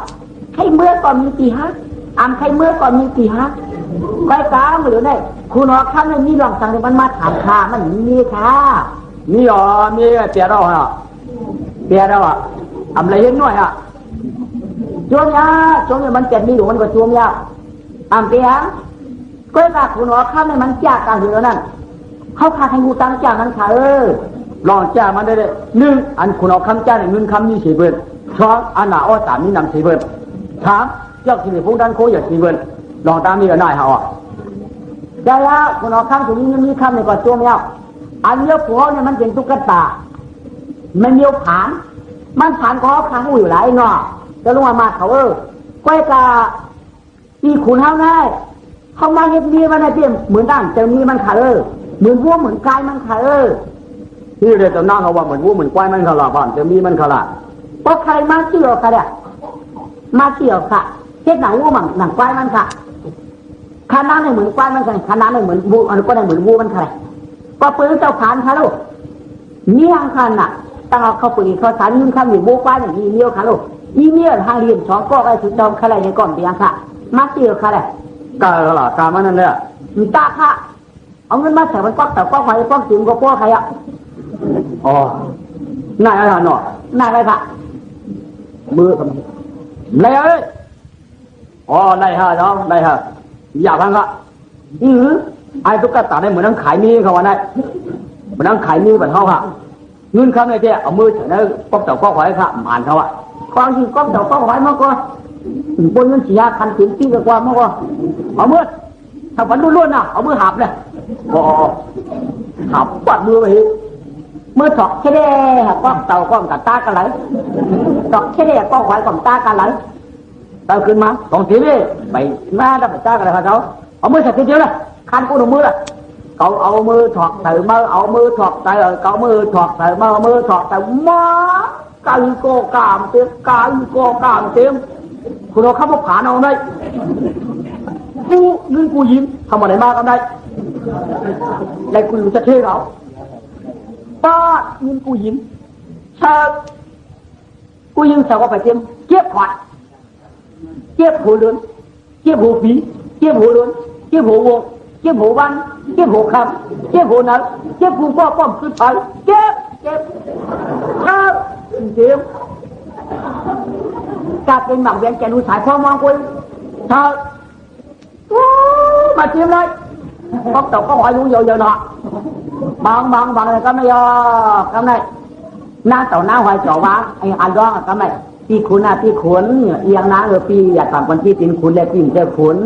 ใครเมื่อก็มีตีฮักใครเมื่อก็มีตีฮักก้อยกาหรือไงคุณออกข้างในนี่ลองสั่งเลยมันมาถามข้ามันมีค่ะมีมีเปียเราอะไรเห็นหน่อยช่วงนี้มันเจ็บมีอยู่มันก็ช่วงนี้เปียก้อยกาคุณออกข้างในมันจ้ากันอยู่นั่นเขาพาให้กูตั้งจ้านั้นค่ะลองจ้ามันได้หนึ่งอันคุณออกคำจ้าในเงินคำนี้สี่เบิร์นสองอันหนาอ้อสามนี่นำสี่เบิร์นสามเจ้าที่มีพวกด้านโค้อย่าสี่เบิร์นลองตามนี้ก็ได้ฮะได้แล้วคุณเอาข้ามถึงนี้ข้ามในก่อนตัวเมียวอันเลี้ยวผัวเนี่ยมันเป็นตุ๊กตามันเลี้ยวผานมันผานก็ค้างอยู่หลายเนาะจะลงมาเขาก้อยกาปีขุนเท้าได้เขามาเฮ็ดมีมันได้เตรียมเหมือนด้านเจ้านี้มันขาเหมือนวัวเหมือนกายมันขาที่เรียกจะนั่งเขาว่าเหมือนวัวเหมือนกายมันขาบ้านเจ้านี้มันขาเพราะใครมาเกี่ยวกันเนี่ยมาเกี่ยวค่ะเฮ็ดหนังวัวหนังกายมันค่ะขนาดหนึ่งเหมือนกวานมันใช่ขนาดหนึ่งเหมือนวูอันก็ได้เหมือนวูมันใช่ก็ปืนเจ้าขานค่ะลูกมีทางคันน่ะตั้งเอาเข้าปืนเขาสารยืนข้ามอยู่วูกวานอย่างนี้เลี้ยวค่ะลูกมีเลี้ยวทางเรียนสองก็ไอ้สุดจอมขลายในก่อนเปียค่ะมาเกี่ยวค่ะเลยกาหล่ะกามันนั่นเลยมีตาค่ะเอาเงินมาใส่มันก็แต่ก็ไฟก็ถึงก็ป้อใครนายอะไรหนอนายอะไรค่ะมือกับนายเอ้ยนายฮะน้องนายฮะอยากฟังก็ไอ้ตุ๊กตาได้เหมือนนั่งขายมีเขาวันนั้นเหมือนนั่งขายมีแบบเขาค่ะเงินคำในเจ้าเอามือเฉยๆก๊อกเต่าก๊อกหอยค่ะหมานเขาความจริงก๊อกเต่าก๊อกหอยมันก็บนเงินเสียคันถึงที่กว่ามันก็เอามือถ้าฝันล้วนๆนะเอามือหับเลยหับปัดมือไปมือถอกแค่ได้ก๊อกเต่าก๊อกกับตากันไหลถอกแค่ได้ก๊อกหอยกับตากันไหลเต่าขึ้นมาสองทีนี่ไปหน้าดับตากันเลยครับเขาเอามือใส่ทีเดียวเลยคันกูดูมือเลยเขาเอามือถอกใส่มาเอามือถอกใส่เขามือถอกใส่มาเอามือถอกใส่มาไก่โกกามเต็มไก่โกกามเต็มคุณเอาข้าวผ่านเอาได้กูนึกกูยิ้มทำอะไรมากันได้ได้กูอยู่จะเท่เราป้านึกกูยิ้มเชิดกูยิ้มใส่ก็ไปเต็มเก็บขวดเก็บหัวเรือนเก็บหัวผีเก็บหัวเรือนเก็บหัววงเก็บหัววันเก็บหัวคำเก็บหัวนั้นเก็บหัวป้อมขึ้นไปเก็บครับเก็บกลับเป็นหมักเวียนแกนูสายพ่อมองคุยเธอมาเตรียมเลย ก็ตกก็หอยรู้เยอะๆเนาะบางอะไรก็ไม่ยอก็ไม่หน้าเต่าหน้าหอยจ่อวะไอ้อันร้องก็ไม่ปีขุนนะปีขุนเอียงนะปีอยากทำคนที่เป็นขุนและปีเจ้าขุน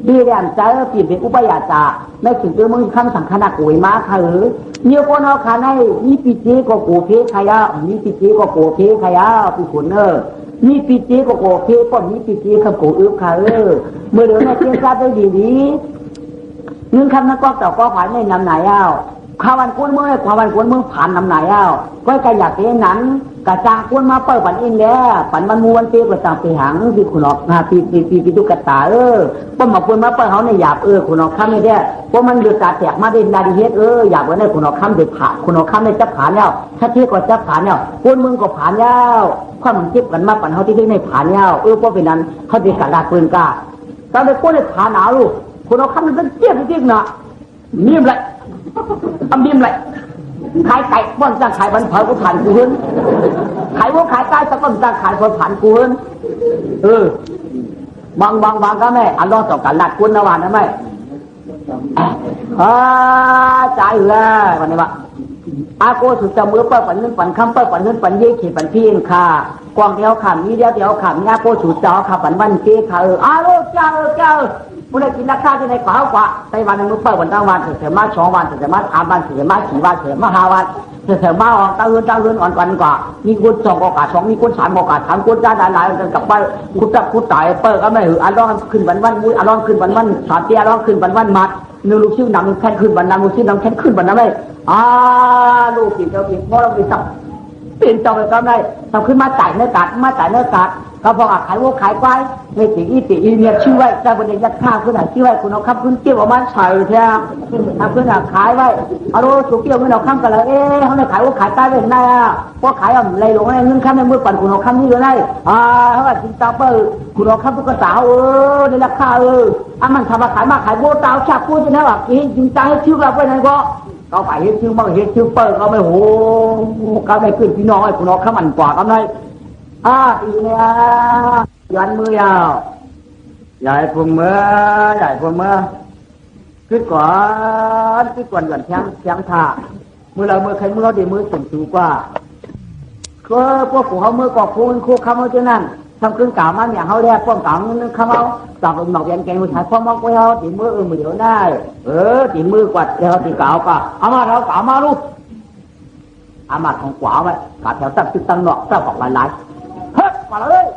ปีเรียนเจอปีเป็นอุปยาจาไม่ถึงตัวมึงคำสังขนากุยมาค่ะหรือเนี่ยคนเอาขาในมีปีเจก็โกเพขยะมีปีเจก็โกเพขยะปีขุนมีปีเจก็โกเพก็มีปีเจขับโกอึบค่ะเมื่อเดี๋ยวนี้เจ้าทราบได้ดีๆนึงคำนั้นก็ต่อก็ผ่านไม่นำไหนข้าวันกุ้นเมื่อข้าวันกุ้นเมื่อผ่านนำไหนก็กระอยากเห็นนั้นกระจางกุ้นมาเปิดปันอินแล้วปันมันมวนเตี้ยกระจางไปหังที่คุณออกปีตุกตาป้อมมากุ้นมาเปิดเขาในหยาบคุณออกข้ามไม่ได้เพราะมันเดือดตาแตกมาได้ดาดีเฮ็ดอยากไว้ในคุณออกข้ามเดือดผ่านคุณออกข้ามในจับผ่านแล้วถ้าเที่ยก็จับผ่านแล้วกุ้นมึงก็ผ่านแล้วความมันเจ็บกันมาปันเขาที่ได้ในผ่านแล้วเพราะเป็นนั้นเขาจะกระดาษปืนกล้าตอนไปกุ้นเลยผ่านหนาวลูกคุณออกข้ามมันเป็นเจ็บจริงๆนะนิ่มเลยทำนิ่มเลยขายไก่บ้านจ้างขายบันเผาก็ผ่านกูเห็นขายวัวขายไก่สักบ้านจ้างขายคนผ่านกูเห็นบางก็แม่อันรอต่อกันหลัดคุณนะวันนะแม่ใจเลยวันนี้ว่าอาโกสุดจะมือเปิดปันเงินปันคำเปิดปันเงินปันเยี่ยขีปันพี่เองค่ะกวางเดียวขำนี้เดียวขำนี้อาโกสุดจะค่ะปันวันเจ๊ค่ะลูกเจ้าผู้ใดกินราคาที่ไหนกว่าไต้หวันนึกเปิดวันตั้งวันเสียมา2 วันเสียมา3 วันเสียมา4 วันเสียมา5 วันเสียมาออกตั้งเงินอ่อนกว่ามีคน2 โอกาส 2มีคน3 โอกาส3 คนได้หลายกันกลับไปคุดตายเปิดก็ไม่หืออันร้องขึ้นวันมุ้ยอันร้องขึ้นวันสาเตียร้องขึ้นวันมัดนึกลูกชื่อนำแค่ขึ้นวันนำลูกชื่อนำแค่ขึ้นวันนั้นเลยลูกกินเจ้ากินเพราะเราไปสับเปลี่ยนจอไปก็ได้ทำขึ้นมาจ่ายเนื้อกัดเขาบอกขายวัวขายควายไม่ติอีเนี่ยชื่อไว้ได้บริยัดข้าวขึ้นหาชื่อไว้คุณเอาคำขึ้นเกี่ยวออกมาใส่แท้ทำขึ้นหาขายไว้เอาลูกสุกเกี่ยวขึ้นเอาคำกันแล้วเขาไม่ขายวัวขายควายเป็นไงเพราะขายอะไรลงอะไรเงินข้ามในมือปั่นคุณเอาคำนี่เลยได้เขาบอกจินตาเปอร์คุณเอาคำตุ๊กตาได้ราคามันทำมาขายมาขายวัวตาวชาพูดจะนะแบบจินตาให้ชื่อเราไปไหนก็เขาไปเห็นชื่อมั่งเห็นชื่อเปิดเขาไม่โหเขาไม่ขึ้นพี่น้องไอ้คุณเอาคำมันกว่ากันเลยอีเนี่ยยันมือยาวใหญ่พวงมือขึ้นก่อนยันแข็งท่ามือเรามือใครมือเราดีมือสูงสูงกว่าก็พวกเขามือกอบคูณคู่คำเอาเท่านั้นทำเครื่องกล่าวมันอย่างเขาแรกพวกกล่าวนึกคำเอาจับหนอกยันแกงมือถ่ายความมองไปเขาตีมือมือเดียวได้ตีมือกวัดแล้วตีกล่าวก็เอามาเรากล่าวมาลูกอามาของขวาไว้กัดแถวตั้งตึกตั้งหนอกตั้งของหลายเฮ้ยมาเลย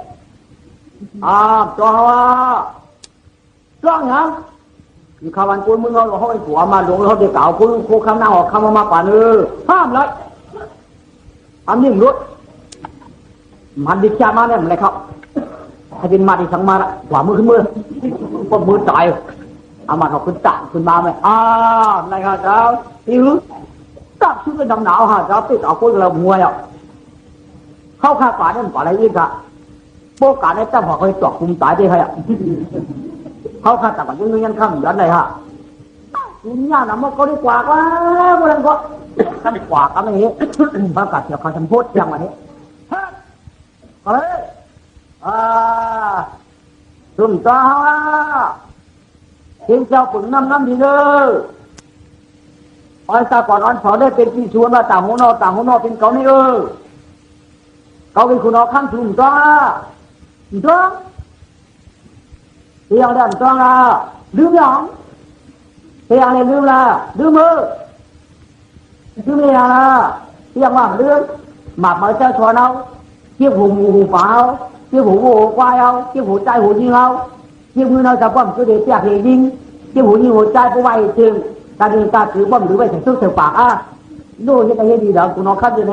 จ้องยังมีข่าววันกูมึงเอาเขาไปผัวมาลงเขาเด็กเก่ากูคำหน้าออกคำมาป่านห้ามเลยทำยิ่งรุดมันดิจ่ามาเนี่ยมันอะไรครับให้เป็นมาดิสังมาละขวามือขึ้นมือพวกมือจ่ายเอามาเขาขึ้นจ่าขึ้นมาไหมอะไรครับเจ้าหิวจับชื่อเป็นดำหนาวฮะเจ้าติดเอาพวกเรามวยเข้าข้าป่าเนี่ยมันป่าอะไรอีกอะโปกาในเจ้าพ่อเคยตอกคุมตายได้ใครเขาข้าแต่ก่อนยังข้ามย้อนเลยฮะคุณย่าหนำมันก็ดีกว่าพวกนั้นก็ข้ามกว่ากันไม่เห็นบางกัดเสียเขาทำโพดยังวันนี้ก็เลยสุ่มจ้าทิ้งเจ้าปุ่นน้ำดีเลยอ้อยตาก่อนอ้อนสอนได้เป็นที่ชวนว่าต่างหูนอเป็นเขานี่เขาเป็นคุณเอาข้ามสุ่มจ้าจ้องเที่ยวเดินจ้องละลืมยังเที่ยวอะไรลืมละลืมมือลืมละเที่ยวว่าลืมหมักมาเจ้าชวนเอาเที่ยวหูเปล่าเที่ยวหูควายเอาเที่ยวหูใจหูยิงเอาเที่ยวมือเราจะป้อมก็เดี๋ยวเปียกยิงเที่ยวหูยิงหัวใจผู้ไว้จึงการเดินการถือป้อมหรือไว้ใส่ชุดใส่ปากดูยังไงดีเดี๋ยวคุณน้องขับอยู่ไหน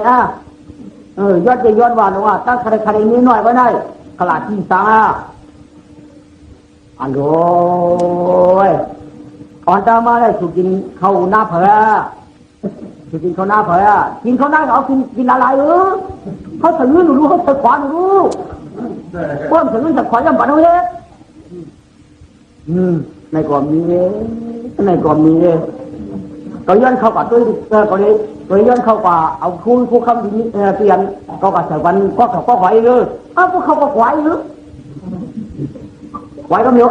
ย้อนจะย้อนว่าตั้งใครนิดหน่อยก็ได้ขลาดที่ตาอันโอยอ่อนตามาได้ถูกกินเขาหน้าเผยถูกกินเขาหน้าเผยกินเขาหน้าเขากินอะไรเขาถือหนูรู้เขาถือขวานหนูรู้เพิ่มถือถือขวานยังบัดเอาเฮ็ดในกรมีก็ย้อนเข้าป่าตัวก็ย้อนเข้าป่าเอาคู่คำดีเปลี่ยนก็กระเสวันก็ไหวเลยพวกเขาก็ไหวเลยไหวก็มี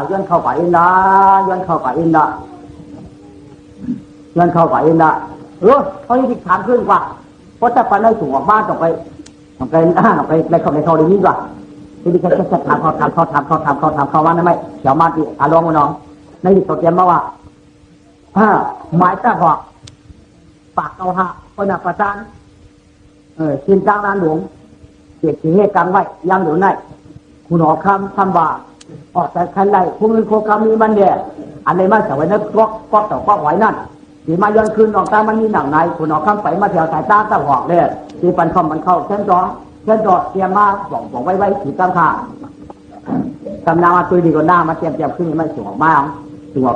ย้อนเข้าไปอินดาย้อนเข้าไปอินดาย้อนเข้าไปอินดาเขาจะถามขึ้นกว่าเพราะถ้าไปได้สูงออกบ้านต้องไปในเขาดีนี้กว่าทีนี้เขาถามเขาว่าได้ไหมเดี๋ยวมาที่อารมณ์น้องในที่เขาเตรียมมาว่าหมายตาหอกปากเอาหะคนประจานชินกลางร้านหลวงเกียรติเหตุกลางไว้ยังอยู่ในคุณออกคำว่าออกแต่คันไรคุณมีโคกรรมมีบันเดียอันไหนมาแต่ไว้นักก็ต่อก็ไหวนั่นที่มาย้อนคืนออกตามันมีหนังในคุณออกคำไปมาแถวสายตาตะหอกเลยที่ปันคอมมันเข้าเส้นจอเตรียมมาบอกไว้ขีดกลางค่ะกำลังมาตัวดีกว่าหน้ามาเตรียมขึ้นไม่สวมมาสว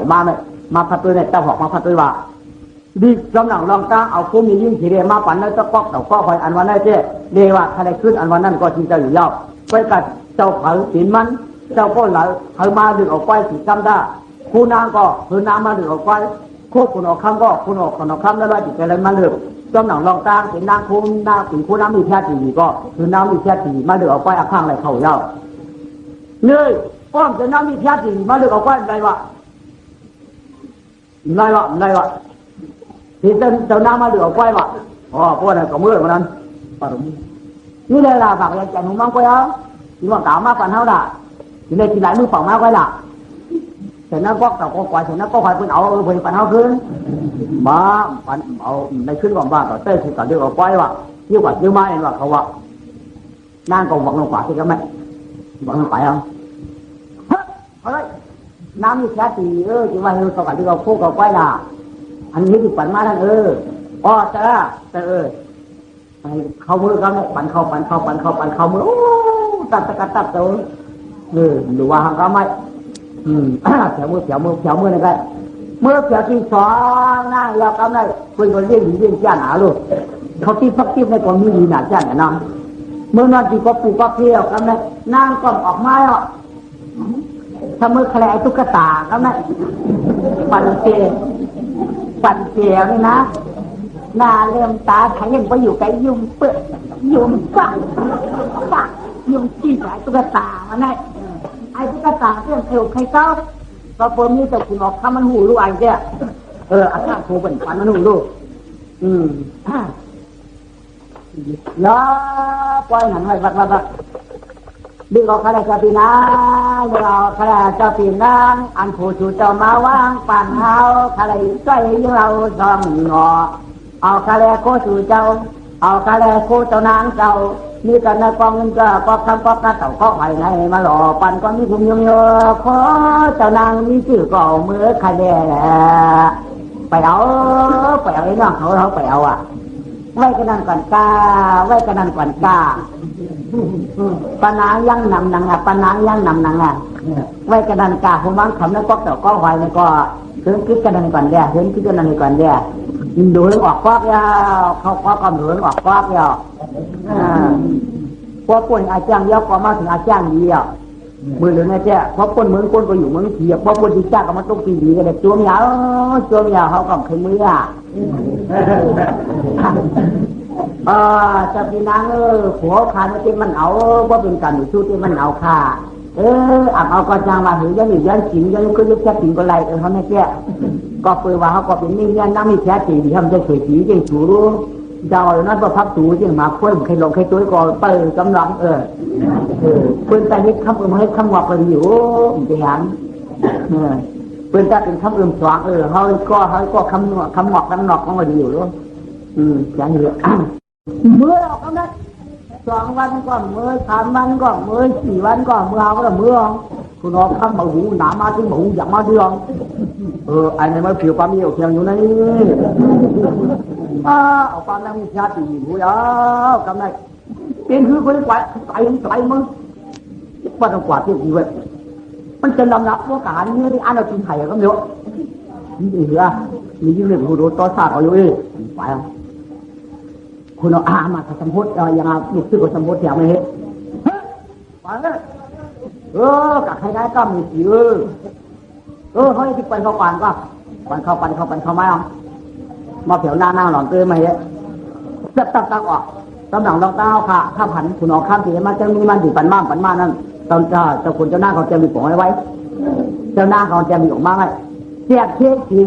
มมาไม่มาพัดตัวเนี่ยตะหอกมาพัดตัวว่าดีกำลังลองตาเอาคู่มียิ่งทีเดียมาปั่นแล้วตะก๊อกต่อก็คอยอันวันนั้นเจ้เรียกว่าใครขึ้นอันวันนั้นก็ที่จะอยู่ยาวไปกัดเจ้าเขาสินมันเจ้าก็ไหลเขามาดึงออกไปสีกำได้คู่น้ำก็คือน้ำมาดึงออกไปคู่คุณออกคำก็คุณออกคำแล้วจิตใจอะไรมาเลือกกำลังลองตาสินน้ำคู่น้ำสินคู่น้ำมีแค่ตีก็คือน้ำมีแค่ตีมาดึงออกไปอาข้างอะไรเขายาวเลยป้อมจะน้ำมีแค่ตีมาดึงออกไปอะไรวะที่เจ้าน้ำมาดึงออกไปวะพวกนั้นก็มืดเหมือนนั้นนี่เลยlà bạc yang chẳng mong quay áo nhưng mà tạo má phần hao đã thì đây chỉ lại mưa phòng má quay là thì nó có tàu có quay thì nó có phải phần áo về phần haoขึ้นmà phần áoในขึ้นก่อนบ้างก็เต้ที่ก่อนเดี๋ยวquayว่ะnhư quả như mai làเขาว่านั่งcòn vật lông quả thì các mẹ vật lông phải không thôi đấy nam như thế thì chỉ mà hiểu sao cả đi khô cầu quay là anh nghĩ thì phần má thằng trờiเขามือเขาเนี่ยปั่นเข้ามือตัดตัวดูว่าหางเขาไม่แถวมือนี่ก็เมื่อแถวที่สองนั่งยาวกันได้คุยกันเรื่องจ้าหนาลูกเขาที่พักที่ในกองมีดีหนาจ้าเนี่ยน้องเมื่อนอนที่ก็ปูก็เที่ยวกันเลยนั่งก็ออกไม้อ่ะถ้ามือแคลไอ้ตุ๊กตากันเลยปั่นเจียวนี่นะหน้าเลื่อมตาแข็งยังไปอยู่ไกลยุ่มเปื้อนยุ่มฝักยุ่มจี้สายตุ๊กตามันได้ไอ้ตุ๊กตาเรื่องเอวใครเก้าก็เพิ่มนี่แต่คุณออกข้ามันหูรู้ไอ้เจ้าอาการโผล่เป็นฝันมันหูรู้แล้วปล่อยหันไว้วัดดึงออกอะไรจะปีน้าดึงออกอะไรจะปีน้าอันผู้ชูเจ้ามาว่างปั่นเฮาอะไรใกล้ยังเราซองงอเอาคาแลโคสู่เจ้าเอาคาแลโคเจ้านางเจ้ามีกันนะกองเงินก็คำก็กระเต่าก็ไหวในมาหล่อปันก็มีภูมิยมขอเจ้านางมีชื่อก็เมื่อคาแลไปเอาไอ้น้องเขาไปเอาไว้กันนั่นก่อนกาปัญหายังนำนังไว้กันนั่นกาผมวางคำแล้วก็เต่าก็ไหวแล้วก็ถึงคิดกันนั่นก่อนเดียดูเรื่องออกควักยาวเขาควักกำดูเรื่องออกควักยาวพอคนอาจารย์ยาวก็มาถึงอาจารย์ดีมือเหลืองนะเจ้าพอคนเมืองคนก็อยู่เมืองเทียบพอคนที่จ้าก็มาต้องปีดีกันเลยจวมยาวเขาก็เคยมือจะพี่นางผัวขาดที่มันเอาว่าเป็นการสู้ที่มันเอาค่ะเอาก็จางมาถึงยังกินยังก็ยุบแค่กินก็ไรเขาไม่แก่ก็เปิดว่าเขาก็เป็นนี่เนี่ยน้ำมีแค่ตีที่ทำจะเฉยๆยังชูรู้เจ้านั้นก็พักตูยังมาคุยใครลงใครตัวก็เปิดกำลังเปิดแต่ให้คำให้คำว่าเป็นอยู่จะเห็นเปิดแต่เป็นคำสว่างเขาก็คำหมอกของมันอยู่รู้อย่างนี้เมื่อเราก็ได้2 วันก็เมื่อ3 วันก็เมื่อ4 วันก็เมื่อเอาก็เมื่อคุณออกคำมาหูหนามาถึงหูอยากมาเดืองไอ้ในมาผิวความมีออกเพียงอยู่ในเอาความนั่งมีชาติหูยกำไรเป็นคือคนกวาดใส่มึงว่าต้องกวาดที่ดีเว้ยมันจะลำนับว่าการนี้ที่อันเรากินไข่ก็เยอะนี่เหรอมียิ่งเรื่องหูดูต่อซาเขาอยู่ไปคุณเอามาสมมติยังลูกซื้อกับสมมติอย่างไม่เห็นไปเลยกับใครได้ก็มีสิเขาที่ปั่นเข้าปั่นก็ปั่นเข้ามาเผียวหน้าหลอนเตยมาเยอะตักออก ตำหนังดอกเต้าค่ะถ้าผันคุณออกข้ามทีมันจะมีมันดีปันมากนั่นตอนเจ้าคุณเจ้าหน้าเขาจะมีของไว้เจ้าหน้าเขาจะมีออกมาไว้เสียเทสี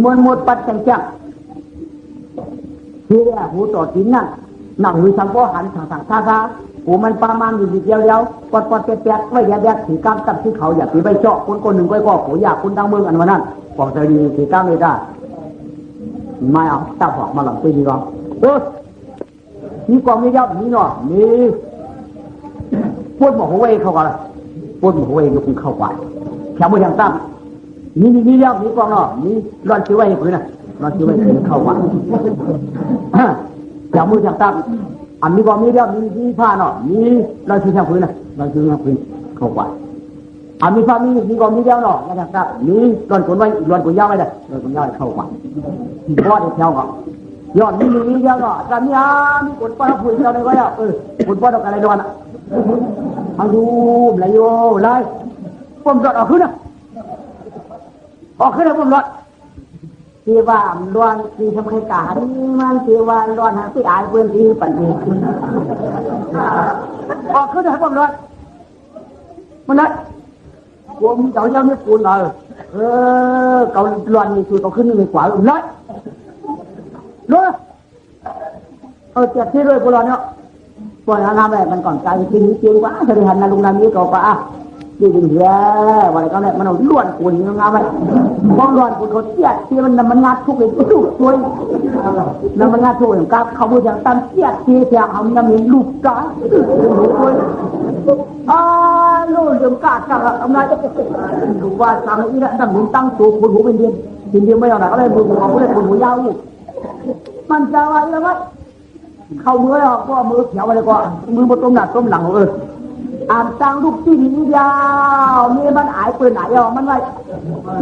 มวนมดปัดจังเฮียหูต่อจินนั่นหนังหูสังโกหันสั่งซาหูมันประมาณอยู่เดียวปอดแปะไว้แยกถือกำตับที่เขาอยากถือใบเจาะคนหนึ่งก็โหอยากคุณดังเมืองอันวันนั้นบอกใจดีถือกำไม่ได้ไม่เอาตับหอกมาหลังปีดีกว่ามีกองไม่ยับมีหน่อมีพูดหมกหัวเว่ยเข้ากันพูดหมกหัวเว่ยยกเข้าไปแถวมือทางตั้มมียับมีกองหน่อมีร้อนชื้อไว้ให้ผืนนะร้อนชื้อไว้เข้าไปแถวมือทางตั้มอันมีกองมียับมีผ้าหน่อมีร้อนชื้อทางผืนนะร้อนชื้อทางผืนเข้าไปอันมีผ้ามีกองมียับหน่อทางตั้มมีร้อนขนไว้ร้อนขนยาวไว้เลยร้อนขนยาวเข้าไปเพราะเด็กแถวก็ยอดมีเยอะก็แต่มีมีคนป้อนผู้เจ้าในไว้อ่ะคนป้อนอะไรโดนอ่ะเอาดูอะไรโย่ไรผมรอดออกขึ้นนะออกขึ้นแล้วผมรอดที่ว่าร้อนที่ทำให้การมันที่ว่าร้อนหาที่อายเพื่อนที่ปั่นเองออกขึ้นแล้วผมรอดมันเลยผมเจ้าเจ้าเนี่ยปูนเลยเการ้อนนี่คือเขาขึ้นไม่กว่าเลยรู้เจ็บที่ด้วยพวกเราเนี่ยพวกนั้นทำแบบมันก่อนใจจริงว่าจะได้หันนาลุงนามีก็ป่ะดีจริงแย่วันนี้ก็เนี่ยมันเอาล้วนปุ่นงามไปมองล้วนปุ่นเขาเจี๊ยดที่มันงัดทุกเลยทุกช่วยแล้วมันงัดทุกอย่างกับเขาพูดอย่างตั้มเจี๊ยดที่แถวเขาน้ำมีลูกจ้าช่วยลูกเดือดกาดจังทำไมจะดูว่าทำอีนั่นตั้งหูตั้งตัวปุ่นหูเป็นเดียวไม่เอาหนักก็เลยปุ่นหูก็เลยปุ่นหูยาวอยู่มันจะอะไรแล้วไหมเข้ามือแล้วก็มือเขียวไปเลยก็มือบนต้มหนักต้มหลังอ่านตังลูกที่นี่ยาวมีมันอายเปิดไหนอ่ะมันไว้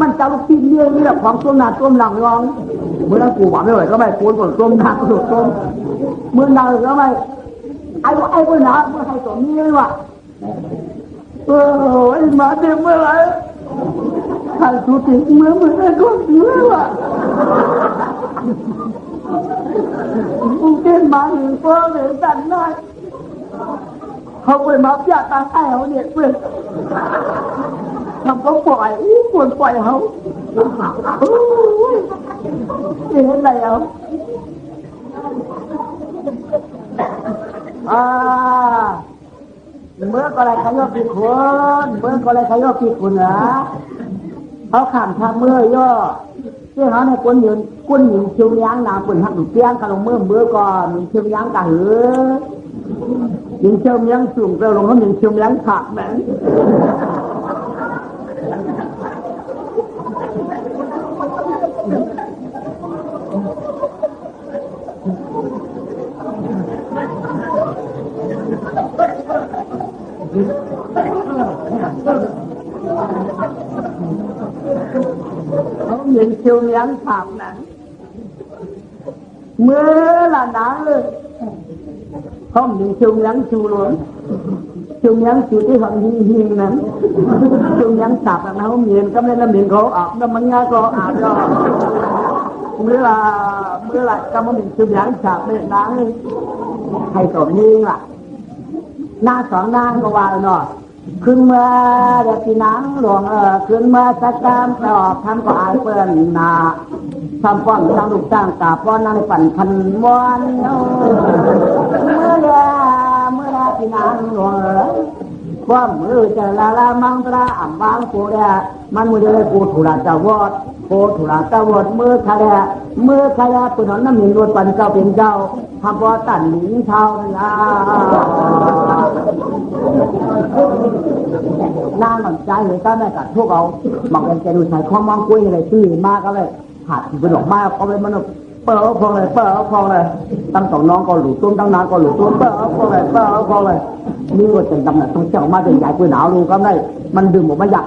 มันจะลูกที่นี่นี่แหละของต้มหนักต้มหลังรองมือนั้นกูหวังไม่ไหวก็ไม่ปูนก่อนต้มหนักก็ต้มมือหนักก็ไม่ไอ้คนหนาเมื่อใครตัวนี้เลยวะมาเต็มเมื่อไรใครตัวจริงเมื่อไอ้คนเมื่อวะมึงเต้นมาหนึ่งตัวเหมือนกันน้อยเขาไปมาพิจารณาให้เขาเนี่ยเพื่อนทำเขาปล่อยควรปล่อยเขาเห็นอะไรเอาเมื่อก็อะไรขยอกี่คนเมื่อก็อะไรขยอกี่คนนะเขาขำทำเมื่อย่อที่เขาในคนหญิงชิวยั้งนาปุ่นหักดุเตี้ยงกะลงเมื่อก่อนชิวยั้งกะหือยิงเชื่อมยังสูงเร็วลงเขายิงเชื่อมยังขาดแหมเขายิงเชื่อมยังขาดแหมเมื่อละหนาเลยkhông những chung nhắn chu luôn chung nhắn chu cái phần hiền nè chung nhắn sạp là nó không nhìn cái nên là miệng khổ ọt nó mang nhá khổ ọt rồi mới là trong cái miệng chung nhắn sạp này đáng hay tổ nhiên là na sọn na có vào rồi ขึ้นมาเด็กที่นังหลวงขึ้นมาสักการตอบทำก็อายเปื่อนนาทำป้อนตั้งลูกตั้งตาป้อนนั่งปั่นพันมวนเมื่อที่นังหลวงว่ามือจะละมังตราอ่ำบางกูเดียมันมือเดียวกูถูกละจะวอดกูถูกละจะวอดมือทะเลปืนน้ำหมิ่นรวดปั่นเจ้าเป็นเจ้าทำป้อนตันหนีเท้านะน้าหนังใจเลยก็ไม่กัดพวกเราหมักเป็นแกดูใส่ข้อมองกุ้ยอะไรตื้อมากก็เลยหัดเป็นดอกไม้เขาเลยมันเปิดพองเลยตั้งสองน้องก็หลุดต้นตั้งนานก็หลุดต้นเปิดพองเลยนี่ว่าเป็นตำหนักต้องเจ้ามาเป็นใหญ่ปืนหนาวรู้ก็ได้มันดื่มหมดไม่อยาก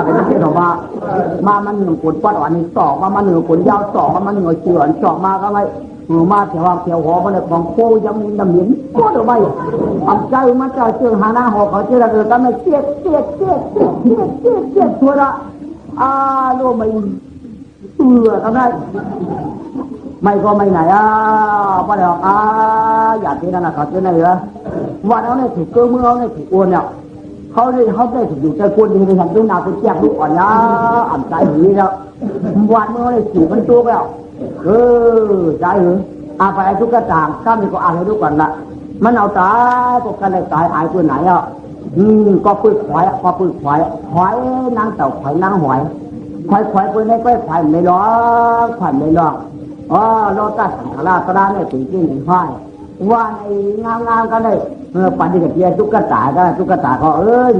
เป็นเจ้ามามันหนึ่งคนป้อนอันนี้สองมาหนึ่งคนยาวสองมาหนึ่งเฉือนสองมาก็เลยมาเถียวหัวมันเลยของโค้ยังมีน้ำเหม็นก็เดี๋ยวไปทำใจมันจะเชื่อหาหน้าหอเขาเชื่ออะไรก็ไม่เจี๊ยดชัวร์รู้ไม่ทำได้ไม่ก็ไม่ไหนป้าเดี๋ยว อยากที่นั่นนะเขาจะไหนเหรอวันเอาเนี่ยถูกเกลือมือเอาเนี่ยถูกอ้วนเนี่ยเขาได้ถูกอยู่ใจคนดีในทางดูนาคนแจ้งลูกอ่อนยาอ่ำใจหีแล้ววันเมื่อได้ถูกมันตัวแล้วใจหรือไปทุกกระต่างข้ามนี่ก็อ่านให้ดูก่อนละมันเอาตายพวกกันได้ตายหายตัวไหนอ่ะก็ปื้ดควายก็ปื้ดควายนางเต่าควายนางหอยควายปื้ดในก็ควายไม่ร้องควายไม่ร้องโลตัสสังฆราชก็ได้เนี่ยถึงจริงถึงพ่ายว่าในงามกันเลยปันที่กับเพียตุ๊กตาก็ตุ๊กตาก็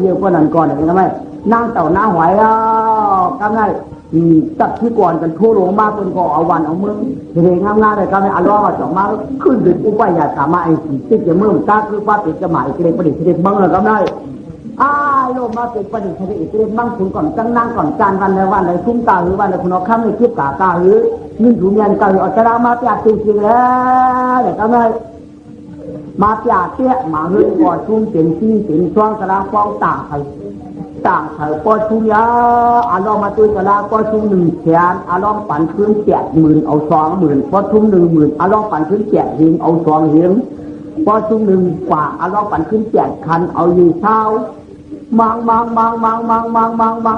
เยอะกว่านั้นก่อนอย่างนี้ทำไมนางเต่านางหอยก็ได้ตัดที่ก่อนกันทั่วโลกมากคนก็เอาวันเอามือเรียงงามๆเลยก็ไม่อร่อยจ่อมาขึ้นดึกอุปยาสามารถไอ้สิ่งที่จะเมื่อตาคือว่าติดจะหมายเกรงประดิษฐ์เกรงบังเลยก็ได้โลมาเป็นประดิษฐ์เกรงบังคุณก่อนจังนั่งก่อนจานวันในวันในทุ่มตาหรือวันในคุณเอาข้ามในคลิปตาหรือนึ่งถุงยันตาหรือเอาจะรามาเปียกจริงๆแล้วเดี๋ยวก็ได้มาเปียกเตี้ยมาเรื่องก่อนชุ่มเต็มที่เต็มช่วงกระลาฟ้องต่างไทยปอชุยาอารมณ์มาตุยกะลาปอชุ1,000,000อารมณ์ปั่นขึ้น70,000เอา20,000ปอชุ10,000อารมณ์ปั่นขึ้น7,000เอา2,000ปอชุ1 กว่าอารมณ์ปั่นขึ้น7 คันเอาอยู่เช้ามัง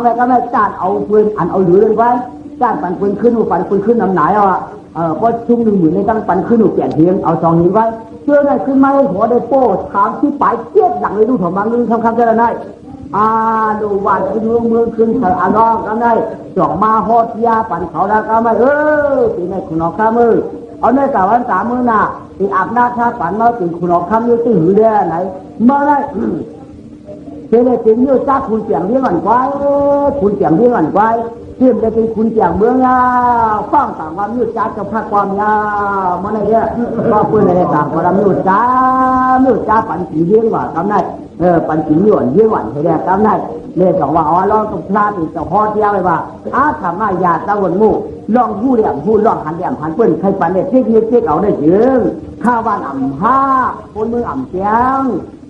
แล้วก็ไม่จ้านเอาปืนอันเอาอยู่เลยไว้จ้านปั่นปืนขึ้นปั่นปืนขึ้นน้ำไหนปอชุ10,000ในตั้งปั่นขึ้น7,000เอา2,000ไว้เชื่อได้ขึ้นไหมหัวได้โป้ถามที่ปลายเจี๊ยบหลังเลยดูถมบางนึงคำจะได้ดูวันที่เมืองขึ้นเถอะร้องก็ได้จ่องมาฮอดยาปั่นเขาแล้วก็ไม่ปีนี้คุณออกข้ามือเอาในแต่วัน3 มื้อน่ะที่อาบน้ำท่าปั่นมาถึงคุณออกข้ามยืดตื้อหือเด้ไหนเมื่อไรเจเลยถึงยืดจ้าคุณเสียงเลี้ยงอันไว้คุณเสียงเลี้ยงอันไว้เทียมได้เป็นคุณเสียงเมืองฟังต่างวันยืดจ้าจะพักความยาเมื่อไรเนี่ยก็เพื่อนในต่างวันยืดจ้าปั่นสีเลี้ยงว่าทำได้ปัญจิหยวนยี่หวันให้ได้กำได้เนี่ยบอกว่าลองตกพลาดอีกจะพอเที่ยวไปว่าทำมาญาติตะวันมู่ลองผู้เดี่ยมผู้ลองหันเดี่ยมหันเปิ้นใครปันเนี่ยเจ๊กเอาได้เยอะข้าวันอ่ำผ้าคนมืออ่ำเสียง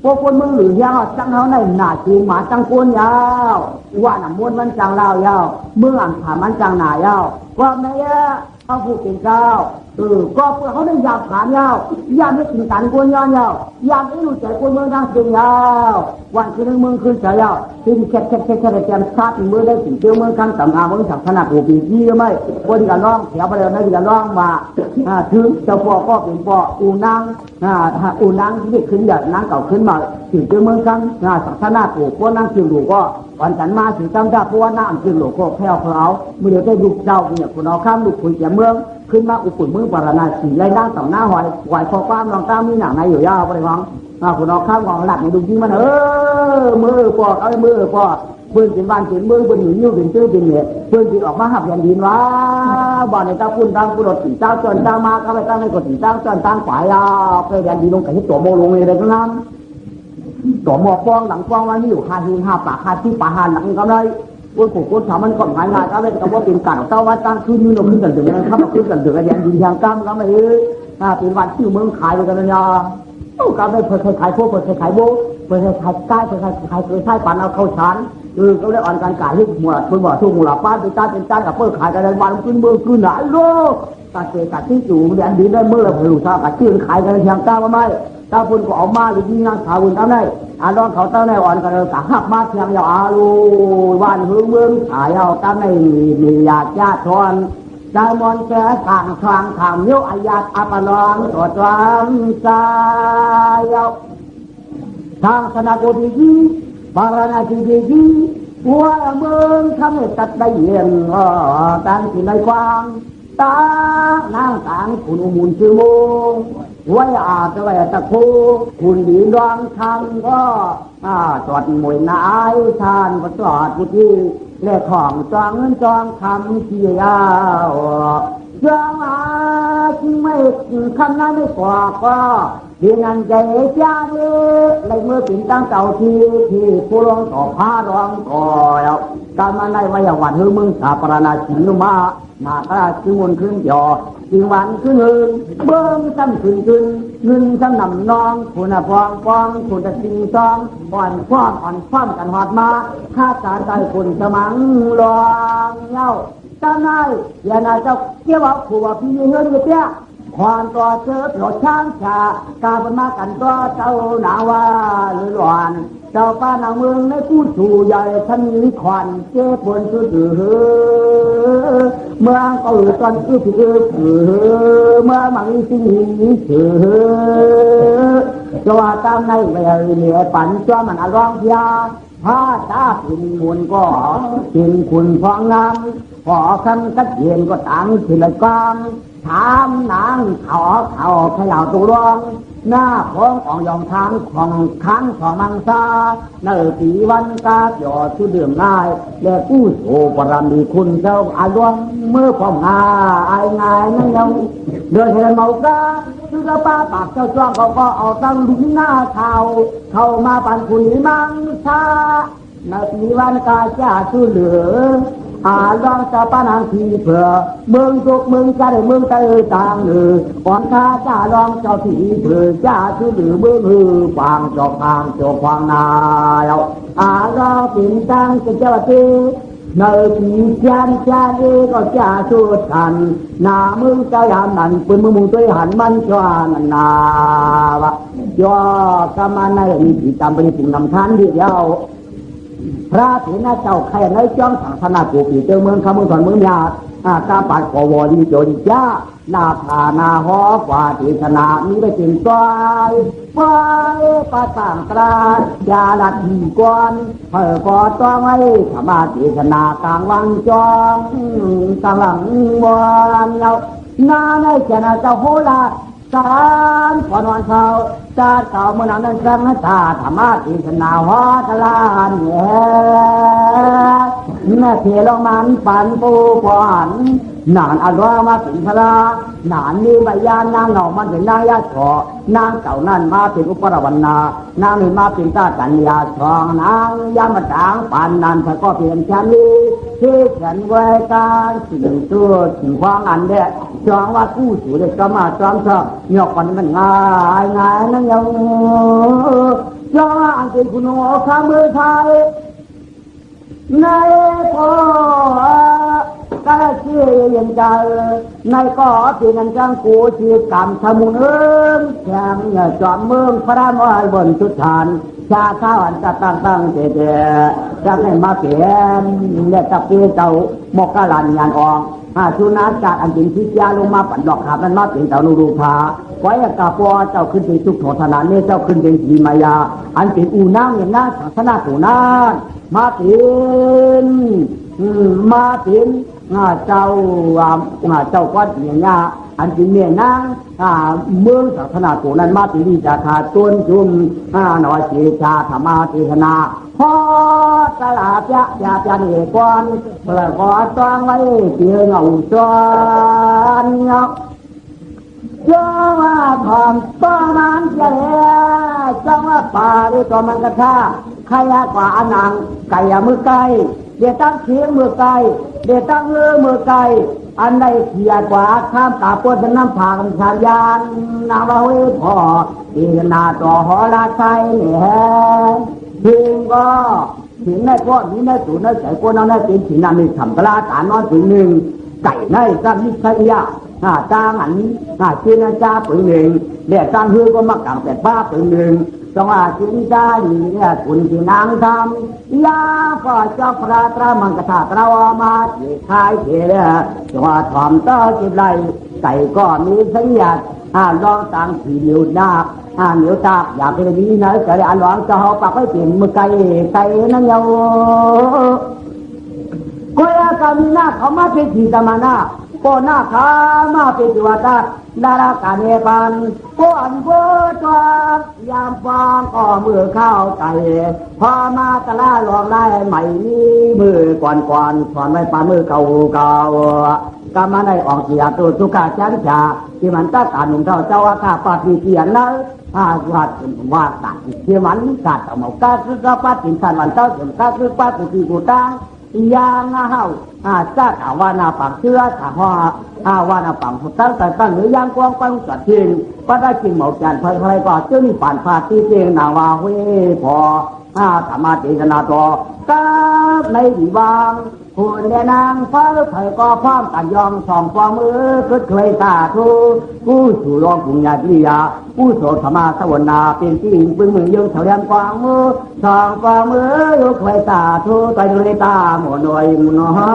พวกคนมือหรือยาวจังเขาในหน้าจีหมาจังคนยาวว่าหน้าม้วนมันจังลาวยาวมืออ่ำขามันจังหน้ายาวว่าแม่เขาพูดเป็นเจ้าก็เพื่อเขาได้ยาผ่านยาวยาไม่ถึงกันคนยาวยาวไม่รู้ใจคนเมืองทางเชียงยาววันคืนนึงเมืองคืนเฉยยาวที่แค่แจมชาติเมืองได้ถึงเจ้าเมืองกันต่างหากเมืองฉับขนาดโอปียี่ไม่คนที่กันร้องแถวไปเลยไม่ที่กันร้องมาถึงเจ้าพ่อก็เป็นพ่ออูนางที่ขึ้นหยาดนางเก่าขึ้นมาถึงเจ้าเมืองกันสังขนาดโอ้คนนั่งเชียงดูก็วันจันมาถึงจำได้เพราะว่าน้ำเชียงหลวงก็แผ่วเขาเมื่อเดี๋ยวได้ลูกเจ้าเนี่ยคนเอาข้ามลูกคนเสียเมืองขึ้นมาอุปุ่นมือปารณาสีไล่นั่งต่อหน้าหอยไหวคอความลองตามมีหนังในอยู่ยาวไปเลยฟังคุณเอาข้ามของหลักในดูจริงมันมือปอกมือปอกเพื่อนเป็นบ้านเป็นมือเป็นหนุ่มยิ้วเป็นชื่อเป็นเนี่ยเพื่อนที่ออกมาหับยันดินว่าบ้านในตาคุณตั้งกุศลสีเจ้าจนตั้งมาเข้าไปตั้งในกุศลสีเจ้าจนตั้งฝ่ายไปยันดินลงกับที่ตัวโมลงเลยทั้งนั้นตัวหมอกฟองหลังฟองวันนี้อยู่5 ปากที่ปาหานหลังก็เลยคนผูกคนสามันก่อนหายงานก็เลยก็ว่าเป็นการเต้าว่าตั้งขึ้นนี่เราขึ้นกันถึงนะครับขึ้นกันถึงกันยันดินทางกั้มก็ไม่เป็นวันที่เมืองขายกันเลยนะก็ไม่เปิดขายพวกเปิดขายโบเปิดขายใกล้เปิดขายใช้ปันเอาเข้าชั้นก็เลยอ่อนการขายที่หมวดคนบอกทุกหมู่หลับป้าเป็นจ้ากับเปิดขายกันวันขึ้นเมืองขึ้นไหนโลกการเกษตรที่อยู่ยันดินได้เมื่อเราผลิตชาติที่ขายกันทางกั้มไม่ถ้าคุณก็ออกมาหรือยิ่งนั่งขาวคุณทำได้ลองเขาเต้าในอ่อนกันเลยกะหักมาเพียงยาวลูวันหึงเมืองขายเอาตั้งในมีญาติทอนใจมอนแก่ทางคลางขามโยอาญาอัปลองตัวจวมใจทางสนาโกดีบารณาดีหัวเมืองทำให้ตัดได้เย็นตั้งที่ในความตานางต่างคุณอุมุนชื่อมงไว้อาจจะไว้ตะคูคุณดีดวงทำก็จอดมวยนายทานก็จอดพุทธิเล่ของจองเงินจองคำเที่ยาวจองจึงไม่คำนั้นไม่กว่าก็ที่นั่นใจจ้าเลยเมื่อปิ่นตั้งเต่าที่ผู้ร้องต่อผ้าร้องก่อยการมาในวัยวันเฮือมึงสาปรานาชินุมานาตาจึงวนขึ้นยอจึงวันขึ้นเงินเบิ้งซ้ำขึ้นเงินซ้ำนำน้องคุณฟองคุณจะสิงซองอ่อนความกันหอดมาข้าตาใจคุณสมังลองเย้าเจ้านายอย่านาเจ้าเกี่ยวกับผัวพี่เฮือนอยู่เปี้ย ความตัวเชื้อโปรดช้างชากาบมากันตัวเจ้าหนาวาหรือหลอนเจ้าป้านาเมืองในกู้สู่ใหญ่ท่านมีควันเจ็บบนสุดเมื่อก็ตอนอื้อเมื่อมันสิ่งนี้เสือจะว่าตามในเวลเหนือปั่นจ้ามันอร้องยาพาตาพินมูลก็พินคุณฟองงามขอคำกัดเย็นก็ต่างสิละกองถามนางเขาขย่าตัวร้องหน้าของอ่องยองทางของค้างของมังซาเนื้อปีวันกาหยอดชื่อเดือมง่ายและกู้โสปรมีคุณเจ้าอารมณ์เมื่อพองงาอายงายนั่งยังเดินเห็นเมากาชื่อป้าปากเจ้าจ้องเขาก็เอาตั้งลิ้นหน้าเข้ามาปั่นคุณมังซาเนื้อปีวันกาจะชื่อเหลือลองจะปานางทีเผื่อเมืองทุกเมืองจะได้เมืองใจต่างก่อนข้าจะลองเจ้าทีเผื่อจะชื่อหรือเมืองฟางจอกฟางจอกฟางนาเราลองปิ่นตังจะเจ้าทีในปีจันทร์ก็จะสุดกันนาเมืองใจหันนั่นปืนมือตัวหันมันจวนนาวะย่อกำมันในมีจำเป็นสิ่งนำทันที่เดียวพระเถระเจ้าใครในจ้องสังฆนากูปีเจ้าเมืองขมือถอนเมืองยาตาปัดขอวอดีโจดิจ้าลาภานาหอฟาติสนามีไปถึงซอยไฟปะต่างตรายาลัดหีกวนเพื่อก่อต้องไว้ธรรมะติสนากลางวังจองกลางหลังวันเรานาในเจนาเจ้าโหราสารก่อนวันเช้าจาเก่าเมื่อนั้นสังฆทาธรรมะติสนาหอตลานแม่เทลงมันปันปูปอนนานอร่อยมาถึงพระนานมีใบยานนางเหงามันเป็นนางยาฉอนางเก่านั่นมาเป็นอุปรวันนานางนี่มาเป็นตาจันยาชองนางยามาจางปานนันเธอก็เพียงแค่นี้ที่ฉันไว้การสิ่งตัวสิ่งควางอันเดียจองว่ากู้สู่เด็กก็มาจอมชอบหยอกกันมันง่ายนั่งยังจองอันเป็นคุณโอข้ามือไทยในพ่อก็เชื่อยังใจในก็ปีนันจังกูชีกรรมทมุนแข่งจอมเมืองพระมอยบนสุดฐานชาข้าวอันจะตั้งเจจะให้มาเปลี่ยนเนี่ยตะเกียเจ้ามกลันยานอองชุนัดจากอันจินทิยาลงมาปั่นดอกขาบนั้นมาเปลี่ยนเจ้านูรูพาไว้กาปอเจ้าขึ้นเป็นสุขโทธนาเนี่ยเจ้าขึ้นเป็นสีมายาอันเป็นอูนั่งอย่างนั้นศาสนาถูนั่นมาเปลี่ยนเจ้าวัดอย่างนี้อันเป็นเมียนางเมืองศาสนาโกนั้นมาตีดีจะขาดต้นจุ่มหน่อยเสียชาธรรมาเทศนาพอตลาดยาเนกวนเพื่อขอต้องไว้เตียงเอาจวนเจ้าว่าทอมต้นนั้นเจ้าว่าป่าหรือตัวมันกระทาใครกว่าอันนังไก่มือไก่เดี๋ยวตั้งเชียงมือไก่เดี๋ยวตั้งมือไก่อันใดเขียกว่าข้ามตาปวดน้ำผากชาญานนาบาเวพอดีนาต่อหอลาไทยเนี่ยถึงก็ถึงในก้อนนี้ในสูนในใจก้อนนั้นเป็นสีนามีทำกระลาตานอนถึงหนึ่งไก่ในก็มิใช่ยาจางอันเจนจ้าปืนหนึ่งเดี๋ยวจางฮือก็มากังแต่ป้าปืนหนึ่งจงอาจินใจเนี่ยคุณที่นางทำยาฝ่าเจ้าพระตรามังกรธาตุเรามาที่ท้ายเที่ยจงอาถอมต้อจิบไหลไก่ก็มีสัญญาลองต่างที่เหนียวดาบเหนียวตาอยากเป็นดีนะจะได้อันหวังจะหอบปากให้เปลี่ยนมือไก่นั่งยาวก็ยากามีหน้าเขามาเป็นทีตมานาก็หน้าขามาเป็นตัวตาดาราการเนปันก้อนโบจวนยามฟางก็มือเข้าใจพอมาตะล่าหลอกได้ใหม่นี้มือก่อนถอนไว้ปามือเก่ากำมาได้ออกเสียตัวสุขาจันจาที่มันตาตาหนุ่มเจ้าว่าข้าปาฏิเสียนนั้นว่าตัดที่มันกัดเอาหมอกาคือก็ปาฏิสันมันเจ้าถึงก็คือปาฏิกูตังยางเฮาจ้าถามว่านาปังเชื่อถามว่านาปังตั้งหรือยางกวางปังสัตว์จริงก็ได้จริงเหมาจานใครก็เจ้านี่ผ่านพาที่เจงนาวาเวพอธรรมะเจตนาต่อก็ในดีบาง คุณแม่นางฟ้าเผยก็พร้อมกันยองสองฝ่ามือก็เคยสาธุผู้สู่รองปุญญาธิยาผู้โสธรรมาสวนาเป็นที่ปึงมือยังเฉลียมกวางมือสองฝ่ามือยกเคยสาธุใจเลยตาหมดหน่อยมุนฮะ